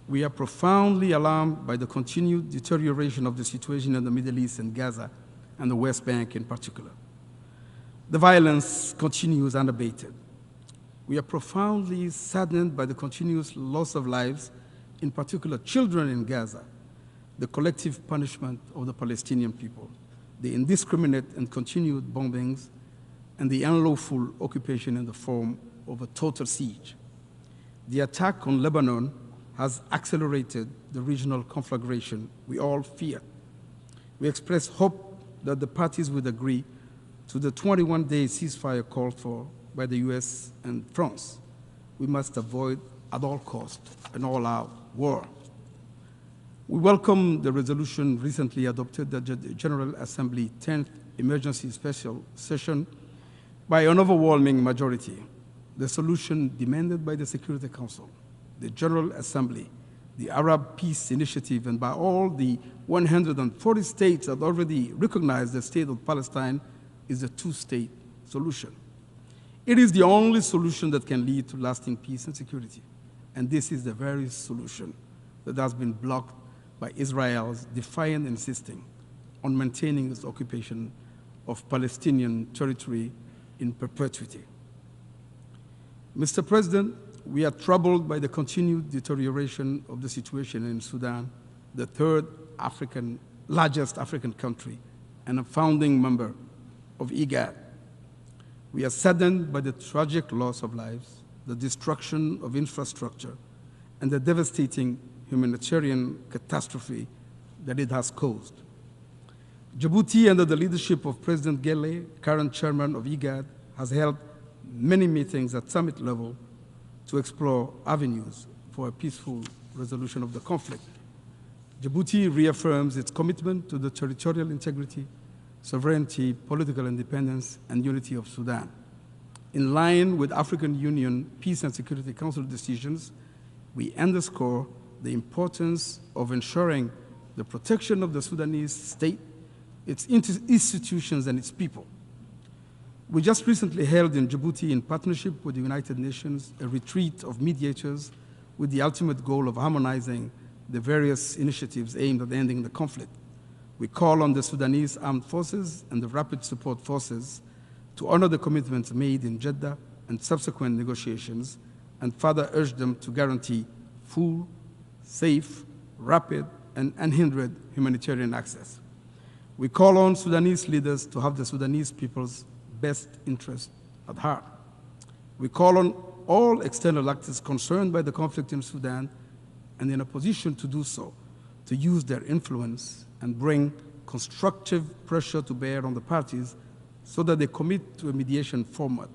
We are profoundly alarmed by the continued deterioration of the situation in the Middle East and Gaza and the West Bank in particular. The violence continues unabated. We are profoundly saddened by the continuous loss of lives, in particular children in Gaza, the collective punishment of the Palestinian people, the indiscriminate and continued bombings, and the unlawful occupation in the form of a total siege. The attack on Lebanon has accelerated the regional conflagration we all fear. We express hope that the parties would agree to the 21-day ceasefire called for by the US and France. We must avoid at all costs an all-out war. We welcome the resolution recently adopted at the General Assembly 10th Emergency Special Session by an overwhelming majority, the solution demanded by the Security Council, the General Assembly, the Arab Peace Initiative, and by all the 140 states that already recognize the state of Palestine is a two-state solution. It is the only solution that can lead to lasting peace and security. And this is the very solution that has been blocked by Israel's defiant insisting on maintaining its occupation of Palestinian territory in perpetuity. Mr. President, we are troubled by the continued deterioration of the situation in Sudan, the third largest African country and a founding member of IGAD. We are saddened by the tragic loss of lives, the destruction of infrastructure, and the devastating humanitarian catastrophe that it has caused. Djibouti, under the leadership of President Gele, current chairman of IGAD, has held many meetings at summit level to explore avenues for a peaceful resolution of the conflict. Djibouti reaffirms its commitment to the territorial integrity, sovereignty, political independence, and unity of Sudan. In line with African Union Peace and Security Council decisions, we underscore the importance of ensuring the protection of the Sudanese state, its institutions, and its people. We just recently held in Djibouti, in partnership with the United Nations, a retreat of mediators with the ultimate goal of harmonizing the various initiatives aimed at ending the conflict. We call on the Sudanese armed forces and the rapid support forces to honor the commitments made in Jeddah and subsequent negotiations, and further urge them to guarantee full, safe, rapid, and unhindered humanitarian access. We call on Sudanese leaders to have the Sudanese people's best interest at heart. We call on all external actors concerned by the conflict in Sudan and in a position to do so, to use their influence and bring constructive pressure to bear on the parties so that they commit to a mediation format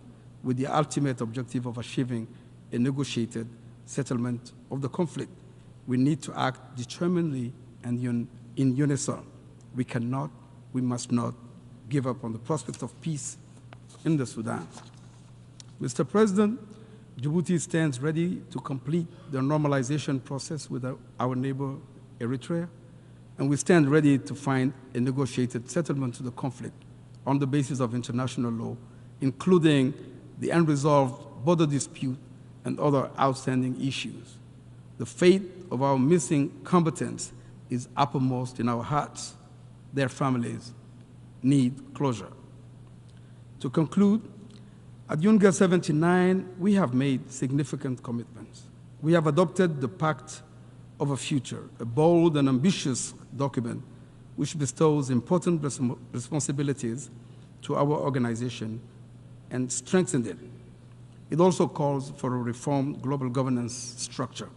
with the ultimate objective of achieving a negotiated settlement of the conflict. We need to act determinedly and in unison. We must not give up on the prospect of peace in the Sudan. Mr. President, Djibouti stands ready to complete the normalization process with our neighbor Eritrea, and we stand ready to find a negotiated settlement to the conflict on the basis of international law, including the unresolved border dispute and other outstanding issues. The fate of our missing combatants is uppermost in our hearts. Their families need closure. To conclude, at UNGA 79, we have made significant commitments. We have adopted the Pact of a Future, a bold and ambitious document which bestows important responsibilities to our organization and strengthens it. It also calls for a reformed global governance structure.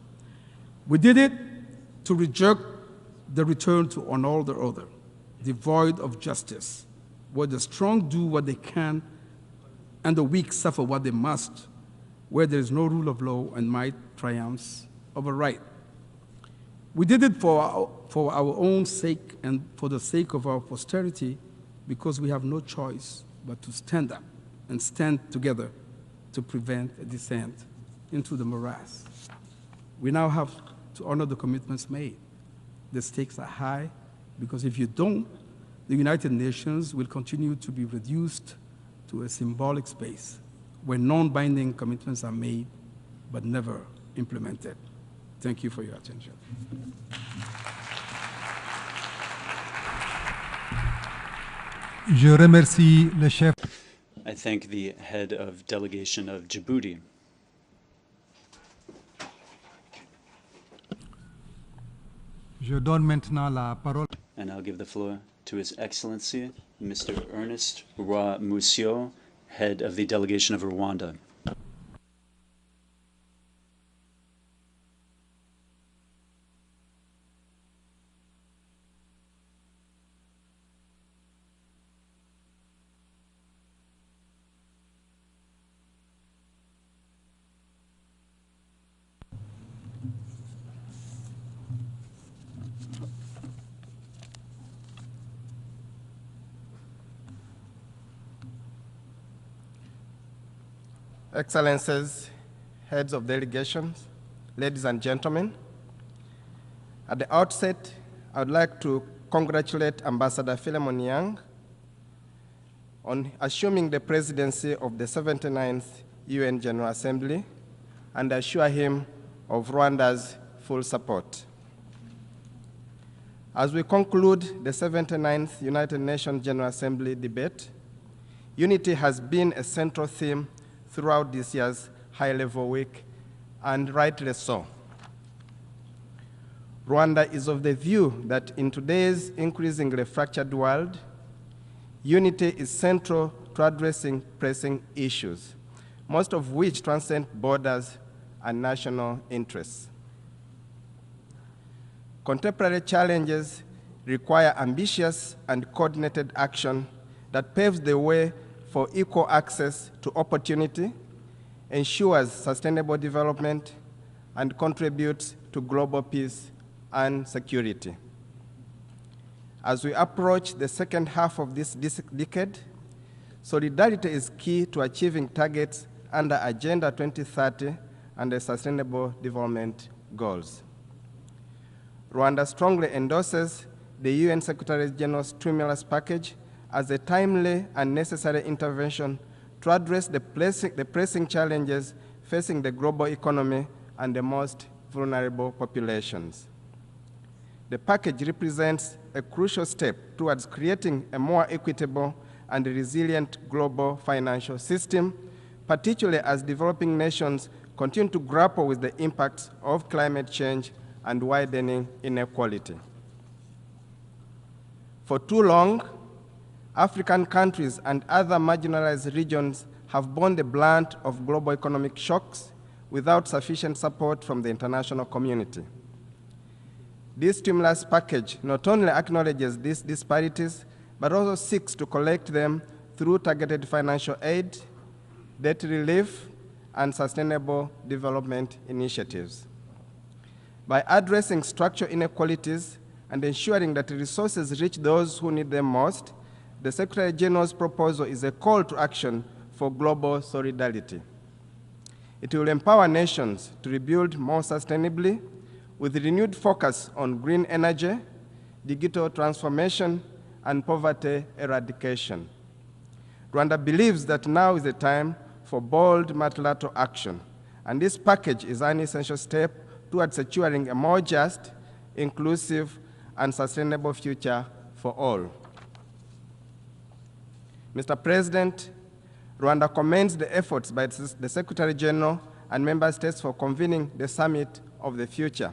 We did it to reject the return to an order devoid of justice, where the strong do what they can and the weak suffer what they must, where there is no rule of law and might triumphs over right. We did it for our own sake and for the sake of our posterity, because we have no choice but to stand up and stand together to prevent a descent into the morass. We now have to honor the commitments made. The stakes are high, because if you don't, the United Nations will continue to be reduced to a symbolic space where non-binding commitments are made but never implemented. Thank you for your attention. Je remercie le chef. I thank the head of delegation of Djibouti. Je donne maintenant la parole. And I'll give the floor to His Excellency, Mr. Ernest Roy Musio, head of the delegation of Rwanda. Excellencies, heads of delegations, ladies and gentlemen, at the outset, I would like to congratulate Ambassador Philemon Yang on assuming the presidency of the 79th UN General Assembly and assure him of Rwanda's full support. As we conclude the 79th United Nations General Assembly debate, unity has been a central theme throughout this year's high-level week, and rightly so. Rwanda is of the view that in today's increasingly fractured world, unity is central to addressing pressing issues, most of which transcend borders and national interests. Contemporary challenges require ambitious and coordinated action that paves the way for equal access to opportunity, ensures sustainable development, and contributes to global peace and security. As we approach the second half of this decade, solidarity is key to achieving targets under Agenda 2030 and the Sustainable Development Goals. Rwanda strongly endorses the UN Secretary General's stimulus package as a timely and necessary intervention to address the pressing challenges facing the global economy and the most vulnerable populations. The package represents a crucial step towards creating a more equitable and resilient global financial system, particularly as developing nations continue to grapple with the impacts of climate change and widening inequality. For too long, African countries and other marginalized regions have borne the brunt of global economic shocks without sufficient support from the international community. This stimulus package not only acknowledges these disparities, but also seeks to collect them through targeted financial aid, debt relief, and sustainable development initiatives. By addressing structural inequalities and ensuring that resources reach those who need them most, the Secretary General's proposal is a call to action for global solidarity. It will empower nations to rebuild more sustainably with renewed focus on green energy, digital transformation, and poverty eradication. Rwanda believes that now is the time for bold multilateral action, and this package is an essential step towards securing a more just, inclusive, and sustainable future for all. Mr. President, Rwanda commends the efforts by the Secretary General and Member States for convening the Summit of the Future.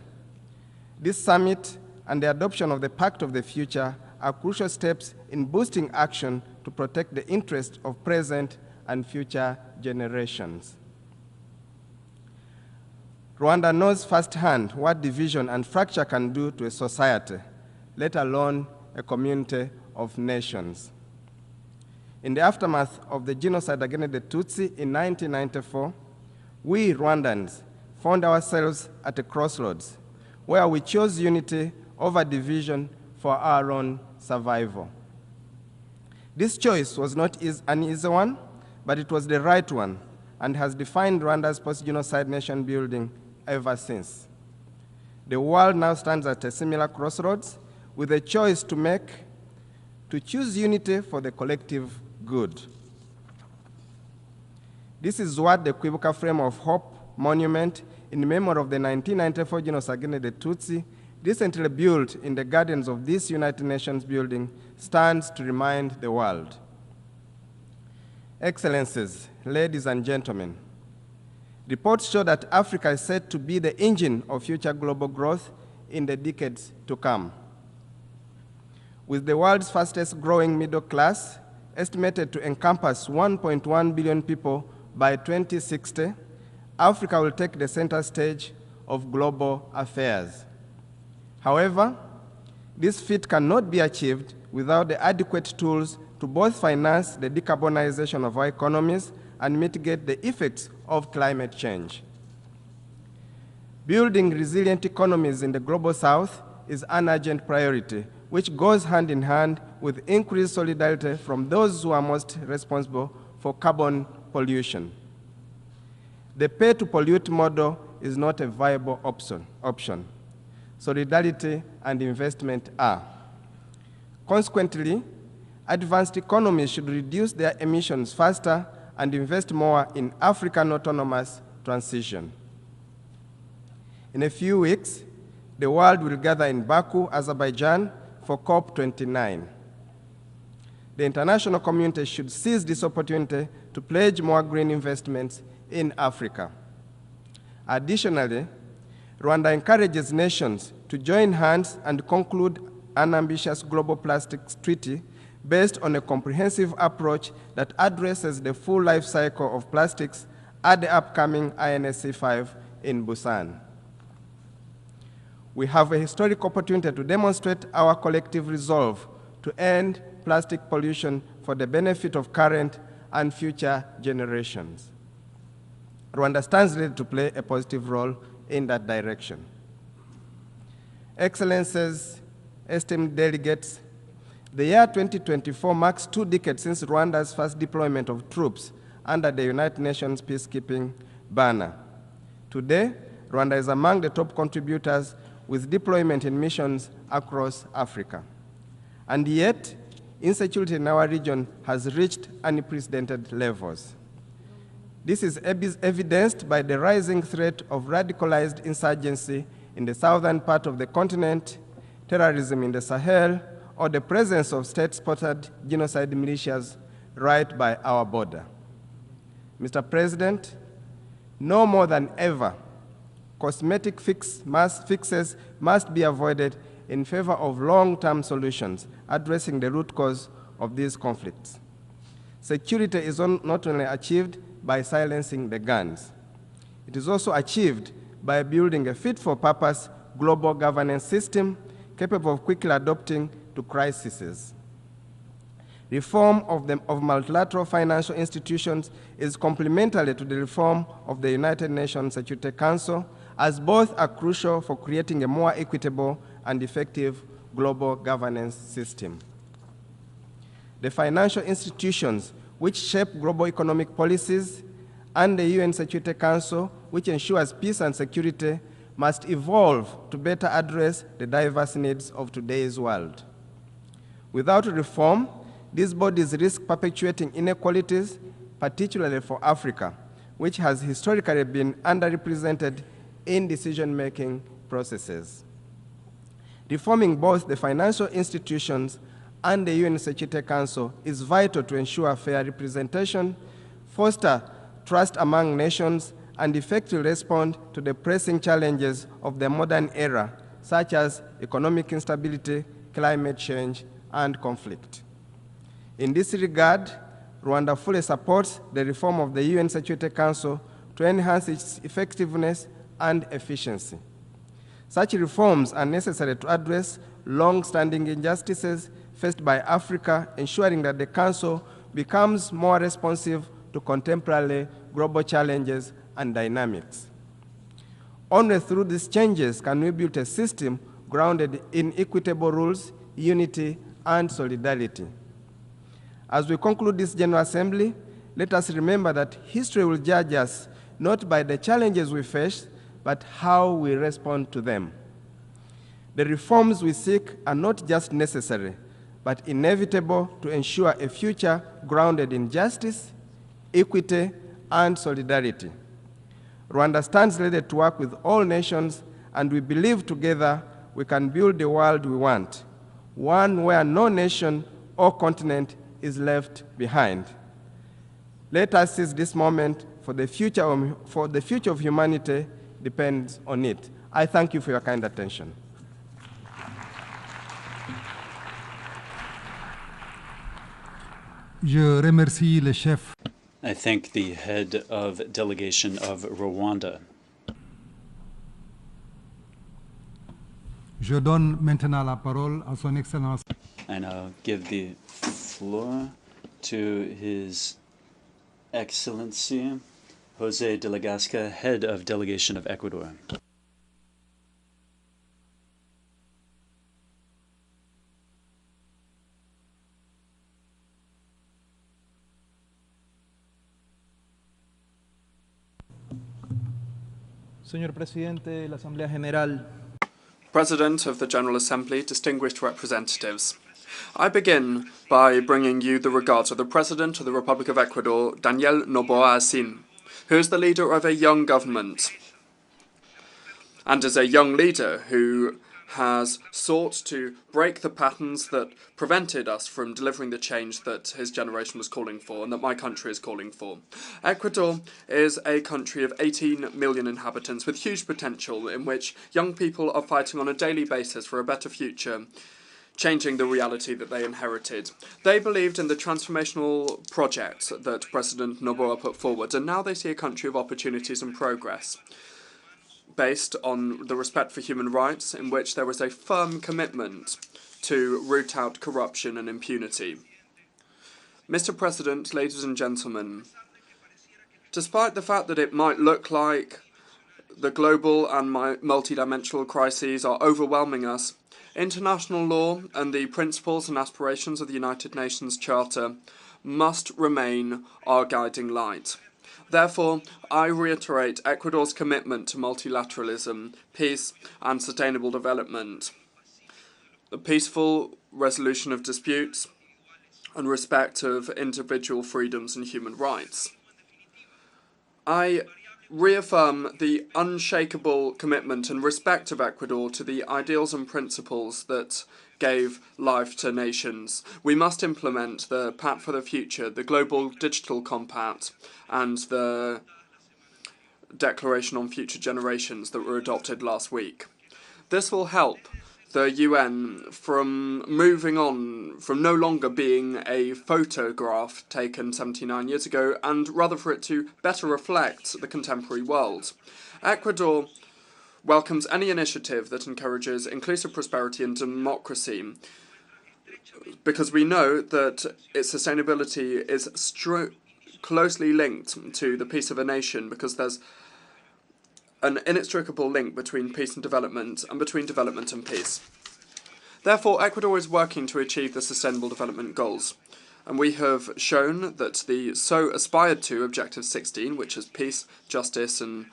This summit and the adoption of the Pact of the Future are crucial steps in boosting action to protect the interests of present and future generations. Rwanda knows firsthand what division and fracture can do to a society, let alone a community of nations. In the aftermath of the genocide against the Tutsi in 1994, we Rwandans found ourselves at a crossroads where we chose unity over division for our own survival. This choice was not an easy one, but it was the right one and has defined Rwanda's post-genocide nation building ever since. The world now stands at a similar crossroads with a choice to make, to choose unity for the collective good. This is what the Kwibuka Frame of Hope monument in memory of the 1994 genocide against the Tutsi, recently built in the gardens of this United Nations building, stands to remind the world. Excellencies, ladies and gentlemen, reports show that Africa is set to be the engine of future global growth in the decades to come. With the world's fastest growing middle class, estimated to encompass 1.1 billion people by 2060, Africa will take the center stage of global affairs. However, this feat cannot be achieved without the adequate tools to both finance the decarbonization of our economies and mitigate the effects of climate change. Building resilient economies in the global south is an urgent priority, which goes hand in hand with increased solidarity from those who are most responsible for carbon pollution. The pay-to-pollute model is not a viable option. Solidarity and investment are. Consequently, advanced economies should reduce their emissions faster and invest more in African autonomous transition. In a few weeks, the world will gather in Baku, Azerbaijan, for COP29. The international community should seize this opportunity to pledge more green investments in Africa. Additionally, Rwanda encourages nations to join hands and conclude an ambitious global plastics treaty based on a comprehensive approach that addresses the full life cycle of plastics at the upcoming INSC5 in Busan. We have a historic opportunity to demonstrate our collective resolve to end plastic pollution for the benefit of current and future generations. Rwanda stands ready to play a positive role in that direction. Excellencies, esteemed delegates, the year 2024 marks 2 decades since Rwanda's first deployment of troops under the United Nations peacekeeping banner. Today, Rwanda is among the top contributors with deployment in missions across Africa. And yet, insecurity in our region has reached unprecedented levels. This is evidenced by the rising threat of radicalized insurgency in the southern part of the continent, terrorism in the Sahel, or the presence of state-sponsored genocide militias right by our border. Mr. President, no more than ever, cosmetic fixes must be avoided in favor of long-term solutions addressing the root cause of these conflicts. Security is not only achieved by silencing the guns. It is also achieved by building a fit-for-purpose global governance system capable of quickly adapting to crises. Reform of multilateral financial institutions is complementary to the reform of the United Nations Security Council, as both are crucial for creating a more equitable and effective global governance system. The financial institutions which shape global economic policies and the UN Security Council, which ensures peace and security, must evolve to better address the diverse needs of today's world. Without reform, these bodies risk perpetuating inequalities, particularly for Africa, which has historically been underrepresented in decision-making processes. Reforming both the financial institutions and the UN Security Council is vital to ensure fair representation, foster trust among nations, and effectively respond to the pressing challenges of the modern era, such as economic instability, climate change, and conflict. In this regard, Rwanda fully supports the reform of the UN Security Council to enhance its effectiveness and efficiency. Such reforms are necessary to address long-standing injustices faced by Africa, ensuring that the Council becomes more responsive to contemporary global challenges and dynamics. Only through these changes can we build a system grounded in equitable rules, unity, and solidarity. As we conclude this General Assembly, let us remember that history will judge us not by the challenges we face, but how we respond to them. The reforms we seek are not just necessary, but inevitable to ensure a future grounded in justice, equity, and solidarity. Rwanda stands ready to work with all nations, and we believe together we can build the world we want, one where no nation or continent is left behind. Let us seize this moment, for the future of humanity depends on it. I thank you for your kind attention. Je remercie le chef. I thank the head of delegation of Rwanda. Je donne maintenant la parole à son Excellence. I now give the floor to His Excellency Jose de la Gasca, head of delegation of Ecuador. Señor Presidente de la Asamblea General. President of the General Assembly, distinguished representatives. I begin by bringing you the regards of the President of the Republic of Ecuador, Daniel Noboa Asin, who is the leader of a young government and is a young leader who has sought to break the patterns that prevented us from delivering the change that his generation was calling for and that my country is calling for. Ecuador is a country of 18 million inhabitants with huge potential in which young people are fighting on a daily basis for a better future, changing the reality that they inherited. They believed in the transformational project that President Noboa put forward, and now they see a country of opportunities and progress, based on the respect for human rights, in which there is a firm commitment to root out corruption and impunity. Mr. President, ladies and gentlemen, despite the fact that it might look like the global and multidimensional crises are overwhelming us, international law and the principles and aspirations of the United Nations Charter must remain our guiding light. Therefore, I reiterate Ecuador's commitment to multilateralism, peace and sustainable development, the peaceful resolution of disputes and respect of individual freedoms and human rights. I reaffirm the unshakable commitment and respect of Ecuador to the ideals and principles that gave life to nations. We must implement the Pact for the Future, the Global Digital Compact, and the Declaration on Future Generations that were adopted last week. This will help the UN from moving on, from no longer being a photograph taken 79 years ago, and rather for it to better reflect the contemporary world. Ecuador welcomes any initiative that encourages inclusive prosperity and democracy, because we know that its sustainability is closely linked to the peace of a nation, because there's an inextricable link between peace and development, and between development and peace. Therefore, Ecuador is working to achieve the Sustainable Development Goals, and we have shown that the so aspired to Objective 16, which is peace, justice and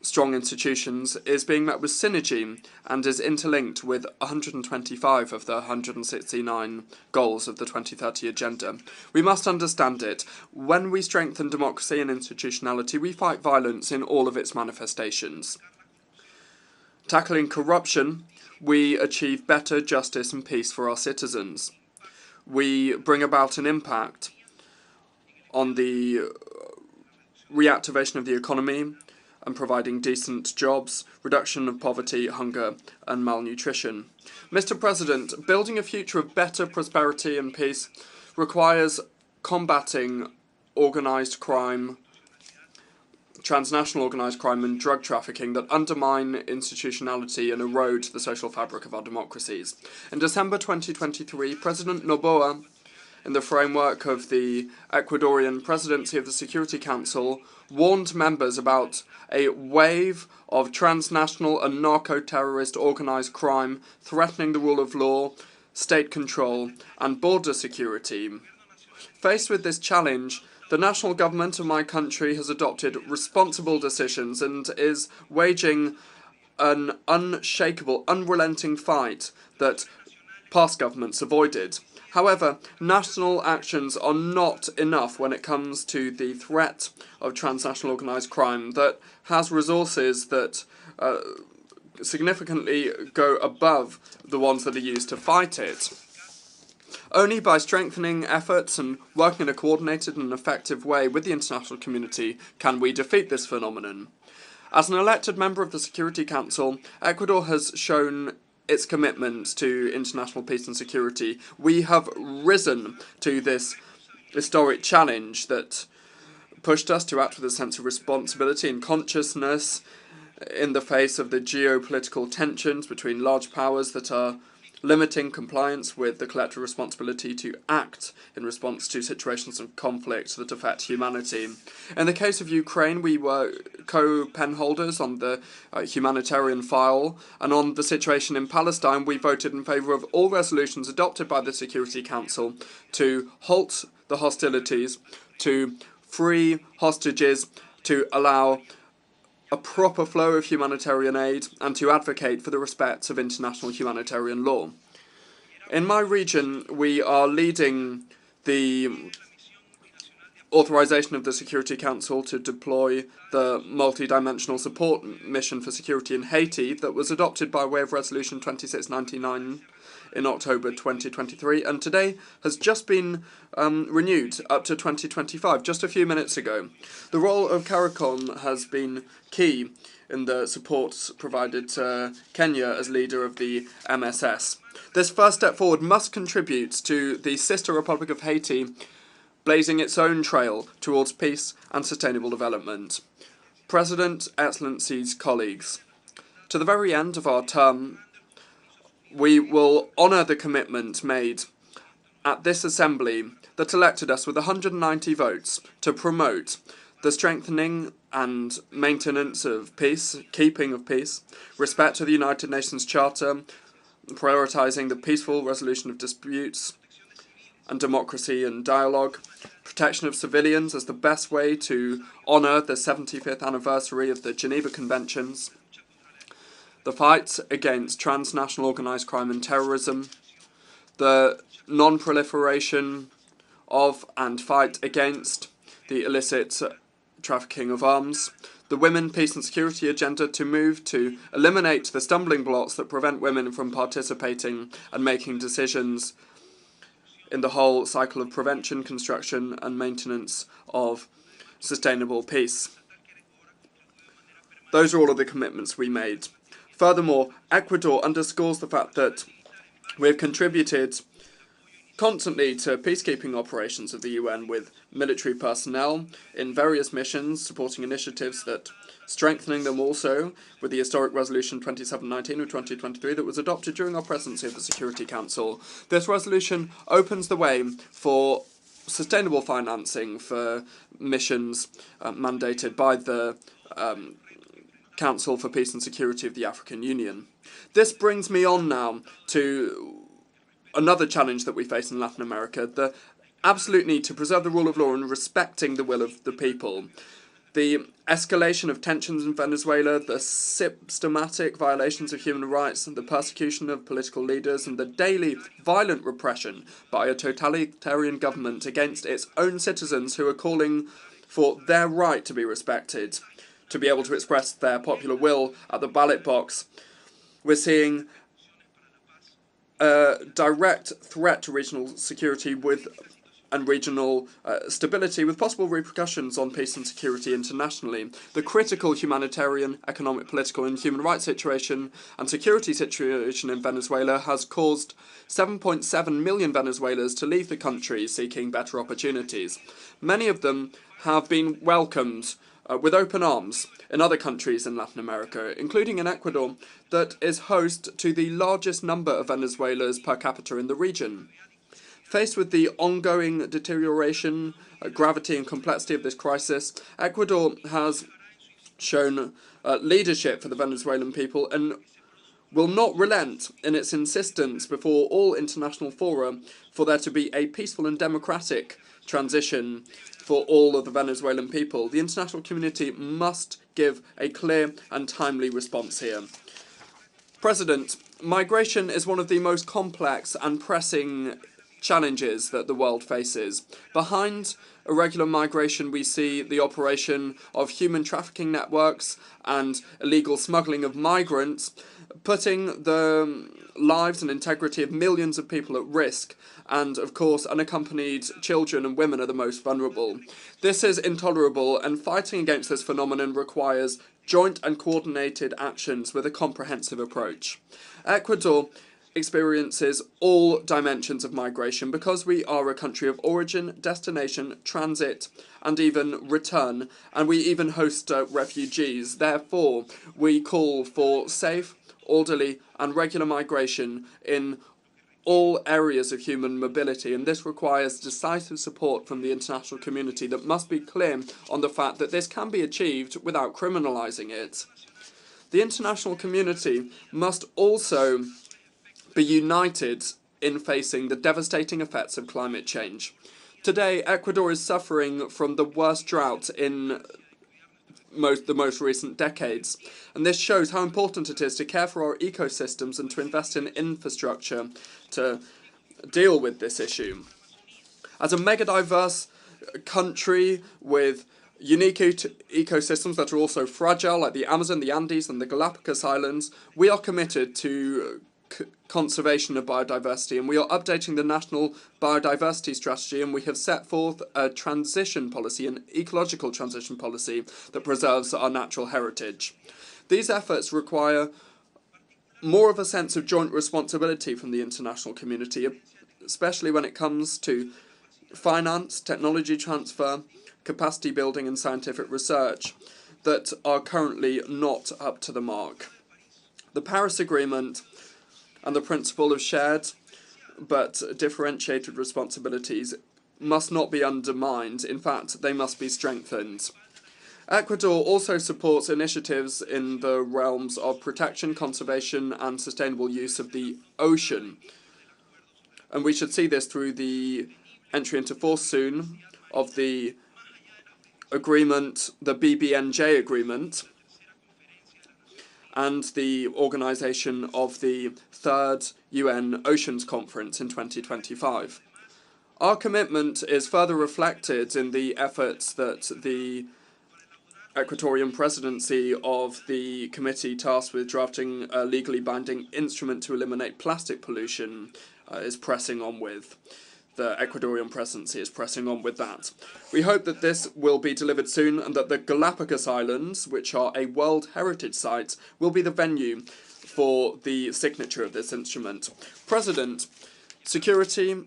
strong institutions, is being met with synergy and is interlinked with 125 of the 169 goals of the 2030 Agenda. We must understand it. When we strengthen democracy and institutionality, we fight violence in all of its manifestations. Tackling corruption, we achieve better justice and peace for our citizens. We bring about an impact on the reactivation of the economy and providing decent jobs, reduction of poverty, hunger and malnutrition. Mr. President, building a future of better prosperity and peace requires combating organised crime, transnational organised crime and drug trafficking that undermine institutionality and erode the social fabric of our democracies. In December 2023, President Noboa, in the framework of the Ecuadorian presidency of the Security Council, warned members about a wave of transnational and narco-terrorist organised crime threatening the rule of law, state control and border security. Faced with this challenge, the national government of my country has adopted responsible decisions and is waging an unshakable, unrelenting fight that past governments avoided. However, national actions are not enough when it comes to the threat of transnational organised crime that has resources that significantly go above the ones that are used to fight it. Only by strengthening efforts and working in a coordinated and effective way with the international community can we defeat this phenomenon. As an elected member of the Security Council, Ecuador has shown its commitment to international peace and security. We have risen to this historic challenge that pushed us to act with a sense of responsibility and consciousness in the face of the geopolitical tensions between large powers that are limiting compliance with the collective responsibility to act in response to situations of conflict that affect humanity. In the case of Ukraine, we were co-pen holders on the humanitarian file, and on the situation in Palestine, we voted in favour of all resolutions adopted by the Security Council to halt the hostilities, to free hostages, to allow a proper flow of humanitarian aid and to advocate for the respect of international humanitarian law. In my region, we are leading the authorization of the Security Council to deploy the multi-dimensional support mission for security in Haiti that was adopted by way of Resolution 2699 in October 2023, and today has just been renewed up to 2025, just a few minutes ago. The role of CARICOM has been key in the support provided to Kenya as leader of the MSS. This first step forward must contribute to the sister Republic of Haiti blazing its own trail towards peace and sustainable development. President, Excellencies, colleagues, to the very end of our term, we will honour the commitment made at this Assembly that elected us with 190 votes to promote the strengthening and maintenance of peace, keeping of peace, respect to the United Nations Charter, prioritising the peaceful resolution of disputes, and democracy and dialogue, protection of civilians as the best way to honour the 75th anniversary of the Geneva Conventions, the fight against transnational organised crime and terrorism, the non-proliferation of and fight against the illicit trafficking of arms, the Women, Peace and Security agenda to move to eliminate the stumbling blocks that prevent women from participating and making decisions in the whole cycle of prevention, construction and maintenance of sustainable peace. Those are all of the commitments we made. Furthermore, Ecuador underscores the fact that we have contributed constantly to peacekeeping operations of the UN with military personnel in various missions, supporting initiatives that strengthening them also with the historic Resolution 2719 of 2023 that was adopted during our presidency of the Security Council. This resolution opens the way for sustainable financing for missions mandated by the Council for Peace and Security of the African Union. This brings me on now to another challenge that we face in Latin America, the absolute need to preserve the rule of law and respecting the will of the people. The escalation of tensions in Venezuela, the systematic violations of human rights, and the persecution of political leaders, and the daily violent repression by a totalitarian government against its own citizens who are calling for their right to be respected, to be able to express their popular will at the ballot box. We're seeing a direct threat to regional security and regional stability with possible repercussions on peace and security internationally. The critical humanitarian, economic, political and human rights situation and security situation in Venezuela has caused 7.7 million Venezuelans to leave the country seeking better opportunities. Many of them have been welcomed with open arms in other countries in Latin America, including in Ecuador, that is host to the largest number of Venezuelans per capita in the region. Faced with the ongoing deterioration, gravity and complexity of this crisis, Ecuador has shown leadership for the Venezuelan people and will not relent in its insistence before all international fora for there to be a peaceful and democratic transition for all of the Venezuelan people. The international community must give a clear and timely response here. President, migration is one of the most complex and pressing challenges that the world faces. Behind irregular migration, we see the operation of human trafficking networks and illegal smuggling of migrants, putting the lives and integrity of millions of people at risk, and of course unaccompanied children and women are the most vulnerable. This is intolerable, and fighting against this phenomenon requires joint and coordinated actions with a comprehensive approach. Ecuador experiences all dimensions of migration because we are a country of origin, destination, transit, and even return, and we even host refugees. Therefore, we call for safe, orderly, and regular migration in all areas of human mobility, and this requires decisive support from the international community that must be clear on the fact that this can be achieved without criminalising it. The international community must also be united in facing the devastating effects of climate change. Today, Ecuador is suffering from the worst drought in the most recent decades. And this shows how important it is to care for our ecosystems and to invest in infrastructure to deal with this issue. As a mega-diverse country with unique ecosystems that are also fragile, like the Amazon, the Andes, and the Galapagos Islands, we are committed to conservation of biodiversity, and we are updating the National Biodiversity Strategy, and we have set forth a transition policy, an ecological transition policy that preserves our natural heritage. These efforts require more of a sense of joint responsibility from the international community, especially when it comes to finance, technology transfer, capacity building and scientific research that are currently not up to the mark. The Paris Agreement and the principle of shared but differentiated responsibilities must not be undermined. In fact, they must be strengthened. Ecuador also supports initiatives in the realms of protection, conservation and sustainable use of the ocean. And we should see this through the entry into force soon of the agreement, the BBNJ agreement, and the organisation of the 3rd UN Oceans Conference in 2025. Our commitment is further reflected in the efforts that the Ecuadorian presidency of the committee tasked with drafting a legally binding instrument to eliminate plastic pollution is pressing on with. The Ecuadorian presidency is pressing on with that. We hope that this will be delivered soon and that the Galapagos Islands, which are a World Heritage Site, will be the venue for the signature of this instrument. President, security,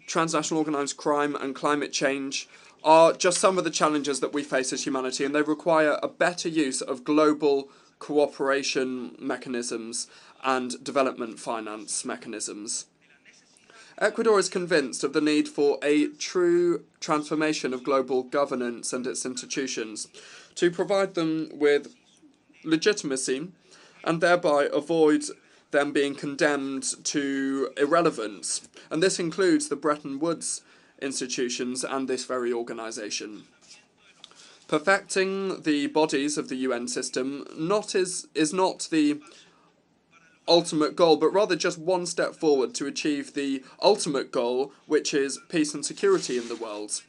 transnational organised crime and climate change are just some of the challenges that we face as humanity, and they require a better use of global cooperation mechanisms and development finance mechanisms. Ecuador is convinced of the need for a true transformation of global governance and its institutions to provide them with legitimacy and thereby avoid them being condemned to irrelevance. And this includes the Bretton Woods institutions and this very organisation. Perfecting the bodies of the UN system is not the ultimate goal, but rather just one step forward to achieve the ultimate goal, which is peace and security in the world.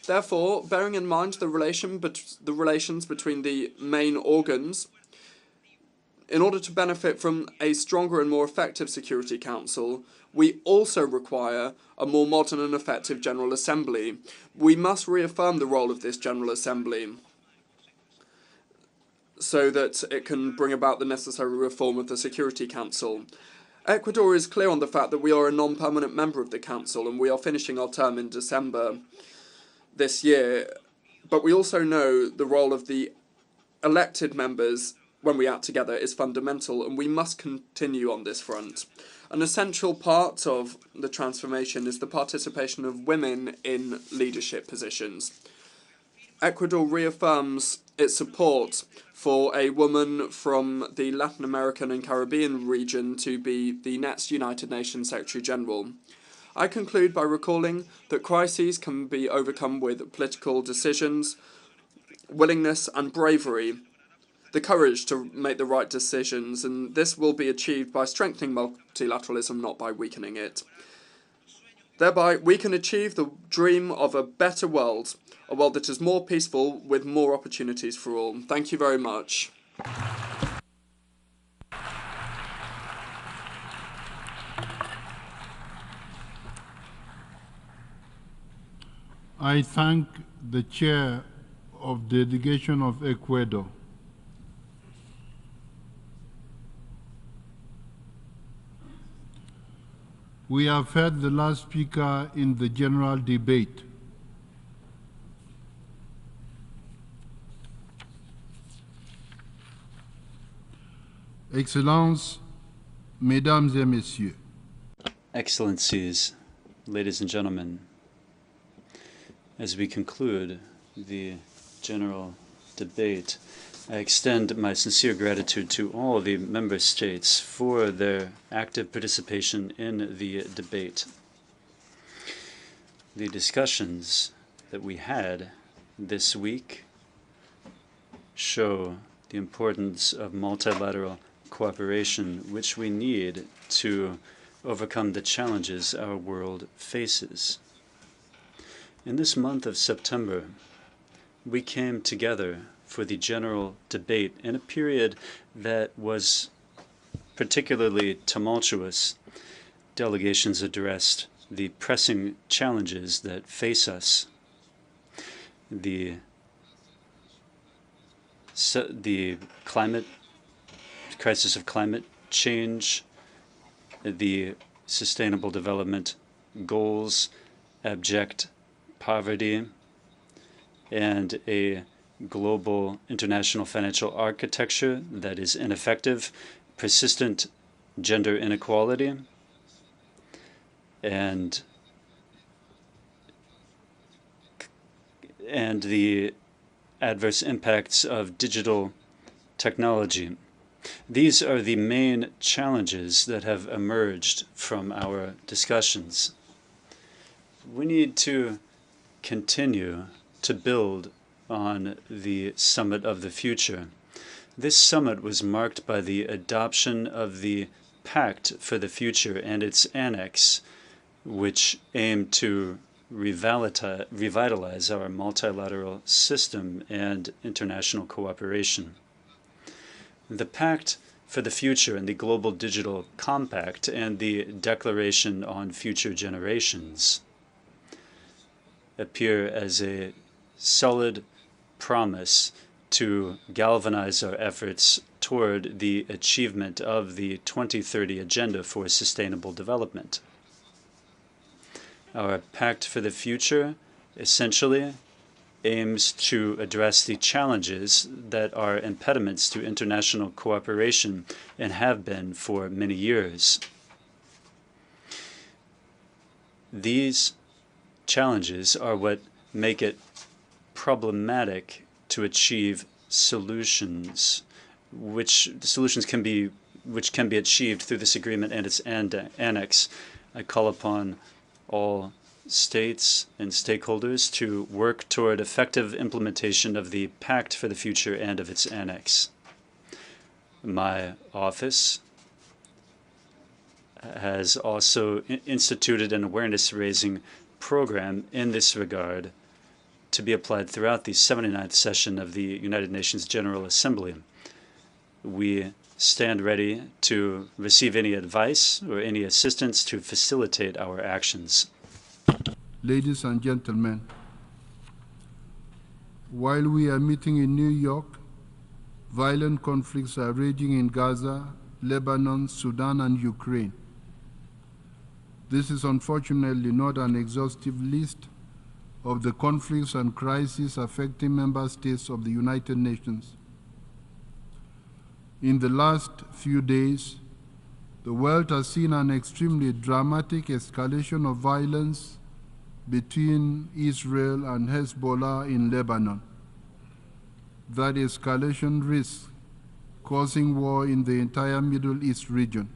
Therefore, bearing in mind the relations between the main organs, in order to benefit from a stronger and more effective Security Council, we also require a more modern and effective General Assembly. We must reaffirm the role of this General Assembly so that it can bring about the necessary reform of the Security Council. Ecuador is clear on the fact that we are a non-permanent member of the Council and we are finishing our term in December this year, but we also know the role of the elected members when we act together is fundamental, and we must continue on this front. An essential part of the transformation is the participation of women in leadership positions. Ecuador reaffirms its support for a woman from the Latin American and Caribbean region to be the next United Nations Secretary General. I conclude by recalling that crises can be overcome with political decisions, willingness and bravery, the courage to make the right decisions, and this will be achieved by strengthening multilateralism, not by weakening it. Thereby, we can achieve the dream of a better world, a world that is more peaceful with more opportunities for all. Thank you very much. I thank the chair of the delegation of Ecuador. We have heard the last speaker in the general debate. Excellences, Mesdames et Messieurs. Excellencies, ladies and gentlemen, as we conclude the general debate, I extend my sincere gratitude to all the member states for their active participation in the debate. The discussions that we had this week show the importance of multilateral cooperation, which we need to overcome the challenges our world faces. In this month of September, we came together for the general debate in a period that was particularly tumultuous. Delegations addressed the pressing challenges that face us, the crisis of climate change, the sustainable development goals, abject poverty, and a global international financial architecture that is ineffective, persistent gender inequality, and the adverse impacts of digital technology. These are the main challenges that have emerged from our discussions. We need to continue to build on the Summit of the Future. This summit was marked by the adoption of the Pact for the Future and its annex, which aimed to revitalize our multilateral system and international cooperation. The Pact for the Future and the Global Digital Compact and the Declaration on Future Generations appear as a solid promise to galvanize our efforts toward the achievement of the 2030 Agenda for Sustainable Development. Our Pact for the Future essentially aims to address the challenges that are impediments to international cooperation and have been for many years. These challenges are what make it problematic to achieve solutions, which can be achieved through this agreement and its annex. I call upon all states and stakeholders to work toward effective implementation of the Pact for the Future and of its annex. My office has also instituted an awareness-raising program in this regard to be applied throughout the 79th session of the United Nations General Assembly. We stand ready to receive any advice or any assistance to facilitate our actions. Ladies and gentlemen, while we are meeting in New York, violent conflicts are raging in Gaza, Lebanon, Sudan, and Ukraine. This is unfortunately not an exhaustive list of the conflicts and crises affecting member states of the United Nations. In the last few days, the world has seen an extremely dramatic escalation of violence between Israel and Hezbollah in Lebanon. That escalation risks causing war in the entire Middle East region.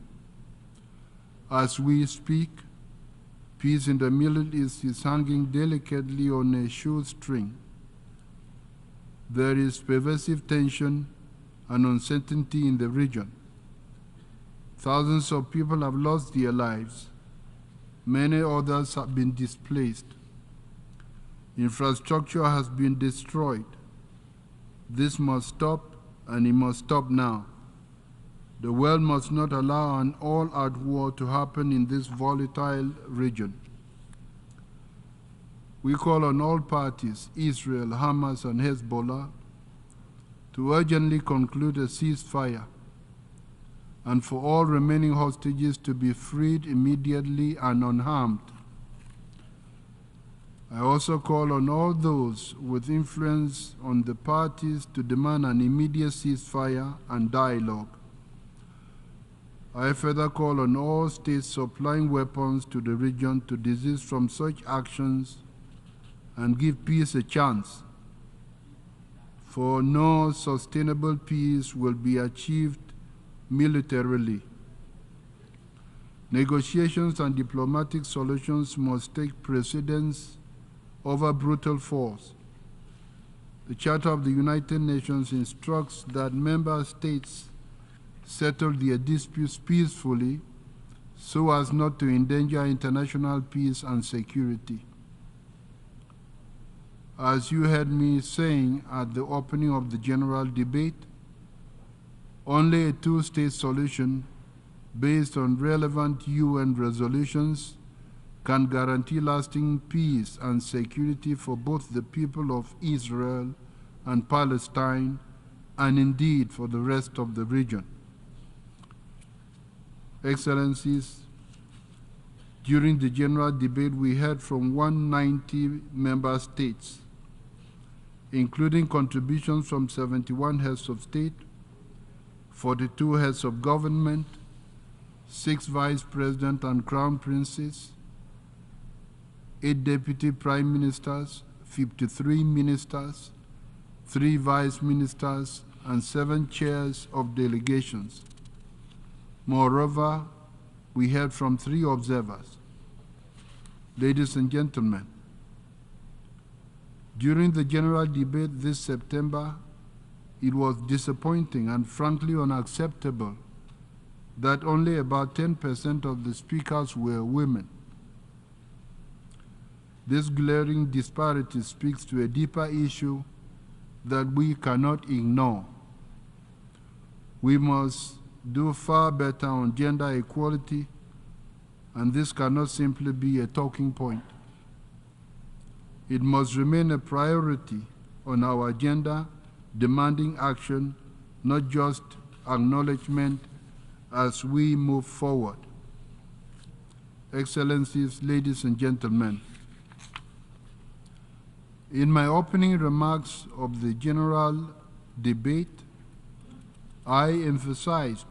As we speak, peace in the Middle East is hanging delicately on a shoestring. There is pervasive tension and uncertainty in the region. Thousands of people have lost their lives. Many others have been displaced. Infrastructure has been destroyed. This must stop, and it must stop now. The world must not allow an all-out war to happen in this volatile region. We call on all parties, Israel, Hamas, and Hezbollah, to urgently conclude a ceasefire and for all remaining hostages to be freed immediately and unharmed. I also call on all those with influence on the parties to demand an immediate ceasefire and dialogue. I further call on all states supplying weapons to the region to desist from such actions and give peace a chance, for no sustainable peace will be achieved militarily. Negotiations and diplomatic solutions must take precedence over brutal force. The Charter of the United Nations instructs that member states settle their disputes peacefully so as not to endanger international peace and security. As you heard me saying at the opening of the general debate, only a two-state solution based on relevant UN resolutions can guarantee lasting peace and security for both the people of Israel and Palestine, and indeed for the rest of the region. Excellencies, during the general debate we heard from 190 member states, including contributions from 71 heads of state, 42 heads of government, 6 vice presidents and crown princes, 8 deputy prime ministers, 53 ministers, 3 vice ministers, and 7 chairs of delegations. Moreover, we heard from 3 observers. Ladies and gentlemen, during the general debate this September, it was disappointing and frankly unacceptable that only about 10% of the speakers were women. This glaring disparity speaks to a deeper issue that we cannot ignore. We must do far better on gender equality, and this cannot simply be a talking point. It must remain a priority on our agenda, demanding action, not just acknowledgement as we move forward. Excellencies, ladies and gentlemen, in my opening remarks of the general debate, I emphasized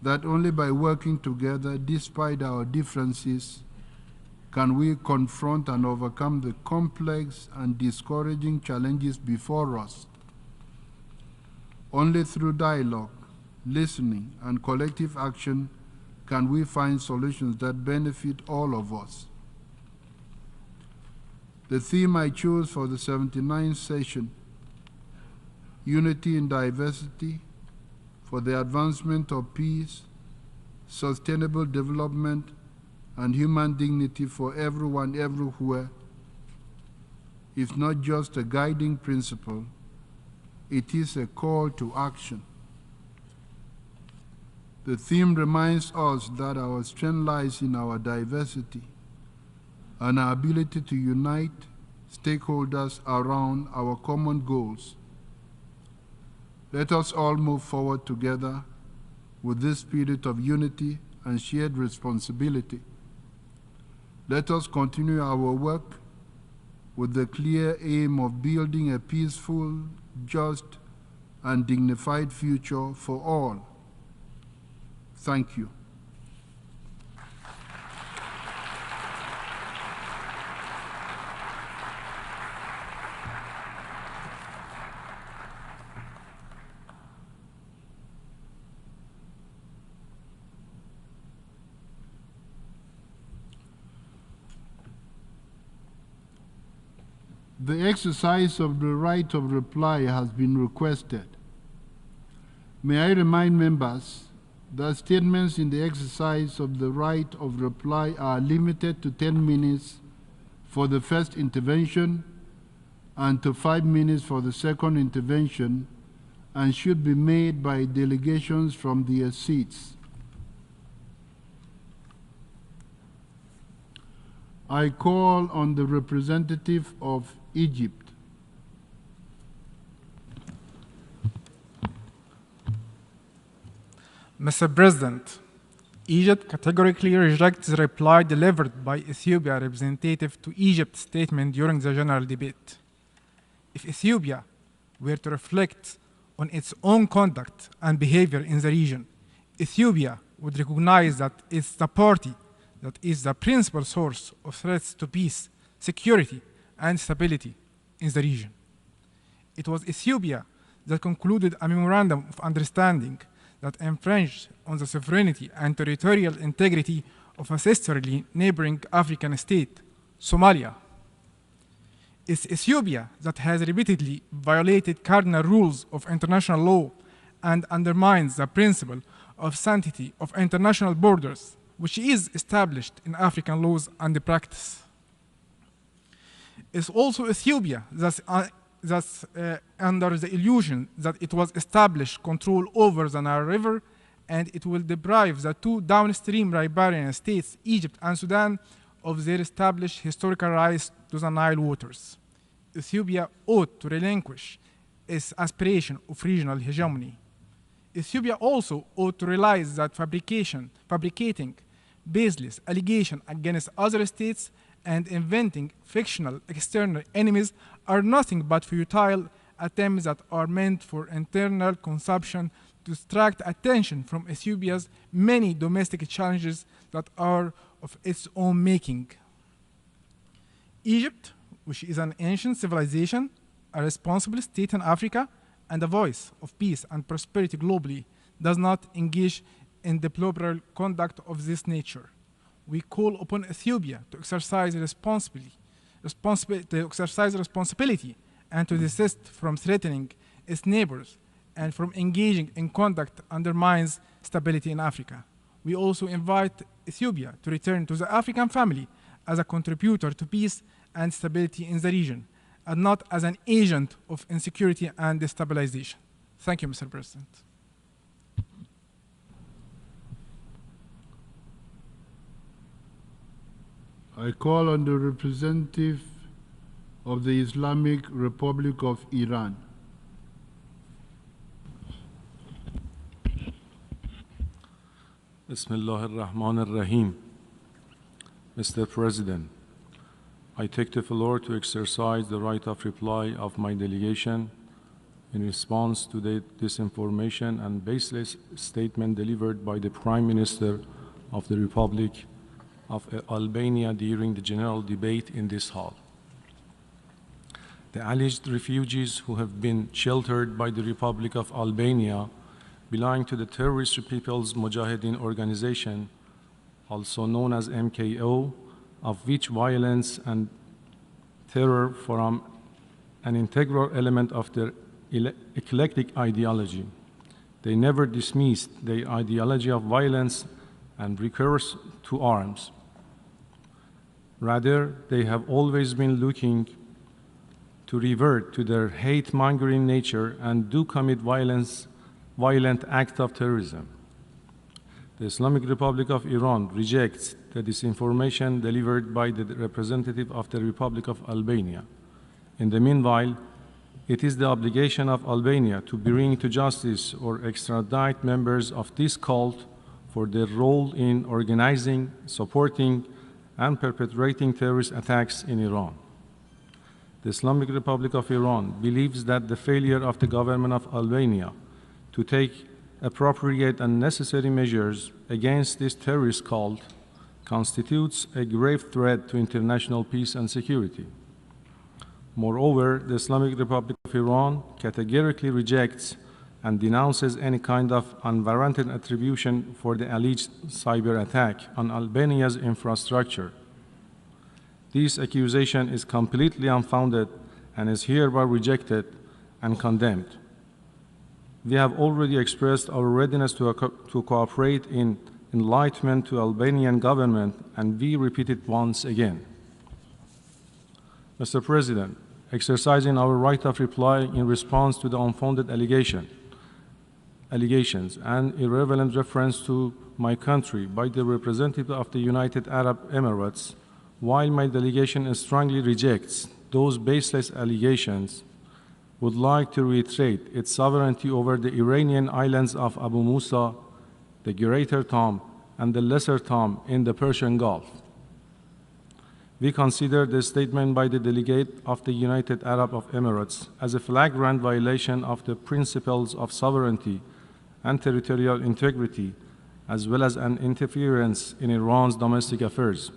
that only by working together, despite our differences, can we confront and overcome the complex and discouraging challenges before us. Only through dialogue, listening, and collective action can we find solutions that benefit all of us. The theme I chose for the 79th session, Unity in Diversity, for the advancement of peace, sustainable development, and human dignity for everyone everywhere, is not just a guiding principle, it is a call to action. The theme reminds us that our strength lies in our diversity and our ability to unite stakeholders around our common goals. Let us all move forward together with this spirit of unity and shared responsibility. Let us continue our work with the clear aim of building a peaceful, just, and dignified future for all. Thank you. The exercise of the right of reply has been requested. May I remind members that statements in the exercise of the right of reply are limited to 10 minutes for the first intervention and to 5 minutes for the second intervention, and should be made by delegations from their seats. I call on the representative of Egypt. Mr. President, Egypt categorically rejects the reply delivered by Ethiopia representative to Egypt's statement during the general debate. If Ethiopia were to reflect on its own conduct and behavior in the region, Ethiopia would recognize that it's the party that is the principal source of threats to peace, security, and stability in the region. It was Ethiopia that concluded a memorandum of understanding that infringed on the sovereignty and territorial integrity of a sisterly neighboring African state, Somalia. It's Ethiopia that has repeatedly violated cardinal rules of international law and undermines the principle of sanctity of international borders, which is established in African laws and practice. It's also Ethiopia that's under the illusion that it was established control over the Nile River, and it will deprive the two downstream riparian states, Egypt and Sudan, of their established historical rights to the Nile waters. Ethiopia ought to relinquish its aspiration of regional hegemony. Ethiopia also ought to realize that fabricating baseless allegations against other states and inventing fictional external enemies are nothing but futile attempts that are meant for internal consumption to distract attention from Ethiopia's many domestic challenges that are of its own making. Egypt, which is an ancient civilization, a responsible state in Africa, and a voice of peace and prosperity globally, does not engage in deplorable conduct of this nature. We call upon Ethiopia to exercise responsibility and to desist from threatening its neighbors and from engaging in conduct that undermines stability in Africa. We also invite Ethiopia to return to the African family as a contributor to peace and stability in the region, and not as an agent of insecurity and destabilization. Thank you, Mr. President. I call on the representative of the Islamic Republic of Iran. Bismillah ar-Rahman ar-Rahim. Mr. President, I take the floor to exercise the right of reply of my delegation in response to the disinformation and baseless statement delivered by the Prime Minister of the Republic of Albania during the general debate in this hall. The alleged refugees who have been sheltered by the Republic of Albania belong to the terrorist People's Mujahideen organization, also known as MKO, of which violence and terror form an integral element of their eclectic ideology. They never dismissed their ideology of violence and recourse to arms. Rather, they have always been looking to revert to their hate-mongering nature and do commit violent acts of terrorism. The Islamic Republic of Iran rejects the disinformation delivered by the representative of the Republic of Albania. In the meanwhile, it is the obligation of Albania to bring to justice or extradite members of this cult for their role in organizing, supporting, and perpetrating terrorist attacks in Iran. The Islamic Republic of Iran believes that the failure of the government of Albania to take appropriate and necessary measures against this terrorist cult constitutes a grave threat to international peace and security. Moreover, the Islamic Republic of Iran categorically rejects and denounces any kind of unwarranted attribution for the alleged cyber attack on Albania's infrastructure. This accusation is completely unfounded and is hereby rejected and condemned. We have already expressed our readiness to cooperate in enlightenment to Albanian government, and we repeat it once again. Mr. President, exercising our right of reply in response to the unfounded allegations and irrelevant reference to my country by the representative of the United Arab Emirates, while my delegation strongly rejects those baseless allegations, would like to reiterate its sovereignty over the Iranian islands of Abu Musa, the Greater Tom, and the Lesser Tom in the Persian Gulf. We consider the statement by the delegate of the United Arab Emirates as a flagrant violation of the principles of sovereignty and territorial integrity, as well as an interference in Iran's domestic affairs,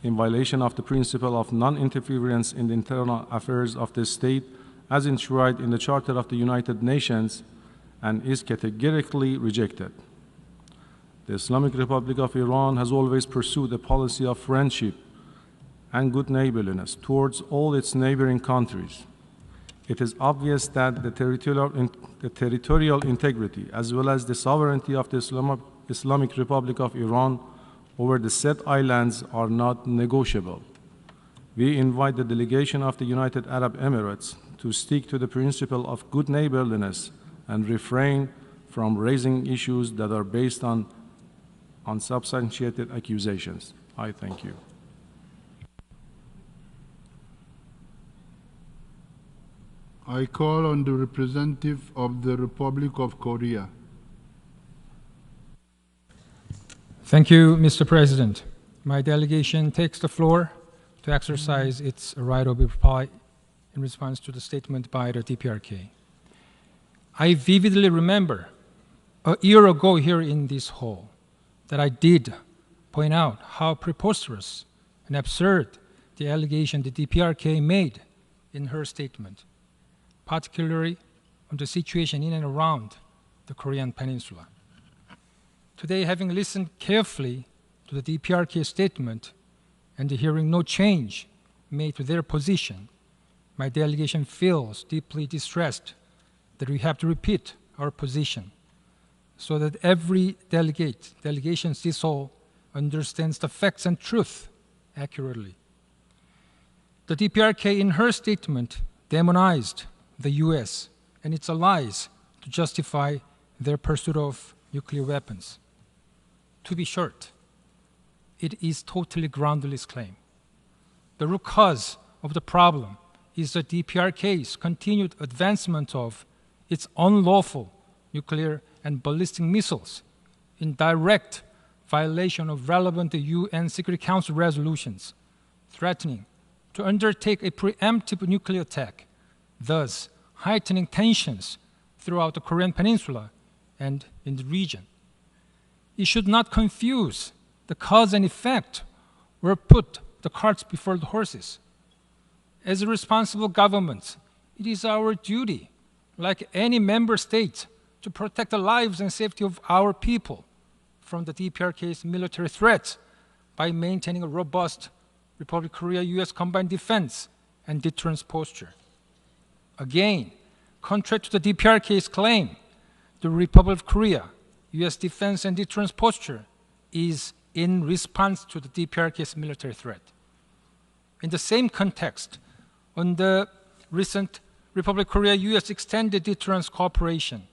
in violation of the principle of non-interference in the internal affairs of the state as enshrined in the Charter of the United Nations, and is categorically rejected. The Islamic Republic of Iran has always pursued a policy of friendship and good neighborliness towards all its neighboring countries. It is obvious that the territorial integrity as well as the sovereignty of the Islamic Republic of Iran over the said islands are not negotiable. We invite the delegation of the United Arab Emirates to stick to the principle of good neighborliness and refrain from raising issues that are based on unsubstantiated accusations. I thank you. I call on the representative of the Republic of Korea. Thank you, Mr. President. My delegation takes the floor to exercise its right of reply in response to the statement by the DPRK. I vividly remember a year ago here in this hall that I did point out how preposterous and absurd the allegation the DPRK made in her statement, particularly on the situation in and around the Korean Peninsula. Today, having listened carefully to the DPRK statement and hearing no change made to their position, my delegation feels deeply distressed that we have to repeat our position so that every delegation sees all, understands the facts and truth accurately. The DPRK in her statement demonized the US and its allies to justify their pursuit of nuclear weapons. To be short, it is totally groundless claim. The root cause of the problem is the DPRK's continued advancement of its unlawful nuclear and ballistic missiles in direct violation of relevant UN Security Council resolutions, threatening to undertake a preemptive nuclear attack, thus heightening tensions throughout the Korean Peninsula and in the region. You should not confuse the cause and effect or put the carts before the horses. As a responsible government, it is our duty, like any member state, to protect the lives and safety of our people from the DPRK's military threats by maintaining a robust Republic of Korea-US combined defense and deterrence posture. Again, contrary to the DPRK's claim, the Republic of Korea, US defense and deterrence posture is in response to the DPRK's military threat. In the same context, on the recent Republic of Korea-US extended deterrence cooperation,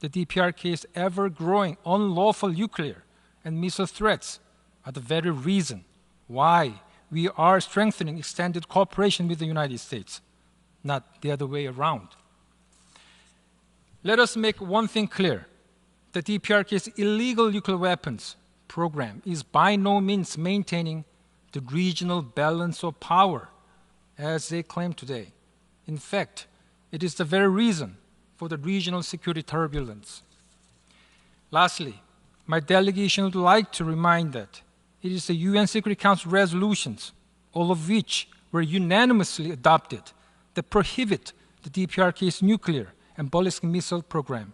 the DPRK's ever-growing unlawful nuclear and missile threats are the very reason why we are strengthening extended cooperation with the United States, not the other way around. Let us make one thing clear. The DPRK's illegal nuclear weapons program is by no means maintaining the regional balance of power as they claim today. In fact, it is the very reason for the regional security turbulence. Lastly, my delegation would like to remind that it is the UN Security Council resolutions, all of which were unanimously adopted, that prohibit the DPRK's nuclear and ballistic missile program.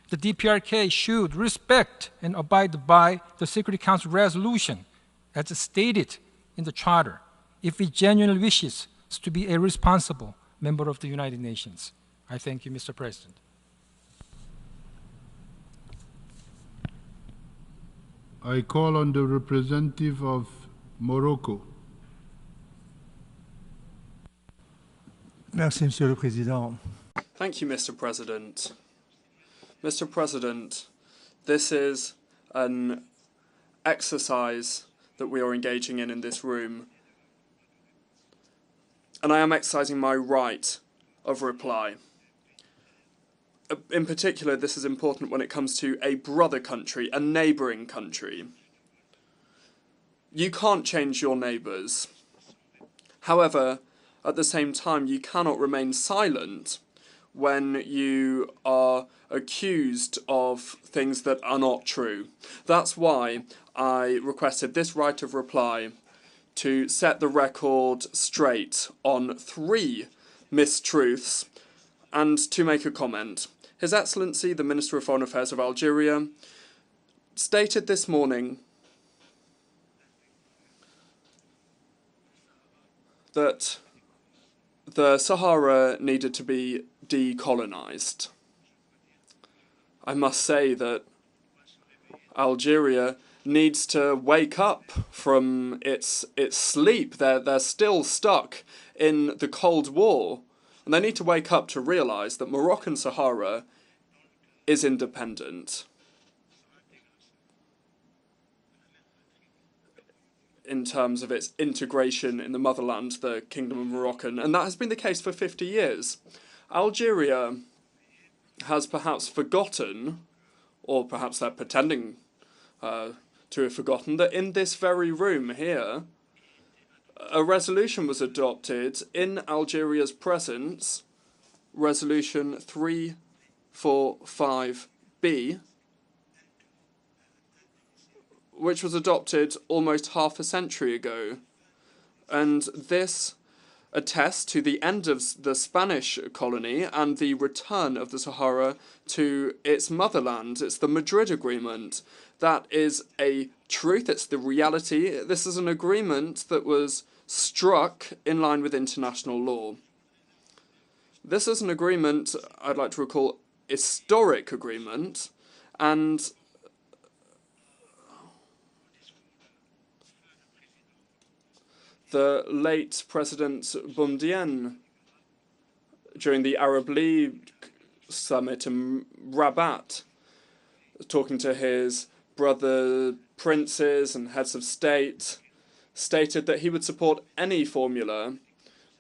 The DPRK should respect and abide by the Security Council resolution as stated in the Charter if it genuinely wishes to be a responsible member of the United Nations. I thank you, Mr. President. I call on the representative of Morocco. Merci, Monsieur le Président. Thank you, Mr. President. Mr. President, this is an exercise that we are engaging in this room, and I am exercising my right of reply. In particular, this is important when it comes to a brother country, a neighbouring country. You can't change your neighbours. However, at the same time, you cannot remain silent when you are accused of things that are not true. That's why I requested this right of reply to set the record straight on 3 mistruths and to make a comment. His Excellency, the Minister of Foreign Affairs of Algeria, stated this morning that the Sahara needed to be decolonized. I must say that Algeria needs to wake up from its sleep. They're still stuck in the Cold War, and they need to wake up to realize that Moroccan Sahara is independent in terms of its integration in the motherland, the Kingdom of Moroccan, and that has been the case for 50 years. Algeria has perhaps forgotten, or perhaps they're pretending to have forgotten, that in this very room here, a resolution was adopted in Algeria's presence, Resolution 345B, which was adopted almost half a century ago. And this attests to the end of the Spanish colony and the return of the Sahara to its motherland. It's the Madrid Agreement. That is a truth, it's the reality. This is an agreement that was struck in line with international law. This is an agreement, I'd like to recall, historic agreement, and the late President Boumediene, during the Arab League summit in Rabat, talking to his brother princes and heads of state, stated that he would support any formula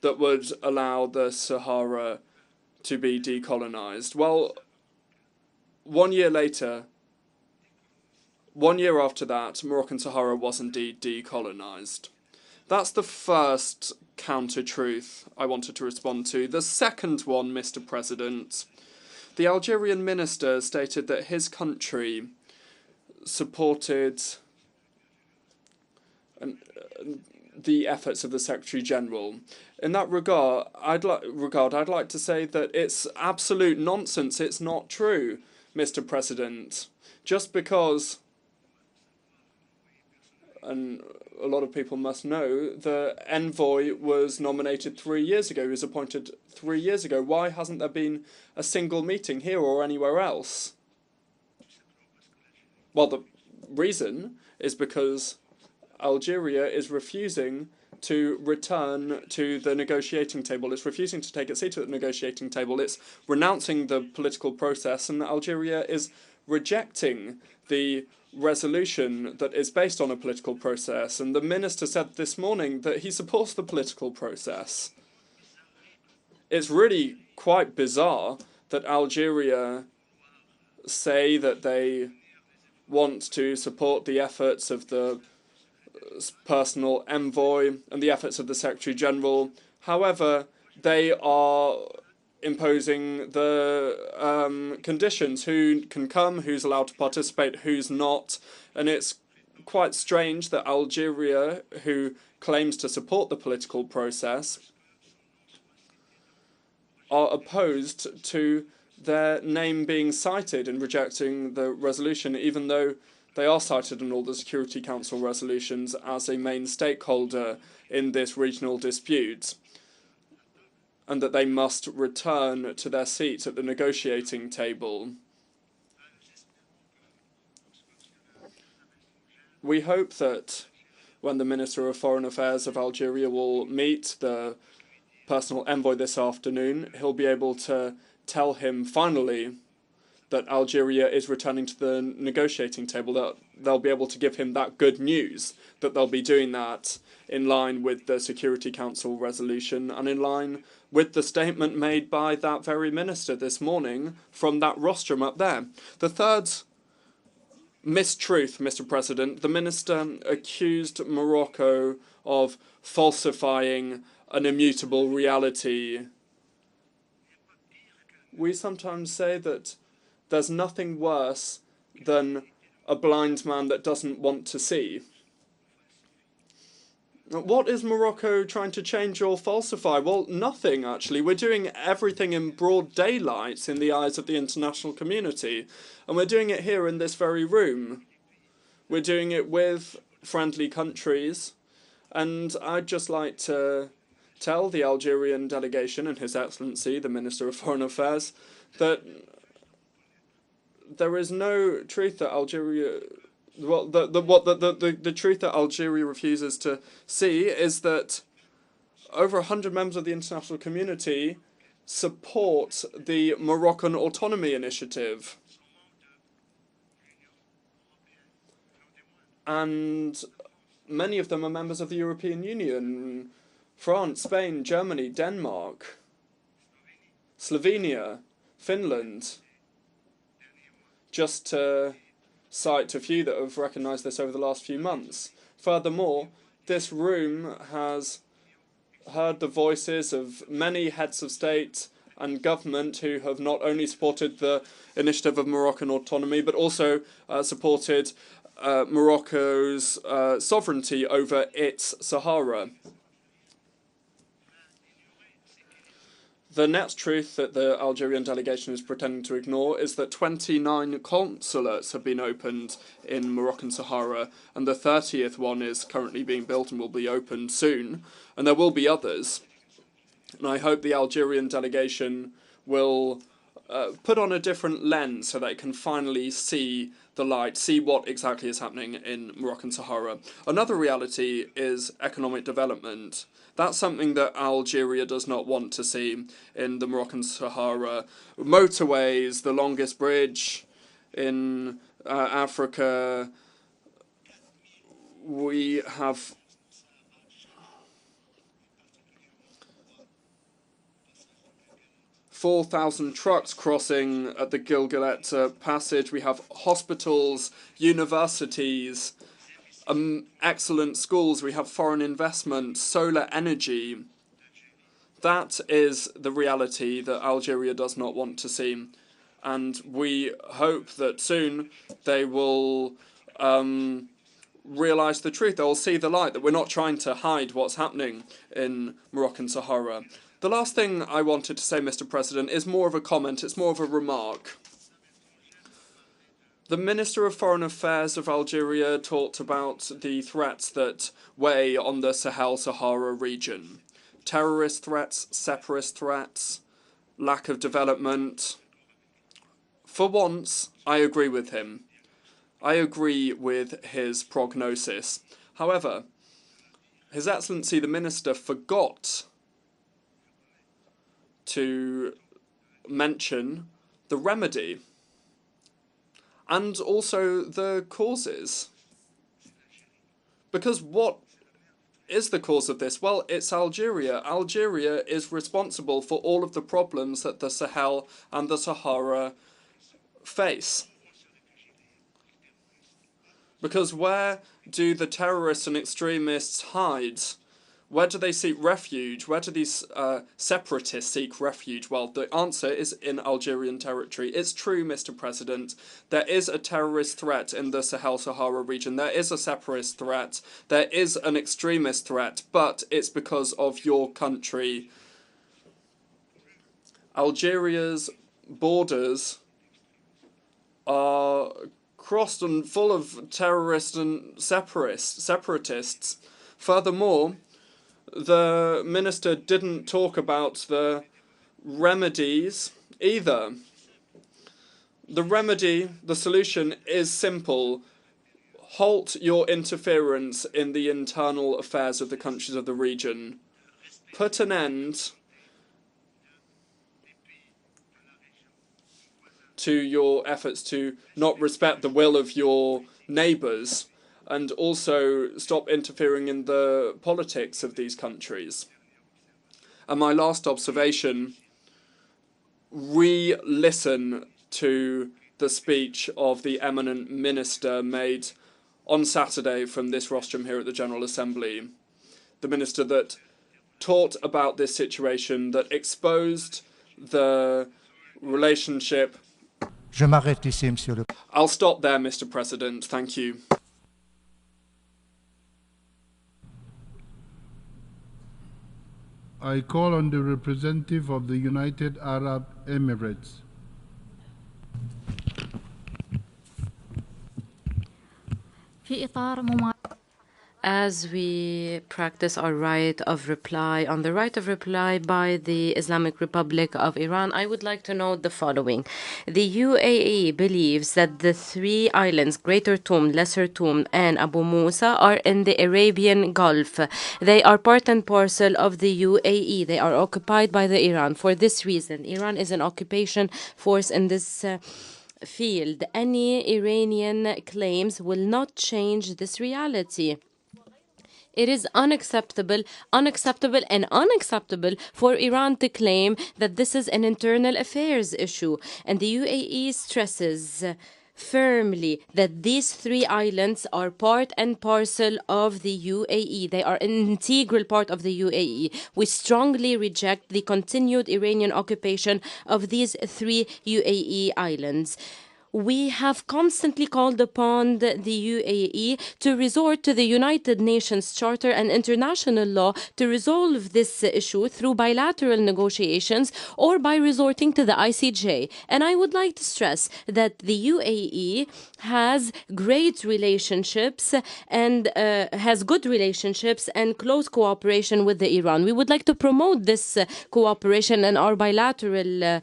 that would allow the Sahara to be decolonized. Well, 1 year later, 1 year after that, Moroccan Sahara was indeed decolonized. That's the first counter-truth I wanted to respond to. The second one, Mr. President, the Algerian minister stated that his country supported the efforts of the Secretary-General. In that regard, I'd like to say that it's absolute nonsense. It's not true, Mr. President. Just because, and a lot of people must know, the envoy was nominated 3 years ago. He was appointed 3 years ago. Why hasn't there been a single meeting here or anywhere else? Well, the reason is because Algeria is refusing to return to the negotiating table. It's refusing to take its seat at the negotiating table. It's renouncing the political process, and Algeria is rejecting the resolution that is based on a political process. And the minister said this morning that he supports the political process. It's really quite bizarre that Algeria say that they want to support the efforts of the personal envoy and the efforts of the Secretary-General. However, they are imposing the conditions, who can come, who's allowed to participate, who's not. And it's quite strange that Algeria, who claims to support the political process, are opposed to their name being cited in rejecting the resolution, even though they are cited in all the Security Council resolutions as a main stakeholder in this regional dispute, and that they must return to their seat at the negotiating table. We hope that when the Minister of Foreign Affairs of Algeria will meet the personal envoy this afternoon, he'll be able to tell him finally that Algeria is returning to the negotiating table, that they'll be able to give him that good news, that they'll be doing that in line with the Security Council resolution and in line with the statement made by that very minister this morning from that rostrum up there. The third mistruth, Mr. President, the minister accused Morocco of falsifying an immutable reality. We sometimes say that there's nothing worse than a blind man that doesn't want to see. What is Morocco trying to change or falsify? Well, nothing, actually. We're doing everything in broad daylight in the eyes of the international community. And we're doing it here in this very room. We're doing it with friendly countries. And I'd just like to tell the Algerian delegation and His Excellency, the Minister of Foreign Affairs, that there is no truth that Algeria... Well, the truth that Algeria refuses to see is that over 100 members of the international community support the Moroccan Autonomy Initiative. And many of them are members of the European Union. France, Spain, Germany, Denmark, Slovenia, Finland, just to cite a few that have recognised this over the last few months. Furthermore, this room has heard the voices of many heads of state and government who have not only supported the initiative of Moroccan autonomy, but also supported Morocco's sovereignty over its Sahara. The next truth that the Algerian delegation is pretending to ignore is that 29 consulates have been opened in Moroccan Sahara, and the 30th one is currently being built and will be opened soon, and there will be others. And I hope the Algerian delegation will put on a different lens so that it can finally see the light, see what exactly is happening in Moroccan Sahara. Another reality is economic development. That's something that Algeria does not want to see in the Moroccan Sahara. Motorways, the longest bridge in Africa. We have $4,000 trucks crossing at the Gilgalet Passage. We have hospitals, universities, excellent schools. We have foreign investment, solar energy. That is the reality that Algeria does not want to see. And we hope that soon they will realise the truth. They will see the light, that we're not trying to hide what's happening in Moroccan Sahara. The last thing I wanted to say, Mr. President, is more of a comment. It's more of a remark. The Minister of Foreign Affairs of Algeria talked about the threats that weigh on the Sahel-Sahara region. Terrorist threats, separatist threats, lack of development. For once, I agree with him. I agree with his prognosis. However, His Excellency the Minister forgot to mention the remedy and also the causes. Because what is the cause of this? Well, it's Algeria. Algeria is responsible for all of the problems that the Sahel and the Sahara face. Because where do the terrorists and extremists hide? Where do they seek refuge? Where do these separatists seek refuge? Well, the answer is in Algerian territory. It's true, Mr. President. There is a terrorist threat in the Sahel-Sahara region. There is a separatist threat. There is an extremist threat, but it's because of your country. Algeria's borders are crossed and full of terrorists and separatists. Furthermore, the minister didn't talk about the remedies either. The remedy, the solution is simple. Halt your interference in the internal affairs of the countries of the region. Put an end to your efforts to not respect the will of your neighbours, and also stop interfering in the politics of these countries. And my last observation, re-listen to the speech of the eminent minister made on Saturday from this rostrum here at the General Assembly. The minister that taught about this situation, that exposed the relationship. Je m'arrête ici, Monsieur le... I'll stop there, Mr. President. Thank you. I call on the representative of the United Arab Emirates. As we practice our right of reply, on the right of reply by the Islamic Republic of Iran, I would like to note the following. The UAE believes that the three islands, Greater Toom, Lesser Toom, and Abu Musa, are in the Arabian Gulf. They are part and parcel of the UAE. They are occupied by the Iran. For this reason, Iran is an occupation force in this field. Any Iranian claims will not change this reality. It is unacceptable for Iran to claim that this is an internal affairs issue. And the UAE stresses firmly that these three islands are part and parcel of the UAE. They are an integral part of the UAE. We strongly reject the continued Iranian occupation of these three UAE islands. We have constantly called upon the UAE to resort to the United Nations Charter and international law to resolve this issue through bilateral negotiations or by resorting to the ICJ. And I would like to stress that the UAE has great relationships and has good relationships and close cooperation with the Iran. We would like to promote this cooperation and our bilateral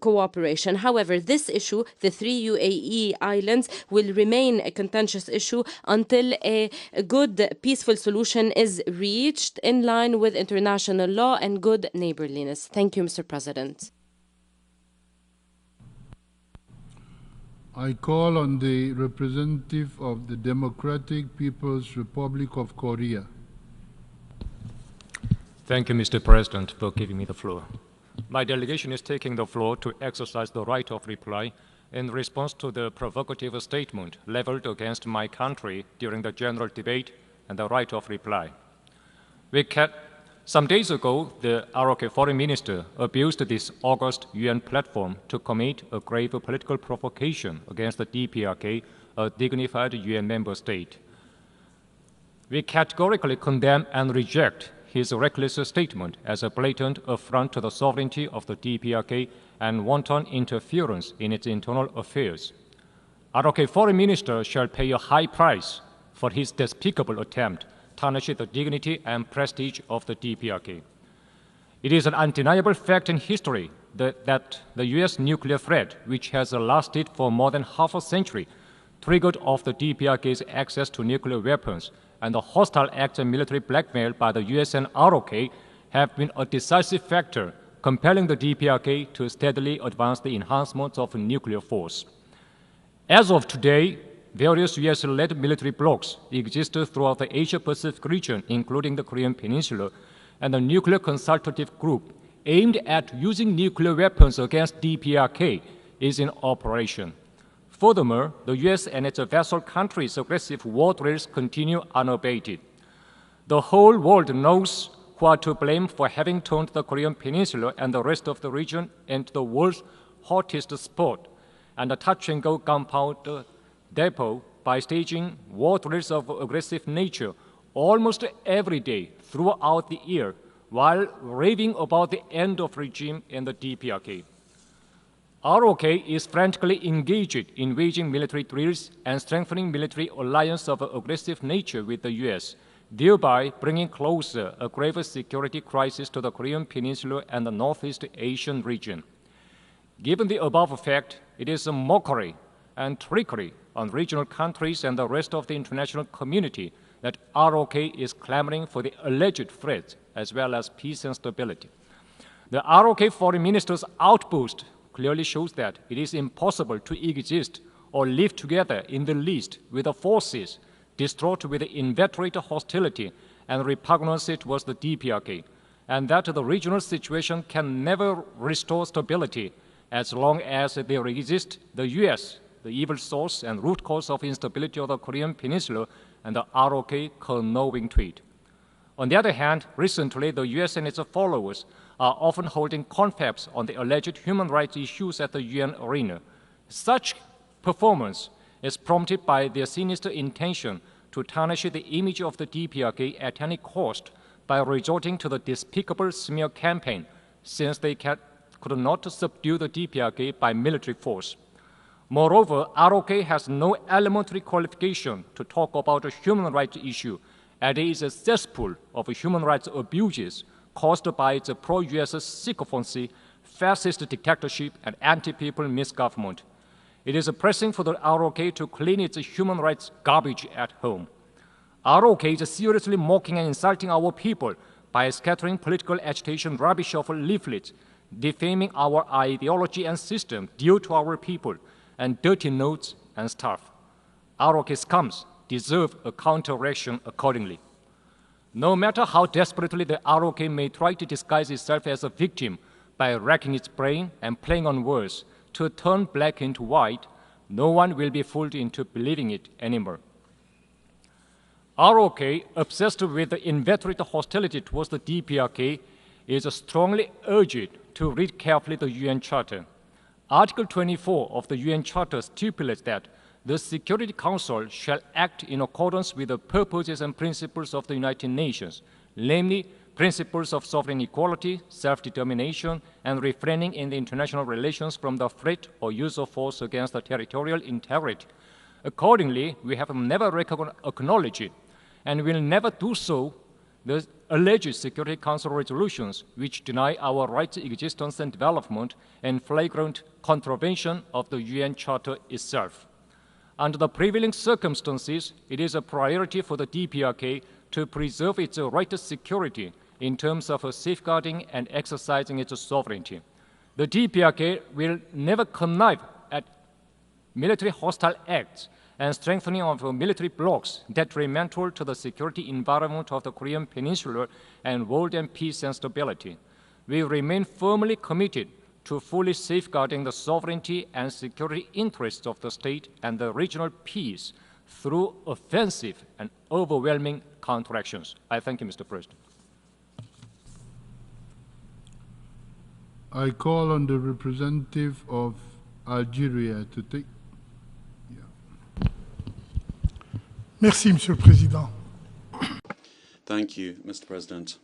cooperation. However, this issue, the three UAE islands, will remain a contentious issue until a good, peaceful solution is reached in line with international law and good neighborliness. Thank you, Mr. President. I call on the representative of the Democratic People's Republic of Korea. Thank you, Mr. President, for giving me the floor. My delegation is taking the floor to exercise the right of reply in response to the provocative statement leveled against my country during the general debate and the right of reply. Some days ago, the ROK foreign minister abused this August UN platform to commit a grave political provocation against the DPRK, a dignified UN member state. We categorically condemn and reject his reckless statement as a blatant affront to the sovereignty of the DPRK and wanton interference in its internal affairs. ROK foreign minister shall pay a high price for his despicable attempt to tarnish the dignity and prestige of the DPRK. It is an undeniable fact in history that the U.S. nuclear threat, which has lasted for more than half a century, triggered off the DPRK's access to nuclear weapons, and the hostile acts and military blackmail by the U.S. and ROK have been a decisive factor compelling the DPRK to steadily advance the enhancements of nuclear force. As of today, various U.S.-led military blocs exist throughout the Asia-Pacific region, including the Korean Peninsula, and the Nuclear Consultative Group aimed at using nuclear weapons against DPRK is in operation. Furthermore, the U.S. and its vassal countries' aggressive war drills continue unabated. The whole world knows who are to blame for having turned the Korean Peninsula and the rest of the region into the world's hottest spot and a touch-and-go gunpowder depot by staging war drills of aggressive nature almost every day throughout the year while raving about the end of regime in the DPRK. ROK is frantically engaged in waging military drills and strengthening military alliance of aggressive nature with the U.S., thereby bringing closer a grave security crisis to the Korean Peninsula and the Northeast Asian region. Given the above fact, it is a mockery and trickery on regional countries and the rest of the international community that ROK is clamoring for the alleged threats as well as peace and stability. The ROK foreign minister's outburst clearly shows that it is impossible to exist or live together in the least with the forces distraught with inveterate hostility and repugnance towards the DPRK, and that the regional situation can never restore stability as long as there exists the U.S., the evil source and root cause of instability of the Korean Peninsula, and the ROK conniving to it. On the other hand, recently the U.S. and its followers are often holding confabs on the alleged human rights issues at the UN arena. Such performance is prompted by their sinister intention to tarnish the image of the DPRK at any cost by resorting to the despicable smear campaign, since they could not subdue the DPRK by military force. Moreover, ROK has no elementary qualification to talk about a human rights issue, and it is a cesspool of human rights abuses caused by its pro-US sycophancy, fascist dictatorship, and anti-people misgovernment. It is pressing for the ROK to clean its human rights garbage at home. ROK is seriously mocking and insulting our people by scattering political agitation rubbish of leaflets, defaming our ideology and system due to our people, and dirty notes and stuff. ROK scums deserve a counter-reaction accordingly. No matter how desperately the ROK may try to disguise itself as a victim by racking its brain and playing on words to turn black into white, no one will be fooled into believing it anymore. ROK, obsessed with the inveterate hostility towards the DPRK, is strongly urged to read carefully the UN Charter. Article 24 of the UN Charter stipulates that the Security Council shall act in accordance with the purposes and principles of the United Nations, namely principles of sovereign equality, self-determination, and refraining in the international relations from the threat or use of force against the territorial integrity. Accordingly, we have never acknowledged and will never do so the alleged Security Council resolutions which deny our rights, existence, and development and flagrant contravention of the UN Charter itself. Under the prevailing circumstances, it is a priority for the DPRK to preserve its right to security in terms of safeguarding and exercising its sovereignty. The DPRK will never connive at military hostile acts and strengthening of military blocs detrimental to the security environment of the Korean Peninsula and world and peace and stability. We remain firmly committed to fully safeguarding the sovereignty and security interests of the state and the regional peace through offensive and overwhelming counteractions. I thank you, Mr. President. I call on the representative of Algeria to take. Merci, Monsieur le Président. Thank you, Mr. President.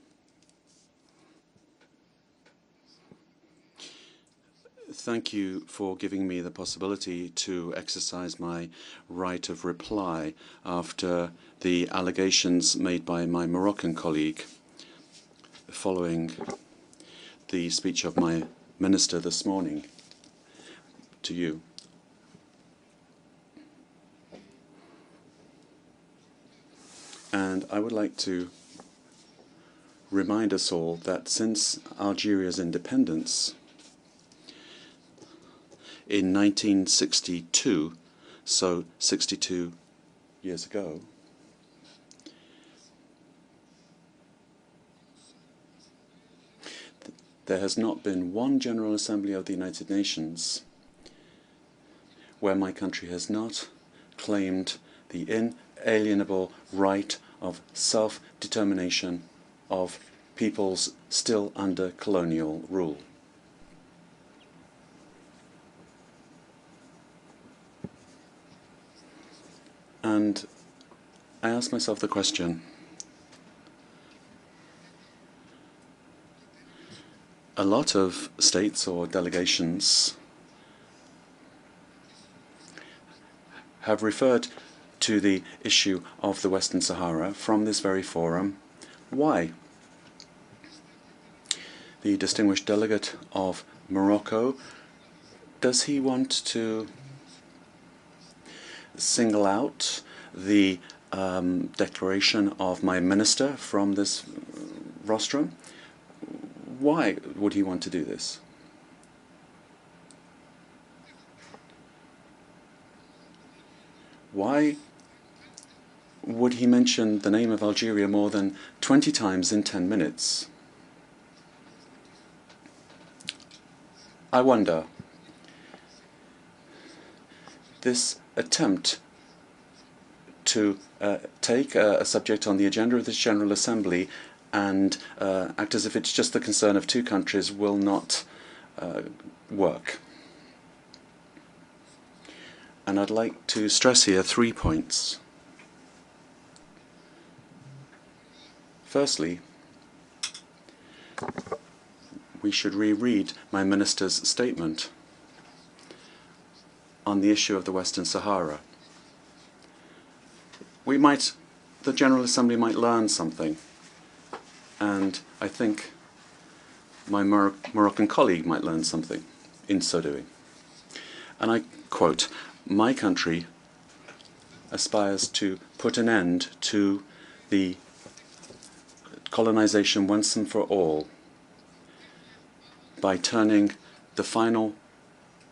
Thank you for giving me the possibility to exercise my right of reply after the allegations made by my Moroccan colleague following the speech of my minister this morning to you. And I would like to remind us all that since Algeria's independence in 1962, so 62 years ago, there has not been one General Assembly of the United Nations where my country has not claimed the inalienable right of self-determination of peoples still under colonial rule. And I ask myself the question, a lot of states or delegations have referred to the issue of the Western Sahara from this very forum. Why? The distinguished delegate of Morocco, does he want to single out the declaration of my minister from this rostrum? Why would he want to do this? Why would he mention the name of Algeria more than 20 times in 10 minutes? I wonder, this attempt to take a subject on the agenda of this General Assembly and act as if it's just the concern of two countries will not work. And I'd like to stress here 3 points. Firstly, we should reread my minister's statement. on the issue of the Western Sahara. The General Assembly might learn something, and I think my Moroccan colleague might learn something in so doing. And I quote, "My country aspires to put an end to the colonization once and for all by turning the final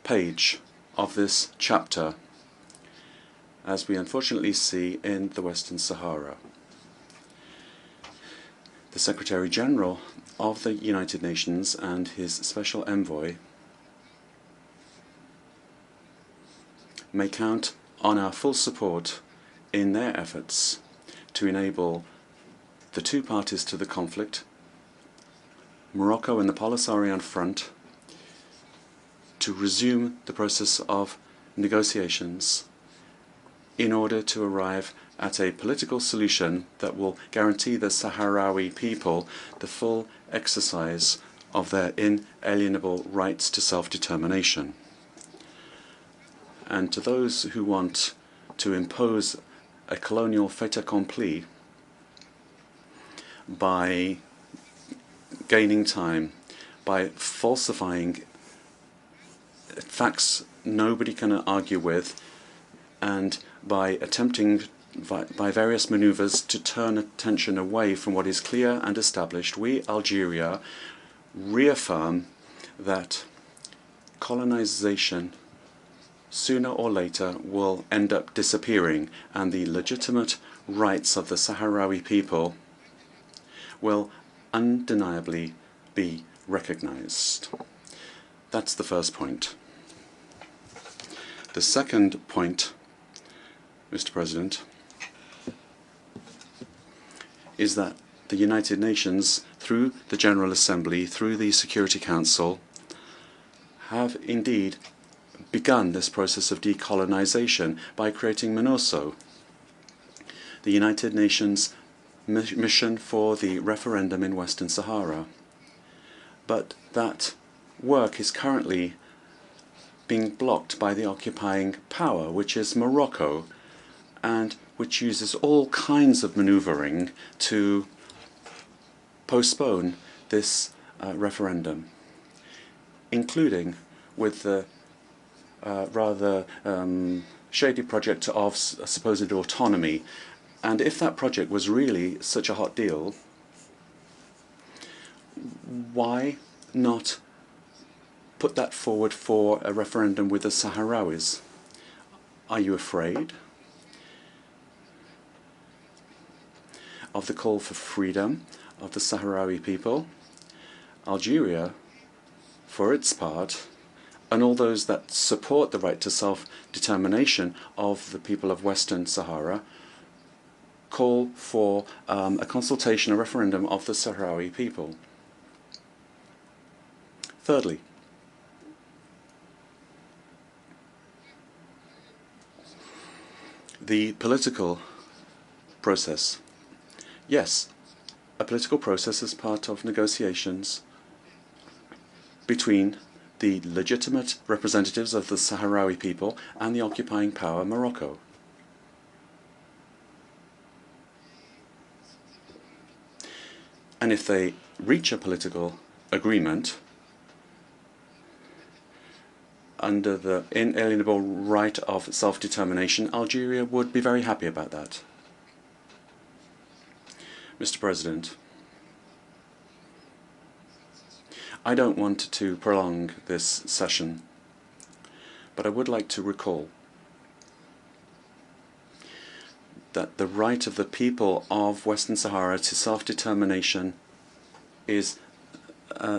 page of this chapter, as we unfortunately see in the Western Sahara." The Secretary General of the United Nations and his Special Envoy may count on our full support in their efforts to enable the two parties to the conflict, Morocco and the Polisario Front, to resume the process of negotiations in order to arrive at a political solution that will guarantee the Sahrawi people the full exercise of their inalienable rights to self-determination. And to those who want to impose a colonial fait accompli by gaining time, by falsifying facts nobody can argue with, and by attempting by various maneuvers to turn attention away from what is clear and established, we, Algeria, reaffirm that colonization sooner or later will end up disappearing, and the legitimate rights of the Sahrawi people will undeniably be recognized. That's the first point. The second point, Mr. President, is that the United Nations, through the General Assembly, through the Security Council, have indeed begun this process of decolonization by creating MINURSO, the United Nations mission for the referendum in Western Sahara. But that work is currently being blocked by the occupying power, which is Morocco, and which uses all kinds of maneuvering to postpone this referendum, including with the rather shady project of supposed autonomy. And if that project was really such a hot deal, why not put that forward for a referendum with the Sahrawis? Are you afraid of the call for freedom of the Sahrawi people? Algeria, for its part, and all those that support the right to self-determination of the people of Western Sahara, call for a consultation, a referendum of the Sahrawi people. Thirdly, the political process. Yes, a political process is part of negotiations between the legitimate representatives of the Sahrawi people and the occupying power, Morocco. And if they reach a political agreement under the inalienable right of self-determination, Algeria would be very happy about that. Mr. President, I don't want to prolong this session, but I would like to recall that the right of the people of Western Sahara to self-determination is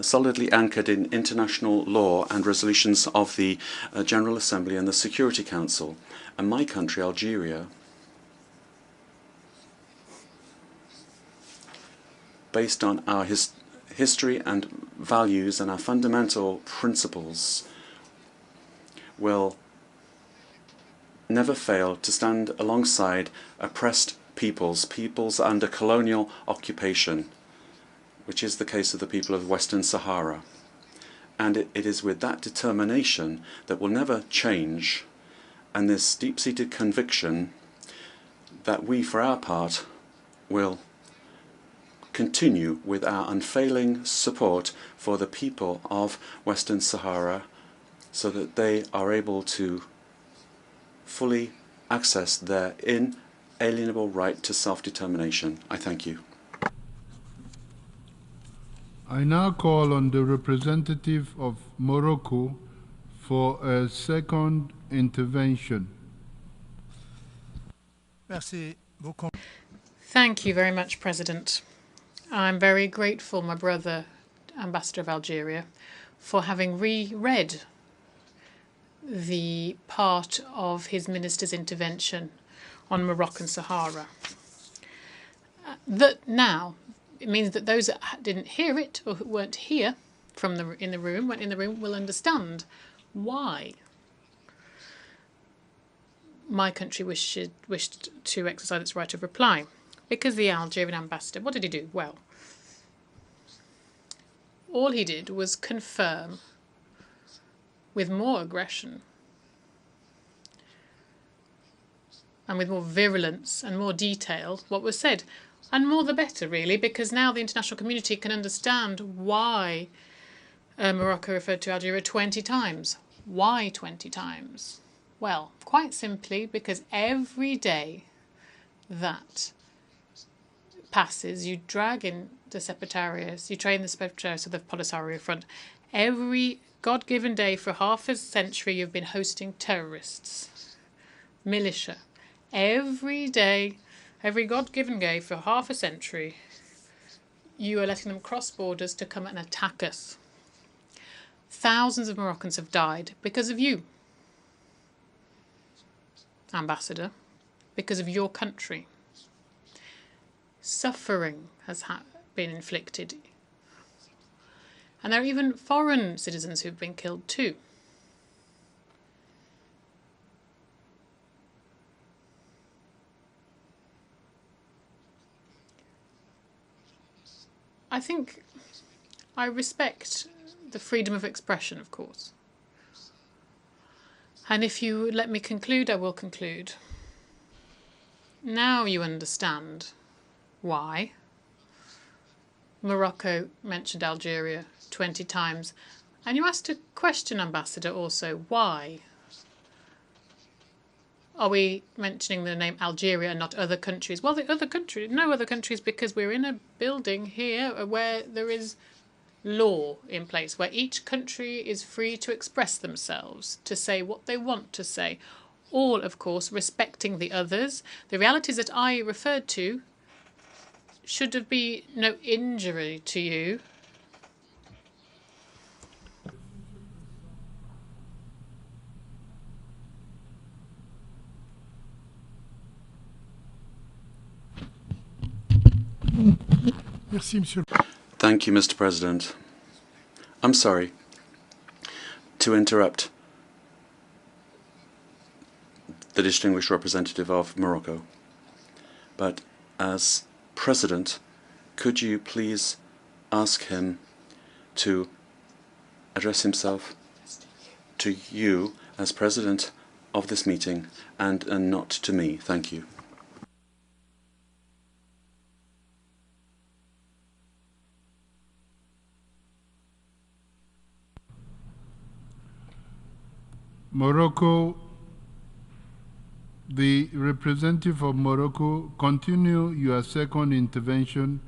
solidly anchored in international law and resolutions of the General Assembly and the Security Council. And my country, Algeria, based on our history and values and our fundamental principles, will never fail to stand alongside oppressed peoples under colonial occupation, which is the case of the people of Western Sahara. And it is with that determination that will never change and this deep-seated conviction that we, for our part, will continue with our unfailing support for the people of Western Sahara so that they are able to fully access their inalienable right to self-determination. I thank you. I now call on the representative of Morocco for a second intervention. Thank you very much, President. I'm very grateful, my brother, Ambassador of Algeria, for having reread the part of his minister's intervention on Moroccan Sahara. That now, it means that those that didn't hear it or who weren't here weren't in the room, will understand why my country wished to exercise its right of reply. Because the Algerian ambassador, what did he do? Well, all he did was confirm with more aggression and with more virulence and more detail what was said. And more the better, really, because now the international community can understand why Morocco referred to Algeria 20 times. Why 20 times? Well, quite simply because every day that passes, you drag in the Secretariats, you train the Secretariats of the Polisario Front. Every God-given day for half a century you've been hosting terrorists, militia. Every day, every God-given day for half a century, you are letting them cross borders to come and attack us. Thousands of Moroccans have died because of you, Ambassador, because of your country. Suffering has been inflicted. And there are even foreign citizens who've been killed too. I think I respect the freedom of expression, of course. And if you let me conclude, I will conclude. Now you understand why Morocco mentioned Algeria 20 times. And you asked a question, Ambassador, also. Why are we mentioning the name Algeria and not other countries? Well, the other countries, no other countries, because we're in a building here where there is law in place, where each country is free to express themselves, to say what they want to say, all, of course, respecting the others. The realities that I referred to should have been no injury to you. Thank you, Mr. President. I'm sorry to interrupt the distinguished representative of Morocco, but as President, could you please ask him to address himself to you as President of this meeting and not to me? Thank you. Morocco, the representative of Morocco, continue your second intervention,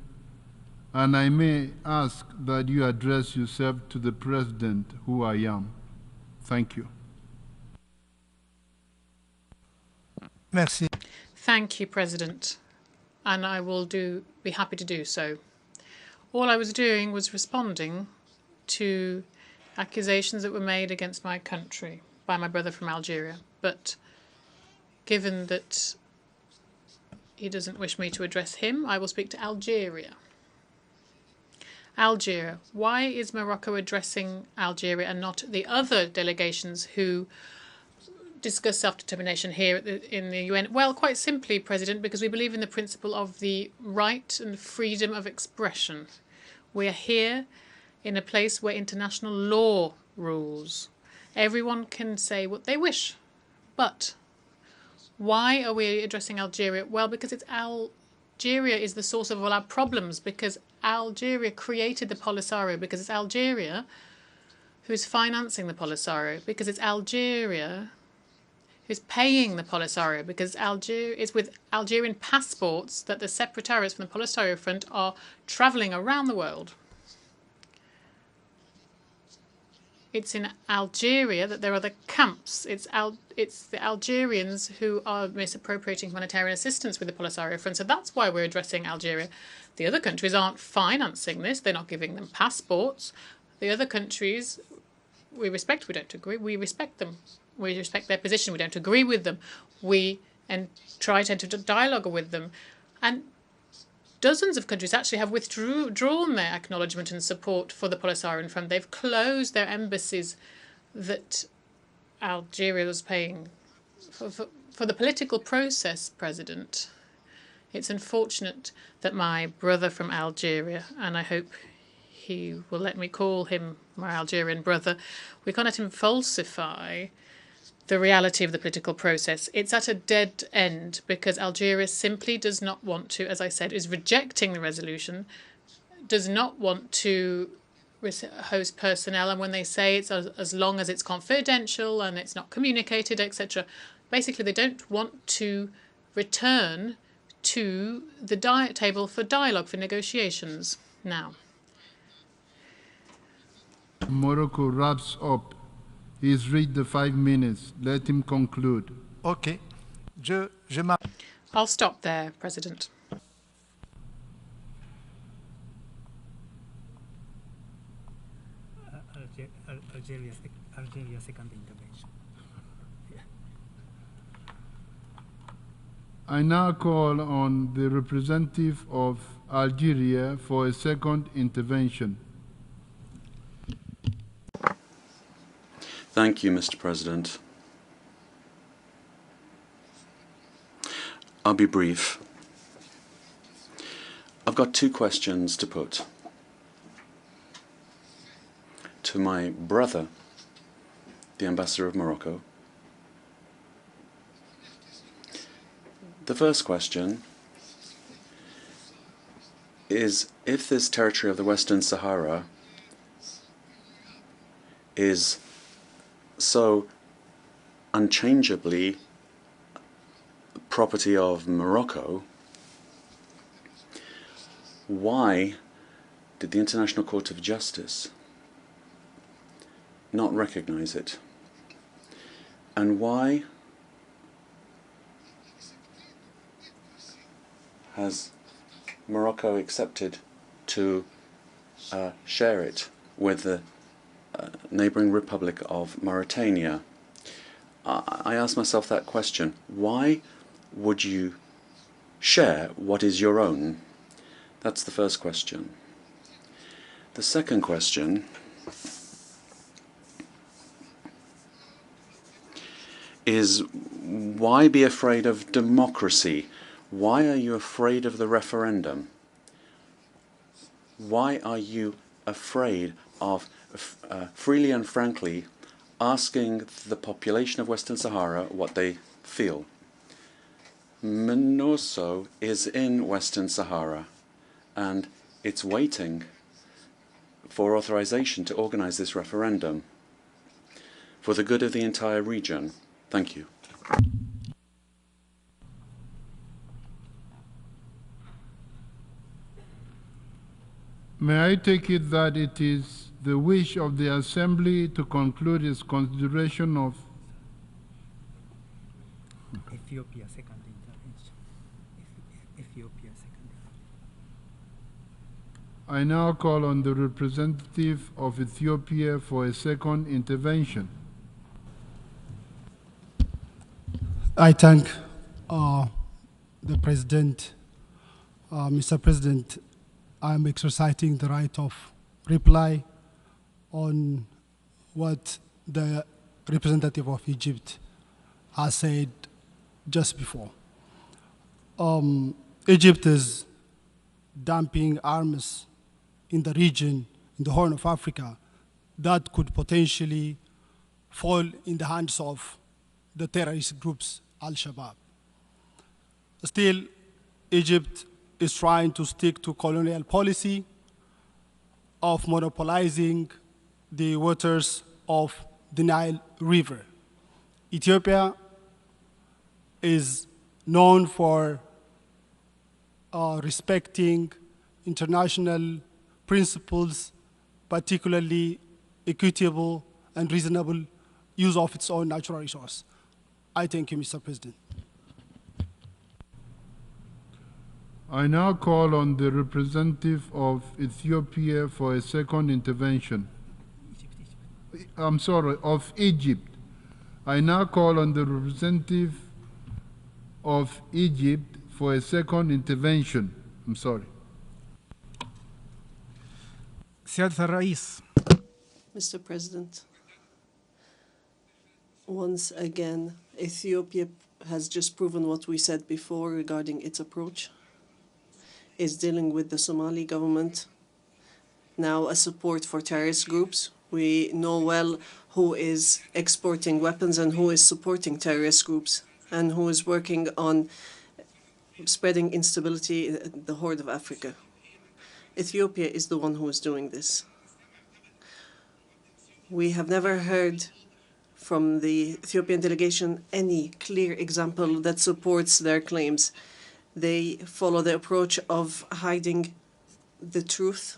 and I may ask that you address yourself to the President, who I am. Thank you. Merci. Thank you, President, and I will be happy to do so. All I was doing was responding to accusations that were made against my country by my brother from Algeria, but given that he doesn't wish me to address him, I will speak to Algeria. Algeria, why is Morocco addressing Algeria and not the other delegations who discuss self-determination here in the UN? Well, quite simply, President, because we believe in the principle of the right and freedom of expression. We are here in a place where international law rules. Everyone can say what they wish, But why are we addressing Algeria? Well, because Algeria is the source of all our problems, because Algeria created the Polisario, because it's Algeria who is financing the Polisario, because it's Algeria who's paying the Polisario, because it's with Algerian passports that the separatarists from the Polisario Front are travelling around the world. It's in Algeria that there are the camps. It's the Algerians who are misappropriating humanitarian assistance with the Polisario Front. So that's why we're addressing Algeria. The other countries aren't financing this. They're not giving them passports. The other countries, we respect. We don't agree. We respect them. We respect their position. We don't agree with them. We try to enter into dialogue with them. And dozens of countries actually have withdrawn their acknowledgement and support for the Polisario Front. They've closed their embassies that Algeria was paying for the political process, President. It's unfortunate that my brother from Algeria, and I hope he will let me call him my Algerian brother, we can't let him falsify the reality of the political process. It's at a dead end because Algeria simply does not want to, as I said, is rejecting the resolution, does not want to host personnel, and when they say it's as long as it's confidential and it's not communicated, etc., basically they don't want to return to the table for dialogue, for negotiations now. Morocco wraps up. He's reached the 5 minutes. Let him conclude. Okay. I'll stop there, President. Algeria second intervention. I now call on the representative of Algeria for a second intervention. Thank you, Mr. President. I'll be brief. I've got 2 questions to put to my brother, the Ambassador of Morocco. The first question is, if this territory of the Western Sahara is so unchangeably property of Morocco, why did the International Court of Justice not recognize it? And why has Morocco accepted to share it with the neighbouring Republic of Mauritania? I ask myself that question. Why would you share what is your own? That's the first question. The second question is, why be afraid of democracy? Why are you afraid of the referendum? Why are you afraid of freely and frankly asking the population of Western Sahara what they feel? MINURSO is in Western Sahara and it's waiting for authorization to organize this referendum for the good of the entire region. Thank you. May I take it that it is the wish of the Assembly to conclude its consideration of Ethiopia second intervention. Ethiopia second. I now call on the representative of Ethiopia for a second intervention. I thank the President. Mr. President, I'm exercising the right of reply on what the representative of Egypt has said just before. Egypt is dumping arms in the region, in the Horn of Africa, that could potentially fall in the hands of the terrorist groups Al-Shabaab. Still, Egypt is trying to stick to colonial policy of monopolizing the waters of the Nile River. Ethiopia is known for respecting international principles, particularly equitable and reasonable use of its own natural resource. I thank you, Mr. President. I now call on the representative of Ethiopia for a second intervention. I'm sorry, of Egypt. I now call on the representative of Egypt for a second intervention. I'm sorry. سيادة الرئيس. Mr. President, once again, Ethiopia has just proven what we said before regarding its approach. Is dealing with the Somali government, now a support for terrorist groups. We know well who is exporting weapons and who is supporting terrorist groups and who is working on spreading instability in the Horn of Africa. Ethiopia is the one who is doing this. We have never heard from the Ethiopian delegation any clear example that supports their claims. They follow the approach of hiding the truth.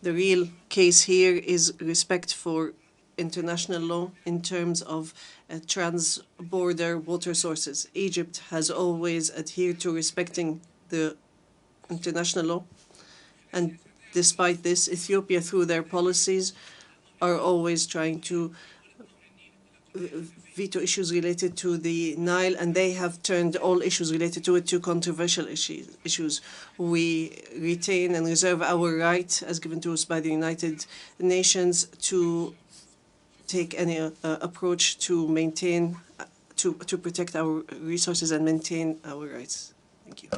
The real case here is respect for international law in terms of trans-border water sources. Egypt has always adhered to respecting the international law. And despite this, Ethiopia, through their policies, are always trying to veto issues related to the Nile, and they have turned all issues related to it to controversial issues. We retain and reserve our right, as given to us by the United Nations, to take any approach to maintain, to protect our resources and maintain our rights. Thank you.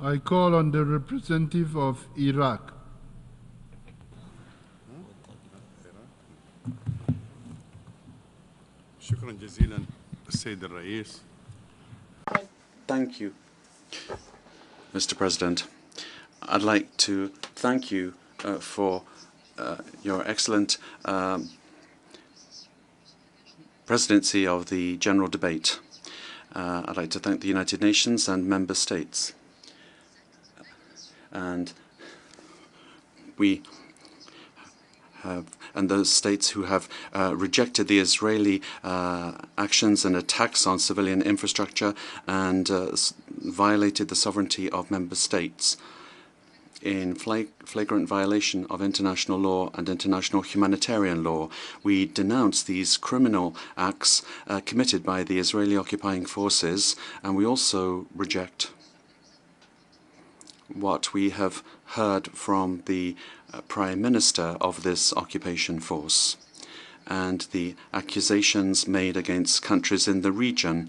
I call on the representative of Iraq. شكرا جزيلا السيد الرئيس. Thank you, Mr. President. I'd like to thank you for your excellent presidency of the general debate. I'd like to thank the United Nations and member states. And we have, and those states who have rejected the Israeli actions and attacks on civilian infrastructure and violated the sovereignty of member states in flagrant violation of international law and international humanitarian law. We denounce these criminal acts committed by the Israeli occupying forces, and we also reject what we have heard from the Prime Minister of this occupation force and the accusations made against countries in the region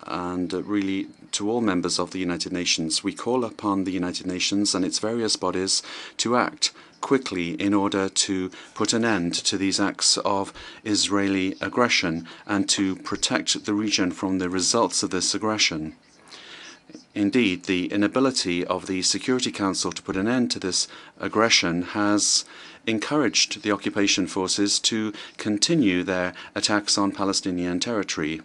and really to all members of the United Nations. We call upon the United Nations and its various bodies to act quickly in order to put an end to these acts of Israeli aggression and to protect the region from the results of this aggression. Indeed, the inability of the Security Council to put an end to this aggression has encouraged the occupation forces to continue their attacks on Palestinian territory.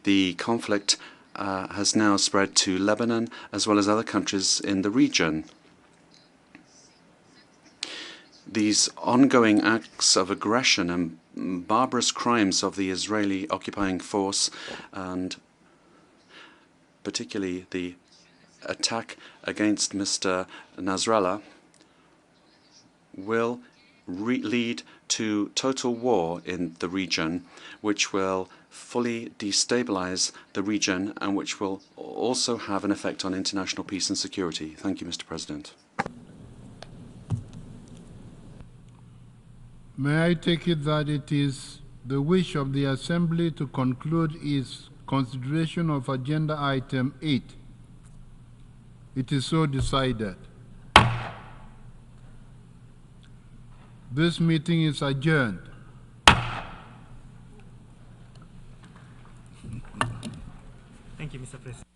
The conflict has now spread to Lebanon as well as other countries in the region. These ongoing acts of aggression and barbarous crimes of the Israeli occupying force, and particularly the attack against Mr. Nasrallah, will lead to total war in the region, which will fully destabilize the region and which will also have an effect on international peace and security. Thank you, Mr. President. May I take it that it is the wish of the Assembly to conclude is consideration of Agenda Item 8. It is so decided. This meeting is adjourned. Thank you, Mr. President.